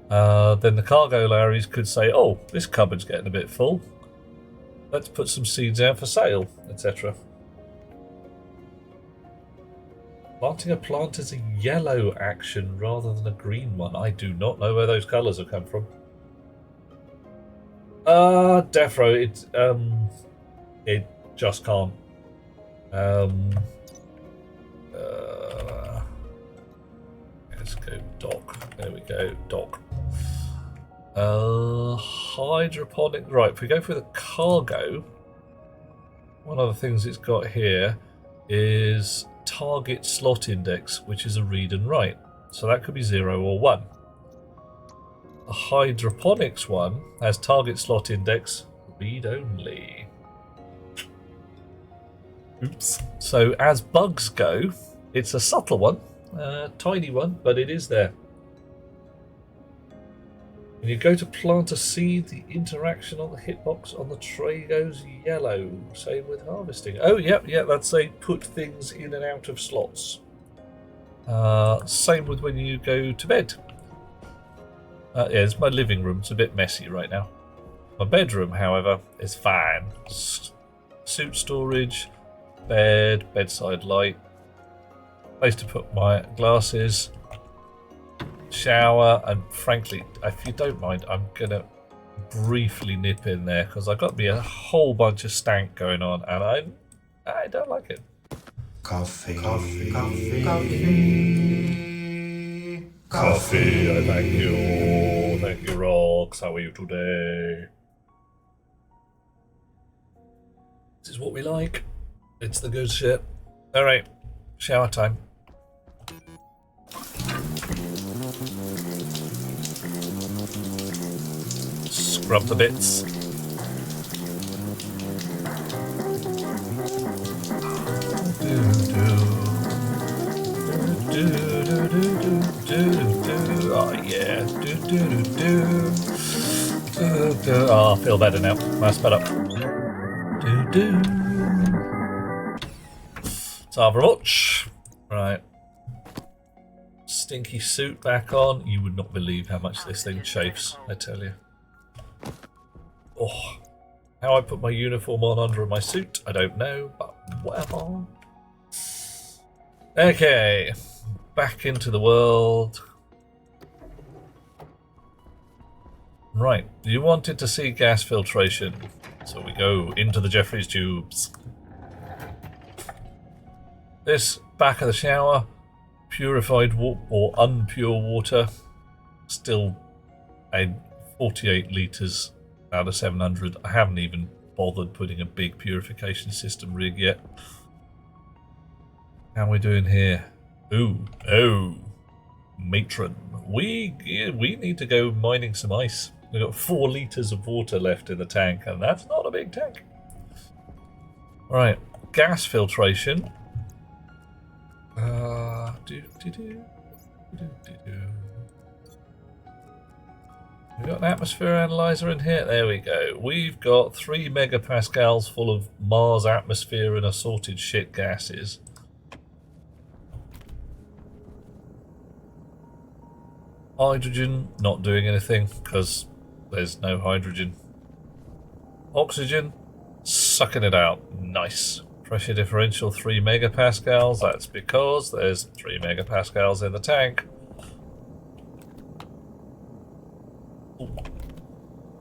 Then the cargo Larrys could say, oh, this cupboard's getting a bit full. Let's put some seeds out for sale, etc. Planting a plant is a yellow action rather than a green one. I do not know where those colours have come from. Defro, Just can't. Let's go dock. There we go, dock. Hydroponic. Right, if we go for the cargo, one of the things it's got here is target slot index, which is a read and write. So that could be 0 or 1. The hydroponics one has target slot index, read only. Oops. So as bugs go, it's a subtle one, tiny one, but it is there. When you go to plant a seed, the interaction on the hitbox on the tray goes yellow. Same with harvesting. Oh, yeah, that's a put things in and out of slots. Same with when you go to bed. Yeah, it's my living room. It's a bit messy right now. My bedroom, however, is fine. Suit storage, bed, bedside light, place to put my glasses, shower, and frankly, if you don't mind, I'm gonna briefly nip in there because I've got me a whole bunch of stank going on, and I don't like it. Coffee. Thank you. Thank you, Rox. How are you today? This is what we like. It's the good shit. Alright, shower time. Scrub the bits. Oh yeah. Oh, I feel better now. Nice sped up. So very much. Right. Stinky suit back on. You would not believe how much this thing chafes, I tell you. Oh, how I put my uniform on under my suit, I don't know, but whatever. Okay, back into the world. Right, you wanted to see gas filtration, so we go into the Jeffries tubes. This back of the shower, purified or unpure water, still a 48 litres out of 700. I haven't even bothered putting a big purification system rig yet. How are we doing here? Oh, matron. We need to go mining some ice. We've got 4 litres of water left in the tank, and that's not a big tank. Right, gas filtration. We've got an atmosphere analyzer in here. There we go. We've got 3 megapascals full of Mars atmosphere and assorted shit gases. Hydrogen, not doing anything because there's no hydrogen. Oxygen, sucking it out. Nice. Pressure differential 3 megapascals. That's because there's 3 megapascals in the tank. Ooh.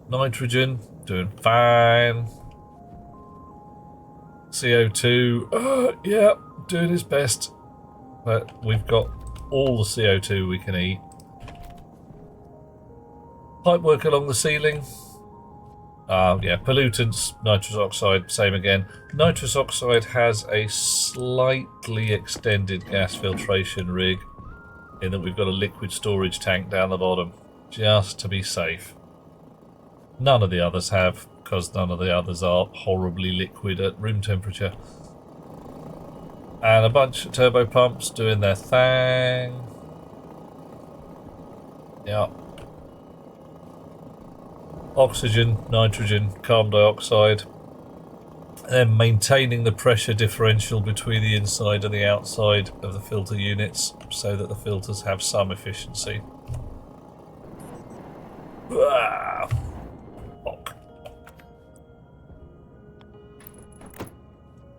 Nitrogen, doing fine. CO2, yeah, doing its best. But we've got all the CO2 we can eat. Pipework along the ceiling. Yeah, pollutants, nitrous oxide, same again. Nitrous oxide has a slightly extended gas filtration rig in that we've got a liquid storage tank down the bottom, just to be safe. None of the others have, because none of the others are horribly liquid at room temperature. And a bunch of turbo pumps doing their thing. Yeah. Oxygen, nitrogen, carbon dioxide, and then maintaining the pressure differential between the inside and the outside of the filter units so that the filters have some efficiency.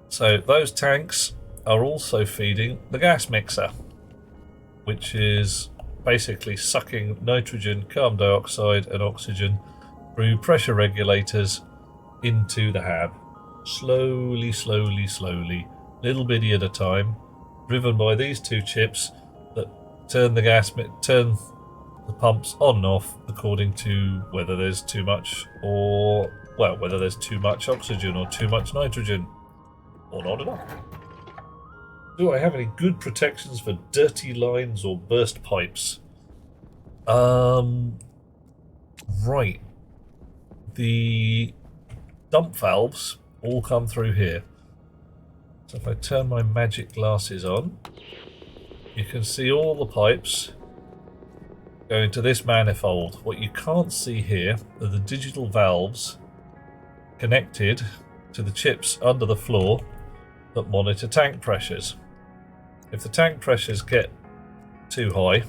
So those tanks are also feeding the gas mixer, which is basically sucking nitrogen, carbon dioxide and oxygen through pressure regulators into the hab. slowly, slowly, slowly, little bitty at a time, driven by these two chips that turn the pumps on and off according to whether there's too much whether there's too much oxygen or too much nitrogen, or not enough. Do I have any good protections for dirty lines or burst pipes? Right. The dump valves all come through here. So if I turn my magic glasses on, you can see all the pipes going to this manifold. What you can't see here are the digital valves connected to the chips under the floor that monitor tank pressures. If the tank pressures get too high,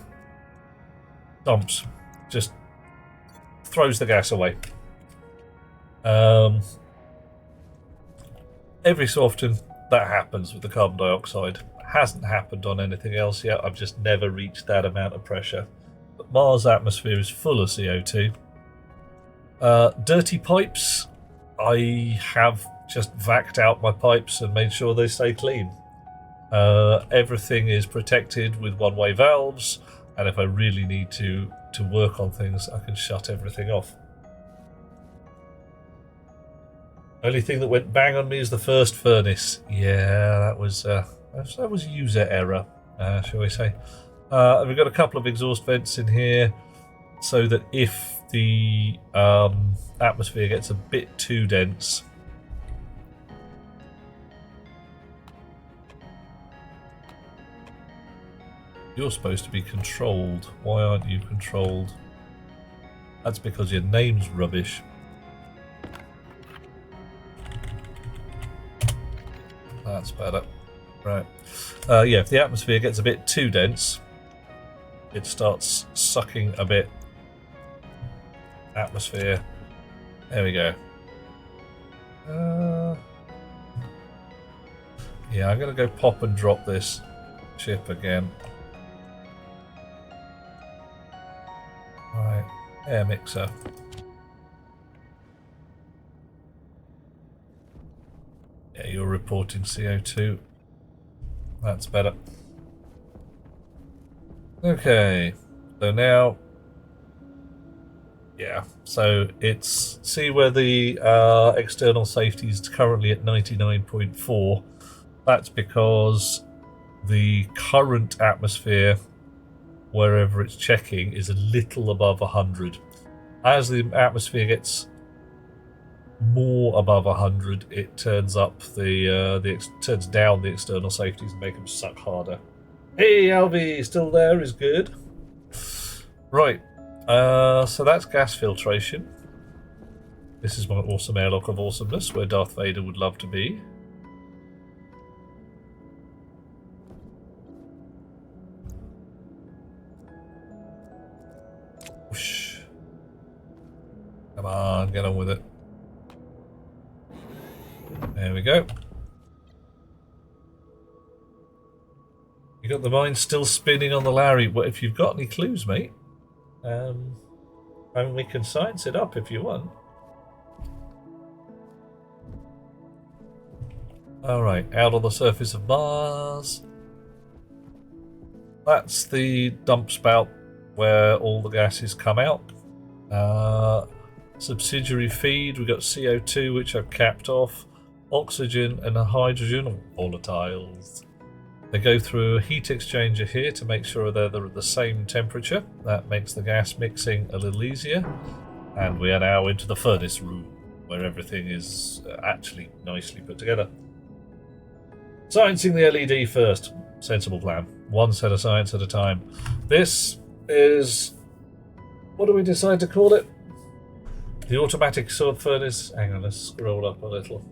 dumps, just throws the gas away. Every so often that happens with the carbon dioxide. Hasn't happened on anything else yet. I've just never reached that amount of pressure. But Mars' atmosphere is full of CO2. Dirty pipes, I have just vacked out my pipes and made sure they stay clean. Everything is protected with one-way valves, and if I really need to work on things, I can shut everything off. Only thing that went bang on me is the first furnace. Yeah, that was user error, shall we say. We've got a couple of exhaust vents in here, so that if the atmosphere gets a bit too dense, you're supposed to be controlled. Why aren't you controlled? That's because your name's rubbish. That's better. Right. Yeah, if the atmosphere gets a bit too dense, it starts sucking a bit atmosphere. There we go. Yeah, I'm going to go pop and drop this chip again. Right, air mixer. Yeah, you're reporting CO2. That's better. Okay, so now, yeah, so it's, see where the external safety is currently at 99.4. That's because the current atmosphere, wherever it's checking, is a little above 100. As the atmosphere gets more above 100, it turns up turns down the external safeties and make them suck harder. Hey, Albi, still there is good. Right, so that's gas filtration. This is my awesome airlock of awesomeness, where Darth Vader would love to be. Whoosh. Come on, get on with it. There we go. You got the mind still spinning on the Larry. Well, if you've got any clues, mate, I mean, we can science it up if you want. Alright, out on the surface of Mars. That's the dump spout where all the gases come out. Subsidiary feed, we've got CO2, which I've capped off. Oxygen and hydrogen, volatiles. They go through a heat exchanger here to make sure they're at the same temperature. That makes the gas mixing a little easier. And we are now into the furnace room, where everything is actually nicely put together. Sciencing the LED first. Sensible plan. One set of science at a time. This is... what do we decide to call it? The automatic sword furnace. Hang on, let's scroll up a little.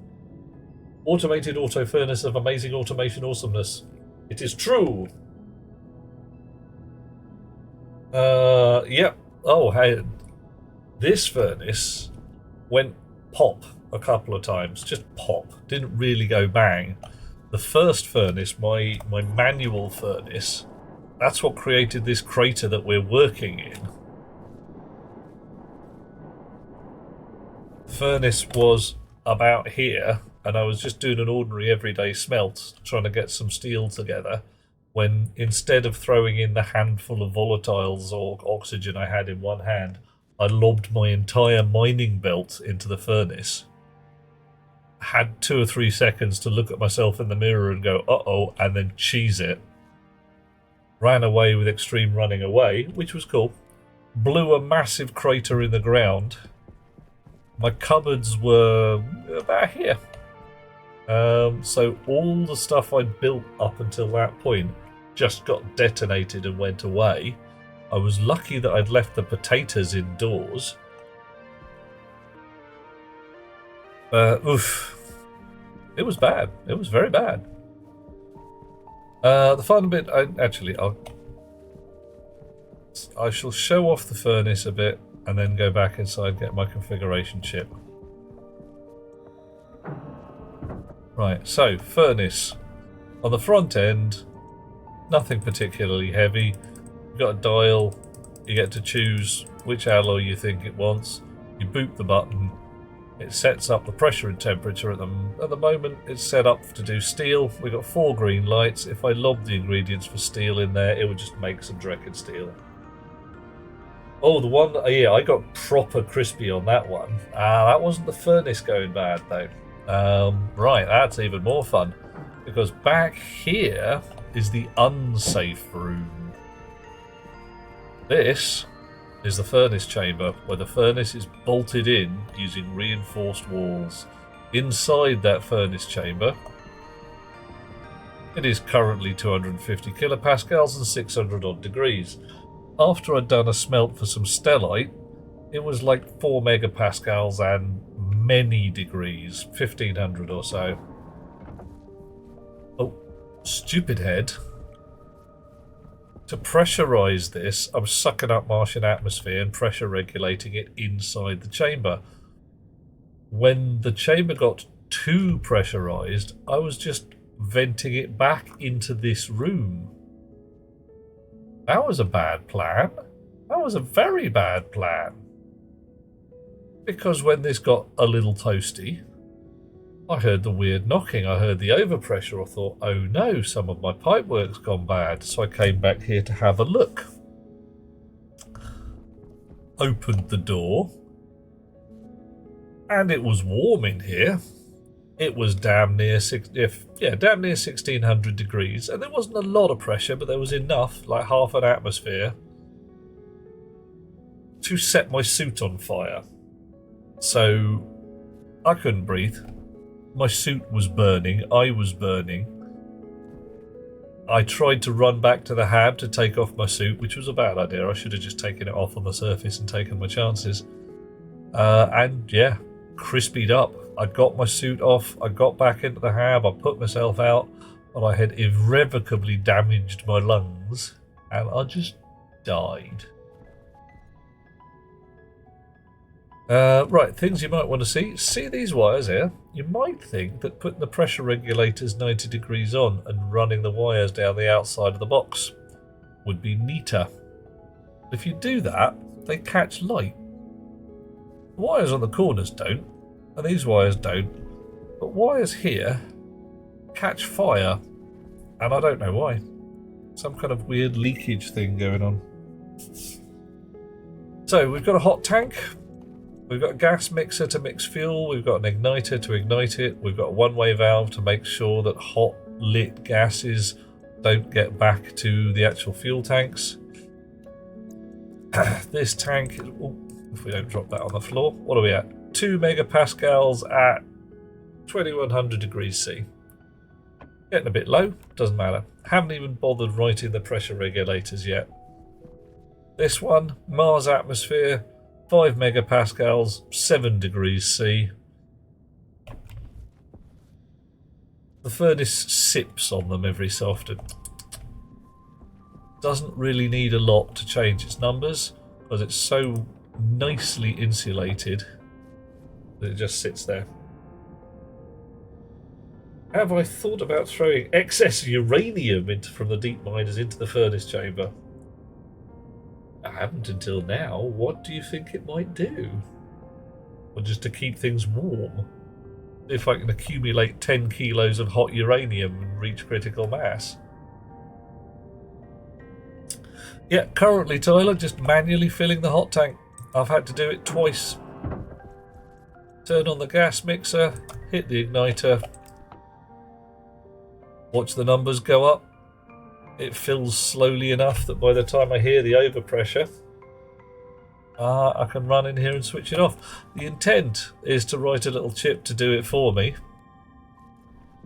Automated auto furnace of amazing automation awesomeness. It is true. Yep. Oh, hey. This furnace went pop a couple of times. Just pop. Didn't really go bang. The first furnace, my manual furnace, that's what created this crater that we're working in. Furnace was about here, and I was just doing an ordinary everyday smelt, trying to get some steel together, when instead of throwing in the handful of volatiles or oxygen I had in one hand, I lobbed my entire mining belt into the furnace. Had 2 or 3 seconds to look at myself in the mirror and go, uh-oh, and then cheese it. Ran away with extreme running away, which was cool. Blew a massive crater in the ground. My cupboards were about here. So all the stuff I'd built up until that point just got detonated and went away. I was lucky that I'd left the potatoes indoors. Oof. It was bad. It was very bad. The fun bit, I shall show off the furnace a bit and then go back inside and get my configuration chip. Right, so furnace. On the front end, nothing particularly heavy. You've got a dial, you get to choose which alloy you think it wants. You boot the button, it sets up the pressure and temperature. At the moment it's set up to do steel. We've got 4 green lights. If I lob the ingredients for steel in there, it would just make some Drecked steel. Oh, the one, yeah, I got proper crispy on that one. That wasn't the furnace going bad though. Right, that's even more fun, because back here is the unsafe room. This is the furnace chamber, where the furnace is bolted in using reinforced walls. Inside that furnace chamber, it is currently 250 kilopascals and 600 odd degrees. After I'd done a smelt for some stellite, it was like 4 megapascals and many degrees, 1500 or so. Oh, stupid head. To pressurize this, I'm sucking up Martian atmosphere and pressure regulating it inside the chamber. When the chamber got too pressurized, I was just venting it back into this room. That was a bad plan. That was a very bad plan. Because when this got a little toasty, I heard the weird knocking, I heard the overpressure, I thought, oh no, some of my pipework's gone bad, so I came back here to have a look. Opened the door, and it was warm in here. It was damn near 1600 degrees, and there wasn't a lot of pressure, but there was enough, like half an atmosphere, to set my suit on fire. So I couldn't breathe. My suit was burning. I was burning. I tried to run back to the hab to take off my suit, which was a bad idea. I should have just taken it off on the surface and taken my chances. And yeah, crispied up. I got my suit off. I got back into the hab. I put myself out, but I had irrevocably damaged my lungs, and I just died. Right, things you might want to see. See these wires here? You might think that putting the pressure regulators 90 degrees on and running the wires down the outside of the box would be neater. If you do that, they catch light. The wires on the corners don't, and these wires don't, but wires here catch fire, and I don't know why. Some kind of weird leakage thing going on. So we've got a hot tank. We've got a gas mixer to mix fuel, we've got an igniter to ignite it, we've got a one-way valve to make sure that hot lit gases don't get back to the actual fuel tanks. This tank, if we don't drop that on the floor, what are we at? 2 megapascals at 2100 degrees C. Getting a bit low, doesn't matter. Haven't even bothered writing the pressure regulators yet. This one, Mars atmosphere, 5 megapascals, 7 degrees C. The furnace sips on them every so often. Doesn't really need a lot to change its numbers, because it's so nicely insulated that it just sits there. Have I thought about throwing excess uranium from the deep miners into the furnace chamber? I haven't until now. What do you think it might do? Or just to keep things warm? if I can accumulate 10 kilos of hot uranium and reach critical mass. Yeah, currently, Tyler, just manually filling the hot tank. I've had to do it twice. Turn on the gas mixer, hit the igniter, watch the numbers go up. It fills slowly enough that by the time I hear the overpressure, I can run in here and switch it off. The intent is to write a little chip to do it for me.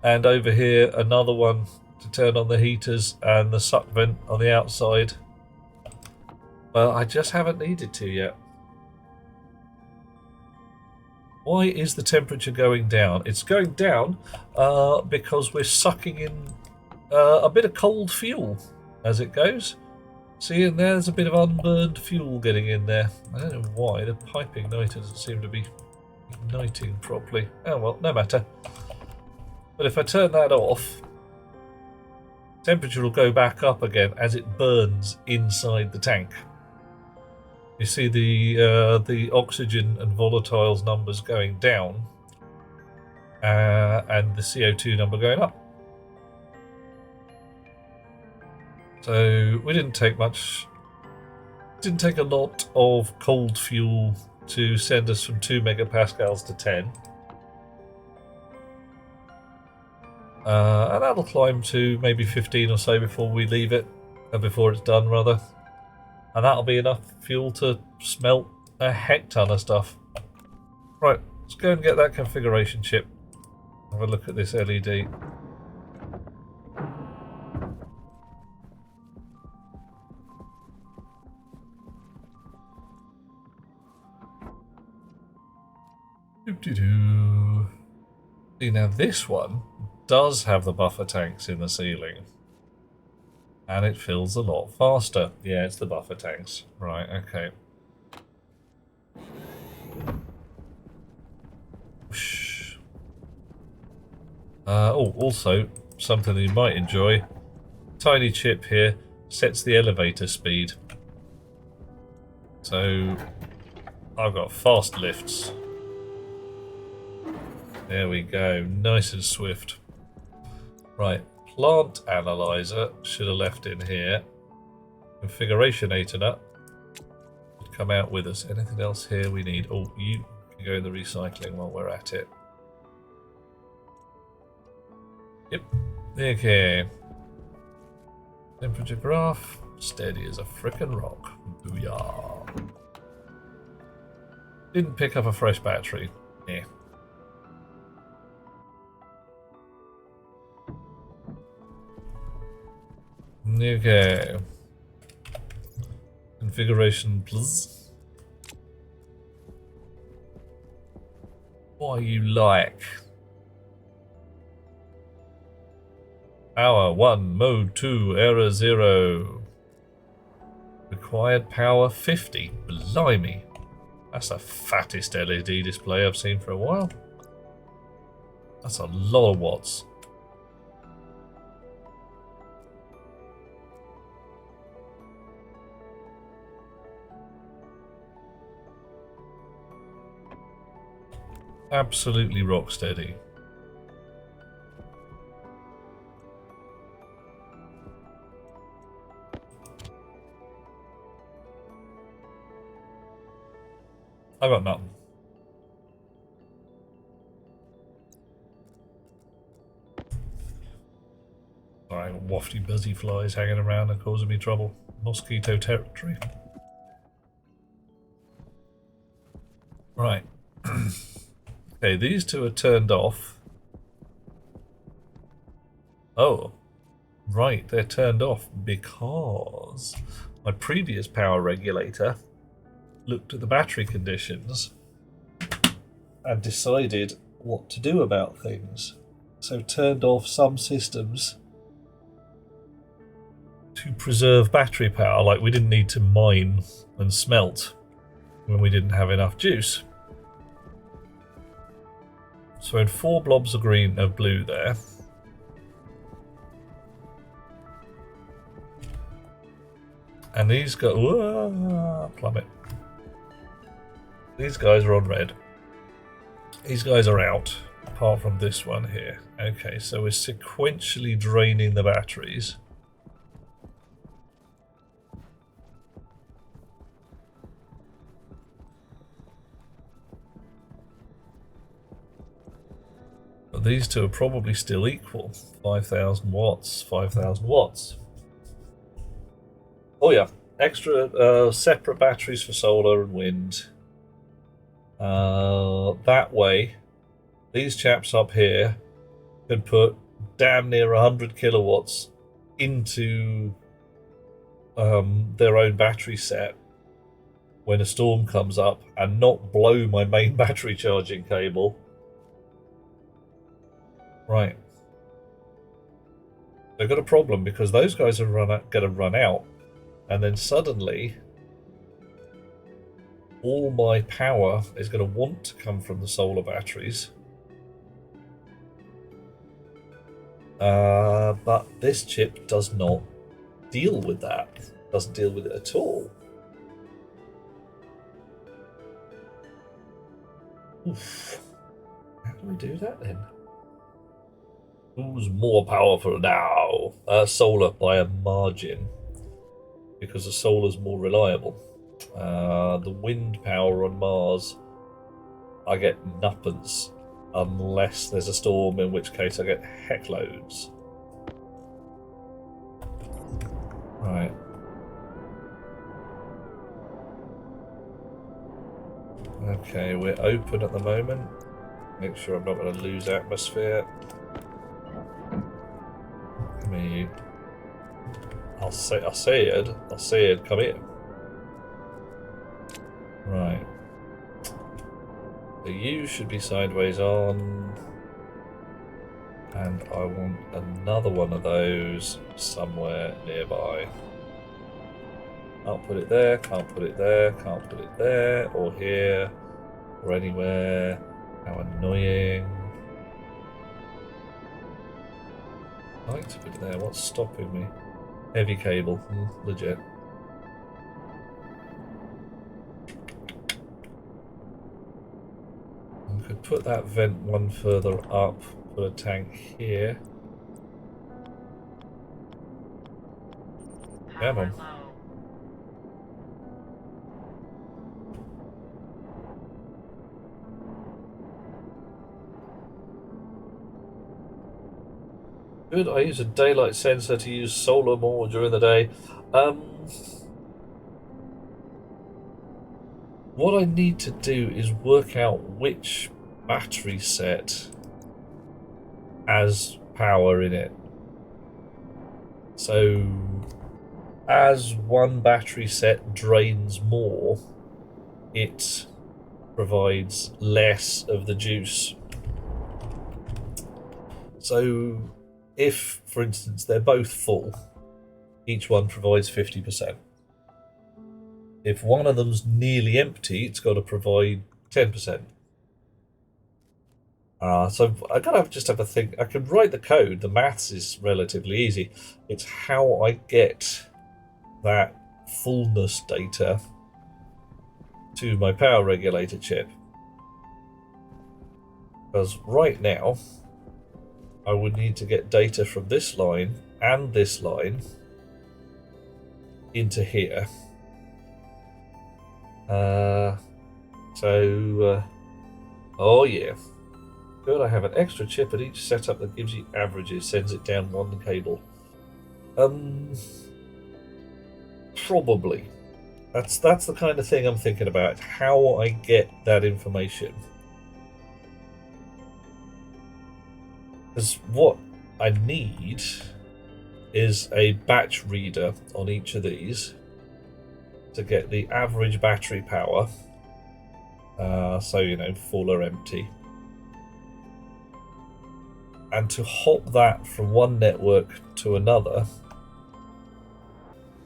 And over here, another one to turn on the heaters and the suck vent on the outside. Well, I just haven't needed to yet. Why is the temperature going down? It's going down because we're sucking in a bit of cold fuel as it goes. See, and there's a bit of unburned fuel getting in there. I don't know why. The pipe igniter doesn't seem to be igniting properly. Oh well, no matter. But if I turn that off, temperature will go back up again as it burns inside the tank. You see the oxygen and volatiles numbers going down, and the CO2 number going up. So we didn't take much. Didn't take a lot of cold fuel to send us from 2 megapascals to 10. And that'll climb to maybe 15 or so before we leave it, before it's done rather. And that'll be enough fuel to smelt a heck ton of stuff. Right, let's go and get that configuration chip. Have a look at this LED. See, now this one does have the buffer tanks in the ceiling. And it fills a lot faster. Yeah, it's the buffer tanks. Right, okay. Also, something that you might enjoy. Tiny chip here sets the elevator speed. So, I've got fast lifts. There we go, nice and swift. Right, plant analyzer should have left in here. Configurationator nut would come out with us. Anything else here we need? Oh, you can go in the recycling while we're at it. Yep, okay. Temperature graph, steady as a frickin' rock. Booyah. Didn't pick up a fresh battery. Yeah. Okay. Configuration, please. What are you like? Power 1, mode 2, error 0. Required power 50. Blimey. That's the fattest LED display I've seen for a while. That's a lot of watts. Absolutely rock steady. I got nothing. Alright, wafty buzzy flies hanging around and causing me trouble. Mosquito territory. Right. Okay, these two are turned off. Oh, right, they're turned off because my previous power regulator looked at the battery conditions and decided what to do about things. So turned off some systems to preserve battery power, like we didn't need to mine and smelt when we didn't have enough juice. So we had 4 blobs of green, of blue there. And these go plummet. These guys are on red. These guys are out. Apart from this one here. Okay, so we're sequentially draining the batteries. But these two are probably still equal. 5,000 watts, 5,000 watts. Oh yeah, extra separate batteries for solar and wind. That way, these chaps up here can put damn near 100 kilowatts into their own battery set when a storm comes up and not blow my main battery charging cable. Right. They've got a problem because those guys are going to run out, and then suddenly all my power is going to want to come from the solar batteries. But this chip does not deal with that. Doesn't deal with it at all. Oof. How do we do that then? Who's more powerful now? Solar by a margin, because the solar's more reliable. The wind power on Mars, I get nuppence unless there's a storm, in which case I get heck loads. Right. Okay, we're open at the moment. Make sure I'm not going to lose atmosphere. Come here. I said, come here. Right. The U should be sideways on. And I want another one of those somewhere nearby. Can't put it there, can't put it there, can't put it there, or here, or anywhere. How annoying. I like to put it there. What's stopping me? Heavy cable. Legit. I could put that vent one further up, put a tank here. Come on. Good, I use a daylight sensor to use solar more during the day. What I need to do is work out which battery set has power in it. So, as one battery set drains more, it provides less of the juice. So, if, for instance, they're both full, each one provides 50%. If one of them's nearly empty, it's got to provide 10%. So I gotta just have a think. I can write the code. The maths is relatively easy. It's how I get that fullness data to my power regulator chip. Because right now, I would need to get data from this line and this line into here. Oh yeah. Good, I have an extra chip at each setup that gives you averages, sends it down one cable. Probably. That's the kind of thing I'm thinking about, how I get that information. Because what I need is a batch reader on each of these to get the average battery power. So, you know, full or empty. And to hop that from one network to another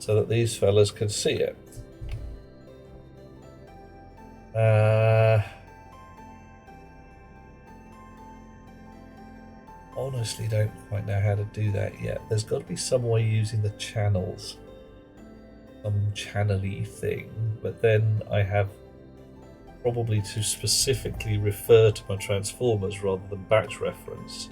so that these fellas can see it. Honestly don't quite know how to do that yet. There's got to be some way using the channels. Some channel-y thing. But then I have probably to specifically refer to my transformers rather than batch reference.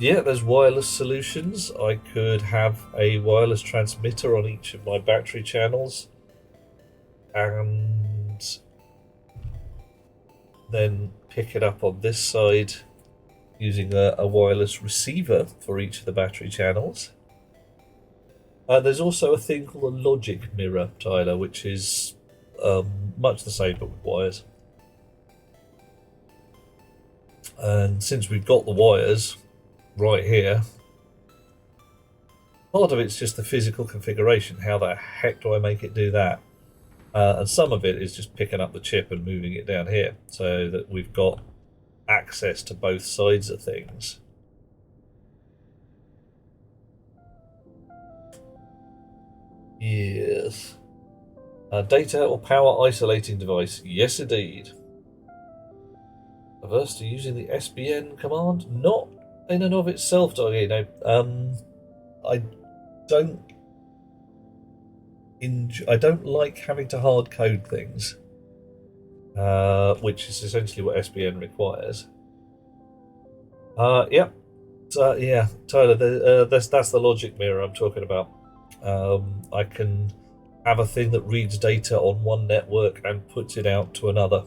Yeah, there's wireless solutions. I could have a wireless transmitter on each of my battery channels and then pick it up on this side using a wireless receiver for each of the battery channels. There's also a thing called a logic mirror, Tyler, which is much the same but with wires. And since we've got the wires right here, part of it's just the physical configuration. How the heck do I make it do that? And some of it is just picking up the chip and moving it down here so that we've got access to both sides of things. Yes. Data or power isolating device? Yes, indeed. Averse to using the SBN command? Not in and of itself, you know. I don't like having to hard code things, which is essentially what SBN requires. Yep. So, yeah, Tyler, that's the logic mirror I'm talking about. I can have a thing that reads data on one network and puts it out to another.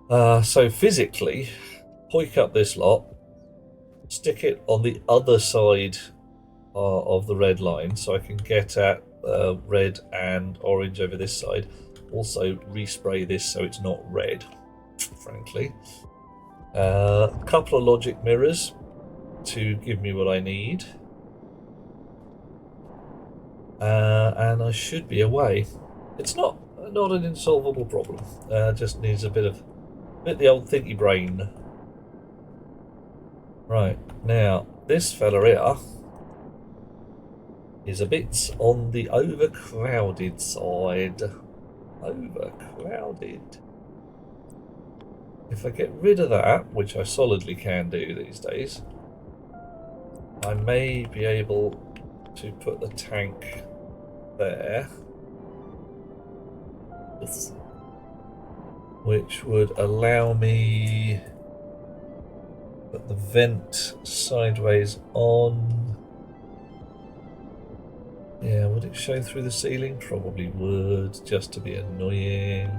So physically, hoik up this lot, stick it on the other side of the red line so I can get at red and orange over this side. Also respray this so it's not red, frankly. A couple of logic mirrors to give me what I need. And I should be away. It's not an insolvable problem. Just needs a bit the old thinky brain. Right, now this fella here is a bit on the overcrowded side. Overcrowded. If I get rid of that, which I solidly can do these days, I may be able to put the tank there, which would allow me to put the vent sideways on. Yeah, would it show through the ceiling? Probably would, just to be annoying.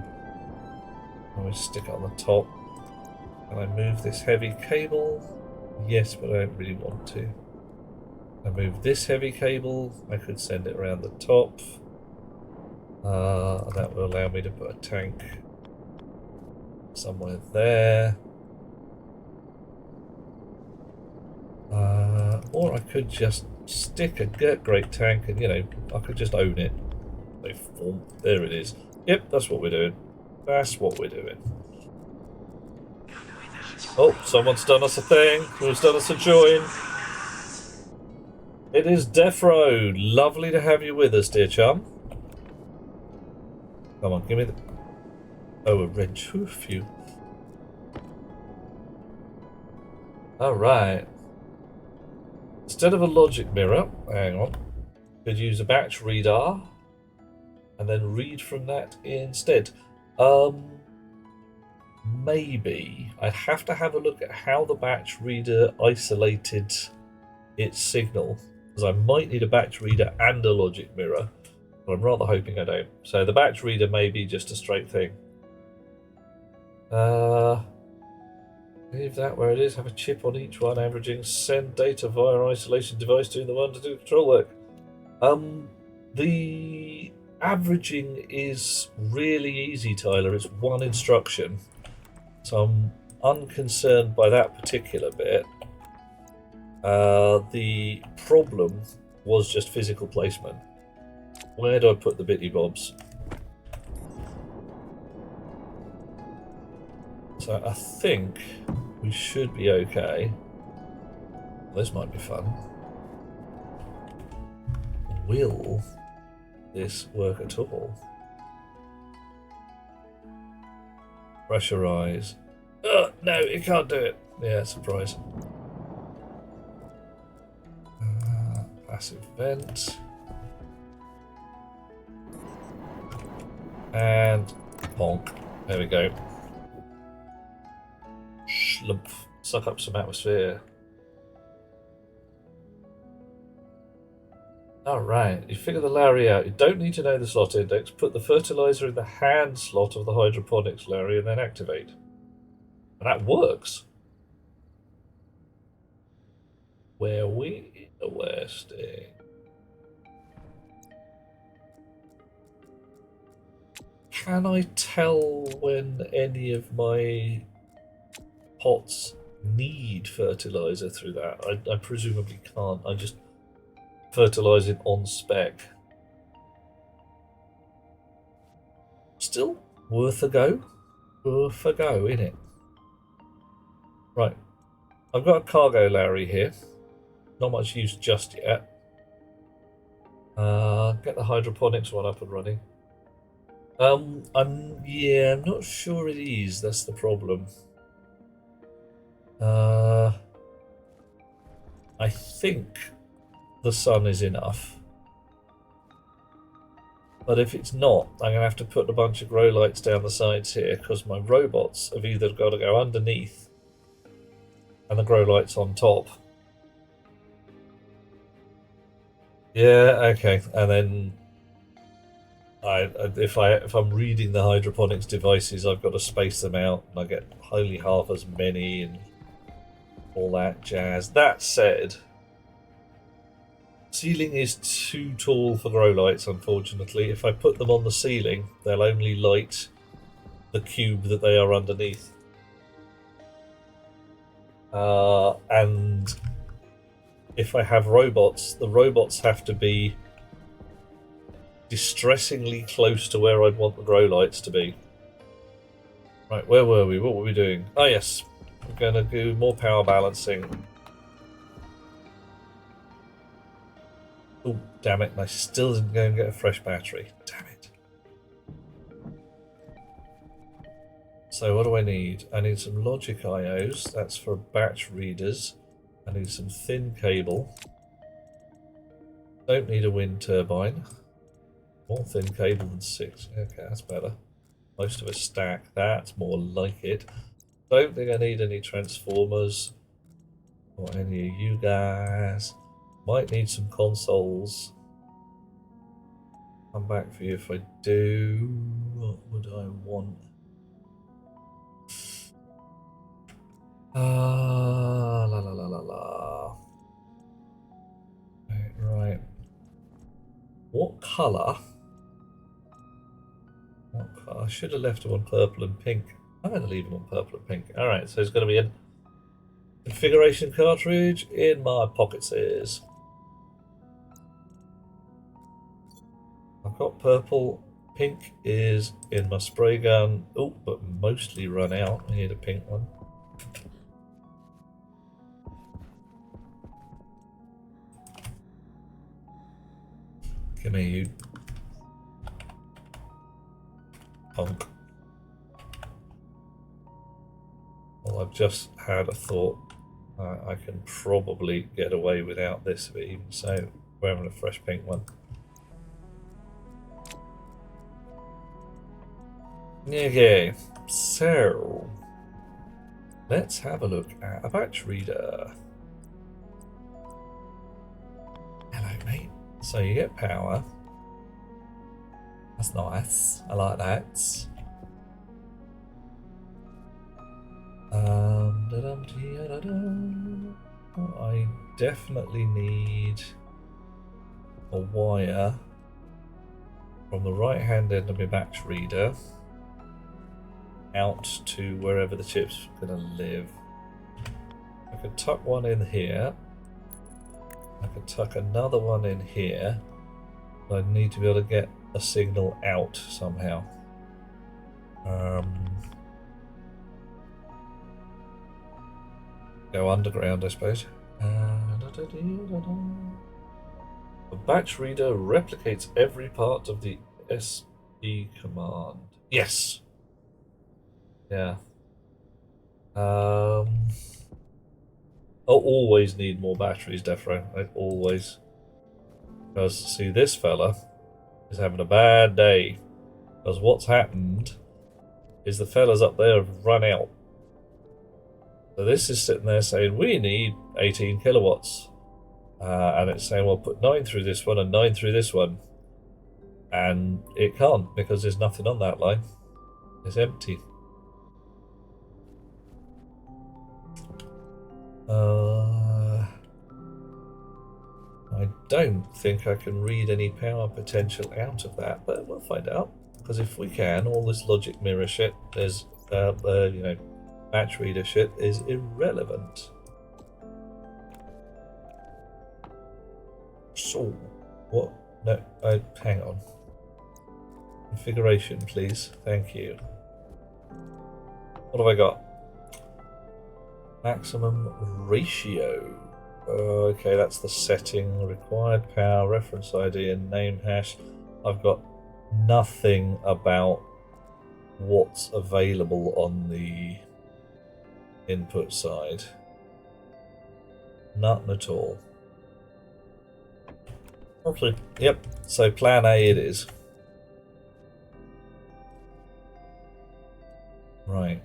I will stick it on the top. Can I move this heavy cable? Yes, but I don't really want to. I move this heavy cable, I could send it around the top. That will allow me to put a tank somewhere there. Or I could just stick a great tank and, you know, I could just own it. There it is. Yep, that's what we're doing. That's what we're doing. Oh, someone's done us a thing. Who's done us a join? It is Defro. Lovely to have you with us, dear chum. Come on, give me the... Oh, a red phew. Alright. Instead of a logic mirror, hang on, could use a batch reader and then read from that instead. Maybe. I'd have to have a look at how the batch reader isolated its signal, because I might need a batch reader and a logic mirror, but I'm rather hoping I don't. So the batch reader may be just a straight thing. Leave that where it is, have a chip on each one, averaging, send data via isolation device doing the one to do control work. The averaging is really easy, Tyler. It's one instruction. So I'm unconcerned by that particular bit. The problem was just physical placement. Where do I put the bitty bobs? So I think we should be okay. This might be fun. Will this work at all? Pressurize. Oh, no, it can't do it. Yeah, surprise. Passive vent. And bonk. There we go. Schlumph. Suck up some atmosphere. Alright, you figure the Larry out. You don't need to know the slot index. Put the fertilizer in the hand slot of the hydroponics Larry and then activate. And that works. Where we in the West? Can I tell when any of my pots need fertilizer through that? I presumably can't. I just fertilize it on spec. Still worth a go. Worth a go, innit? Right. I've got a cargo Larry here. Not much use just yet. Get the hydroponics one up and running. I'm not sure it is. That's the problem. I think the sun is enough. But if it's not, I'm going to have to put a bunch of grow lights down the sides here because my robots have either got to go underneath and the grow lights on top. Yeah, okay. And then if I'm reading the hydroponics devices, I've got to space them out and I get only half as many and all that jazz. That said, ceiling is too tall for grow lights, unfortunately. If I put them on the ceiling, they'll only light the cube that they are underneath. And if I have robots, the robots have to be distressingly close to where I'd want the grow lights to be. Right, where were we? What were we doing? Oh yes, we're going to do more power balancing. Oh, damn it, I still didn't go and get a fresh battery. Damn it. So what do I need? I need some logic IOs. That's for batch readers. I need some thin cable. Don't need a wind turbine. More thin cable than 6. Okay, that's better. Most of a stack. That's more like it. Don't think I need any transformers or any of you guys. Might need some consoles. Come back for you if I do. What would I want? La la la la la. Right. What colour? I should have left them on purple and pink. I'm going to leave them on purple and pink. Alright, so it's going to be a configuration cartridge in my pockets. I've got purple. Pink is in my spray gun. Oh, but mostly run out. I need a pink one. Come here, you punk. Well, I've just had a thought. I can probably get away without this beam, so we're having a fresh pink one. Okay, so let's have a look at a batch reader. Hello, mate. So you get power. That's nice. I like that. I definitely need a wire from the right hand end of my batch reader out to wherever the chip's gonna live. I could tuck one in here. I could tuck another one in here. But I need to be able to get a signal out somehow. Go underground, I suppose. A batch reader replicates every part of the SE command. Yes. Yeah. I'll always need more batteries, Defro. I always. Because, see, this fella is having a bad day. Because what's happened is the fellas up there have run out. So this is sitting there saying, we need 18 kilowatts. And it's saying, well, put 9 through this one and 9 through this one. And it can't, because there's nothing on that line. It's empty. I don't think I can read any power potential out of that, but we'll find out. Because if we can, all this logic mirror shit, there's, you know, batch reader shit is irrelevant. So, what? No, hang on. Configuration, please. Thank you. What have I got? Maximum ratio. Okay, that's the setting. Required power, reference ID, and name hash. I've got nothing about what's available on the input side. Nothing at all. Okay, yep, so plan A it is. Right.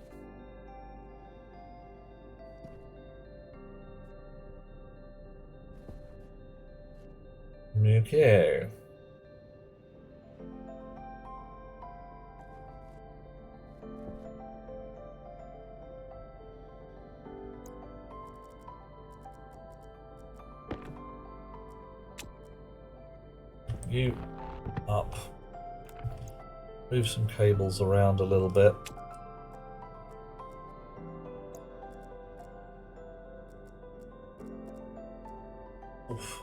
Okay. You up. Move some cables around a little bit. Oof.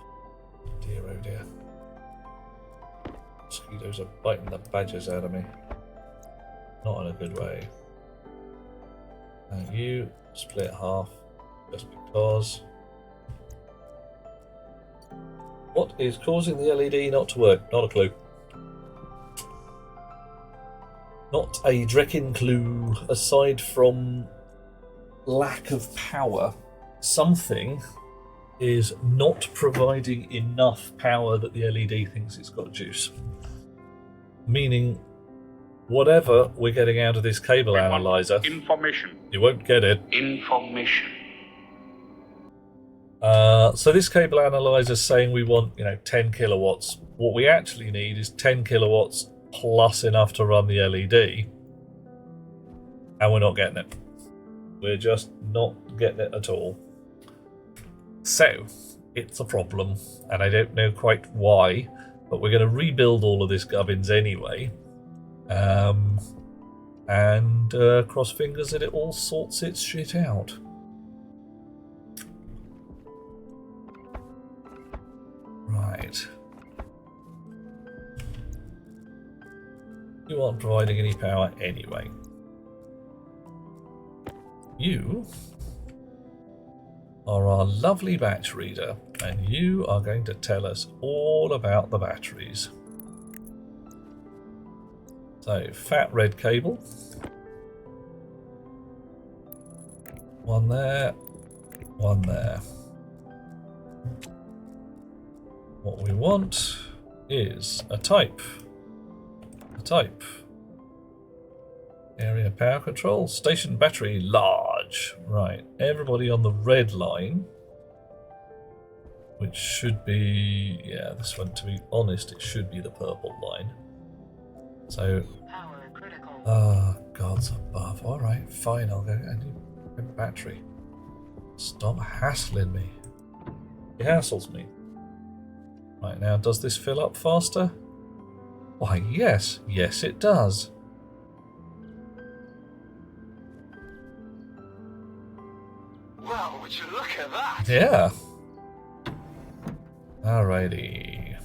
Dear oh dear. Mosquitoes are biting the badges out of me. Not in a good way. And you split half just because. What is causing the LED not to work? Not a clue. Not a dreckin' clue, aside from lack of power. Something is not providing enough power that the LED thinks it's got juice. Meaning, whatever we're getting out of this cable analyzer, information. You won't get it. Information. So this cable analyzer is saying we want, 10 kilowatts. What we actually need is 10 kilowatts plus enough to run the LED, and we're not getting it. We're just not getting it at all. So it's a problem, and I don't know quite why, but we're going to rebuild all of this gubbins anyway, and cross fingers that it all sorts its shit out. Right. You aren't providing any power anyway. You are our lovely batch reader, and you are going to tell us all about the batteries. So, fat red cable. One there, one there. What we want is a type. Area power control, station battery large. Right, everybody on the red line, which should be, yeah, this one, to be honest, it should be the purple line. So, Power critical. gods above. Alright, fine, I'll go. I need a battery. Stop hassling me. He hassles me. Right, now, does this fill up faster? Why, yes. Yes, it does. Wow, would you look at that? Yeah. Alrighty.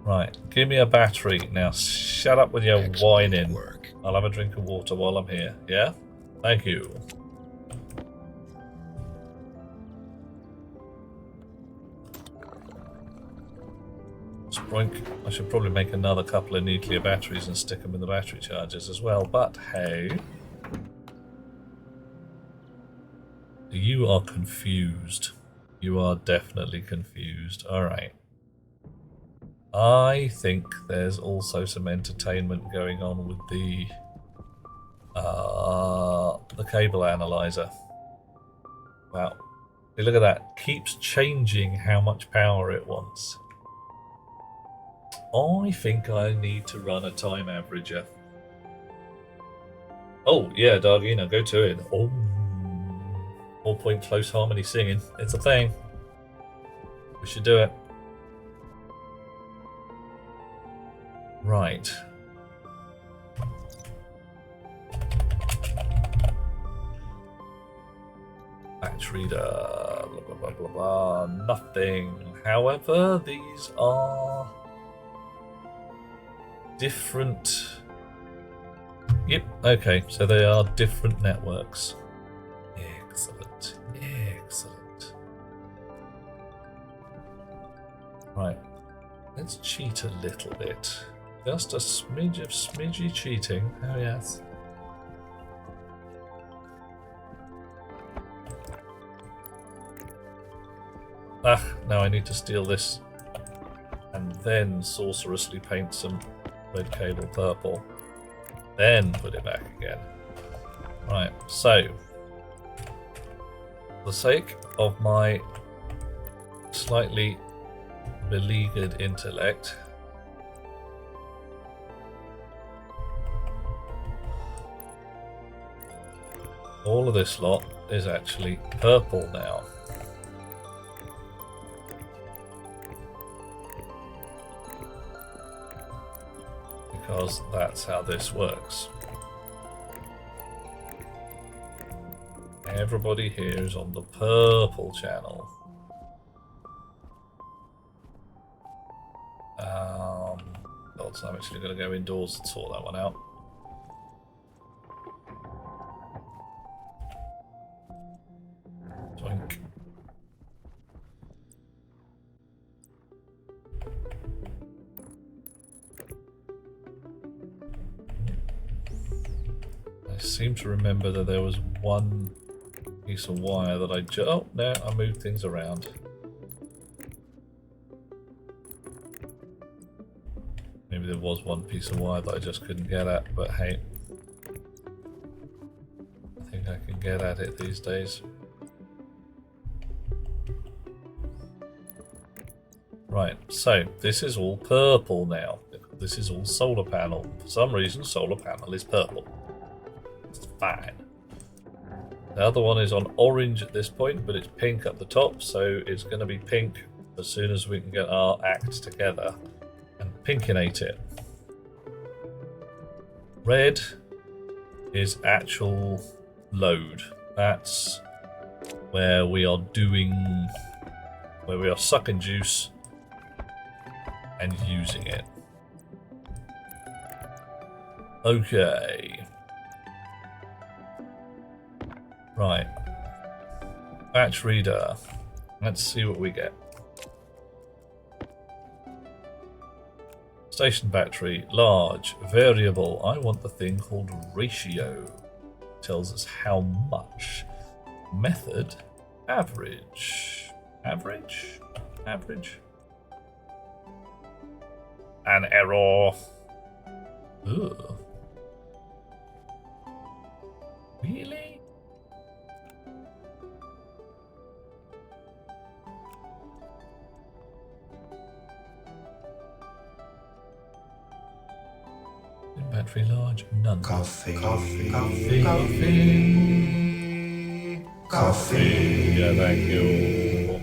Right, give me a battery. Now, shut up with your whining. I'll have a drink of water while I'm here. Yeah? Thank you. Sproink. I should probably make another couple of nuclear batteries and stick them in the battery chargers as well, but hey. You are confused. You are definitely confused. Alright. I think there's also some entertainment going on with the cable analyzer. Wow. See, look at that. Keeps changing how much power it wants. I think I need to run a time averager. Oh, yeah, Dargina, go to it. Oh, 4-point close harmony singing. It's a thing. We should do it. Right. Batch reader, blah, blah, blah, blah, blah, nothing. However, these are different. Yep, okay, so they are different networks. Excellent, excellent. Right, let's cheat a little bit. Just a smidge of smidgy cheating. Oh, yes. Ah, now I need to steal this and then sorcerously paint some red cable purple. Then put it back again. Right, so for the sake of my slightly beleaguered intellect, all of this lot is actually purple now. Because that's how this works. Everybody here is on the purple channel. So I'm actually going to go indoors and sort that one out. Twink. I seem to remember that there was one piece of wire that oh, no, I moved things around. Maybe there was one piece of wire that I just couldn't get at, but hey, I think I can get at it these days. Right, so this is all purple now. This is all solar panel. For some reason, solar panel is purple. It's fine. The other one is on orange at this point, but it's pink at the top, so it's going to be pink as soon as we can get our act together and pinkinate it. Red is actual load. That's where we are sucking juice and using it. Okay. Right. Batch reader. Let's see what we get. Station battery, large, variable. I want the thing called ratio. Tells us how much. Method, average. Average? Average? An error. Ugh. Really? Battery large, none. Coffee. Yeah, thank you.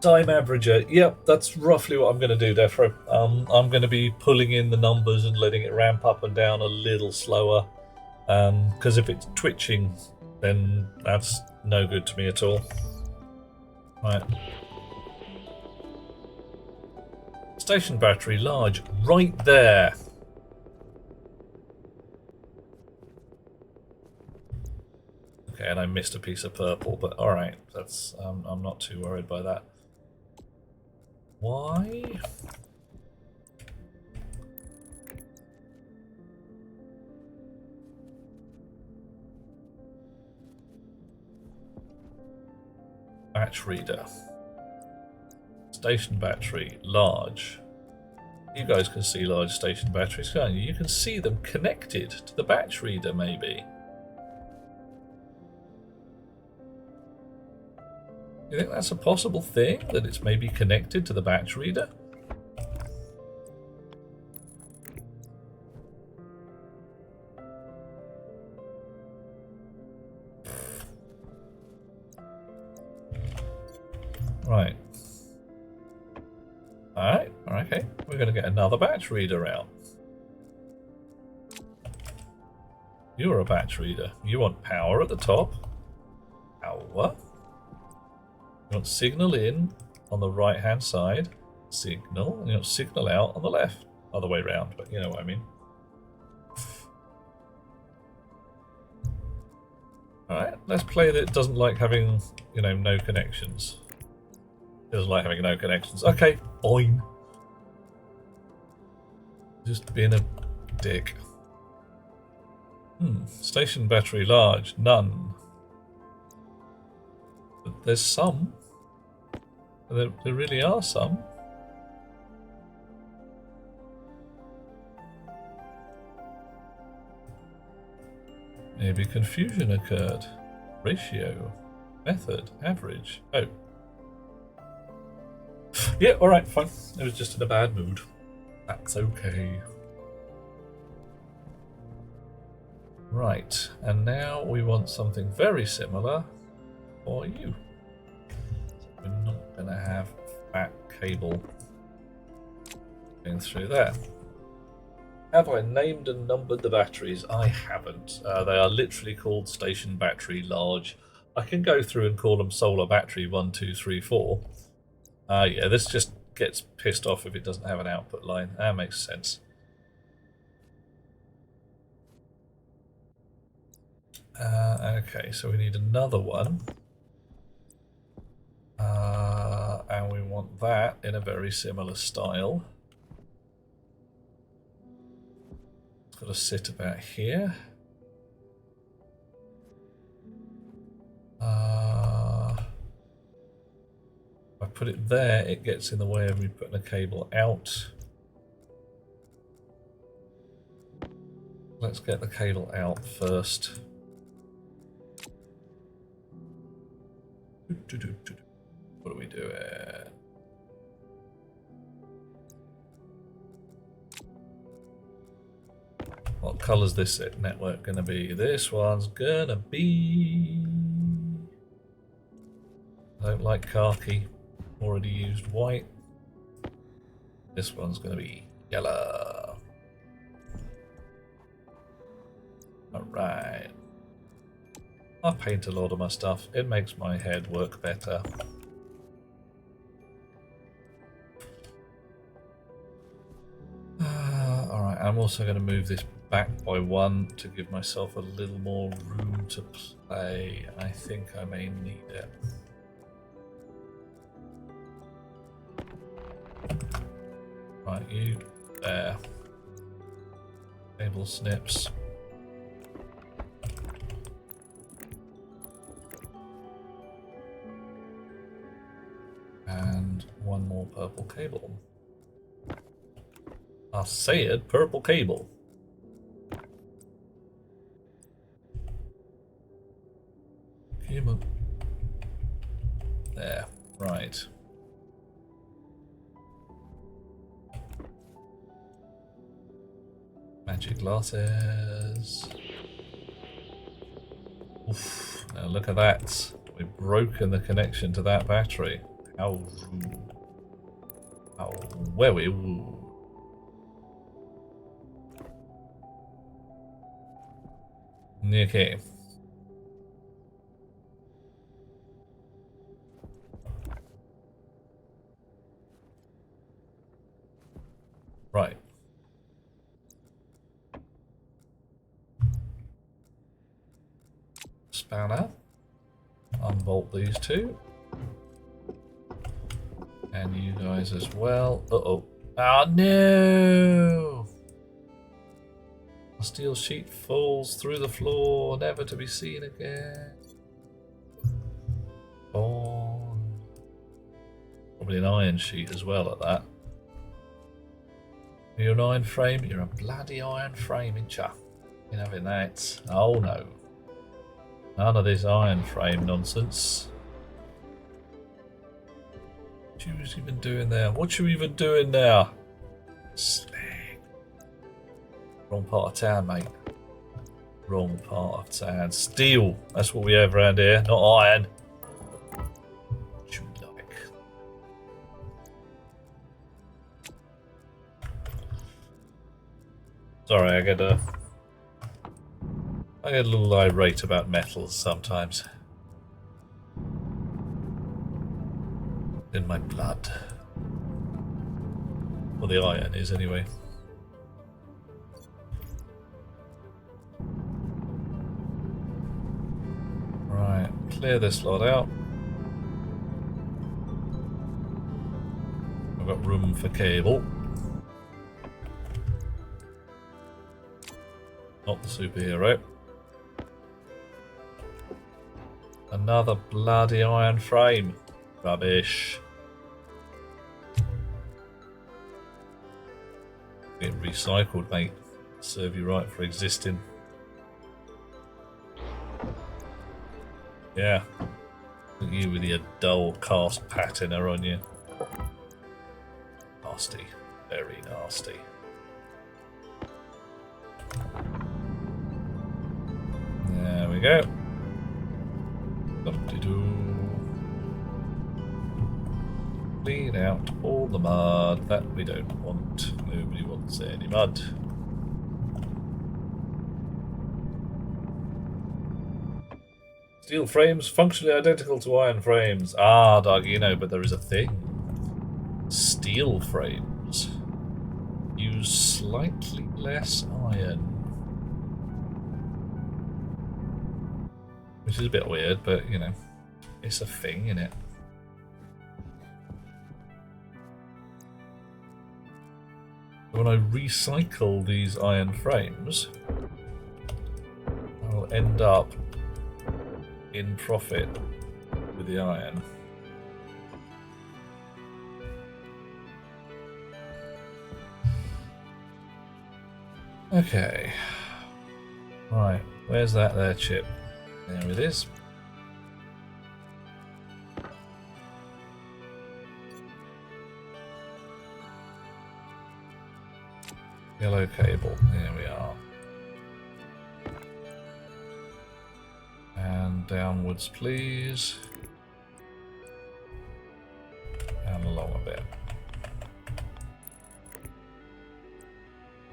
Time averager. Yep, that's roughly what I'm going to do, Defro. I'm going to be pulling in the numbers and letting it ramp up and down a little slower. Because if it's twitching, then that's no good to me at all. Right. Station battery, large, right there. Okay, and I missed a piece of purple, but alright, that's I'm not too worried by that. Why? Batch reader. Station battery, large. You guys can see large station batteries, can't you? You can see them connected to the batch reader, maybe. You think that's a possible thing? That it's maybe connected to the batch reader? Right. Alright, okay. We're going to get another batch reader out. You're a batch reader. You want power at the top. Power. You want signal in on the right hand side. Signal. And you want signal out on the left. Other way round, but you know what I mean. Alright, let's play that it doesn't like having, you know, no connections. It doesn't like having no connections. Okay, fine. Just being a dick. Station battery large. None. But there's some. There really are some. Maybe confusion occurred. Ratio. Method. Average. Oh. Yeah, alright, fine. It was just in a bad mood. That's okay. Right, and now we want something very similar for you. We're not going to have fat cable going through there. Have I named and numbered the batteries? I haven't. They are literally called station battery large. I can go through and call them solar battery 1, 2, 3, 4. Yeah, this just gets pissed off if it doesn't have an output line. That makes sense. Okay, so we need another one. And we want that in a very similar style. It's got to sit about here. If I put it there, it gets in the way of me putting a cable out. Let's get the cable out first. What do we do? What colour's this network going to be? This one's going to be... I don't like khaki. Already used white. This one's going to be yellow. Alright. I paint a lot of my stuff. It makes my head work better. Alright, I'm also going to move this back by 1 to give myself a little more room to play. I think I may need it. Right, you there. Cable snips. And one more purple cable. I said purple cable. Come on. There, right. Magic glasses. Oof, now look at that. We've broken the connection to that battery. How very rude. Okay. Right. Spanner. Unbolt these two. And you guys as well. Uh-oh. Oh no! A steel sheet falls through the floor, never to be seen again. Oh Probably an iron sheet as well at that. You're an iron frame? You're a bloody iron frame, ain't ya? You're having that. Oh no. None of this iron frame nonsense. What you even doing there? What you even doing there? Slag. Wrong part of town, mate. Wrong part of town. Steel. That's what we have around here, not iron. What you like? Sorry, I get a little irate about metals sometimes. In my blood. Well, the iron is anyway. Right, clear this lot out. I've got room for cable. Not the superhero. Another bloody iron frame. Rubbish. Being recycled, mate. Serve you right for existing. Yeah. Look at you with your dull cast patina on you. Nasty. Very nasty. There we go. Clean out all the mud that we don't want. Nobody wants any mud. Steel frames functionally identical to iron frames. Ah, Doug, you know, but there is a thing. Steel frames use slightly less iron. Which is a bit weird, but, you know, it's a thing, isn't it? When I recycle these iron frames, I'll end up in profit with the iron. Okay. Right, where's that there chip? There it is. Yellow cable, there we are. And downwards, please. And along a bit.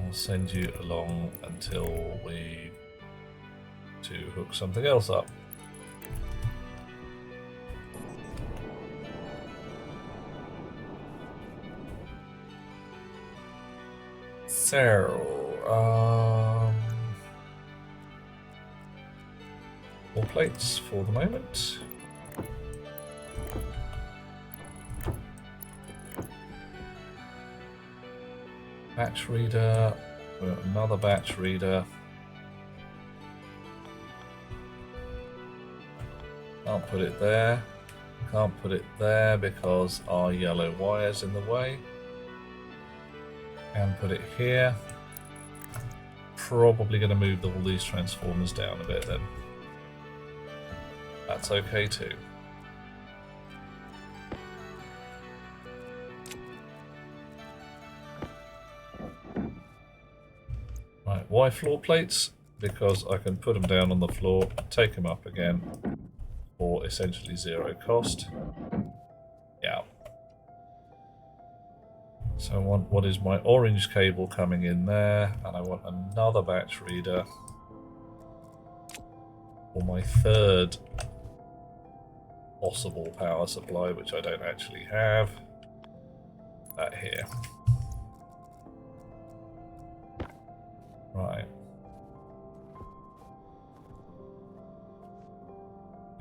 I'll send you along until we to hook something else up. So, 4 plates for the moment. Batch reader, another batch reader. Can't put it there. Can't put it there because our yellow wire's in the way. And put it here. Probably going to move all these transformers down a bit then. That's okay too. Right, why floor plates? Because I can put them down on the floor, take them up again, for essentially 0 cost. Yeah. So I want, what is my orange cable coming in there, and I want another batch reader for my third possible power supply, which I don't actually have. That here. Right.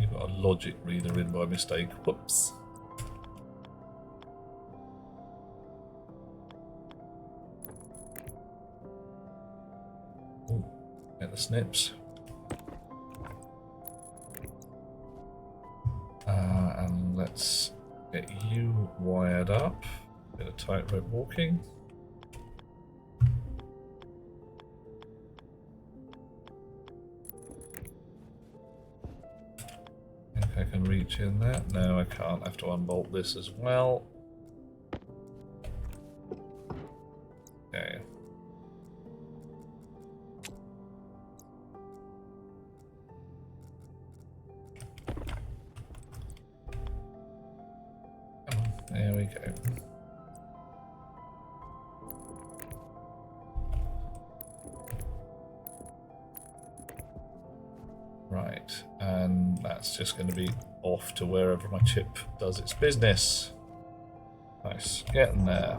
You've got a logic reader in by mistake. Whoops. Ooh, get the snips. And let's Get you wired up. Bit of tightrope walking. I think I can reach in there. No, I can't. I have to unbolt this as well. Okay. Come on, there we go. Right, and that's just going to be off to wherever my chip does its business. Nice, getting there.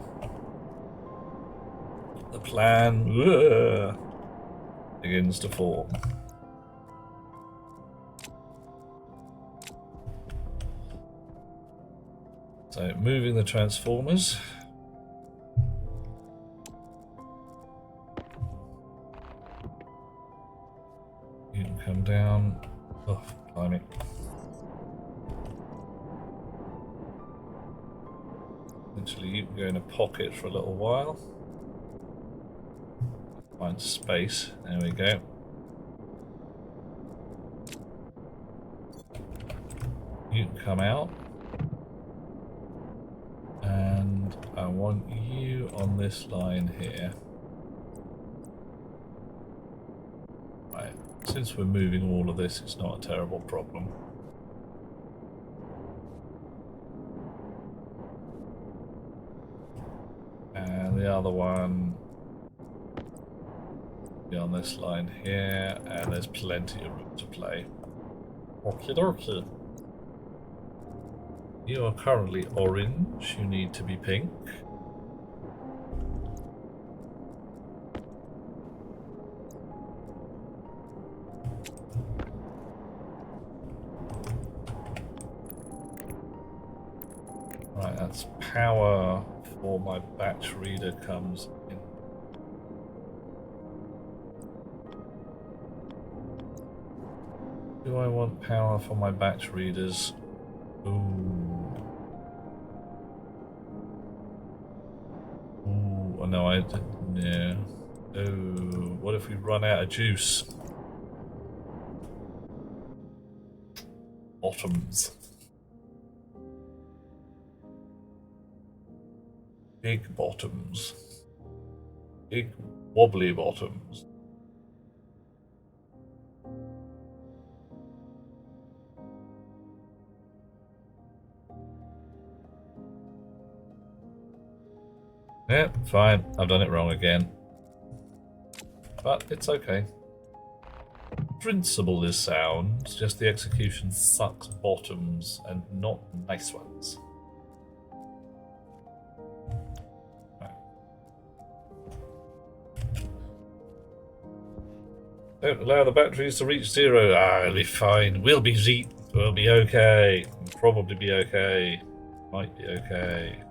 The plan begins to form. So, moving the transformers. You can come down. Oh, blimey. Eventually, you can go in a pocket for a little while. Find space. There we go. You can come out. And I want you on this line here. Right. Since we're moving all of this, it's not a terrible problem. And the other one be on this line here, and there's plenty of room to play. Okie dokie. You are currently orange, you need to be pink. Right, that's power for my batch reader comes in. Do I want power for my batch readers? Ooh. Ooh, oh no, I didn't. Yeah. Oh, what if we run out of juice? Bottoms. Big bottoms. Big wobbly bottoms. Yeah, fine. I've done it wrong again. But it's okay. Principle is sound, just the execution sucks bottoms and not nice ones. Right. Don't allow the batteries to reach zero. Ah, it'll be fine. We'll be okay. We'll probably be okay. Might be okay.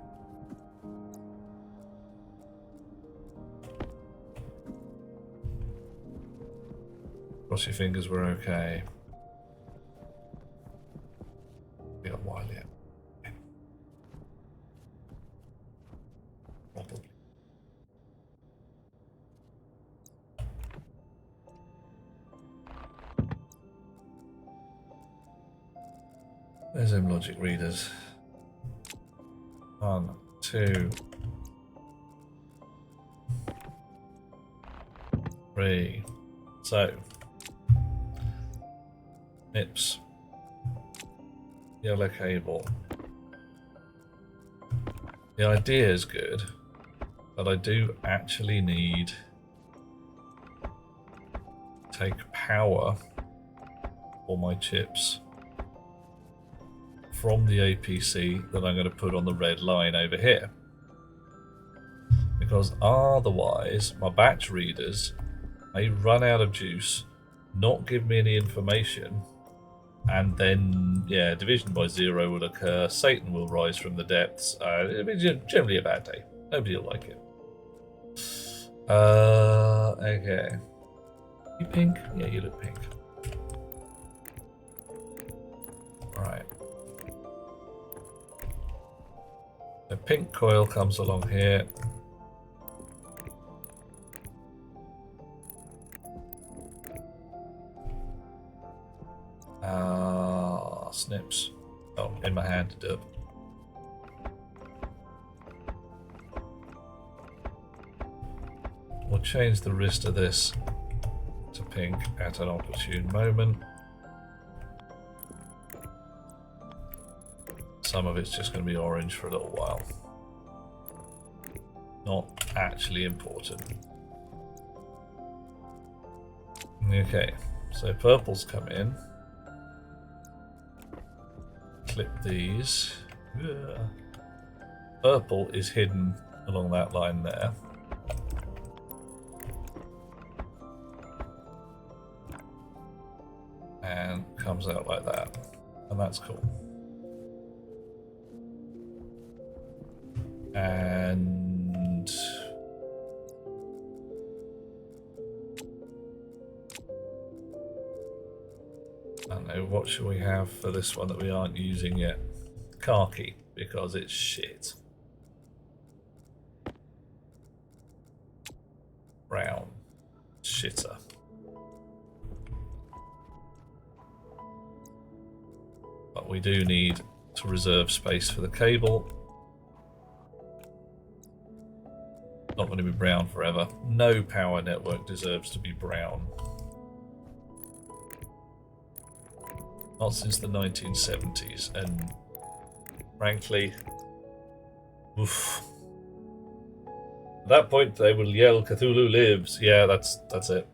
Cross your fingers, we're okay. We got a while yet. Probably. There's them logic readers. 1, 2, 3. So. Nips. Yellow cable. The idea is good, but I do actually need to take power for my chips from the APC that I'm going to put on the red line over here. Because otherwise, my batch readers may run out of juice, not give me any information, and then, yeah, division by 0 will occur, Satan will rise from the depths. It'll be generally a bad day. Nobody will like it. Okay. You pink? Yeah, you look pink. Right. pink coil comes along here. Snips. Oh, in my hand to do it. We'll change the wrist of this to pink at an opportune moment. Some of it's just going to be orange for a little while. Not actually important. Okay, so purple's come in. Clip these. Yeah. Purple is hidden along that line there. And comes out like that. And that's cool. And I don't know, what should we have for this one that we aren't using yet? Khaki, because it's shit. Brown. Shitter. But we do need to reserve space for the cable. Not going to be brown forever. No power network deserves to be brown. Not since the 1970s, and frankly, oof. At that point they will yell Cthulhu lives. Yeah, that's it.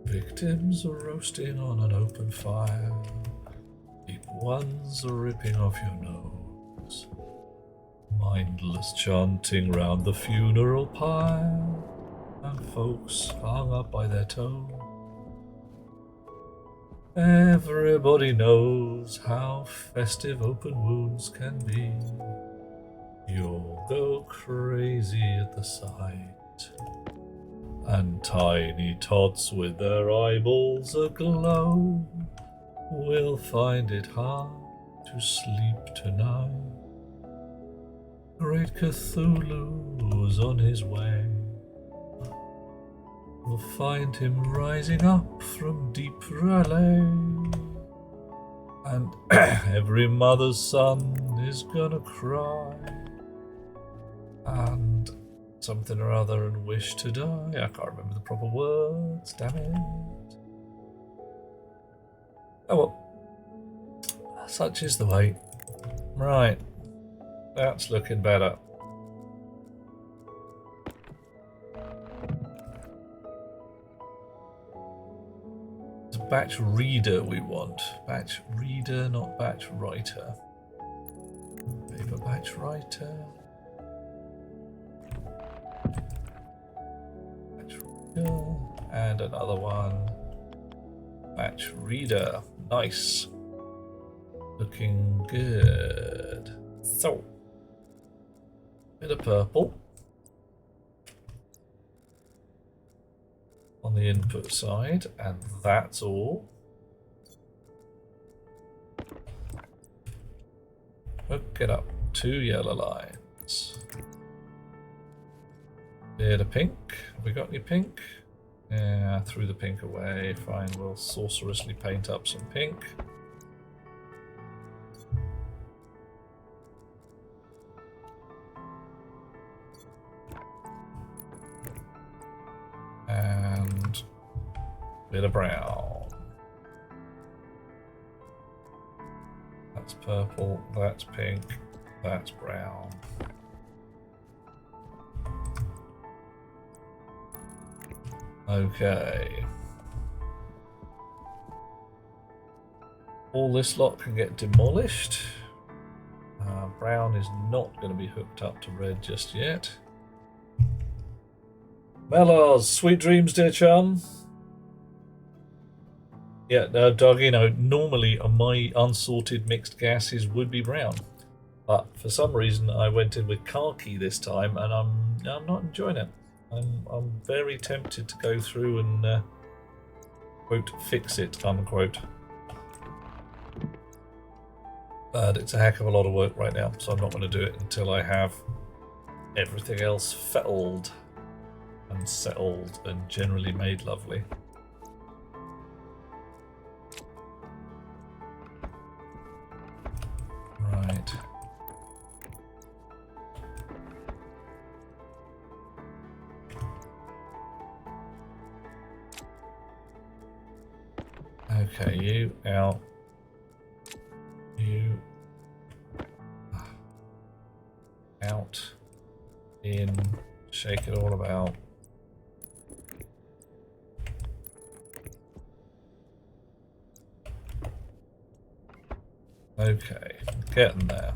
Victims are roasting on an open fire. Deep ones are ripping off your nose. Mindless chanting round the funeral pile. And folks hung up by their toe. Everybody knows how festive open wounds can be. You'll go crazy at the sight. And tiny tots with their eyeballs aglow will find it hard to sleep tonight. Great Cthulhu's on his way. We'll find him rising up from deep Raleigh. And every mother's son is gonna cry. And something or other and wish to die. I can't remember the proper words, damn it. Oh well. Such is the way. Right. That's looking better. It's a batch reader we want. Batch reader, not batch writer. Paper batch writer. And another one. Batch reader. Nice. Looking good. So, bit of purple on the input side, and that's all. Hook it up. 2 yellow lines. Bit of pink. Have we got any pink? Yeah, threw the pink away. Fine, we'll sorcerously paint up some pink. And a bit of brown. That's purple, that's pink, that's brown. Okay. All this lot can get demolished. Brown is not going to be hooked up to red just yet. Mellors, sweet dreams, dear chum. Yeah, no, Doug, you know, normally my unsorted mixed gases would be brown. But for some reason I went in with khaki this time and I'm not enjoying it. I'm very tempted to go through and quote fix it, unquote. And it's a heck of a lot of work right now, so I'm not going to do it until I have everything else fettled and settled and generally made lovely. Right. Okay, you out. You out. In. Shake it all about. Okay, getting there.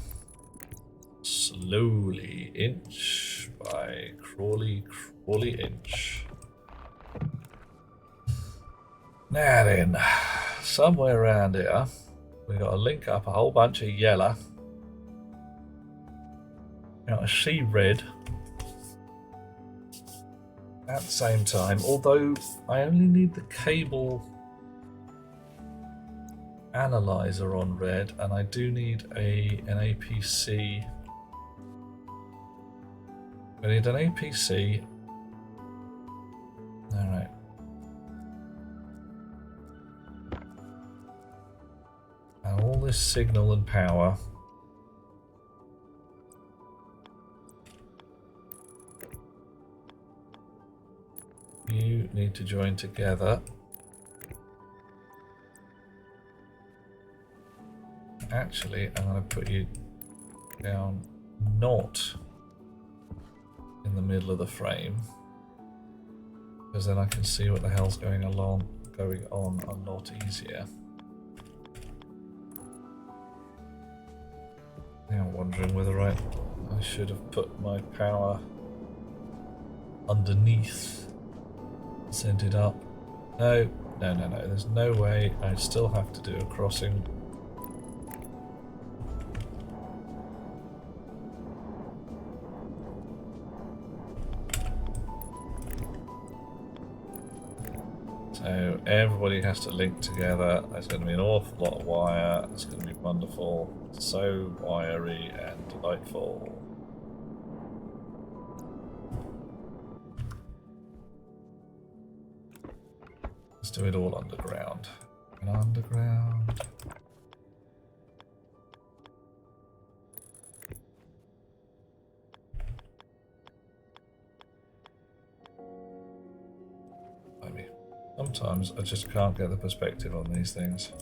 Slowly, inch by crawly inch. Now then, somewhere around here, we got to link up a whole bunch of yellow. Now I see red at the same time, although I only need the cable analyzer on red, and I do need an APC. I need an APC. Alright. And all this signal and power. You need to join together. Actually, I'm going to put you down not in the middle of the frame, because then I can see what the hell's going on a lot easier. Now I'm wondering whether I should have put my power underneath, sent it up. No, there's no way. I still have to do a crossing. So everybody has to link together. There's going to be an awful lot of wire. It's going to be wonderful. So wiry and delightful. Let's do it all underground. And underground. Sometimes I just can't get the perspective on these things.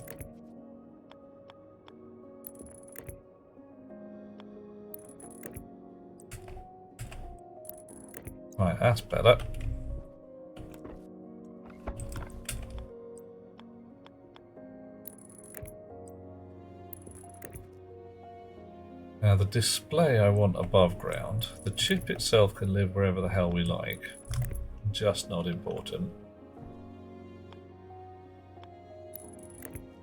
Right, that's better. Now the display I want above ground. The chip itself can live wherever the hell we like. Just not important.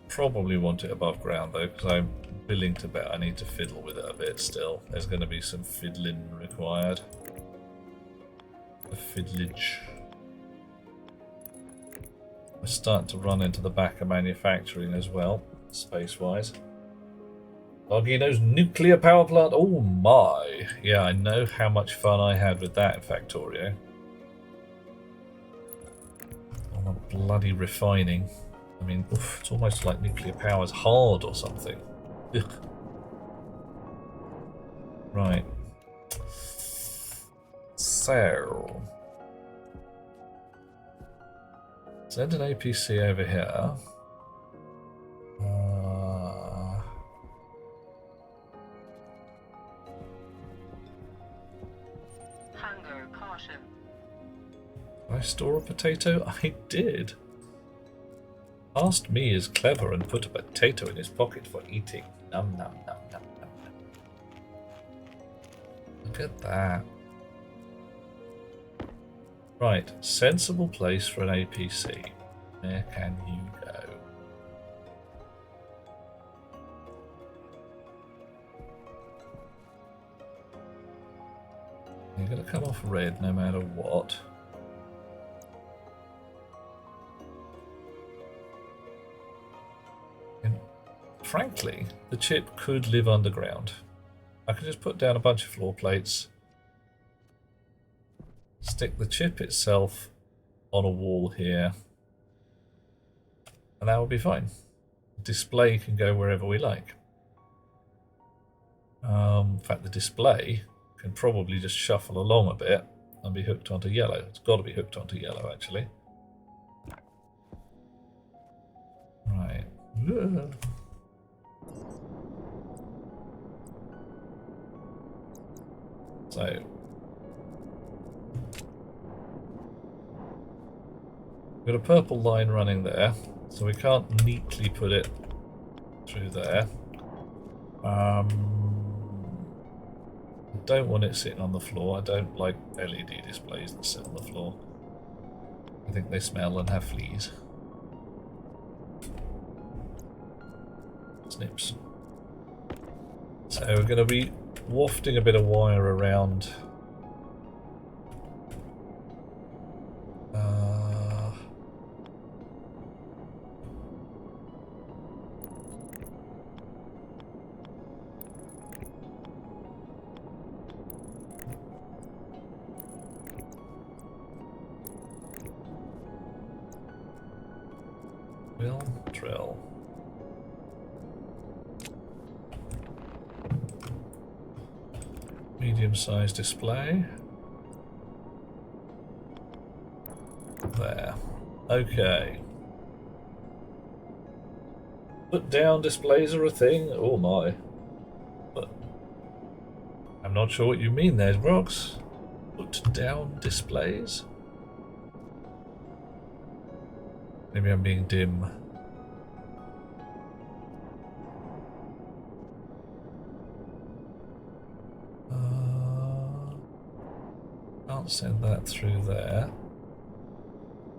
Probably want it above ground though, because I'm willing to bet I need to fiddle with it a bit still. There's going to be some fiddling required. The fiddlage. We're starting to run into the back of manufacturing as well, space-wise. Doggy knows nuclear power plant. Oh my! Yeah, I know how much fun I had with that in Factorio. All the bloody refining. I mean, oof, it's almost like nuclear power's hard or something. Ugh. Right. So, send an APC over here. Hunger caution. Did I store a potato? I did. Asked me is clever and put a potato in his pocket for eating. Num num num num num num. Look at that. Right, sensible place for an APC. Where can you go? You're going to come off red no matter what. frankly, the chip could live underground. I could just put down a bunch of floor plates, stick the chip itself on a wall here, and that would be fine. Display can go wherever we like. In fact, the display can probably just shuffle along a bit and be hooked onto yellow. It's got to be hooked onto yellow, actually. Right. So we've got a purple line running there, so we can't neatly put it through there. I don't want it sitting on the floor. I don't like LED displays that sit on the floor. I think they smell and have fleas. Snips. So we're going to be wafting a bit of wire around. Drill. Medium-sized display. There. Okay. Put down displays are a thing? Oh my. But I'm not sure what you mean there, Brox. Put down displays? Maybe I'm being dim. Can't send that through there.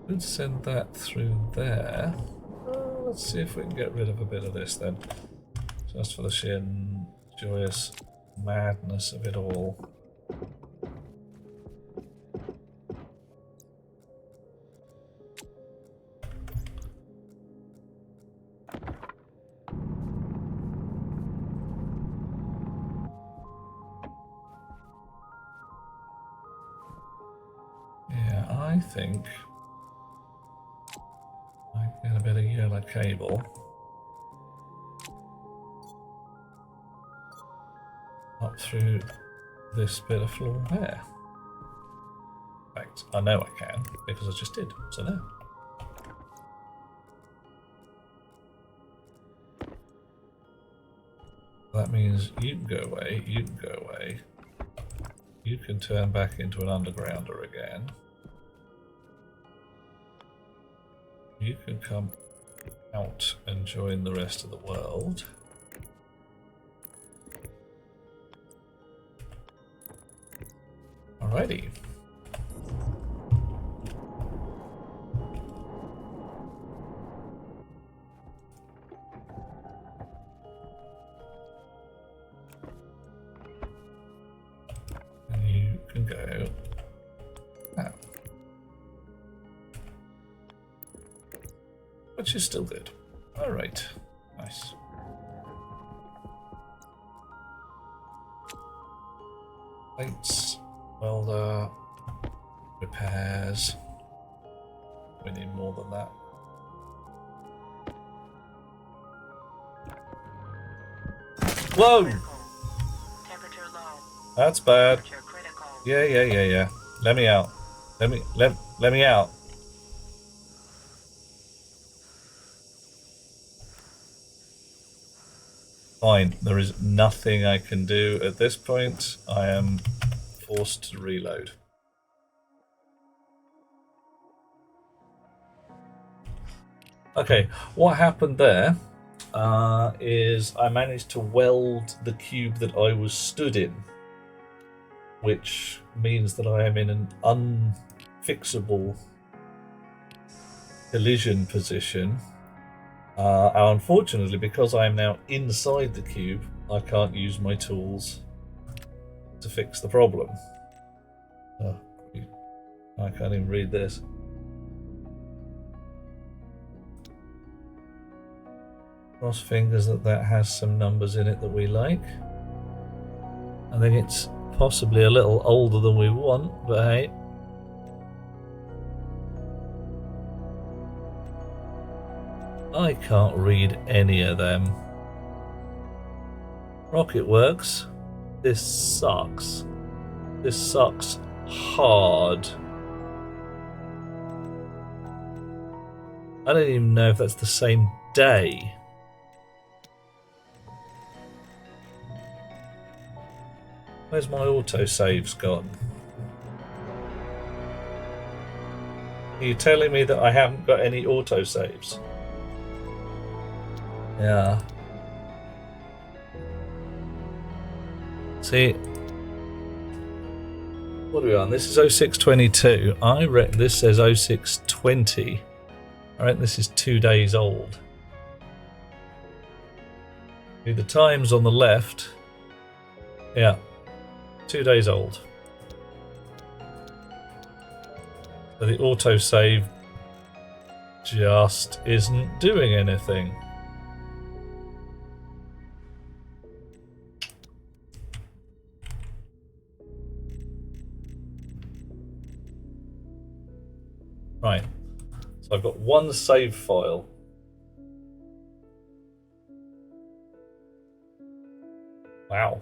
Could send that through there. Let's see if we can get rid of a bit of this then. Just for the sheer joyous madness of it all. I think I get a bit of yellow cable up through this bit of floor there. In fact, I know I can because I just did, so there. That means you can go away, you can go away, you can turn back into an undergrounder again. You can come out and join the rest of the world. Alrighty. And you can go out. Which is still good. Alright. Nice. Plates. Welder. Repairs. We need more than that. Whoa! Temperature low. That's bad. Temperature critical. Yeah. Let me out. Let me out. Fine, there is nothing I can do at this point. I am forced to reload. Okay, what happened there is I managed to weld the cube that I was stood in, which means that I am in an unfixable collision position. And unfortunately, because I am now inside the cube, I can't use my tools to fix the problem. Oh, I can't even read this. Cross fingers that that has some numbers in it that we like. I think it's possibly a little older than we want, but hey. I can't read any of them. Rocket works. This sucks. This sucks hard. I don't even know if that's the same day. Where's my autosaves gone? Are you telling me that I haven't got any autosaves? Yeah. See, what are we on? This is 0622. I reckon this says 0620. I reckon this is 2 days old. See, the time's on the left. Yeah, 2 days old. So the autosave just isn't doing anything. Right, so I've got one save file. Wow.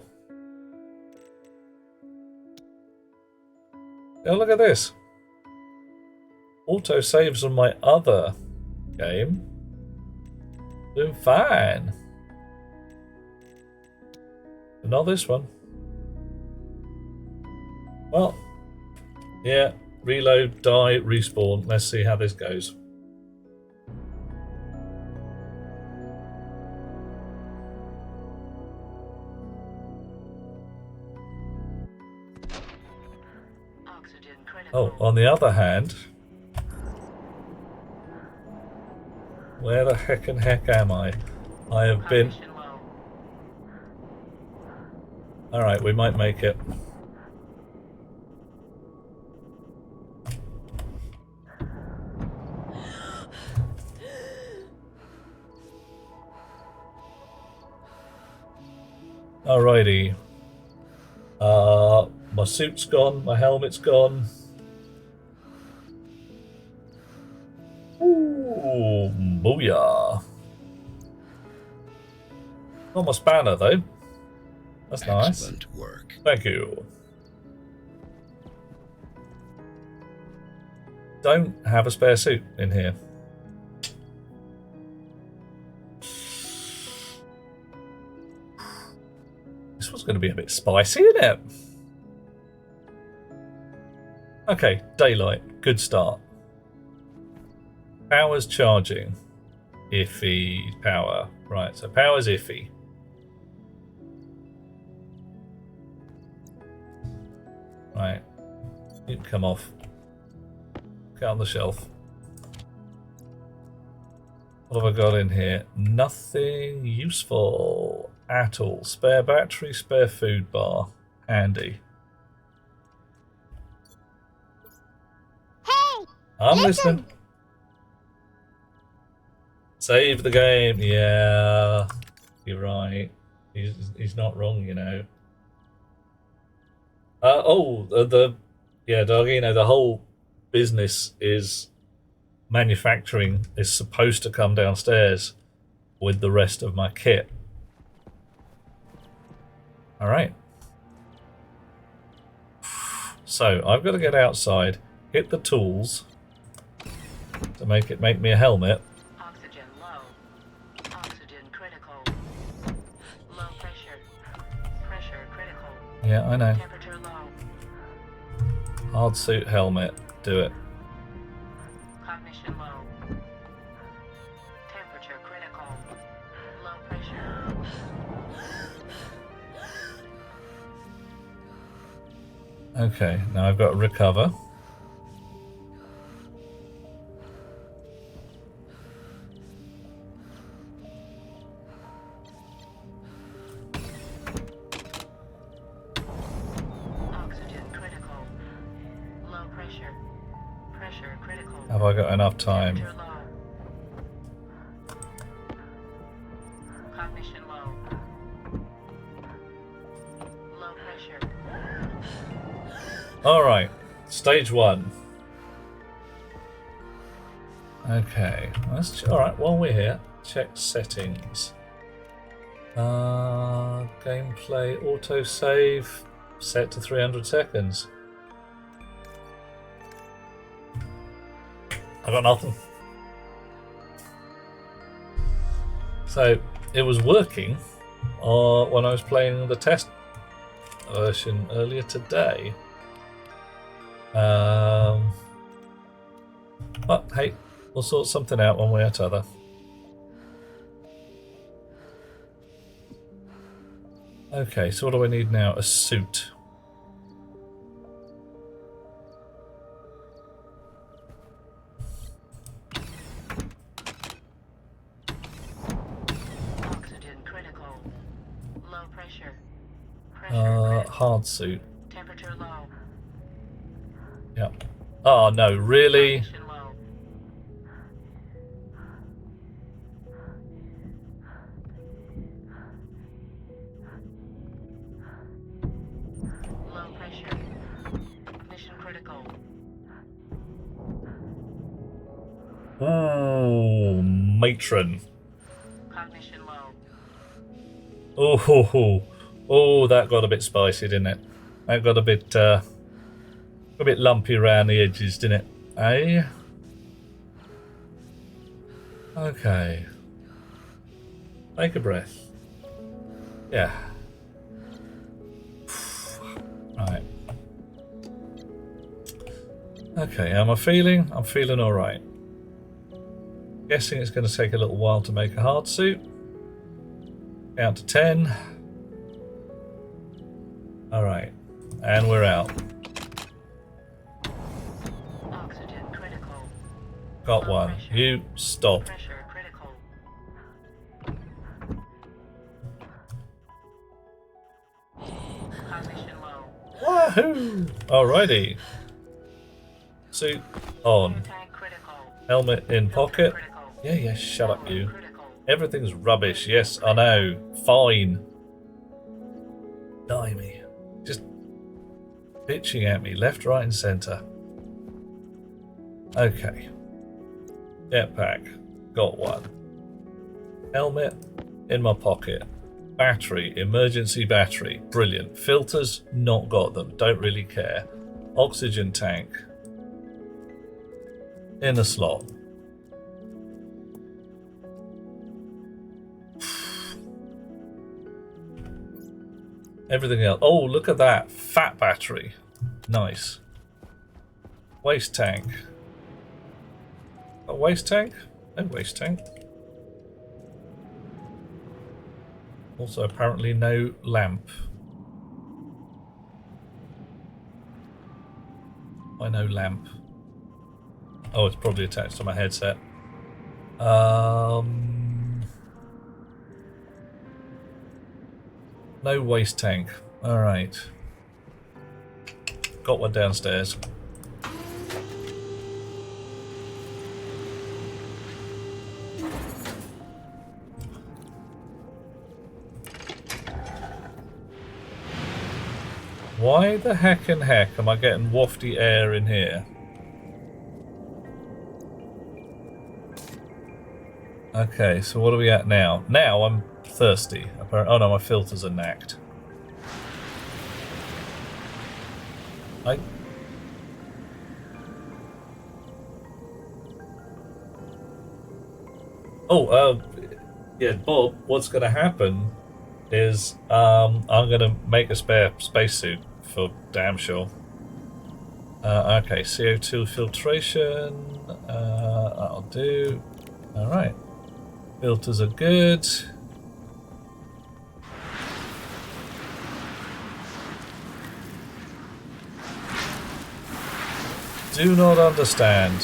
Oh, look at this. Auto saves on my other game. Doing fine. But not this one. Well, yeah. Reload, die, respawn. Let's see how this goes. Oh, on the other hand, where the heck am I? I have been... Alright, we might make it. Alrighty. My suit's gone, my helmet's gone. Ooh, booyah. Not my spanner though. That's nice. Excellent work. Thank you. Don't have a spare suit in here. This one's going to be a bit spicy, isn't it? Okay, daylight. Good start. Power's charging. Iffy power. Right, so power's iffy. Right. You can come off. Get on the shelf. What have I got in here? Nothing useful at all. Spare battery, spare food bar. Handy. Hey! I'm listening. Save the game. Yeah, you're right. He's not wrong, you know. Yeah, Dargino, the whole business is manufacturing is supposed to come downstairs with the rest of my kit. All right. So I've got to get outside, hit the tools to make me a helmet. Oxygen low. Oxygen critical. Low pressure. Pressure critical. Yeah, I know. Temperature low. Hard suit helmet. Do it. Cognition low. Temperature critical. Low pressure. Okay, now I've got to recover. Oxygen critical. Low pressure. Pressure critical. Have I got enough time? Temperature low. pressure. Alright, stage 1. Okay, alright, while we're here, check settings. Gameplay, autosave, set to 300 seconds. I got nothing. So, it was working when I was playing the test version earlier today. But hey, we'll sort something out one way or t'other. Okay, so what do I need now? A suit. Oxygen critical. Low pressure. Pressure Hard suit. temperature low. Yep. Oh no, really? Cognition low. Low pressure. Mission critical. Ooh, matron. Cognition low. Oh, that got a bit spicy, didn't it? That got a bit lumpy around the edges, didn't it? Eh? Okay. Take a breath. Yeah. Right. Okay, how am I feeling? I'm feeling alright. Guessing it's going to take a little while to make a hard suit. Count to 10. Alright. And we're out. Oxygen critical. Got one. You stop. Pressure critical. Cognition low. Wahoo! Alrighty. Suit on. Tank critical. Helmet in pocket. Critical. Yeah, shut up you. Critical. Everything's rubbish. Yes, I know. Fine. Dimey. Just bitching at me left, right and centre. Okay. Jetpack. Got one. Helmet in my pocket. Battery. Emergency battery. Brilliant. Filters. Not got them. Don't really care. Oxygen tank. In a slot. Everything else. Oh, look at that. Fat battery. Nice. Waste tank. A waste tank? No waste tank. Also, apparently no lamp. Why no lamp? Oh, it's probably attached to my headset. No waste tank. Alright. Got one downstairs. Why the heck am I getting wafty air in here? Okay, so what are we at now? Now I'm thirsty. Oh no, my filters are knacked. Yeah, Bob, what's going to happen is I'm going to make a spare spacesuit for damn sure. Okay, CO2 filtration. That'll do. Alright. Filters are good. Do not understand.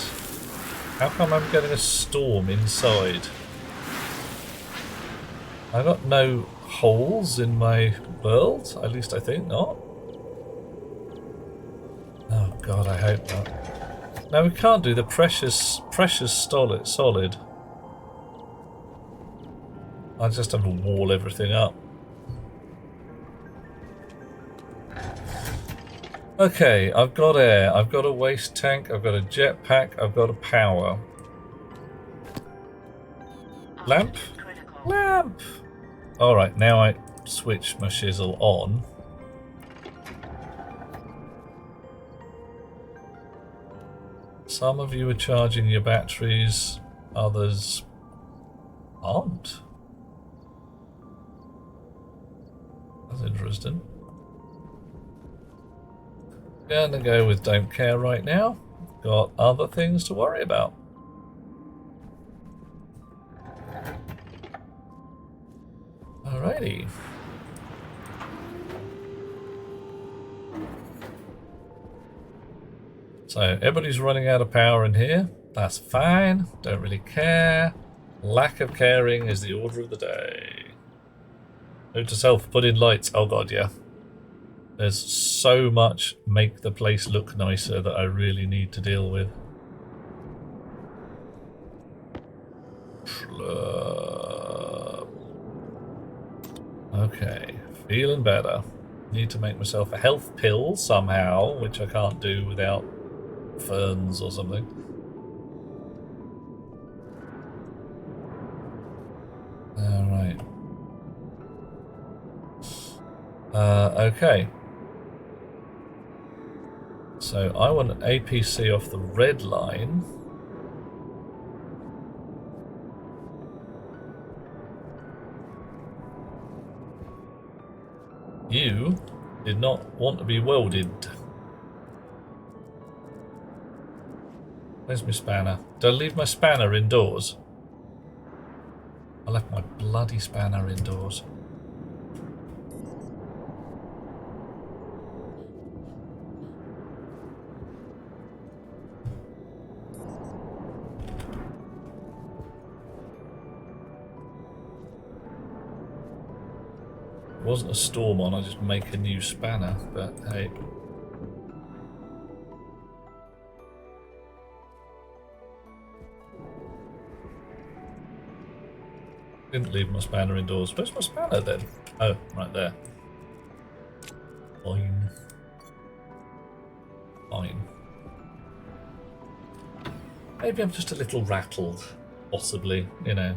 How come I'm getting a storm inside? I got no holes in my world. At least I think not. Oh god, I hope not. No, we can't do the precious solid. I just have to wall everything up. Okay, I've got air, I've got a waste tank, I've got a jetpack, I've got a power. Lamp? Oxygen critical. Lamp! Alright, now I switch my shizzle on. Some of you are charging your batteries, others aren't. That's interesting. Gonna go with don't care right now. Got other things to worry about. Alrighty. So everybody's running out of power in here. That's fine. Don't really care. Lack of caring is the order of the day. Note to self, put in lights. Oh god, yeah. There's so much make the place look nicer that I really need to deal with. Okay, feeling better. Need to make myself a health pill somehow, which I can't do without ferns or something. Alright. Okay. So I want an APC off the red line. You did not want to be welded. Where's my spanner? Did I leave my spanner indoors? I left my bloody spanner indoors. It wasn't a storm on, I just make a new spanner, but hey. Didn't leave my spanner indoors. Where's my spanner then? Oh, right there. Fine. Fine. Maybe I'm just a little rattled. Possibly, you know.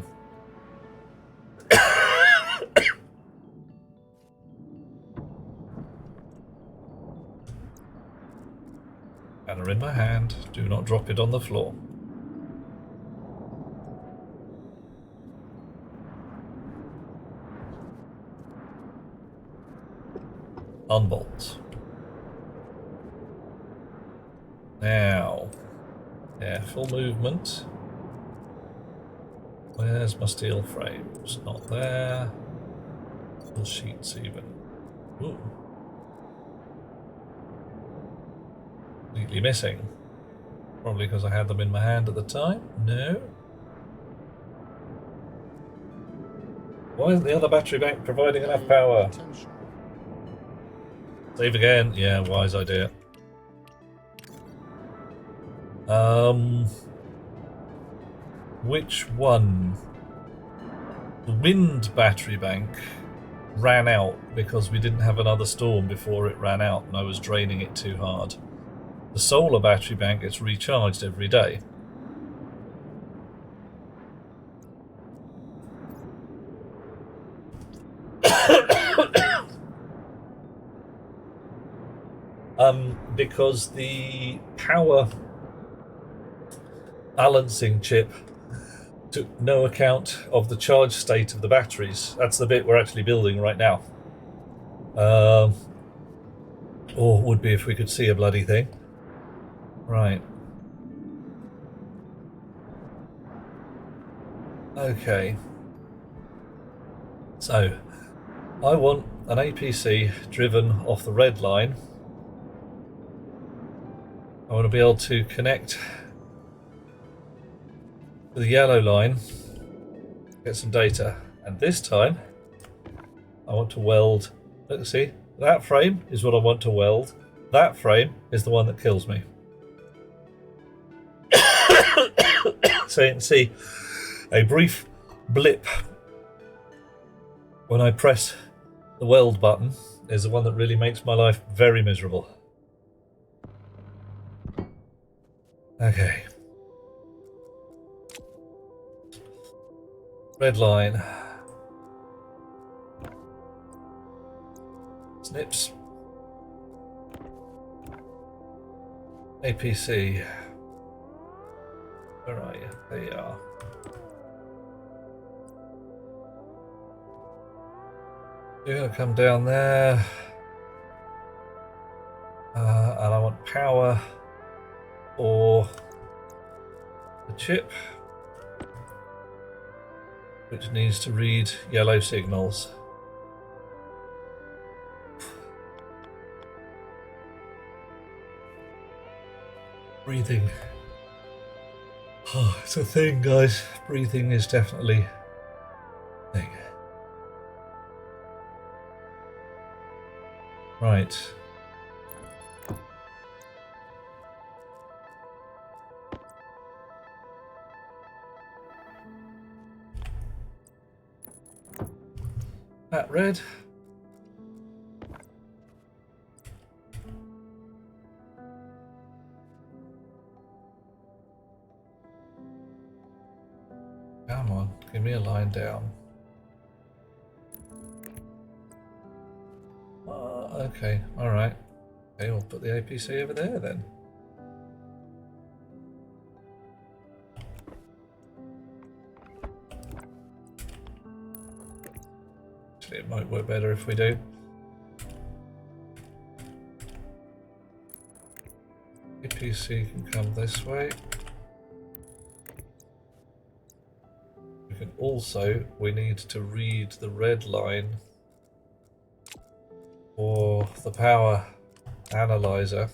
Spanner in my hand. Do not drop it on the floor. Unbolt. Now, careful movement. Where's my steel frames? Not there. Steel sheets even. Ooh. Completely missing. Probably because I had them in my hand at the time. No. Why isn't the other battery bank providing enough power? Save again. Yeah, wise idea. Which one? The wind battery bank ran out because we didn't have another storm before it ran out and I was draining it too hard. The solar battery bank gets recharged every day. Because the power balancing chip took no account of the charge state of the batteries. That's the bit we're actually building right now. Or would be if we could see a bloody thing. Right. Okay. So, I want an APC driven off the red line. I want to be able to connect to the yellow line, get some data, and this time I want to weld. Let's see, that frame is what I want to weld. That frame is the one that kills me. So you can see a brief blip when I press the weld button is the one that really makes my life very miserable. Okay. Red line. Snips. APC. Where are you? There you are. You're going to come down there. And I want power for the chip, which needs to read yellow signals. Breathing. Oh, it's a thing, guys. Breathing is definitely a thing. Right. That red. Come on, give me a line down. Okay, alright. Okay, we'll put the APC over there then. Actually, it might work better if we do. APC can come this way. We can also, we need to read the red line for the power analyzer.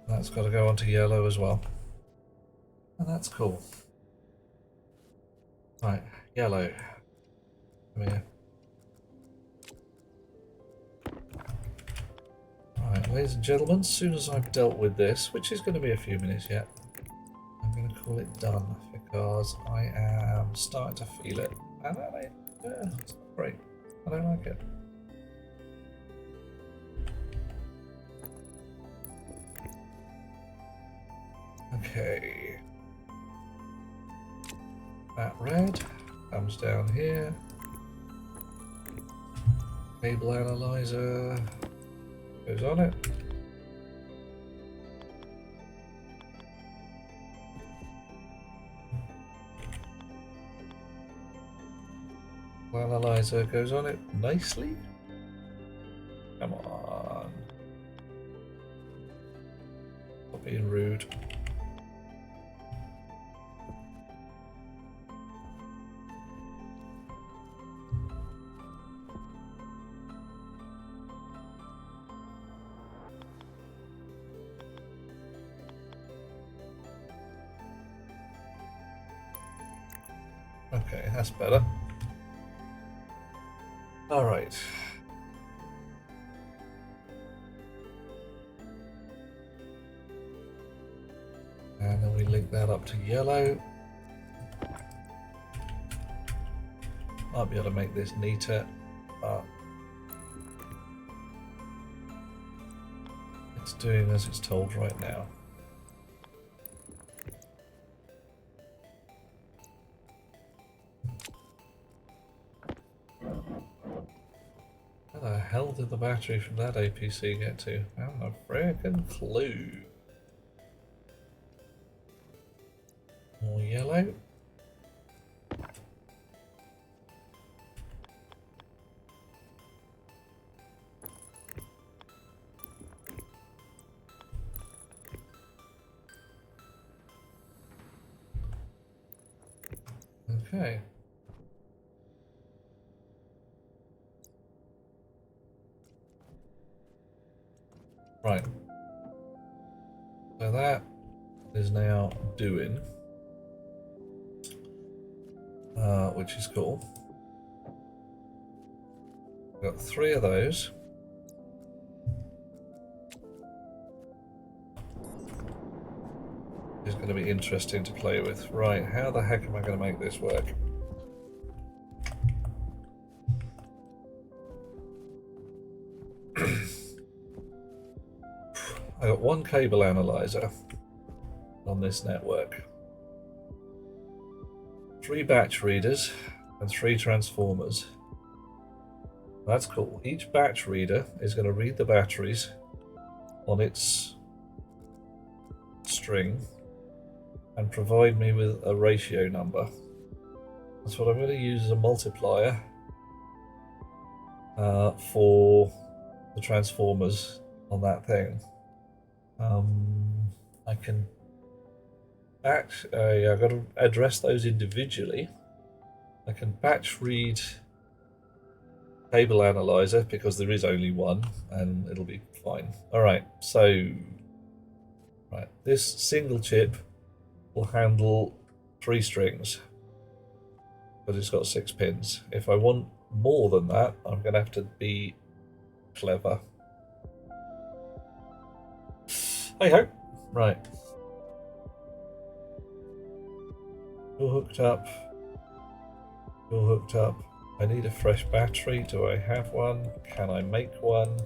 That's got to go onto yellow as well. And that's cool. Right, yellow. Come here. Right, ladies and gentlemen, as soon as I've dealt with this, which is going to be a few minutes yet, I'm going to call it done because I am starting to feel it. And it's not great. I don't like it. Okay. That red comes down here. Cable analyzer goes on it. Analyzer goes on it nicely. Come on. Stop being rude. Okay, that's better. All right. And then we link that up to yellow. Might be able to make this neater, but it's doing as it's told right now. Where the hell did the battery from that APC get to? I have no frickin' clue. More yellow. Okay. Right. So that is now doing, which is cool. Got 3 of those. It's going to be interesting to play with. Right, how the heck am I going to make this work? I got one cable analyzer on this network, 3 batch readers, and 3 transformers. That's cool. Each batch reader is going to read the batteries on its string and provide me with a ratio number. That's what I'm going to use as a multiplier for the transformers on that thing. I can batch. I've got to address those individually. I can batch read cable analyzer because there is only one, and it'll be fine. All right, so this single chip will handle 3 strings, but it's got 6 pins. If I want more than that, I'm going to have to be clever. Hey ho. Right. You're hooked up. You're hooked up. I need a fresh battery. Do I have one? Can I make one?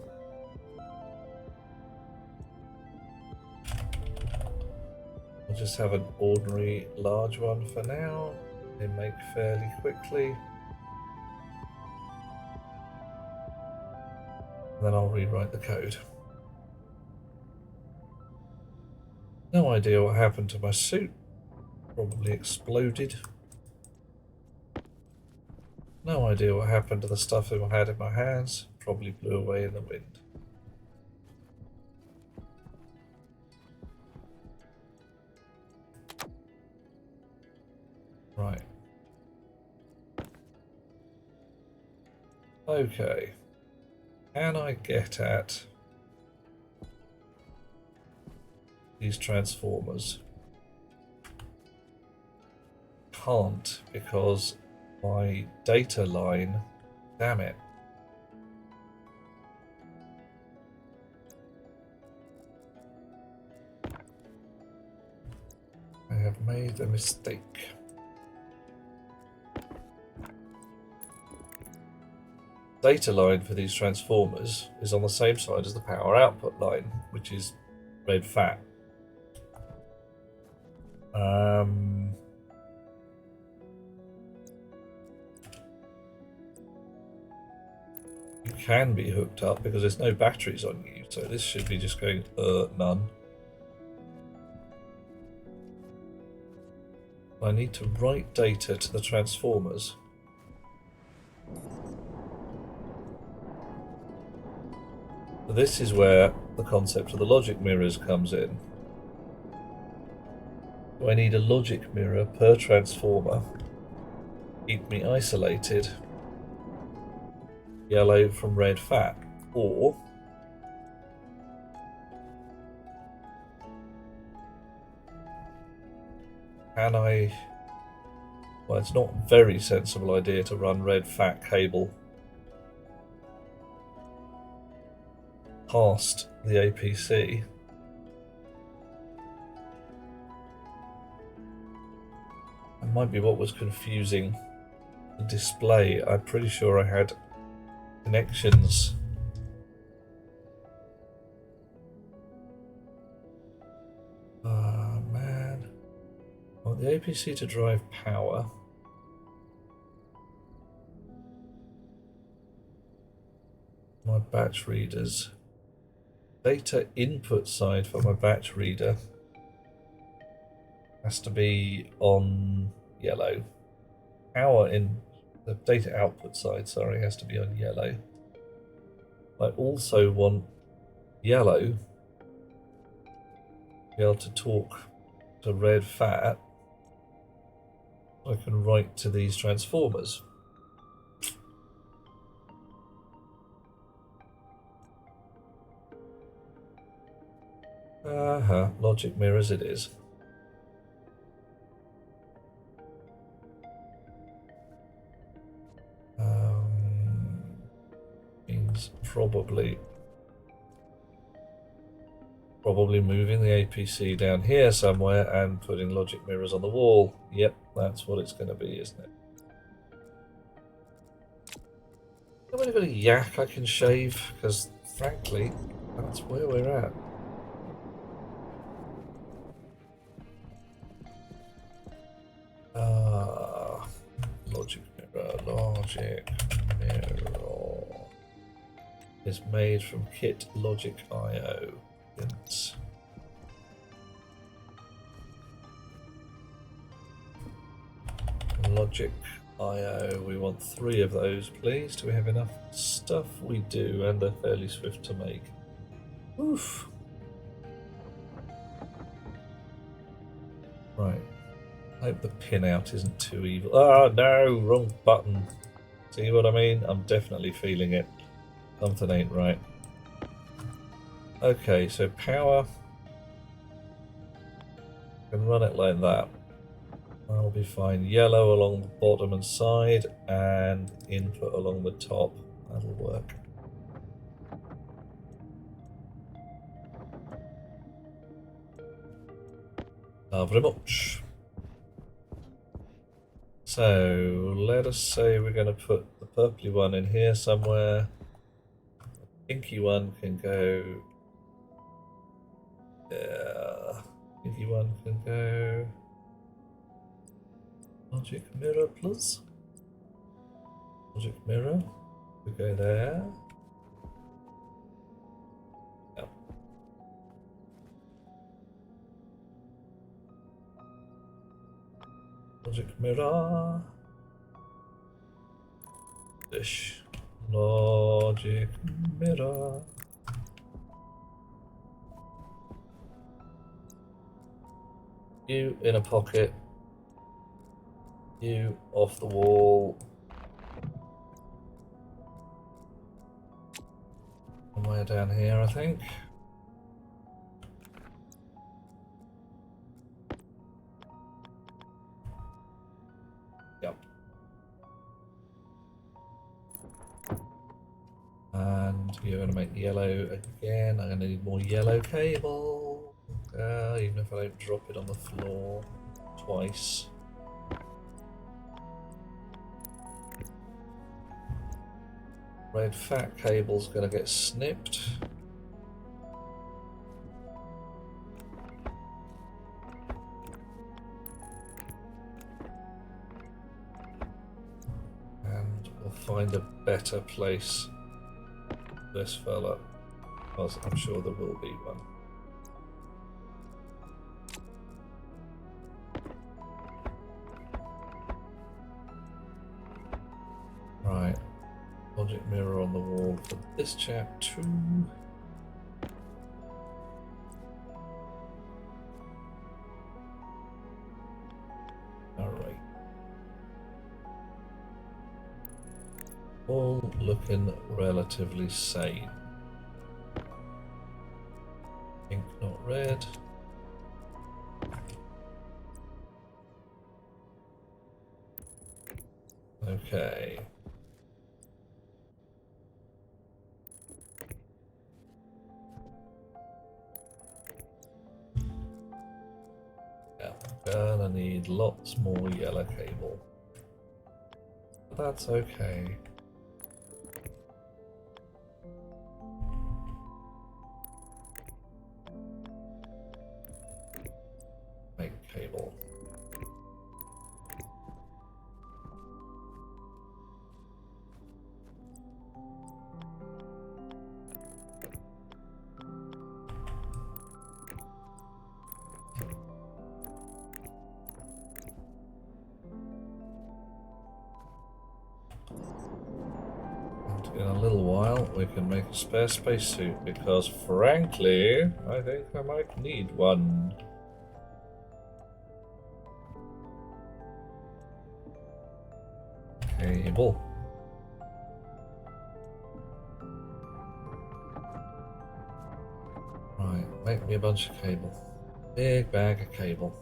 I'll just have an ordinary large one for now. They make fairly quickly. And then I'll rewrite the code. No idea what happened to my suit. Probably exploded. No idea what happened to the stuff I had in my hands. Probably blew away in the wind. Right. Okay. Can I get at these transformers? Can't, because my data line, damn it. I have made a mistake. Data line for these transformers is on the same side as the power output line, which is red fat. You can be hooked up because there's no batteries on you, so this should be just going none. I need to write data to the transformers. This is where the concept of the logic mirrors comes in. So I need a logic mirror per transformer. Keep me isolated. Yellow from red fat. Or can I... Well, it's not a very sensible idea to run red fat cable past the APC. That might be what was confusing the display. I'm pretty sure I had connections. Ah, man. I want the APC to drive power. My batch readers. Data input side for my batch reader has to be on yellow. Power in the data output side, sorry, has to be on yellow. I also want yellow to be able to talk to red fat. I can write to these transformers. Logic mirrors it is. Means probably moving the APC down here somewhere and putting logic mirrors on the wall. Yep, that's what it's going to be, isn't it? I've only got a yak I can shave, because frankly, that's where we're at. Logic mirror is made from kit logic IO. Hints. Logic IO. We want 3 of those, please. Do we have enough stuff? We do, and they're fairly swift to make. Oof. Right. I hope the pinout isn't too evil. Oh no, wrong button. See what I mean? I'm definitely feeling it. Something ain't right. Okay, so power. Can run it like that. That'll be fine. Yellow along the bottom and side, and input along the top. That'll work. Very much. So let us say we're going to put the purpley one in here somewhere. The pinky one can go. Yeah, pinky one can go. Logic mirror plus. Logic mirror. We go there. Yep. Logic mirror. Dish. Logic mirror. You in a pocket. You off the wall. Somewhere down here, I think. Yep. And you're going to make yellow again. I'm going to need more yellow cable. Even if I don't drop it on the floor twice. Red fat cable's going to get snipped. And we'll find a better place for this fella, because I'm sure there will be one. Right. Logic mirror on the wall for this chap too. Alright. All looking relatively sane. Pink, not red. Okay. Gonna need lots more yellow cable. That's okay. Make cable. In a little while we can make a spare spacesuit, because frankly I think I might need one. Cable. Right, make me a bunch of cable. Big bag of cable.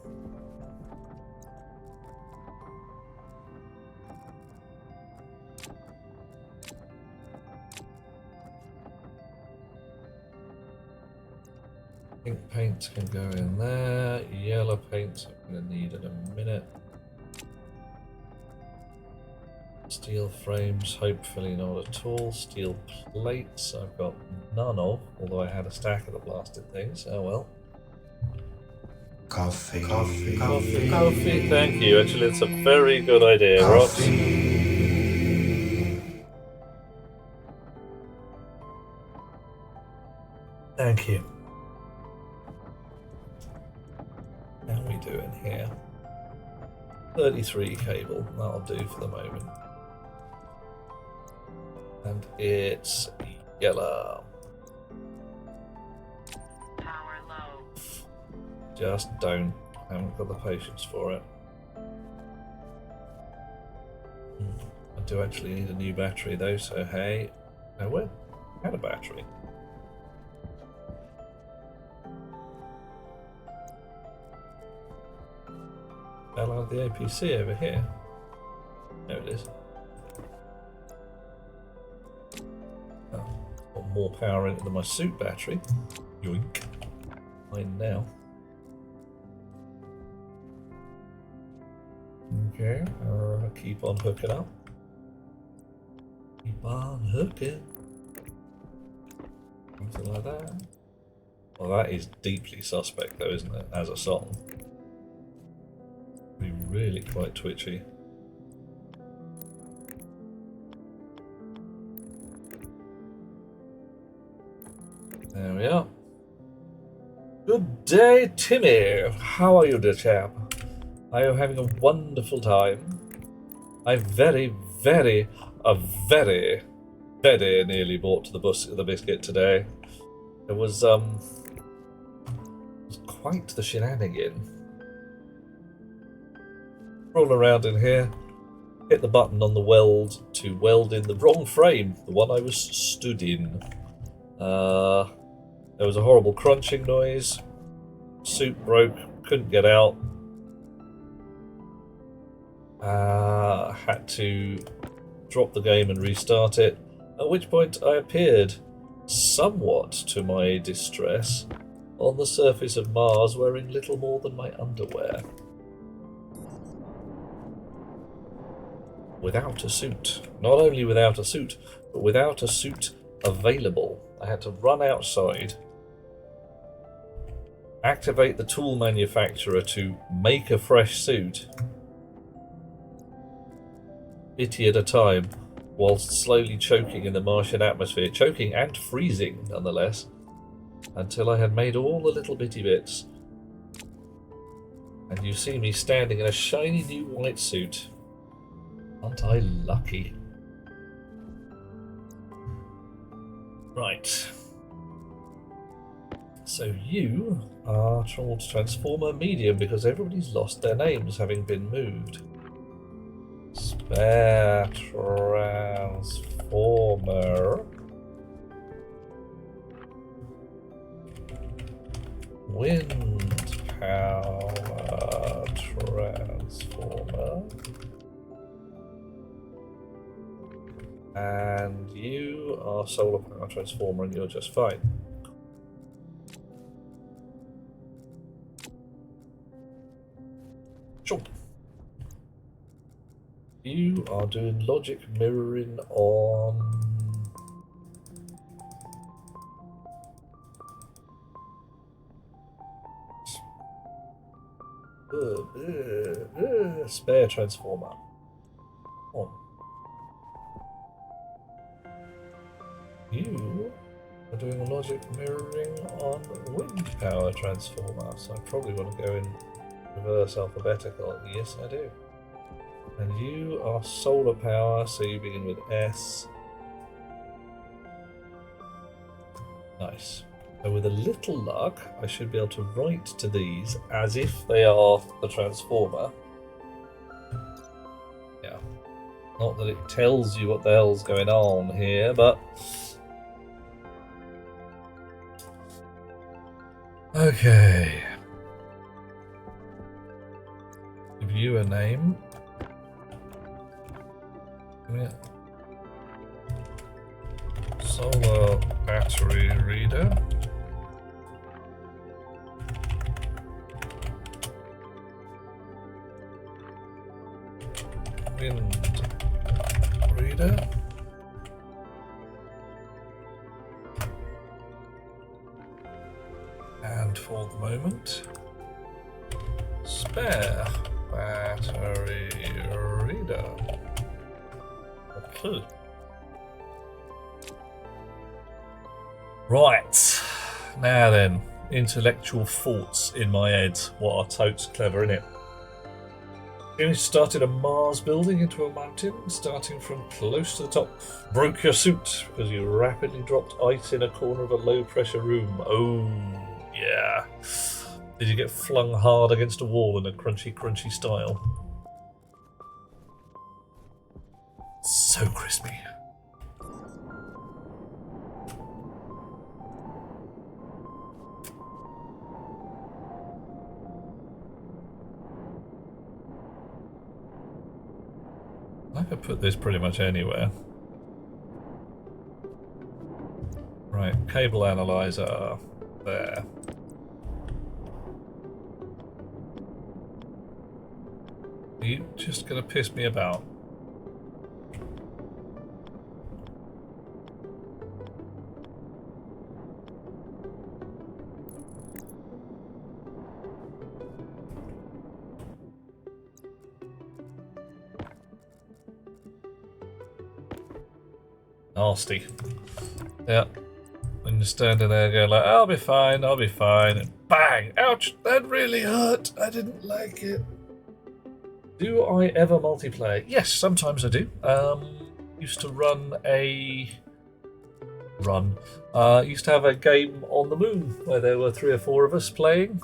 Pink paint can go in there. Yellow paint I'm going to need in a minute. Steel frames, hopefully not at all. Steel plates I've got none of, although I had a stack of the blasted things. Oh well. Coffee. Coffee. Thank you. Actually, it's a very good idea, Rox. Thank you. How are we doing here? 33 cable, that'll do for the moment. And it's yellow. Power low. Just don't. I haven't got the patience for it. I do actually need a new battery though, so hey. I went. I had a battery. Fell out of the APC over here. There it is. Oh, got more power in it than my suit battery. Yoink. Mine now. Okay, I'll keep on hooking up. Keep on hooking. Something like that. Well, that is deeply suspect though, isn't it? As a song. Be really quite twitchy. There we are. Good day, Timmy. How are you, dear chap? Are you having a wonderful time? I very nearly bought the biscuit today. It was quite the shenanigan. Roll around in here, hit the button on the weld to weld in the wrong frame, the one I was stood in. There was a horrible crunching noise. Suit broke, couldn't get out. Had to drop the game and restart it, at which point I appeared, somewhat to my distress, on the surface of Mars wearing little more than my underwear. Without a suit. Not only without a suit, but without a suit available. I had to run outside, activate the tool manufacturer to make a fresh suit, bitty at a time, whilst slowly choking in the Martian atmosphere, choking and freezing nonetheless, until I had made all the little bitty bits. And you see me standing in a shiny new white suit. Aren't I lucky? Right. So you are called Transformer Medium because everybody's lost their names having been moved. Spare Transformer. Wind Power Transformer. And you are Solar Power Transformer and you're just fine. Sure. You are doing logic mirroring on... Spare Transformer. On. You are doing a logic mirroring on Wind Power Transformer, so I probably want to go in reverse alphabetical. Yes, I do. And you are Solar Power, so you begin with S. Nice. So with a little luck, I should be able to write to these as if they are the Transformer. Yeah. Not that it tells you what the hell's going on here, but... Okay. Give you a name. Yeah. Solar battery reader. Wind reader. And for the moment, spare battery reader. Okay. Right. now then, intellectual thoughts in my head. What are totes clever, innit? You started a Mars building into a mountain, starting from close to the top. Broke your suit because you rapidly dropped ice in a corner of a low-pressure room. Oh, yeah. Did you get flung hard against a wall in a crunchy style? So crispy. I could put this pretty much anywhere. Right, cable analyzer there. Are you just gonna piss me about? Nasty. Yeah. When you're standing there going like, I'll be fine, and bang! Ouch! That really hurt! I didn't like it. Do I ever multiplayer? Yes, sometimes I do. Used to used to have a game on the moon where there were 3 or 4 of us playing.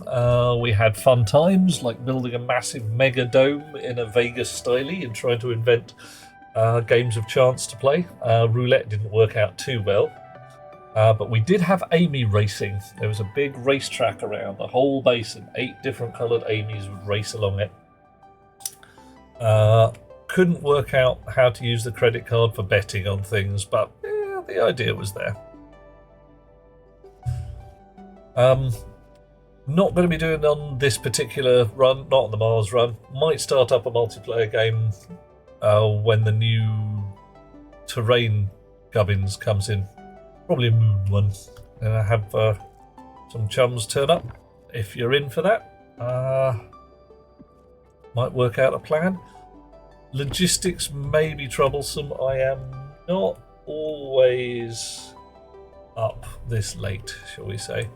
We had fun times, like building a massive mega dome in a Vegas style and trying to invent games of chance to play. Roulette didn't work out too well. But we did have Amy racing. There was a big racetrack around the whole basin. 8 different coloured Amys would race along it. Couldn't work out how to use the credit card for betting on things, but yeah, the idea was there. Not going to be doing on this particular run, not on the Mars run. Might start up a multiplayer game when the new terrain gubbins comes in. Probably a moon one. And I have some chums turn up. If you're in for that, might work out a plan. Logistics may be troublesome. I am not always up this late, shall we say.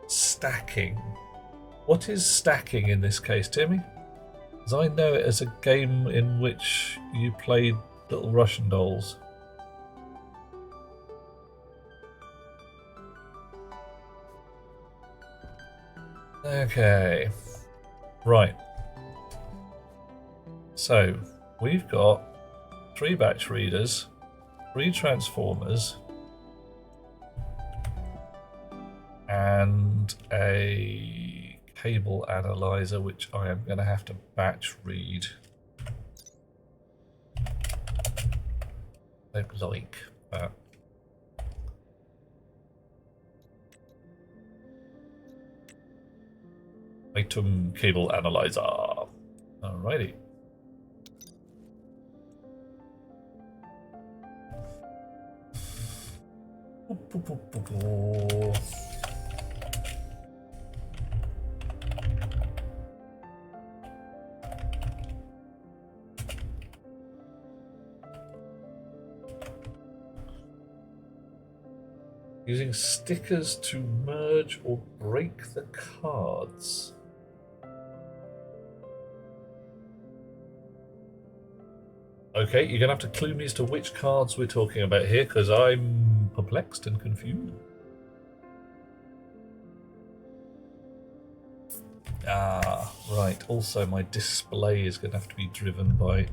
Stacking. What is stacking in this case, Timmy? As I know it as a game in which you played little Russian dolls. Okay. Right. So, we've got 3 batch readers, 3 transformers, and a cable analyzer, which I am going to have to batch read. I don't like that. Item cable analyzer. Alrighty. Using stickers to merge or break the cards. Okay, you're going to have to clue me as to which cards we're talking about here, because I'm perplexed and confused. Ah, right. Also, my display is going to have to be driven by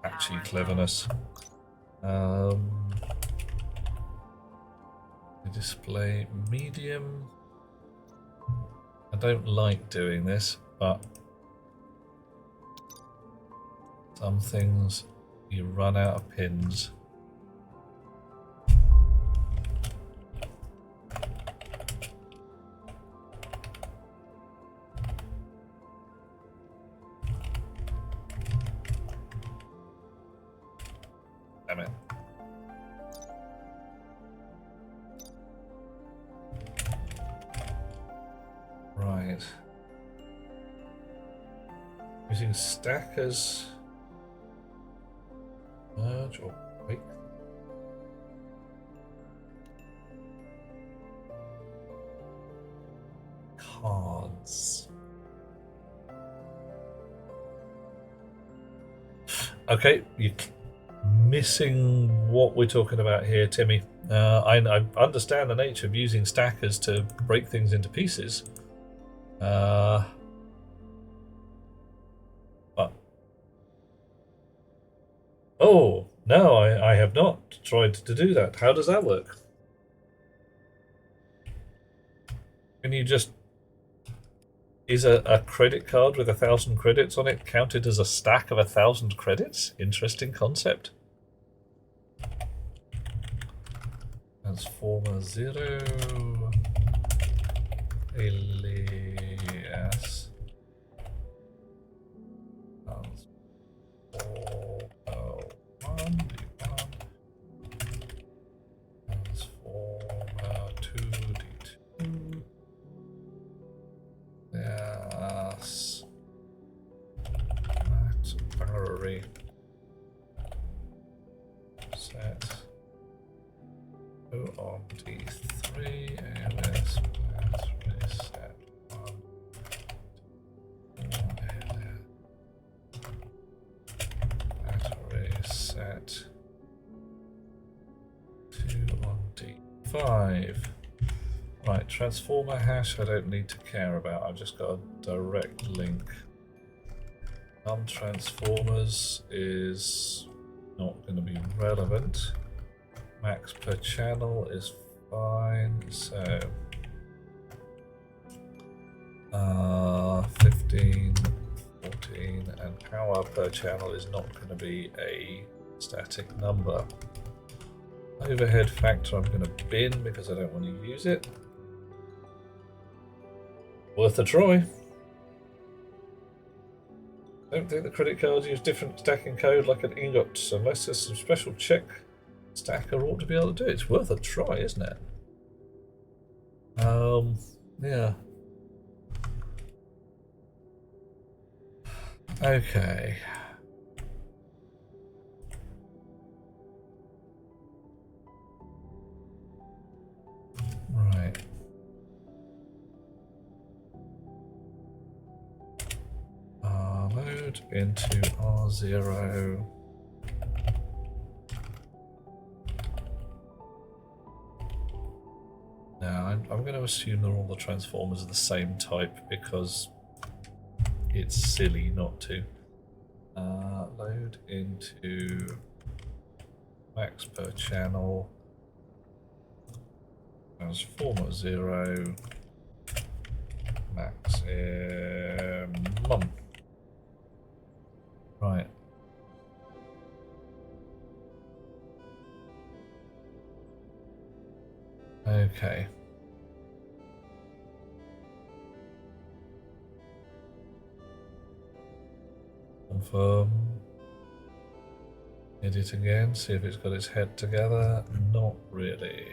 patchy cleverness. Display medium. I don't like doing this, but some things you run out of pins. Damn it. Right. Using stackers. Merge or break. credits. Okay, you're missing what we're talking about here, Timmy. I understand the nature of using stackers to break things into pieces. But oh, no, I have not tried to do that. How does that work? Can you just... Is a credit card with 1,000 credits on it counted as a stack of 1,000 credits? Interesting concept. Transformer 0 alias Transformer 1 Transformer 2D2 yes that's battery set on D3 alias battery set 1 battery set 2 on D5. Right, transformer hash I don't need to care about, I've just got a direct link. Transformers is not going to be relevant. Max per channel is fine, so 15, 14, and power per channel is not going to be a static number. Overhead factor I'm going to bin because I don't want to use it. Worth a try. Don't think the credit cards use different stacking code like an ingot, unless there's some special check stacker ought to be able to do it. It's worth a try, isn't it? Yeah. Okay. Right. Load into R0. Now, I'm going to assume that all the transformers are the same type because it's silly not to. Load into max per channel. Transformer 0. Maximum. Right. Okay. Confirm. Edit again, see if it's got its head together. Not really.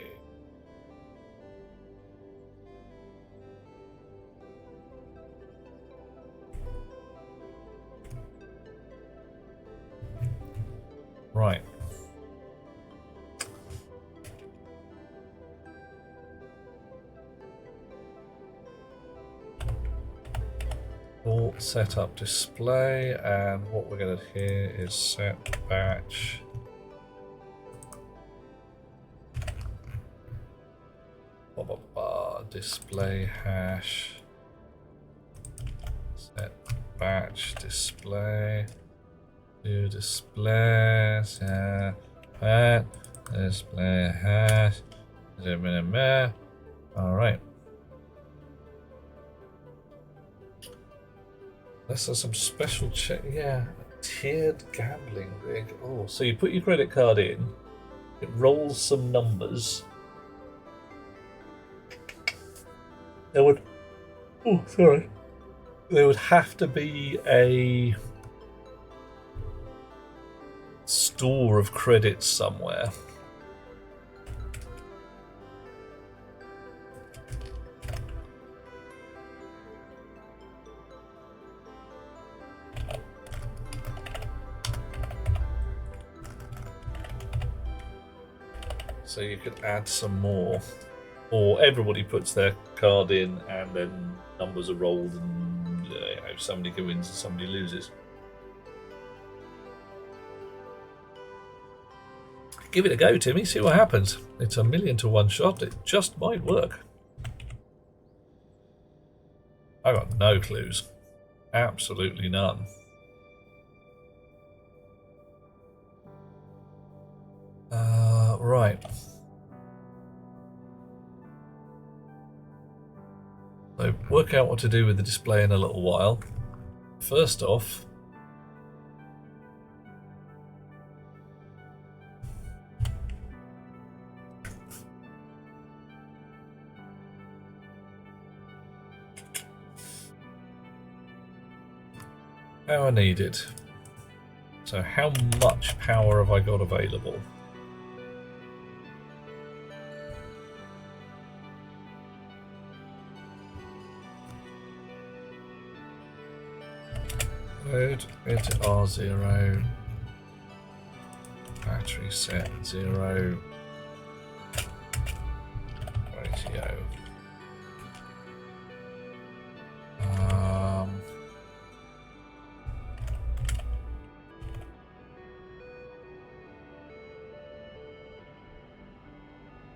Right. All set up display, and what we're going to here is set batch display hash set batch display to display set batch display hash. All right. Let's have some special check. Yeah, a tiered gambling rig. Oh, so you put your credit card in, it rolls some numbers. There would. Oh, sorry. There would have to be a store of credits somewhere. So you could add some more. Or everybody puts their card in and then numbers are rolled and somebody wins and somebody loses. Give it a go, Timmy, see what happens. It's a 1,000,000 to 1 shot, it just might work. I got no clues. Absolutely none. Right. So work out what to do with the display in a little while. First off, power needed. So how much power have I got available? Load into R0. Battery set 0. Ratio.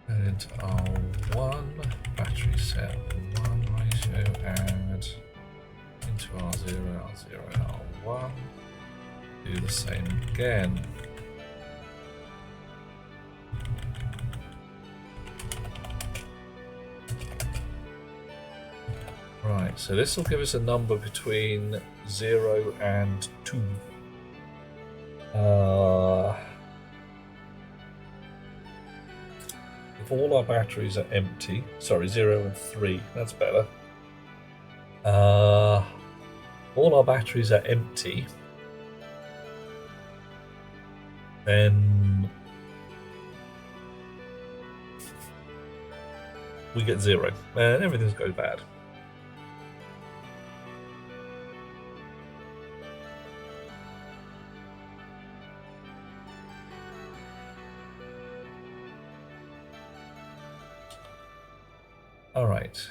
Into R1, battery set 1 ratio, add into R0, R0 and R1. Do the same again. Right, so this will give us a number between 0 and 2. If all our batteries are empty, sorry, 0 and 3, that's better. All our batteries are empty, then we get 0, and everything's goes bad. All right.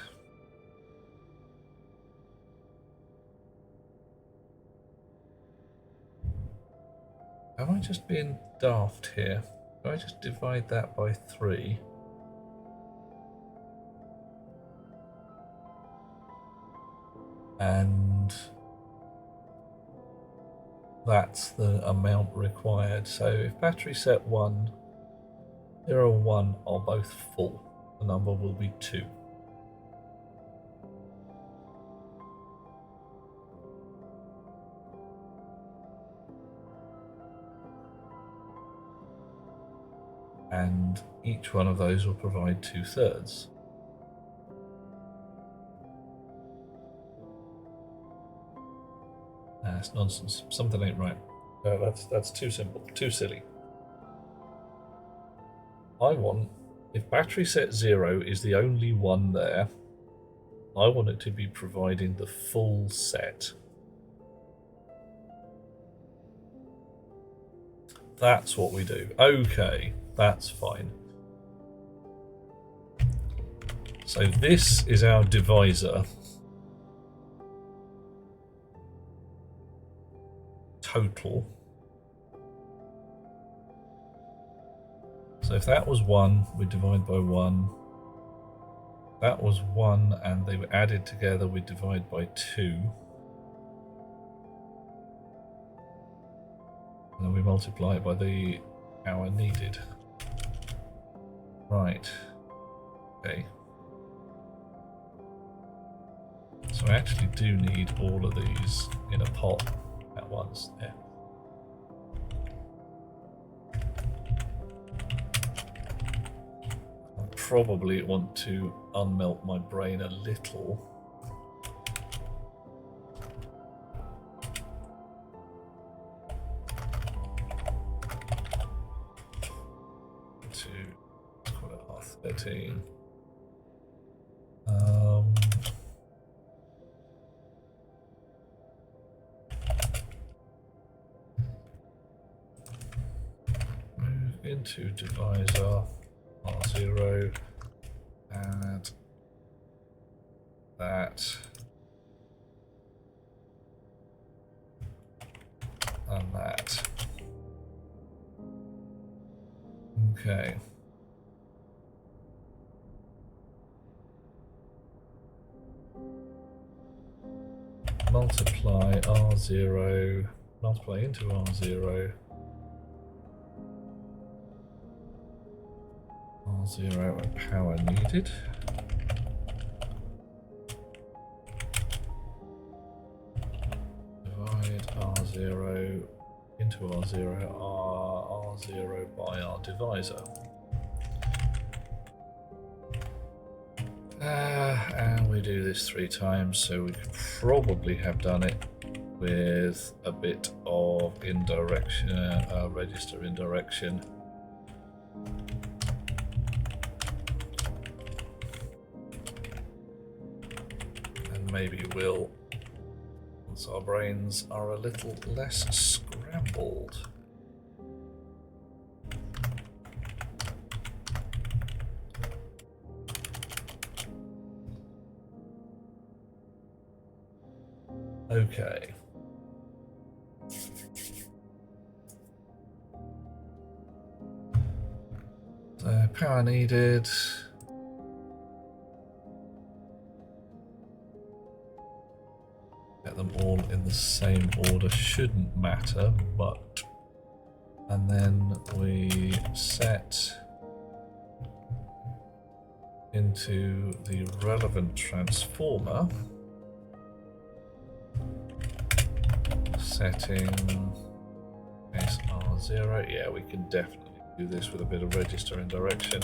Am I just being daft here? Do I just divide that by 3? And that's the amount required. So if battery set 1, 0 and 1 are both full, the number will be 2. And each one of those will provide 2/3. That's nonsense. Something ain't right. That's too simple, too silly. I want, if battery set 0 is the only one there, I want it to be providing the full set. That's what we do. Okay, that's fine. So this is our divisor. Total. So if that was 1, we divide by 1. That was 1 and they were added together, we divide by 2. And then we multiply it by the hour needed. Right. Okay. So I actually do need all of these in a pot at once. There. I probably want to unmelt my brain a little. Call it R13. Move into divisor R0, Add that. And that. Okay. Multiply R0, multiply into R0. R0 and power needed. Divide R0 into R0, R0 by our divisor. And we do this 3 times, so we could probably have done it with a bit of indirection, register indirection. And maybe we'll, once our brains are a little less scrambled. Okay. So power needed. Get them all in the same order shouldn't matter, but and then we set into the relevant transformer. Setting SR0. Yeah, we can definitely do this with a bit of register indirection.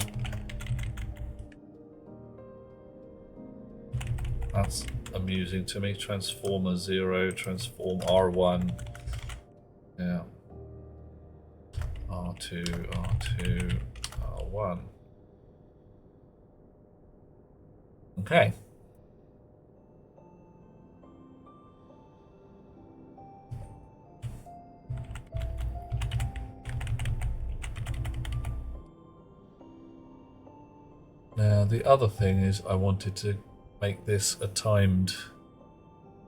That's amusing to me. Transformer 0, transform R1. Yeah. R2, R2, R1. Okay. Now the other thing is I wanted to make this a timed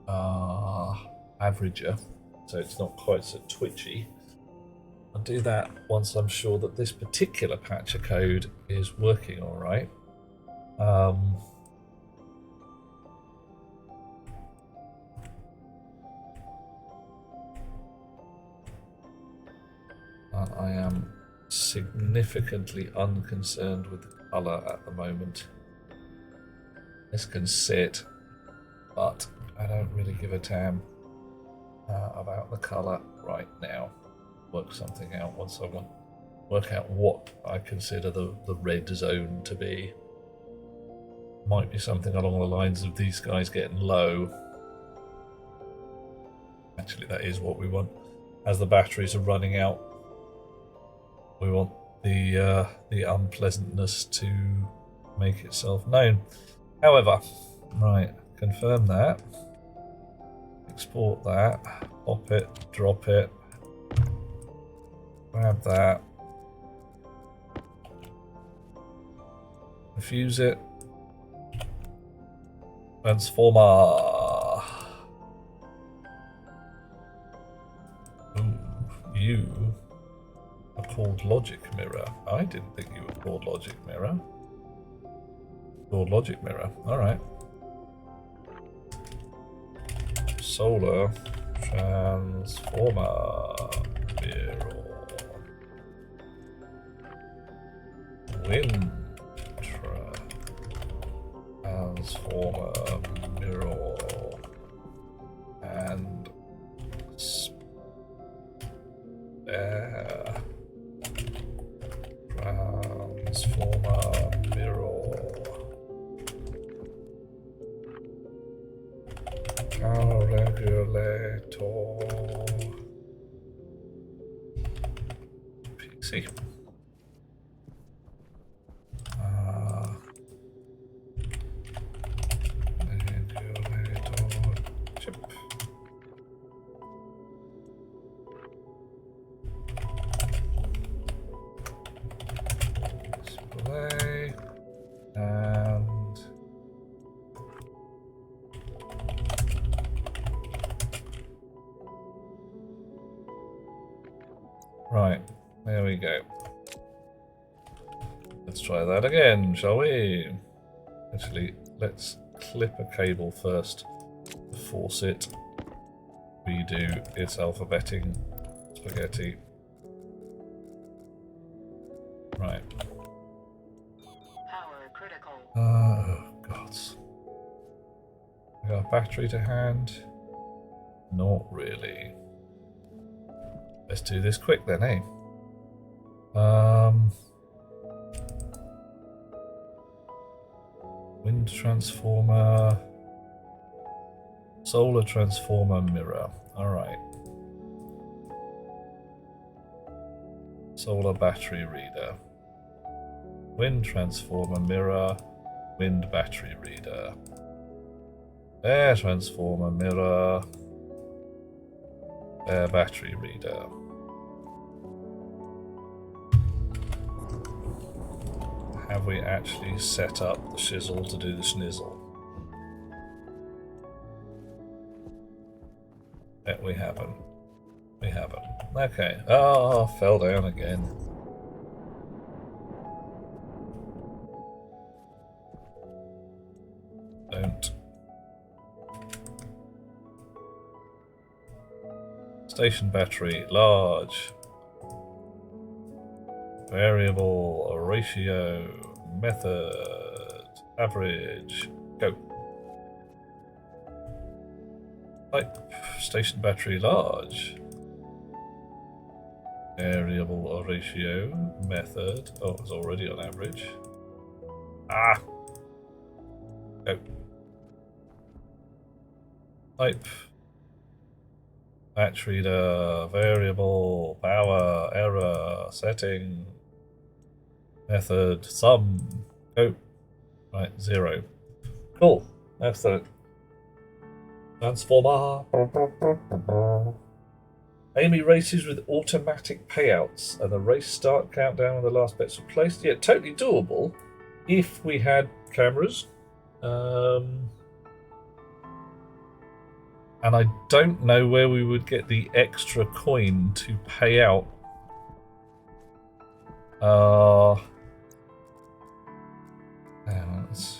averager, so it's not quite so twitchy. I'll do that once I'm sure that this particular patch of code is working all right. And I am significantly unconcerned with the colour at the moment. This can sit, but I don't really give a damn about the colour right now. Work something out once I work out what I consider the red zone to be. Might be something along the lines of these guys getting low. Actually, that is what we want. As the batteries are running out, we want the unpleasantness to make itself known. However, right, confirm that, export that, pop it, drop it, grab that, infuse it, transformer. Ooh, you are called Logic Mirror. I didn't think you were called Logic Mirror. Called Logic Mirror. All right. Solar transformer mirror. Wind transformer mirror. And spare transformer mirror. Power regulator. PC. Regulator chip. Display and Right, there we go. Let's try that again, shall we? Actually, let's clip a cable first to force it. Redo its alphabeting spaghetti. Right. Power critical. Oh, gods. We got a battery to hand? Not really. Let's do this quick then, eh? Wind transformer. Solar transformer mirror. Alright. Solar battery reader. Wind transformer mirror. Wind battery reader. Air transformer mirror. Air battery reader. Have we actually set up the shizzle to do the schnizzle? Bet we haven't. We haven't. Okay. Oh, fell down again. Don't. Station battery, large. Variable, ratio, method, average, go. Type, station battery, large. Variable or ratio, method. Oh, it's already on average. Ah! Go. Type. Batch reader, variable, power, error, setting, method, sum, go. Right, 0. Cool. Excellent. Transformer. Amy races with automatic payouts and the race start countdown when the last bet's replaced. Yeah, totally doable if we had cameras. And I don't know where we would get the extra coin to pay out. Let's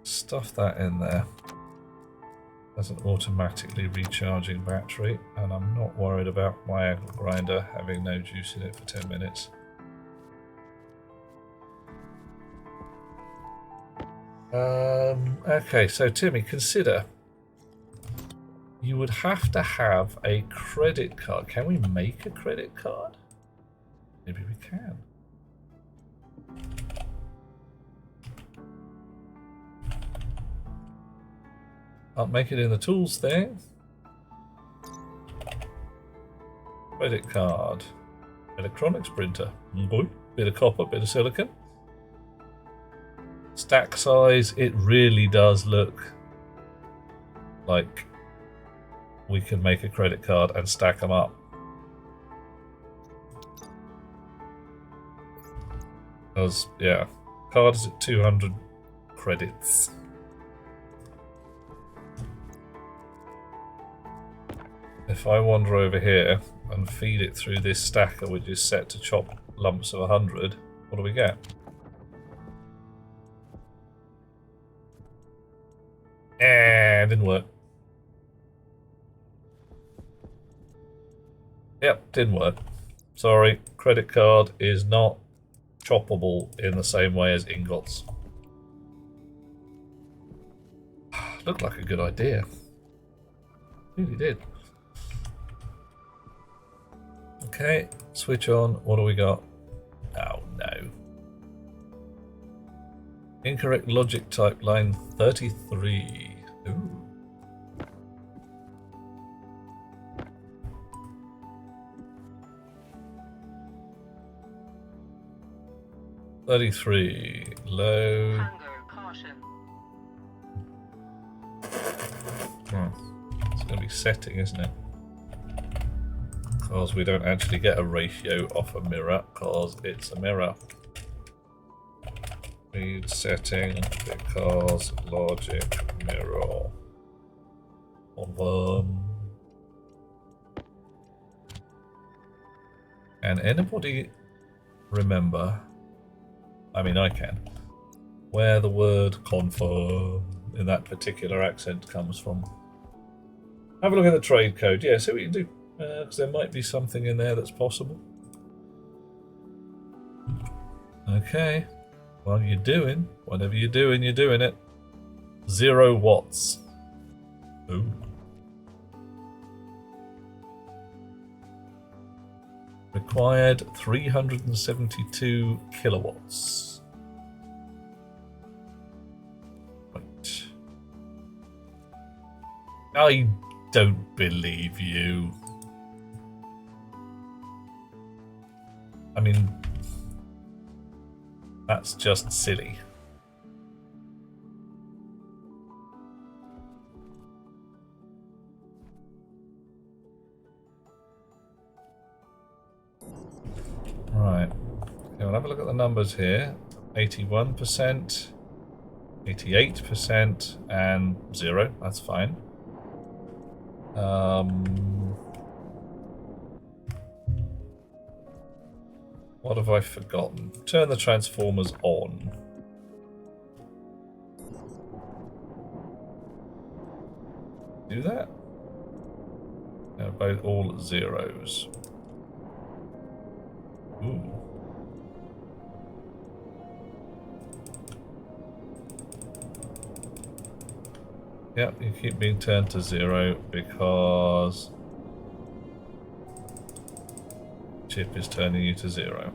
stuff that in there. There's an automatically recharging battery, and I'm not worried about my angle grinder having no juice in it for 10 minutes. Okay, so Timmy, consider you would have to have a credit card. Can we make a credit card? Maybe we can. I'll make it in the tools thing. Credit card. Electronics printer. Good. Bit of copper, bit of silicon. Stack size, it really does look like we can make a credit card and stack them up. Because, yeah, card is at 200 credits. If I wander over here and feed it through this stacker, which is set to chop lumps of 100, what do we get? Didn't work. Yep, didn't work. Sorry, credit card is not choppable in the same way as ingots. Looked like a good idea. Really did. Okay, switch on. What do we got? Oh no. Incorrect logic type, line 33. Ooh. Load. Hunger caution. It's going to be setting, isn't it? Because we don't actually get a ratio off a mirror, because it's a mirror. Read setting because logic mirror. Confirm. Can anybody remember? I mean, I can. Where the word confirm in that particular accent comes from. Have a look at the trade code. Yeah, see what you can do. Because there might be something in there that's possible. Okay. Well, you're doing. Whatever you're doing it. 0 watts. Ooh. Required 372 kilowatts. Right. I don't believe you. I mean, that's just silly. Right. Okay, we'll have a look at the numbers here. 81%, 88%, and 0. That's fine. What have I forgotten? Turn the transformers on. Do that? They're both all zeros. Ooh. Yep, you keep being turned to 0 because chip is turning you to 0.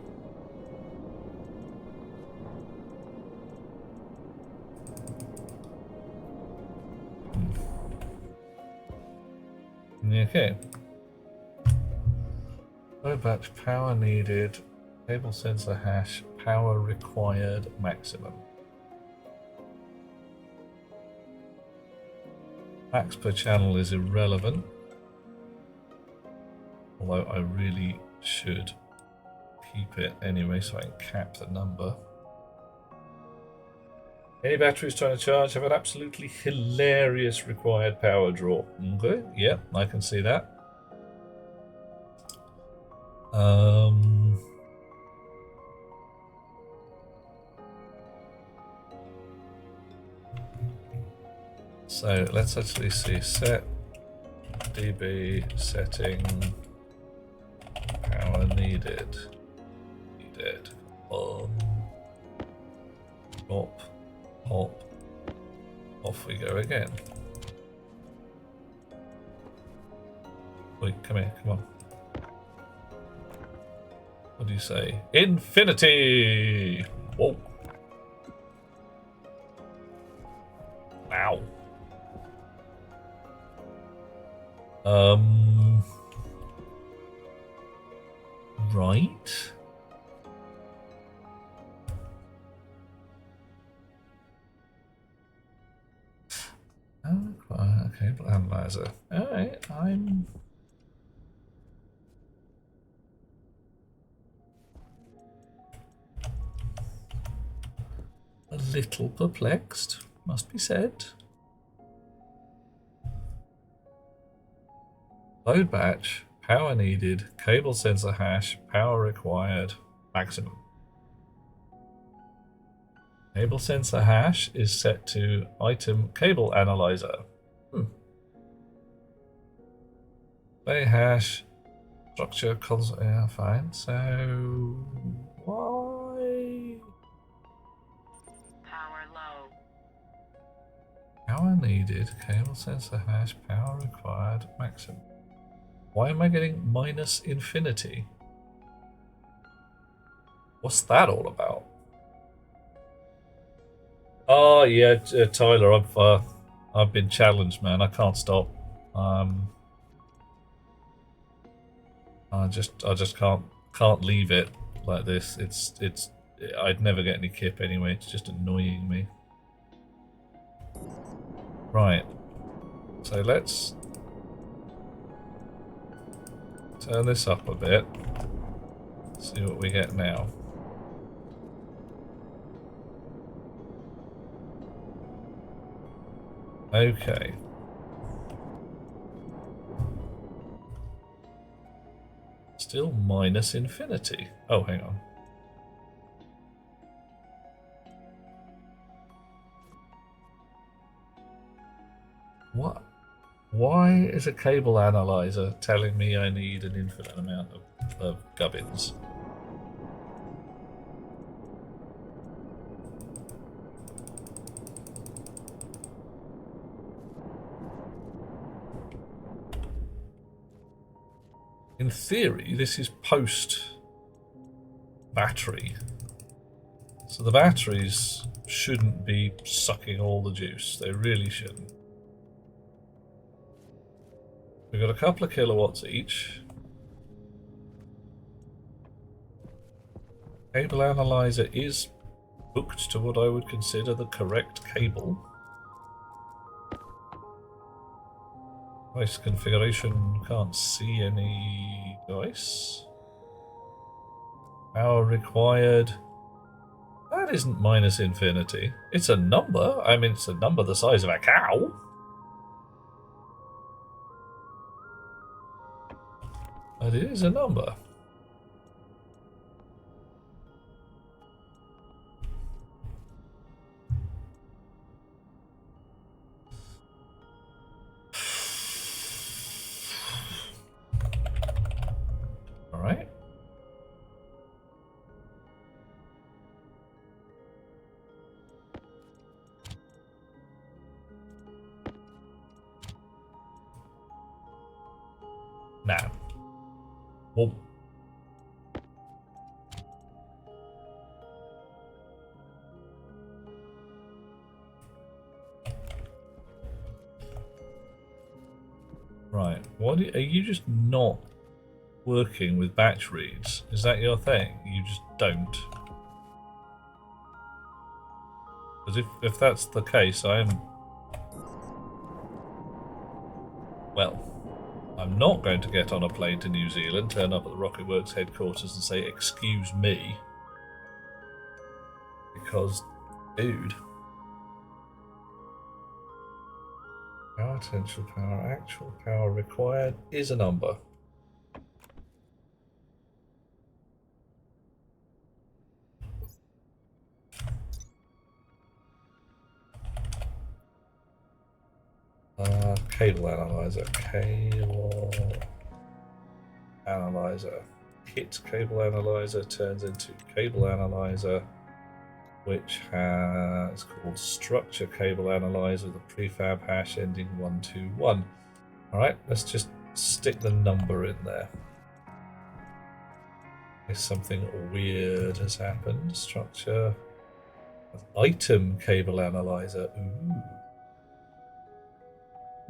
Okay. Low batch power needed, cable sensor hash, power required maximum. Max per channel is irrelevant, although I really should keep it anyway so I can cap the number. Any batteries trying to charge have an absolutely hilarious required power draw. Okay, yeah, I can see that. So let's actually see set dB setting power needed. Pop, pop, off we go again. Wait, come here, come on. What do you say? Infinity! Whoa. Wow. Right. Okay, analyzer. Alright, I'm a little perplexed, must be said. Load batch, power needed, cable sensor hash, power required, maximum. Cable sensor hash is set to item cable analyzer. Play hash, structure, console, yeah, fine. So, why? Power low. Power needed, cable sensor hash, power required, maximum. Why am I getting minus infinity? What's that all about? Oh yeah, Tyler, I've been challenged, man. I can't stop. I just can't leave it like this. I'd never get any kip anyway. It's just annoying me. Right. So let's turn this up a bit. See what we get now. Okay. Still minus infinity. Oh, hang on. What? Why is a cable analyzer telling me I need an infinite amount of gubbins? In theory, this is post battery. So the batteries shouldn't be sucking all the juice. They really shouldn't. We've got a couple of kilowatts each. Cable analyzer is hooked to what I would consider the correct cable. Device configuration, can't see any device. Power required. That isn't minus infinity. It's a number. I mean, it's a number the size of a cow. But it is a number. All right. Now. Well, right. What are you just not working with batch reads? Is that your thing? You just don't. Because if that's the case, I'm not going to get on a plane to New Zealand, turn up at the Rocket Works headquarters and say, "Excuse me," because, dude. Power, potential power, actual power required is a number. Cable analyzer. Cable analyzer. Hit cable analyzer turns into cable analyzer, which has called structure cable analyzer, the prefab hash ending 121. Alright, let's just stick the number in there. If something weird has happened. Structure. Item cable analyzer.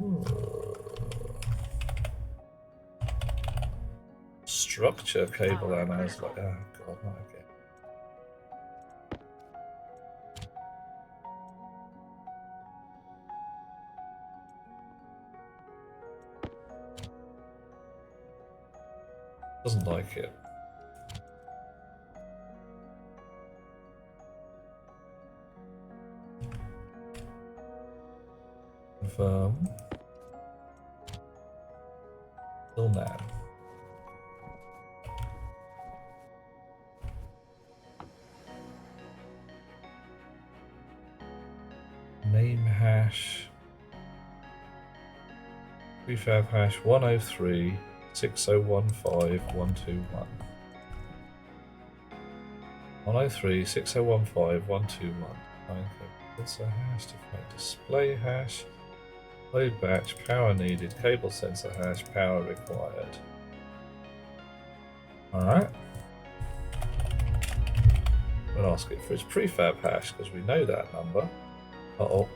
Ooh. Structure cable analyzer. Oh god, not again. Doesn't like it. Confirm. Still now. Name hash. Prefab hash 103 6015 121. 103 6015 121. Sensor hash, define display hash. Load batch, power needed, cable sensor hash, power required. Alright. We'll ask it for its prefab hash because we know that number. Uh-oh.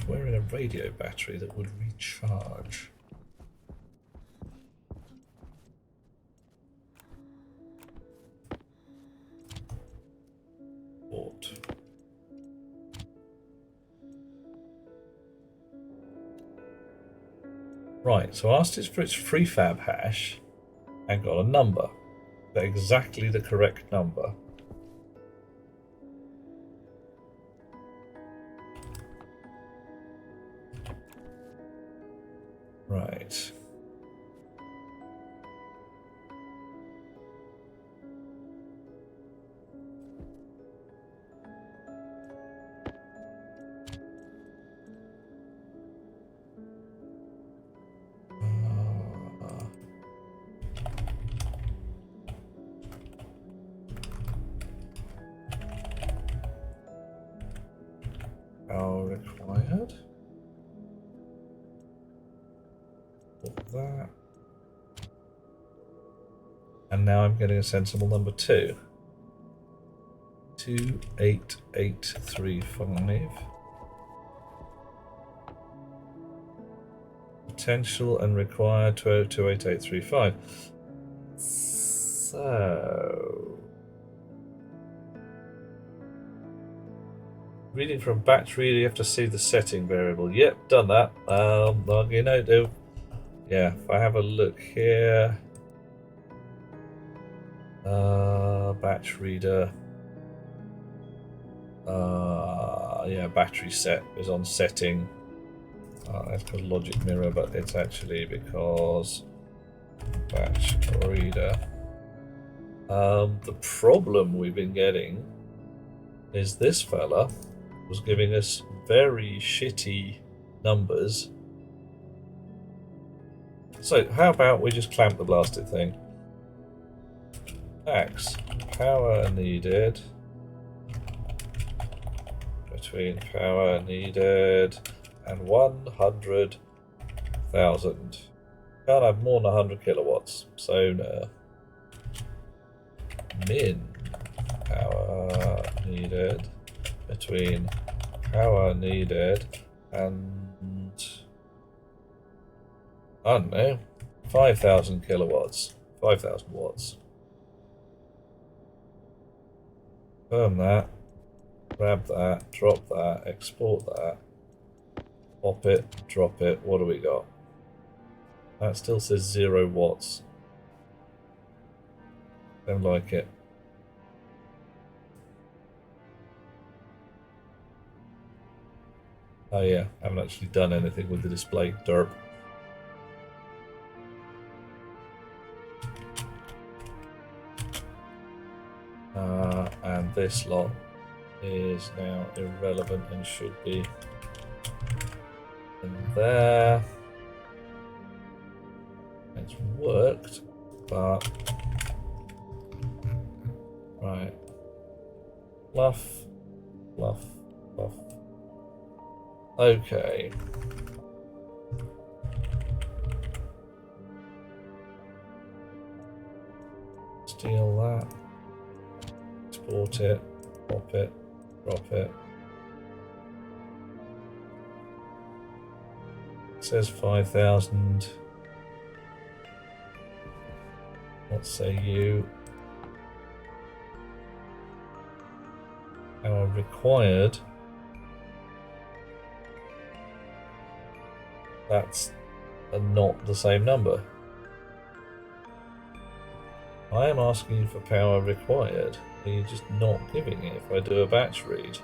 We're in a radio battery that would recharge. Right, so I asked it for its prefab hash and got a number. Exactly the correct number. Right. Power required. Put that. And now I'm getting a sensible number 2. 28835. Potential and required 28835. So, reading from batch reader, you have to see the setting variable. Yep, done that. You know, yeah, if I have a look here, batch reader, yeah, battery set is on setting. That's called logic mirror, but it's actually because batch reader. The problem we've been getting is this fella was giving us very shitty numbers. So how about we just clamp the blasted thing? Max power needed between power needed and 100,000. Can't have more than 100 kilowatts, so no. Min power needed between power needed and, I don't know, 5,000 kilowatts, 5,000 watts. Confirm that, grab that, drop that, export that, pop it, drop it. What do we got? That still says 0 watts. Don't like it. Oh yeah, haven't actually done anything with the display. Derp. And this lot is now irrelevant and should be in there. It's worked, but right. Fluff, fluff, fluff. Okay. Steal that. Export it. Pop it. Drop it. It says 5,000. Let's say you. Our required. That's not the same number. I am asking you for power required. Are you just not giving it if I do a batch read?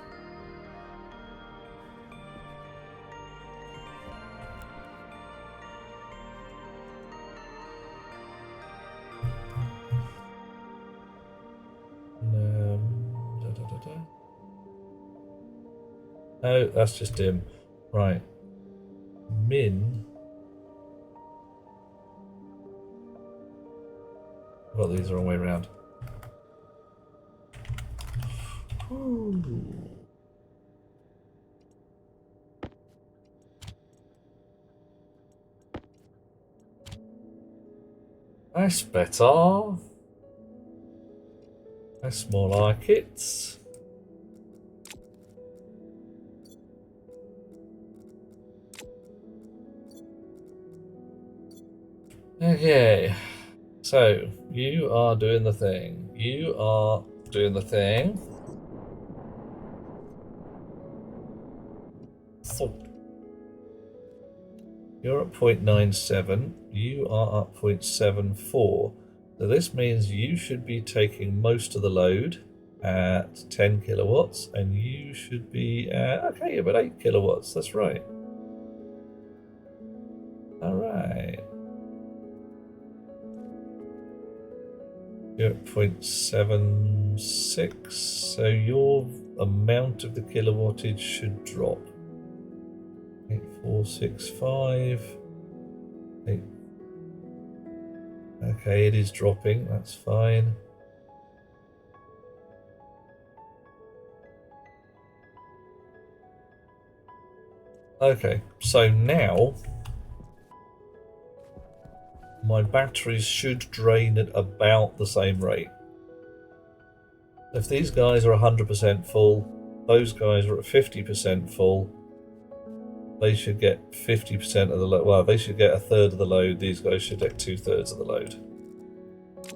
No, that's just dim. Right. Min. Well, these are the wrong way around. Ooh. That's better. That's more like it. Okay, so you are doing the thing. You are doing the thing. So you're at 0.97. You are at 0.74. So this means you should be taking most of the load at 10 kilowatts, and you should be at, okay, about 8 kilowatts. That's right. All right. Right. 0.76. So your amount of the kilowattage should drop. 8465. 8. Okay, it is dropping. That's fine. Okay, so now my batteries should drain at about the same rate. If these guys are 100% full, those guys are at 50% full, they should get 50% of the load. Well, they should get a third of the load. These guys should get 2/3 of the load.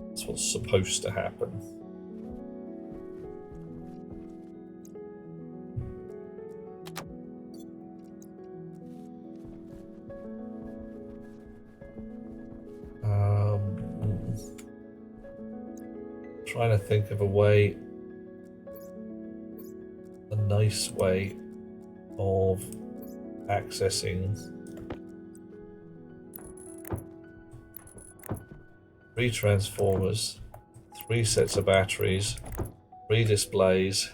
That's what's supposed to happen. Trying to think of a nice way of accessing 3 transformers, 3 sets of batteries, 3 displays.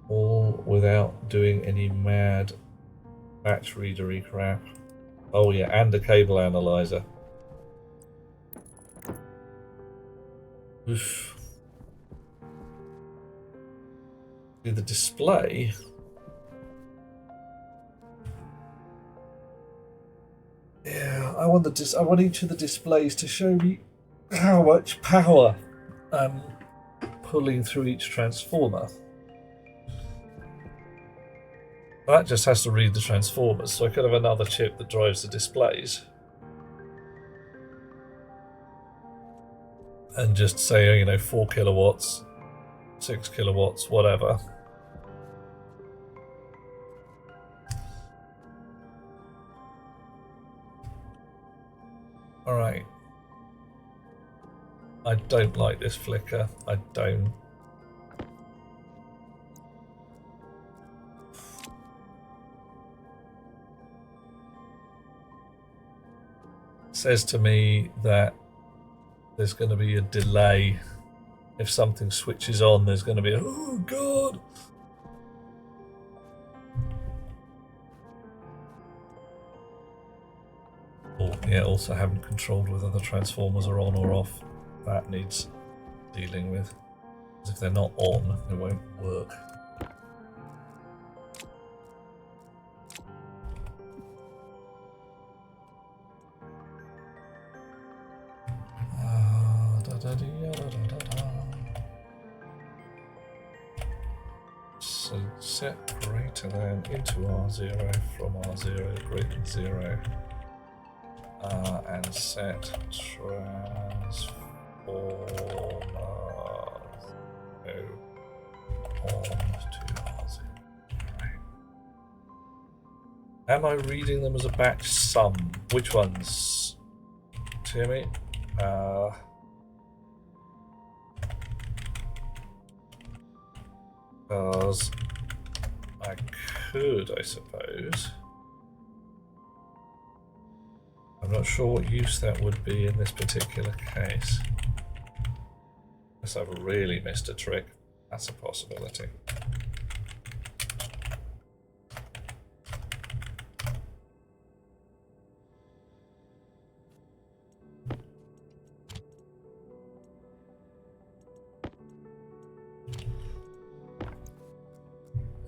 All without doing any mad battery readery crap. Oh yeah, and a cable analyzer. Oof. Do the display. Yeah, I want each of the displays to show me how much power I'm pulling through each transformer. That just has to read the transformers, so I could have another chip that drives the displays. And just say, 4 kilowatts, 6 kilowatts, whatever. Alright. I don't like this flicker. I don't. Says to me that there's going to be a delay. If something switches on, there's going to be a, oh god. Oh, yeah, also haven't controlled whether the transformers are on or off. That needs dealing with. Because if they're not on, it won't work. So set greater than into R0 from R0 greater than 0 and set transformers on to R0. Am I reading them as a batch sum? Which ones? Timmy? Because I could, I suppose. I'm not sure what use that would be in this particular case. Unless I've really missed a trick. That's a possibility.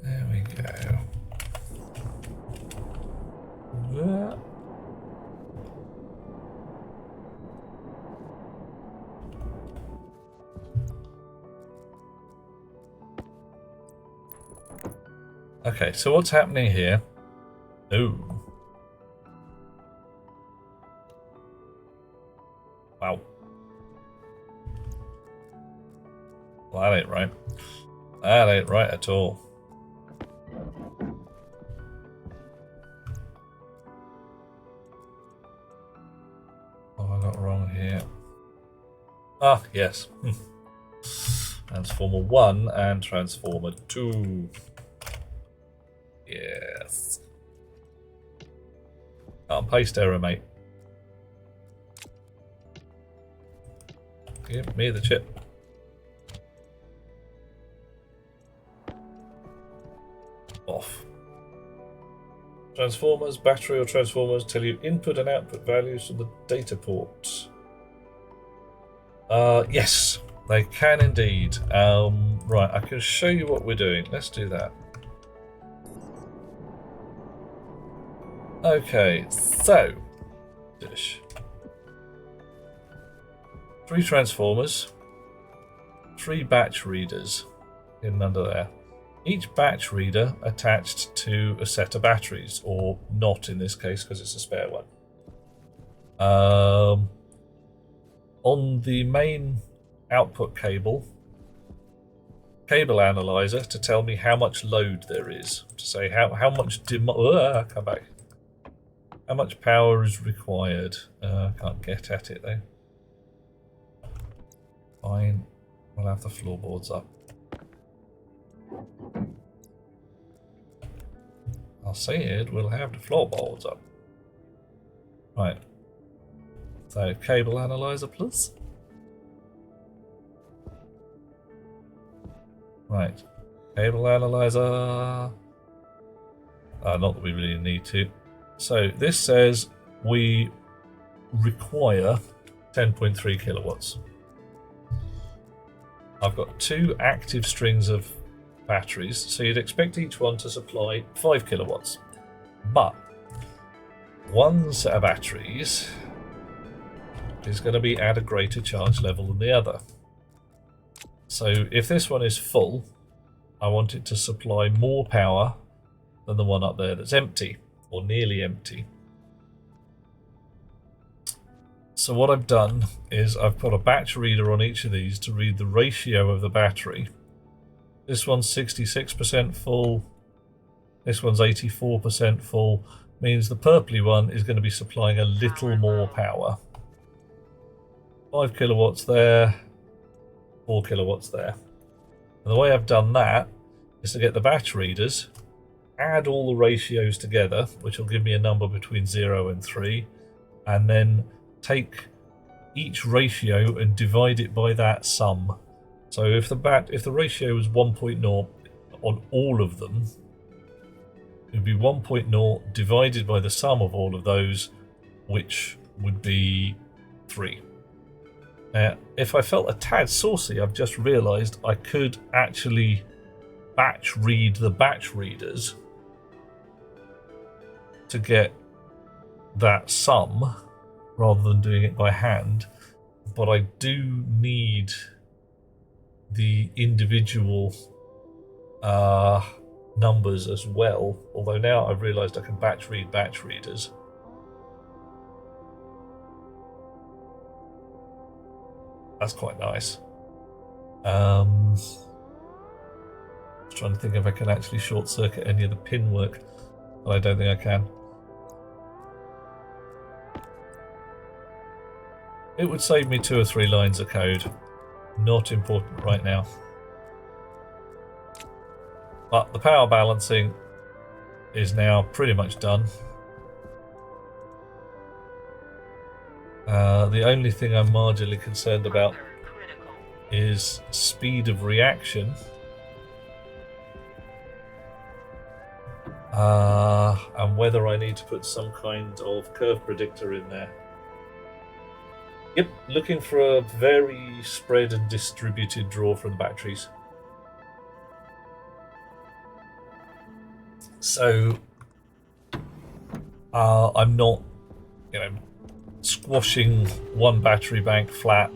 There we go. Okay, so what's happening here? Ooh. Wow. Well, that ain't right. That ain't right at all. What have I got wrong? Ah, yes. Transformer 1 and Transformer 2. Yes. Can't paste error, mate. Give me the chip. Off. Transformers, battery or transformers tell you input and output values from the data port. Yes, they can indeed. Right, I can show you what we're doing. Let's do that. Okay, so dish. 3 transformers, 3 batch readers hidden under there. Each batch reader attached to a set of batteries, or not in this case because it's a spare one. On the main output cable analyzer to tell me how much load there is, to say how much come back. How much power is required? I can't get at it though. Fine, we'll have the floorboards up. I said we'll have the floorboards up. Right. So cable analyzer, please. Right. Cable analyzer. Not that we really need to. So this says we require 10.3 kilowatts. I've got 2 active strings of batteries, so you'd expect each one to supply 5 kilowatts. But one set of batteries is going to be at a greater charge level than the other. So if this one is full, I want it to supply more power than the one up there that's empty, or nearly empty. So what I've done is I've put a batch reader on each of these to read the ratio of the battery. This one's 66% full, this one's 84% full, means the purpley one is going to be supplying a little more power. 5 kilowatts there, 4 kilowatts there. And the way I've done that is to get the batch readers, add all the ratios together, which will give me a number between 0 and 3, and then take each ratio and divide it by that sum. So if the ratio is 1.0 on all of them, it would be 1.0 divided by the sum of all of those, which would be 3. If I felt a tad saucy, I've just realised I could actually batch read the batch readers to get that sum rather than doing it by hand, but I do need the individual numbers as well, although now I've realised I can batch read batch readers. That's quite nice. Just trying to think if I can actually short circuit any of the pin work, but I don't think I can. It would save me 2 or 3 lines of code. Not important right now. But the power balancing is now pretty much done. The only thing I'm marginally concerned about is speed of reaction. And whether I need to put some kind of curve predictor in there. Yep, looking for a very spread and distributed draw from the batteries. So I'm not, squashing one battery bank flat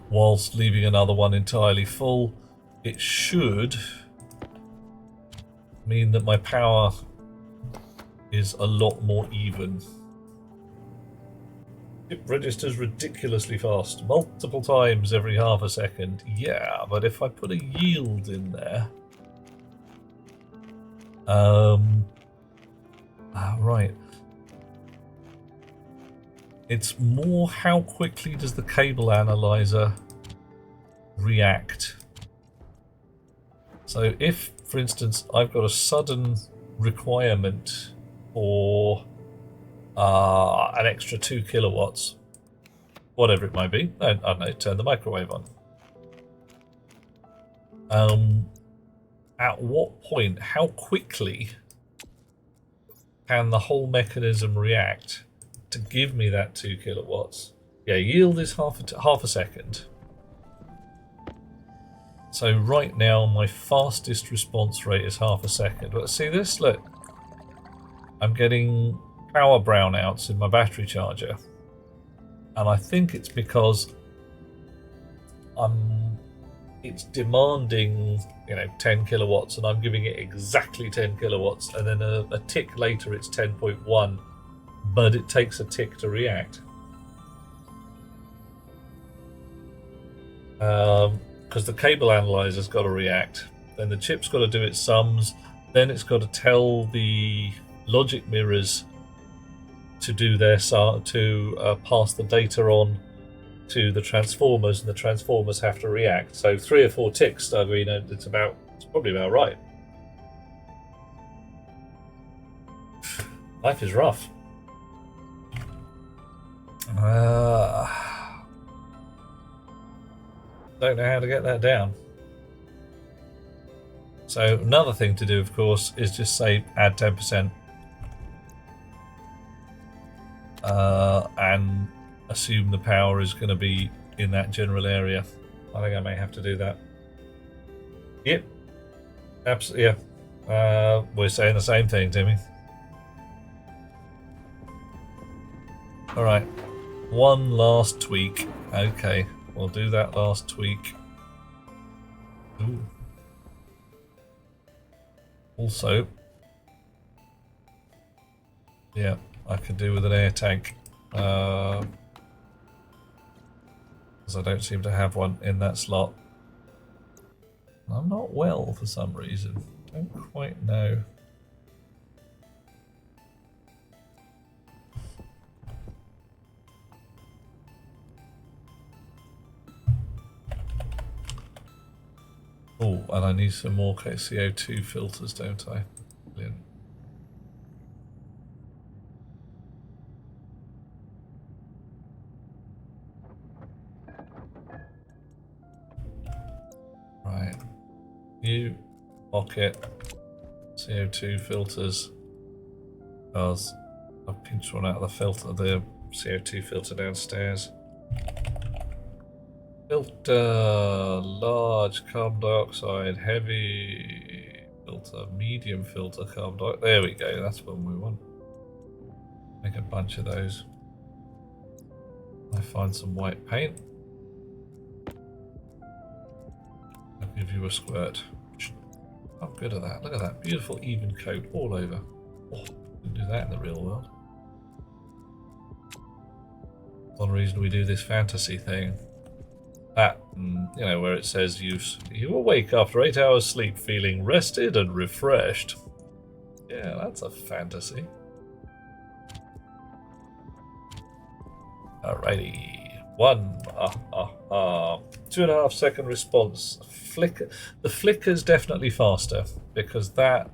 whilst leaving another one entirely full. It should mean that my power is a lot more even. It registers ridiculously fast, multiple times every half a second. Yeah, but if I put a yield in there... right. It's more how quickly does the cable analyzer react. So if, for instance, I've got a sudden requirement for an extra 2 kilowatts, whatever it might be, I don't know, turn the microwave on. At what point, how quickly can the whole mechanism react to give me that 2 kilowatts? Yeah, yield is half a second. So right now my fastest response rate is half a second. But see this? Look. I'm getting power brownouts in my battery charger. And I think it's because it's demanding, 10 kilowatts and I'm giving it exactly 10 kilowatts, and then a tick later it's 10.1, but it takes a tick to react. Because the cable analyzer's got to react, then the chip's got to do its sums, then it's got to tell the logic mirrors to do their to pass the data on to the transformers, and the transformers have to react. So 3 or 4 ticks, I mean, it's probably about right. Life is rough. Don't know how to get that down. So another thing to do, of course, is just say add 10%. And assume the power is going to be in that general area. I think I may have to do that. Yep. Absolutely, yeah. We're saying the same thing, Timmy. Alright. One last tweak. Okay, we'll do that last tweak. Ooh. Also, yeah, I could do with an air tank. Because I don't seem to have one in that slot. I'm not well for some reason. Don't quite know. Oh, and I need some more CO2 filters, don't I? Brilliant. Right. New pocket CO2 filters. Because I've pinched one out of the filter, the CO2 filter downstairs. Filter, large carbon dioxide, heavy filter, medium filter carbon dioxide. There we go, that's what we want. Make a bunch of those. I find some white paint. I'll give you a squirt. How good at that? Look at that, beautiful even coat all over. Oh, couldn't do that in the real world. One reason we do this fantasy thing. That, where it says you awake after 8 hours sleep feeling rested and refreshed. Yeah, that's a fantasy. Alrighty. 2.5 second response. Flicker. The flicker's definitely faster because that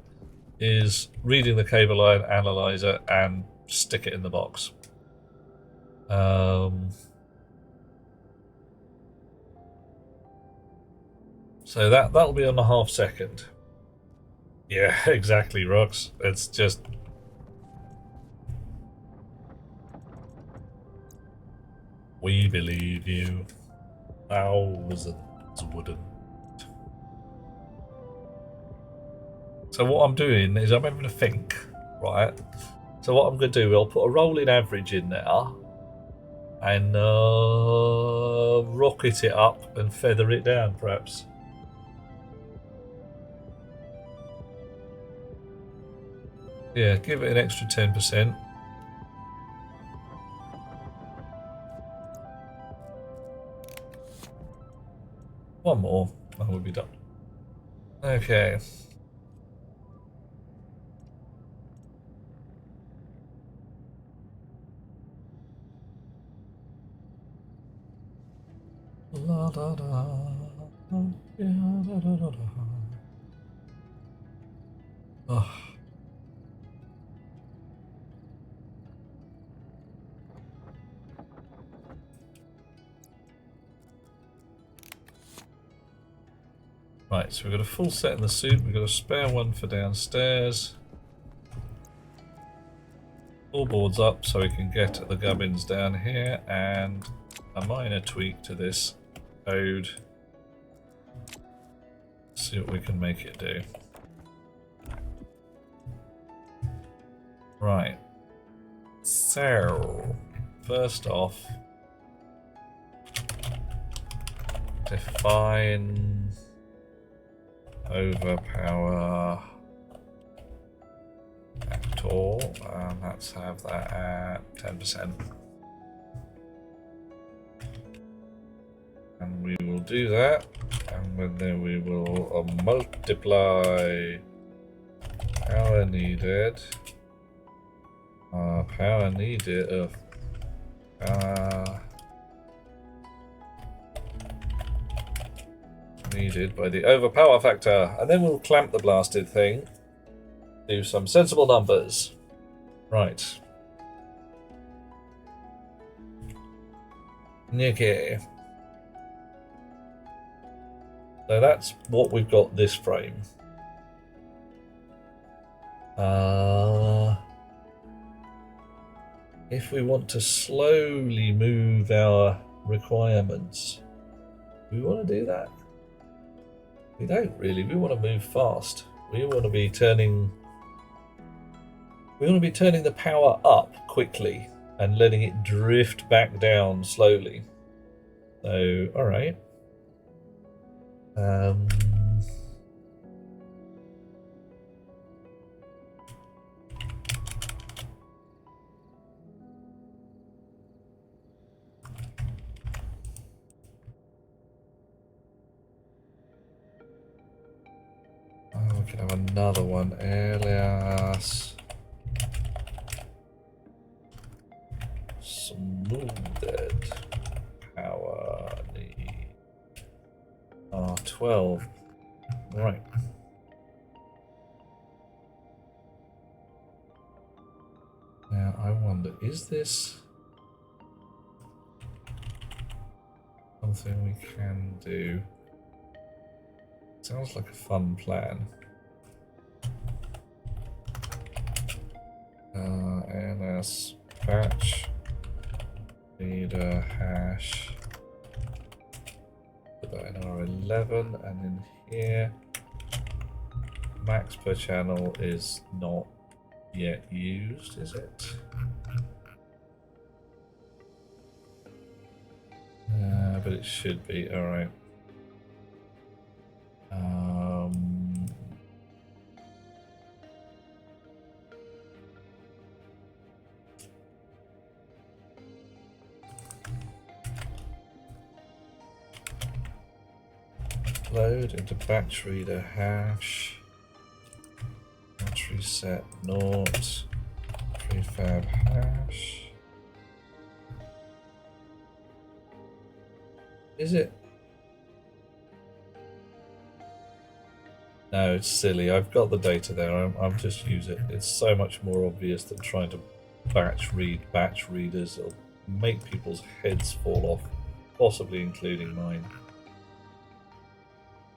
is reading the cable line analyzer and stick it in the box. So that'll be on a half second. Yeah, exactly, Rox. It's just... We believe you. Thousands wouldn't. So what I'm doing is I'm having a think, right? So what I'm going to do, I'll put a rolling average in there and rocket it up and feather it down, perhaps. Yeah, give it an extra 10%. One more, and we'll be done. Okay. Da, da, da. Yeah, da, da, da, da. Oh. Right, so we've got a full set in the suit, we've got a spare one for downstairs. All boards up so we can get the gubbins down here, and a minor tweak to this code. See what we can make it do. Right. So, first off, define overpower factor, and let's have that at 10%. And we will do that, and then we will multiply power needed. Power needed. Needed by the overpower factor, and then we'll clamp the blasted thing. Do some sensible numbers. Right. Okay. So that's what we've got this frame. If we want to slowly move our requirements, do we want to do that? We don't really. We want to move fast. We want to be turning the power up quickly and letting it drift back down slowly. So, all right. We can have another one. Alias smoothed power need R12. Right. Now I wonder, is this something we can do? Sounds like a fun plan. NS batch leader hash. Put that in R11, and in here, max per channel is not yet used, is it? But it should be. All right. Load into batch reader hash. Battery set naught. Prefab hash. Is it? No, it's silly. I've got the data there. I'm just use it. It's so much more obvious than trying to batch read batch readers. It'll make people's heads fall off, possibly including mine.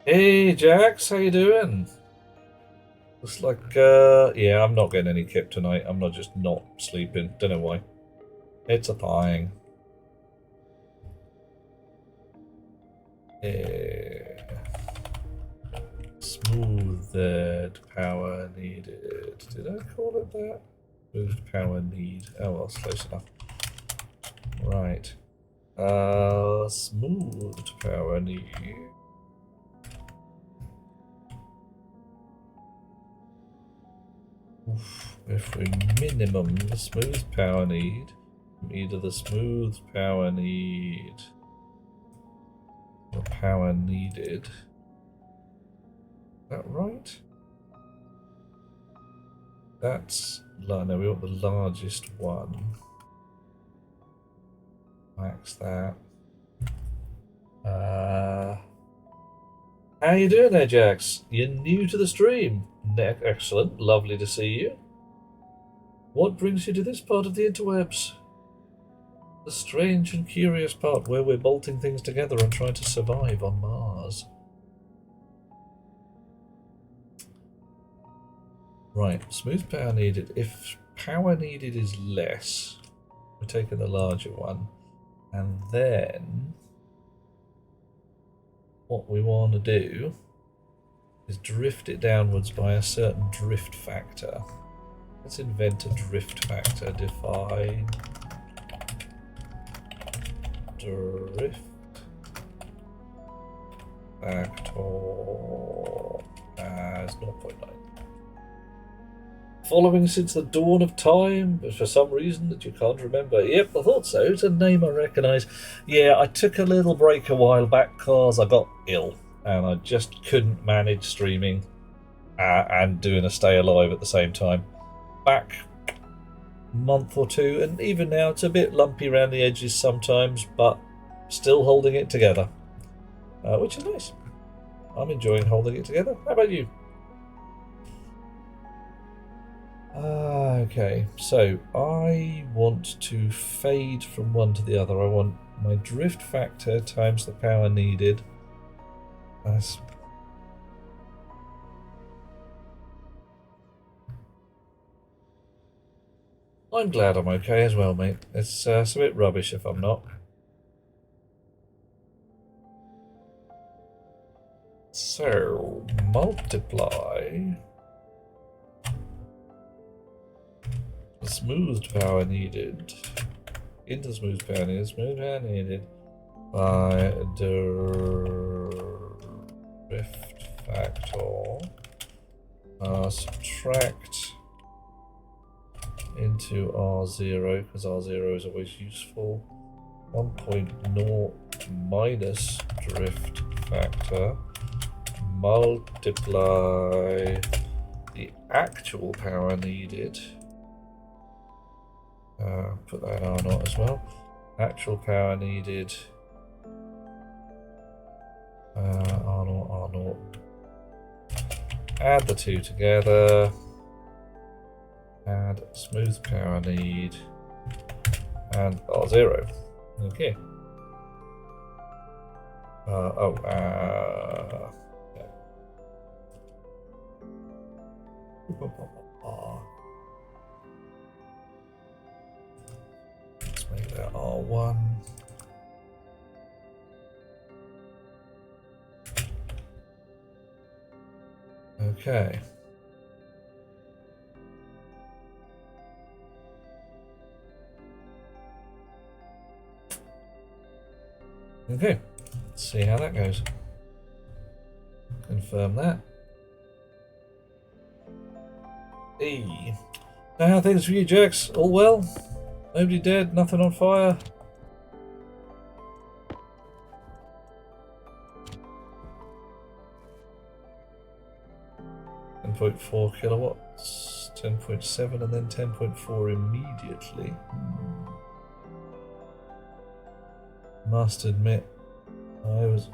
Hey Jax, how you doing? Looks like yeah, I'm not getting any kip tonight. I'm just not sleeping. Don't know why. It's a thing. Smoothed power needed. Did I call it that? Smoothed power need. Oh well, it's close enough. Right. Smoothed power need. If we minimum the smooth power need, either the smooth power need or power needed. Is that right? That's no, we want the largest one. Max that. How you doing there, Jax? You're new to the stream. Excellent. Lovely to see you. What brings you to this part of the interwebs? The strange and curious part where we're bolting things together and trying to survive on Mars. Right, smooth power needed. If power needed is less, we're taking the larger one. And then what we want to do is drift it downwards by a certain drift factor. Let's invent a drift factor. Define drift factor as 0.9. Following since the dawn of time, but for some reason that you can't remember. Yep, I thought so. It's a name I recognise. Yeah, I took a little break a while back because I got ill and I just couldn't manage streaming and doing a stay alive at the same time. Back a month or two, and even now it's a bit lumpy around the edges sometimes, but still holding it together, which is nice. I'm enjoying holding it together. How about you? Okay, so I want to fade from one to the other. I want my drift factor times the power needed. That's I'm glad I'm okay as well, mate. It's a bit rubbish if I'm not. So, multiply the smooth power needed into smooth power needed by drift factor. Subtract into R0 because R0 is always useful. 1.0 minus drift factor multiply the actual power needed. Put that in R0 as well. Actual power needed. R0. Add the two together. Add smooth power need and R0. Okay. Let's make that R1. Okay. Okay, let's see how that goes. Confirm that. Hey. So how are things for you, Jax? All well? Nobody dead? Nothing on fire? .4 kilowatts, 10.7 and then 10.4 immediately. Must admit, that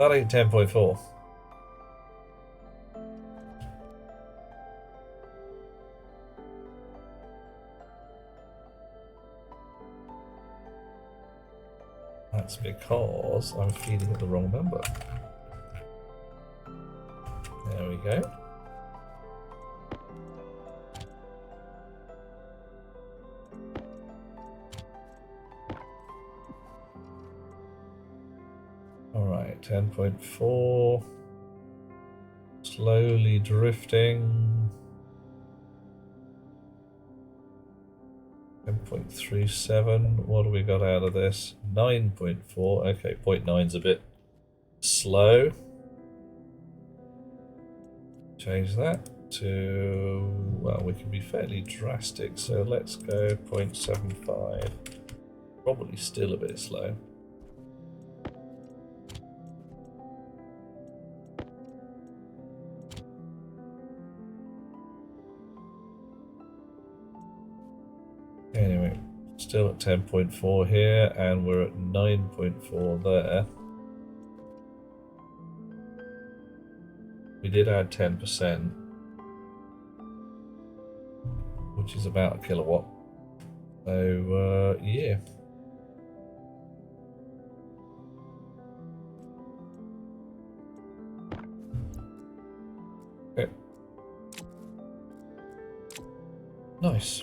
ain't 10.4. That's because I'm feeding it the wrong number. There we go. Alright, 10.4. Slowly drifting. 10.37. What do we got out of this? 9.4. Okay, 0.9's a bit slow. Change that to, well, we can be fairly drastic, so let's go 0.75. Probably still a bit slow. Anyway, Still at 10.4 here, and we're at 9.4 there. We did add 10%, which is about a kilowatt. So, yeah. Okay. Nice.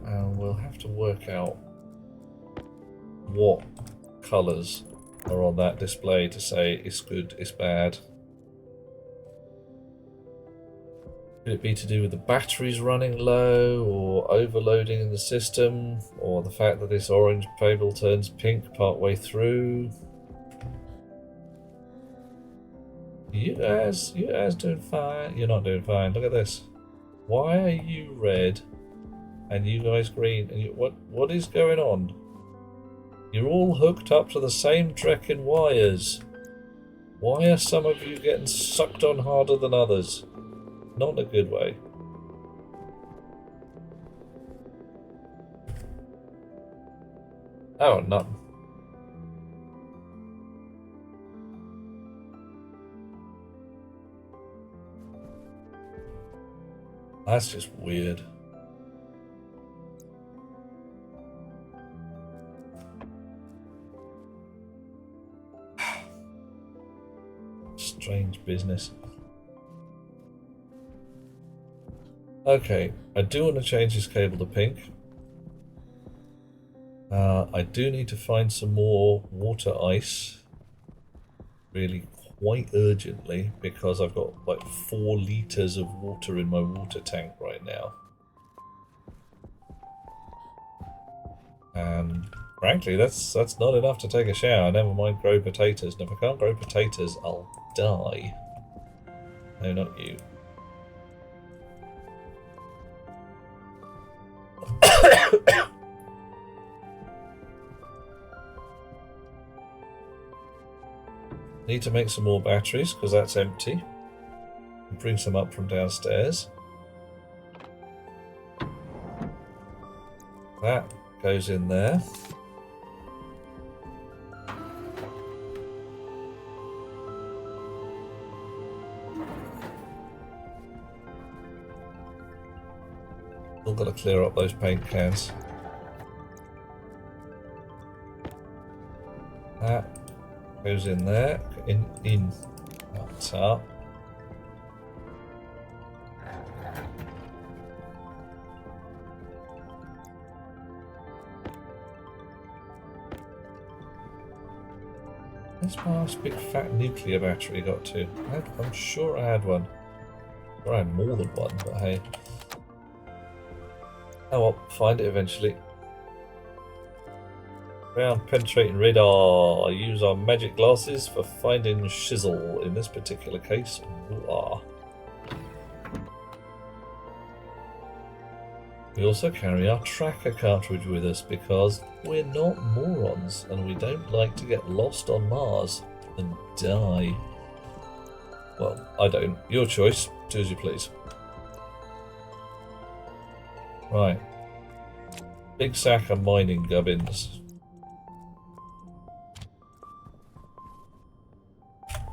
And we'll have to work out what colours are on that display to say it's good, it's bad. Could it be to do with the batteries running low, or overloading in the system, or the fact that this orange cable turns pink partway through? You guys doing fine. You're not doing fine. Look at this. Why are you red and you guys green? And what is going on? You're all hooked up to the same trekking wires. Why are some of you getting sucked on harder than others? Not in a good way. Oh, nothing. That's just weird. Strange business. Okay, I do want to change this cable to pink. I do need to find some more water ice. Really quite urgently, because I've got like 4 litres of water in my water tank right now. And frankly, that's not enough to take a shower. Never mind grow potatoes. And if I can't grow potatoes, I'll die. No, not you. Need to make some more batteries because that's empty. Bring some up from downstairs. That goes in there. Still got to clear up those paint cans. That goes in there. In. That's up. Where's my last big fat nuclear battery got to? I'm sure I had one. Or I had more than one, but hey. Oh well, find it eventually. Ground penetrating radar. I use our magic glasses for finding shizzle. In this particular case, blah. We also carry our tracker cartridge with us because we're not morons and we don't like to get lost on Mars and die. Well, I don't. Your choice. Do as you please. Right. Big sack of mining gubbins.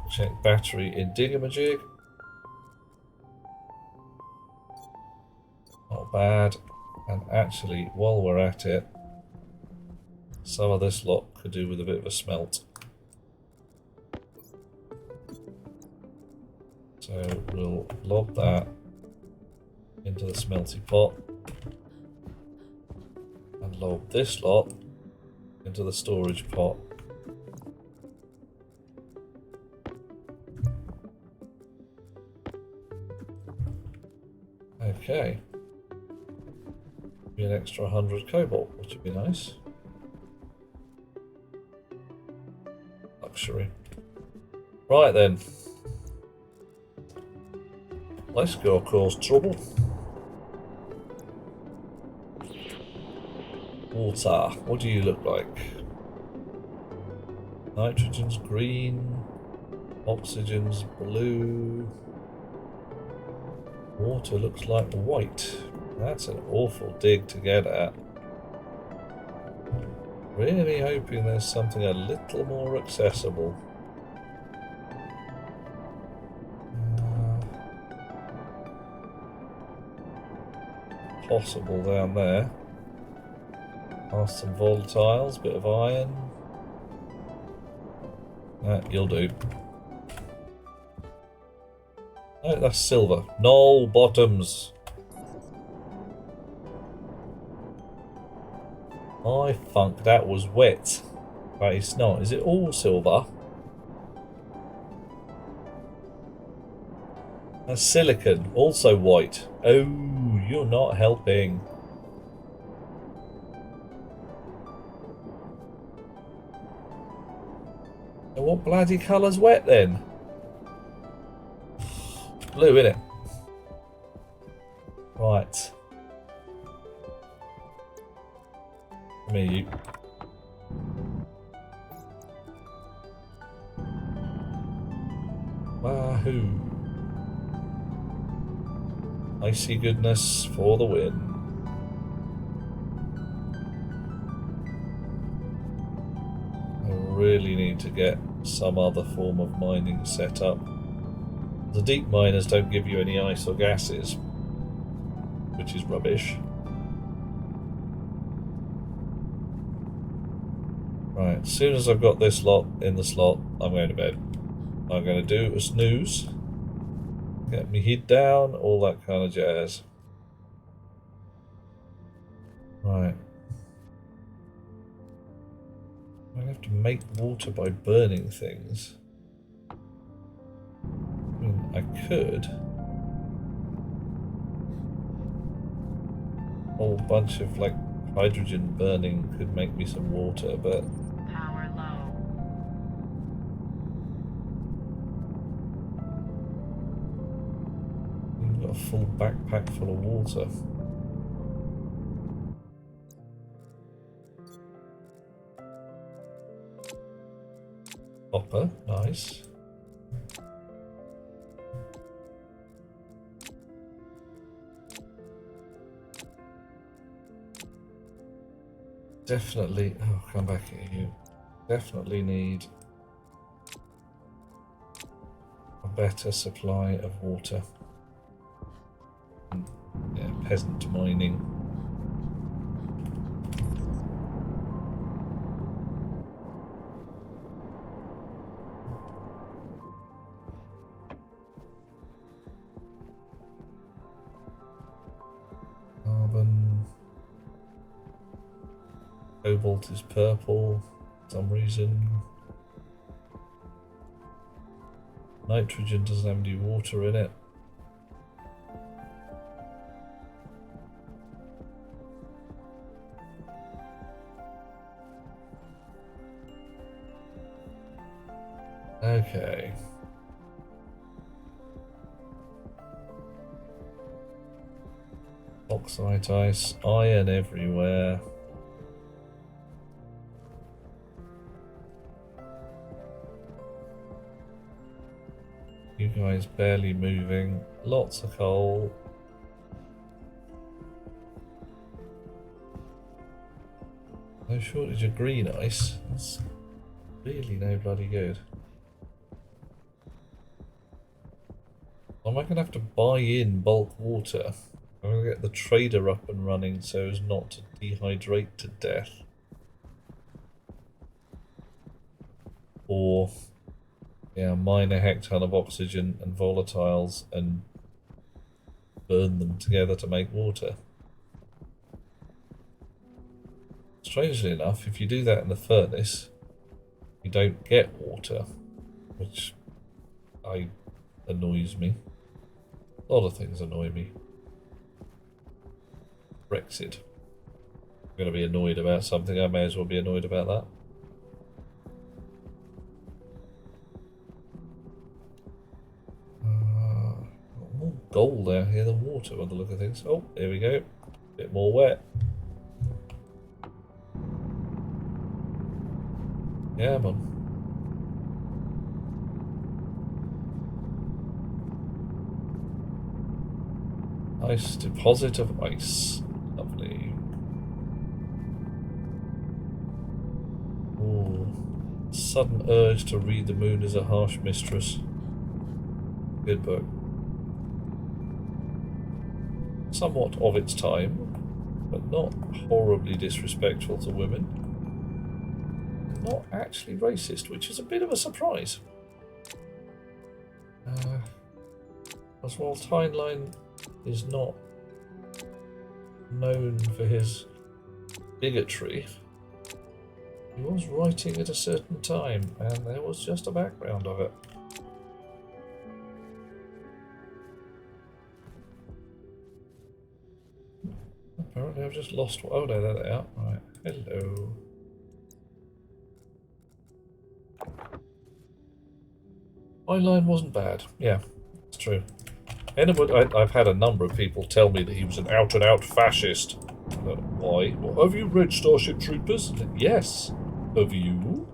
Check battery in Digamajig. Not bad. And actually, while we're at it, some of this lot could do with a bit of a smelt. So we'll lob that into the smelty pot. And lob this lot into the storage pot. Okay. Be an extra 100 cobalt, which would be nice. Luxury. Right then. Let's go cause trouble. Water. What do you look like? Nitrogen's green. Oxygen's blue. Water looks like white. That's an awful dig to get at. Really hoping there's something a little more accessible. Possible down there. Past some volatiles, bit of iron. You'll do. No, that's silver. No bottoms. I think that was wet. But it's not. Is it all silver? That's silicon. Also white. Oh, you're not helping. And what bloody colour's wet then? Blue, innit? Right. Come here, you. Wahoo. Icy goodness for the win. I really need to get some other form of mining set up. The deep miners don't give you any ice or gases, which is rubbish. Right, as soon as I've got this lot in the slot, I'm going to bed. I'm going to do a snooze, get me head down, all that kind of jazz. Right. I have to make water by burning things. I mean, I could. A whole bunch of like hydrogen burning could make me some water, but Power low. I've got a full backpack full of water. Copper, nice. Definitely, oh, come back here, you. Definitely need a better supply of water. Yeah, peasant mining. Carbon. Cobalt is purple for some reason. Nitrogen doesn't have any water in it. Okay. Oxide ice, iron everywhere. You guys barely moving. Lots of coal. No shortage of green ice. That's really no bloody good. Am I going to have to buy in bulk water? I'm going to get the trader up and running so as not to dehydrate to death. Or, yeah, mine a heck-ton of oxygen and volatiles and burn them together to make water. Strangely enough, if you do that in the furnace, you don't get water, which annoys me. A lot of things annoy me. Brexit. I'm going to be annoyed about something, I may as well be annoyed about that. More gold out here than water by the look of things. Oh, here we go. Bit more wet. Yeah, man. Nice deposit of ice. Lovely. Ooh. Sudden urge to read The Moon is a Harsh Mistress. Good book. Somewhat of its time, but not horribly disrespectful to women. Not actually racist, which is a bit of a surprise. As well, Heinlein is not known for his bigotry. He was writing at a certain time, and there was just a background of it. Apparently I've just lost... Oh no, there they are. Right, hello. Heinlein wasn't bad. Yeah, it's true. I've had a number of people tell me that he was an out-and-out fascist. Why? Well, have you read Starship Troopers? Yes. Have you?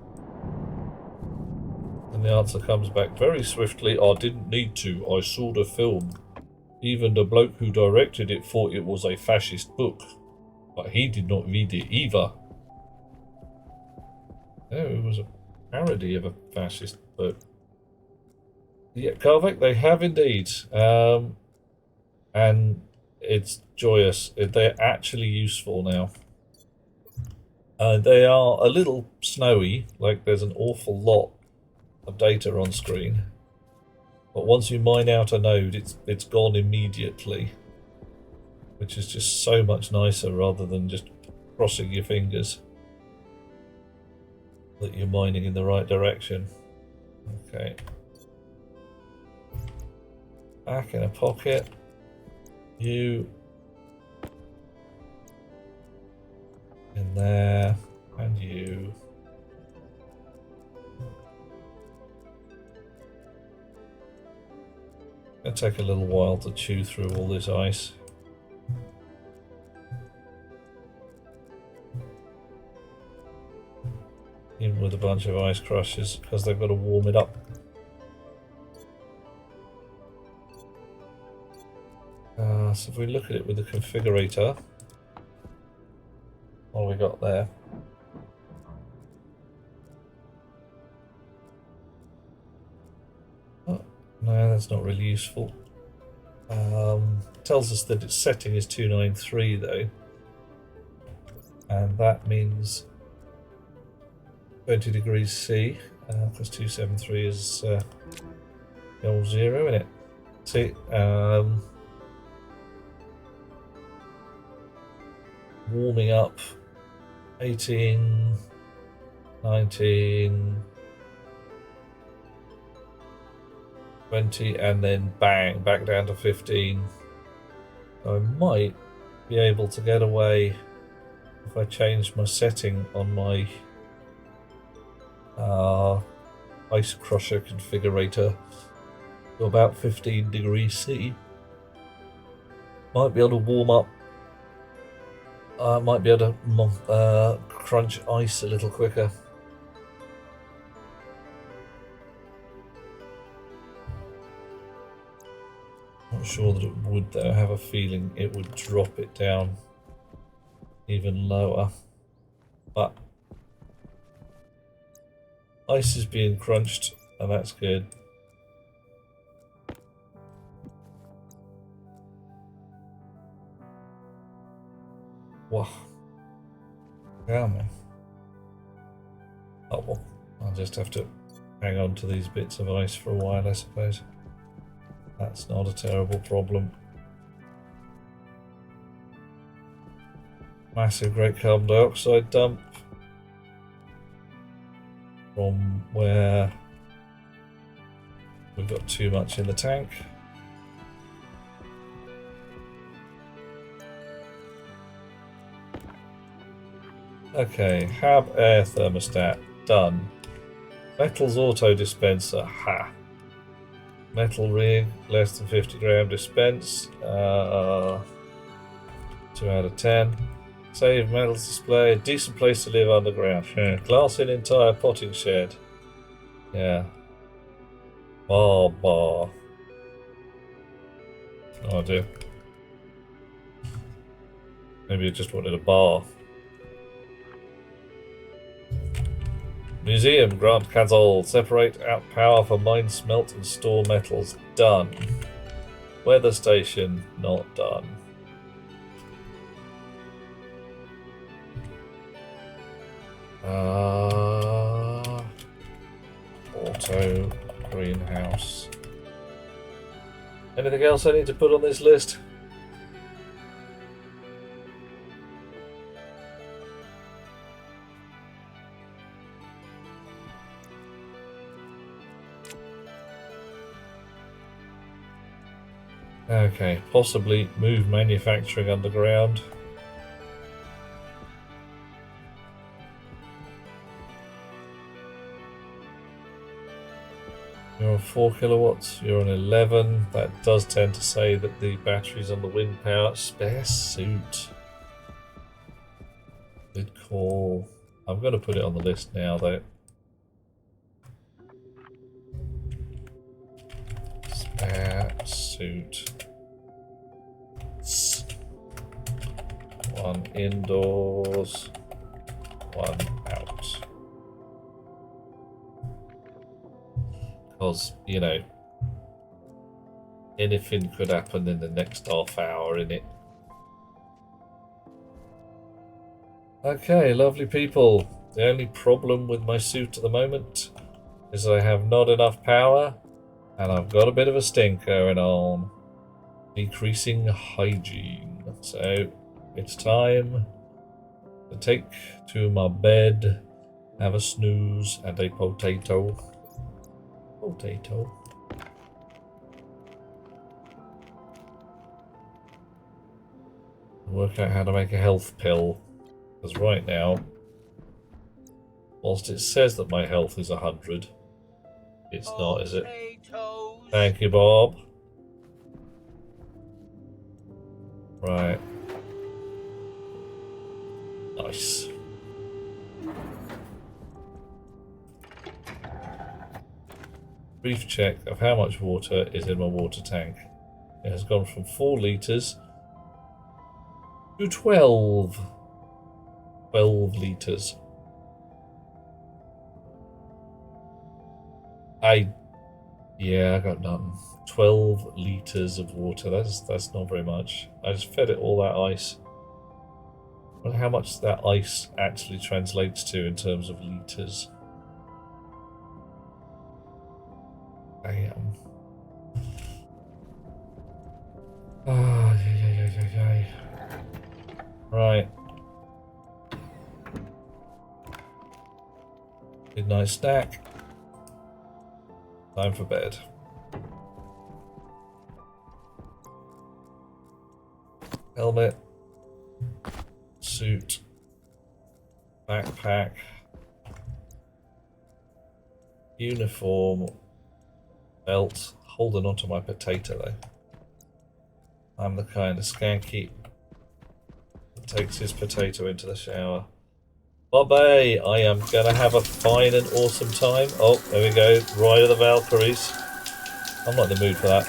And the answer comes back very swiftly. I didn't need to. I saw the film. Even the bloke who directed it thought it was a fascist book. But he did not read it either. No, it was a parody of a fascist book. Yeah, Karvik, they have indeed. And it's joyous. They're actually useful now. They are a little snowy, like there's an awful lot of data on screen. But once you mine out a node, it's gone immediately. Which is just so much nicer rather than just crossing your fingers that you're mining in the right direction. Okay. Back in a pocket. You. In there. And you. It'll take a little while to chew through all this ice. Even with a bunch of ice crushes, because they've got to warm it up. So if we look at it with the configurator, what have we got there? Oh, no, that's not really useful. Tells us that its setting is 293 though, and that means 20 degrees C, because 273 is the old 0, isn't it? See, warming up 18, 19, 20, and then bang, back down to 15. So I might be able to get away if I change my setting on my ice crusher configurator to about 15 degrees C. Might be able to warm up. I might be able to crunch ice a little quicker. Not sure that it would though. I have a feeling it would drop it down even lower. But ice is being crunched, and that's good. Wow. Yeah, man. Oh well, I'll just have to hang on to these bits of ice for a while, I suppose. That's not a terrible problem. Massive great carbon dioxide dump from where we've got too much in the tank. Okay, Hab air thermostat, done. Metals auto dispenser, ha. Metal rig, less than 50 gram dispense, 2 out of 10. Save metals display, decent place to live underground. Glass in entire potting shed. Yeah. Bar. Oh dear. Maybe it just wanted a bar. Museum, grant cancelled. Separate out power for mine, smelt and store metals. Done. Weather station, not done. Auto greenhouse. Anything else I need to put on this list? Okay, possibly move manufacturing underground. You're on 4 kilowatts, you're on 11. That does tend to say that the battery's on the wind power. Spare suit. Good call. I'm going to put it on the list now though. Spare suit. One indoors, one out. Because, you know, anything could happen in the next half hour, innit? Okay, lovely people. The only problem with my suit at the moment is I have not enough power and I've got a bit of a stink going on. Decreasing hygiene. So it's time to take to my bed, have a snooze and a potato. Work out how to make a health pill. Because right now, whilst it says that my health is 100, it's not, is it? Thank you, Bob. Right. Nice. Brief check of how much water is in my water tank. It has gone from 4 litres to 12. 12 litres. Yeah, I got none. 12 litres of water. That's not very much. I just fed it all that ice. I wonder how much that ice actually translates to in terms of litres. Damn. Oh, yeah. Right. Midnight snack. Time for bed. Helmet. Suit. Backpack. Uniform. Belt. Holding onto my potato though. I'm the kind of skanky that takes his potato into the shower. Bobby, I am gonna have a fine and awesome time. Oh, there we go. Ride of the Valkyries. I'm not in the mood for that.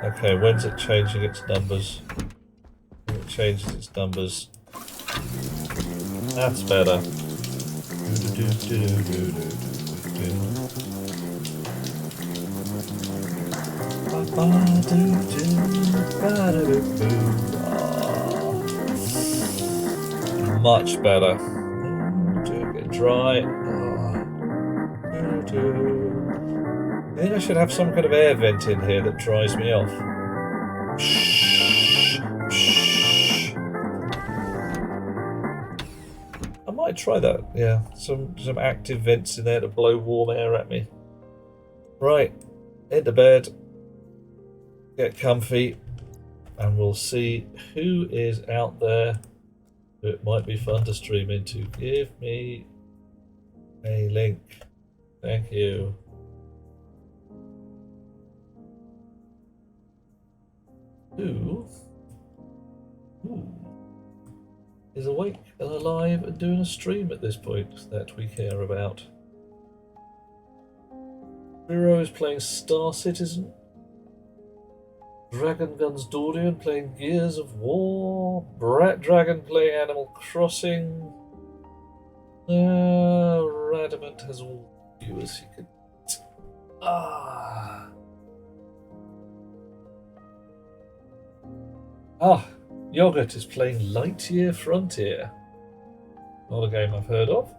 Okay, when's it changing its numbers? When it changes its numbers. That's better. Much better. Get dry. I think I should have some kind of air vent in here that dries me off. I might try that. Yeah, some active vents in there to blow warm air at me. Right, into bed. Get comfy, and we'll see who is out there who it might be fun to stream into. Give me a link. Thank you. Who is awake and alive and doing a stream at this point that we care about? Miro is playing Star Citizen. Dragon Guns Dorian playing Gears of War. Brat Dragon playing Animal Crossing. Radamant has all viewers he could. Yogurt is playing Lightyear Frontier. Not a game I've heard of.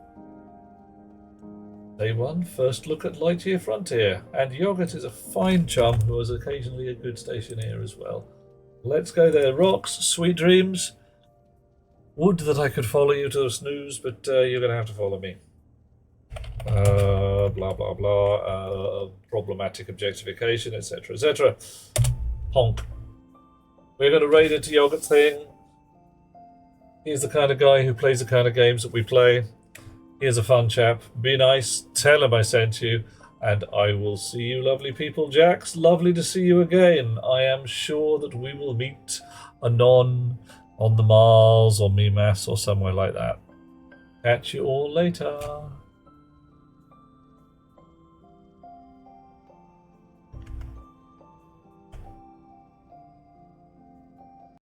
Day one, first look at Lightyear Frontier. And Yogurt is a fine chum who is occasionally a good stationeer as well. Let's go there. Rocks, sweet dreams. Would that I could follow you to the snooze, but you're going to have to follow me. Blah, blah, blah. Problematic objectification, etc., etc. Honk. We're going to raid into Yogurt's thing. He's the kind of guy who plays the kind of games that we play. He's a fun chap. Be nice. Tell him I sent you. And I will see you lovely people. Jax, lovely to see you again. I am sure that we will meet anon on the Mars or Mimas or somewhere like that. Catch you all later.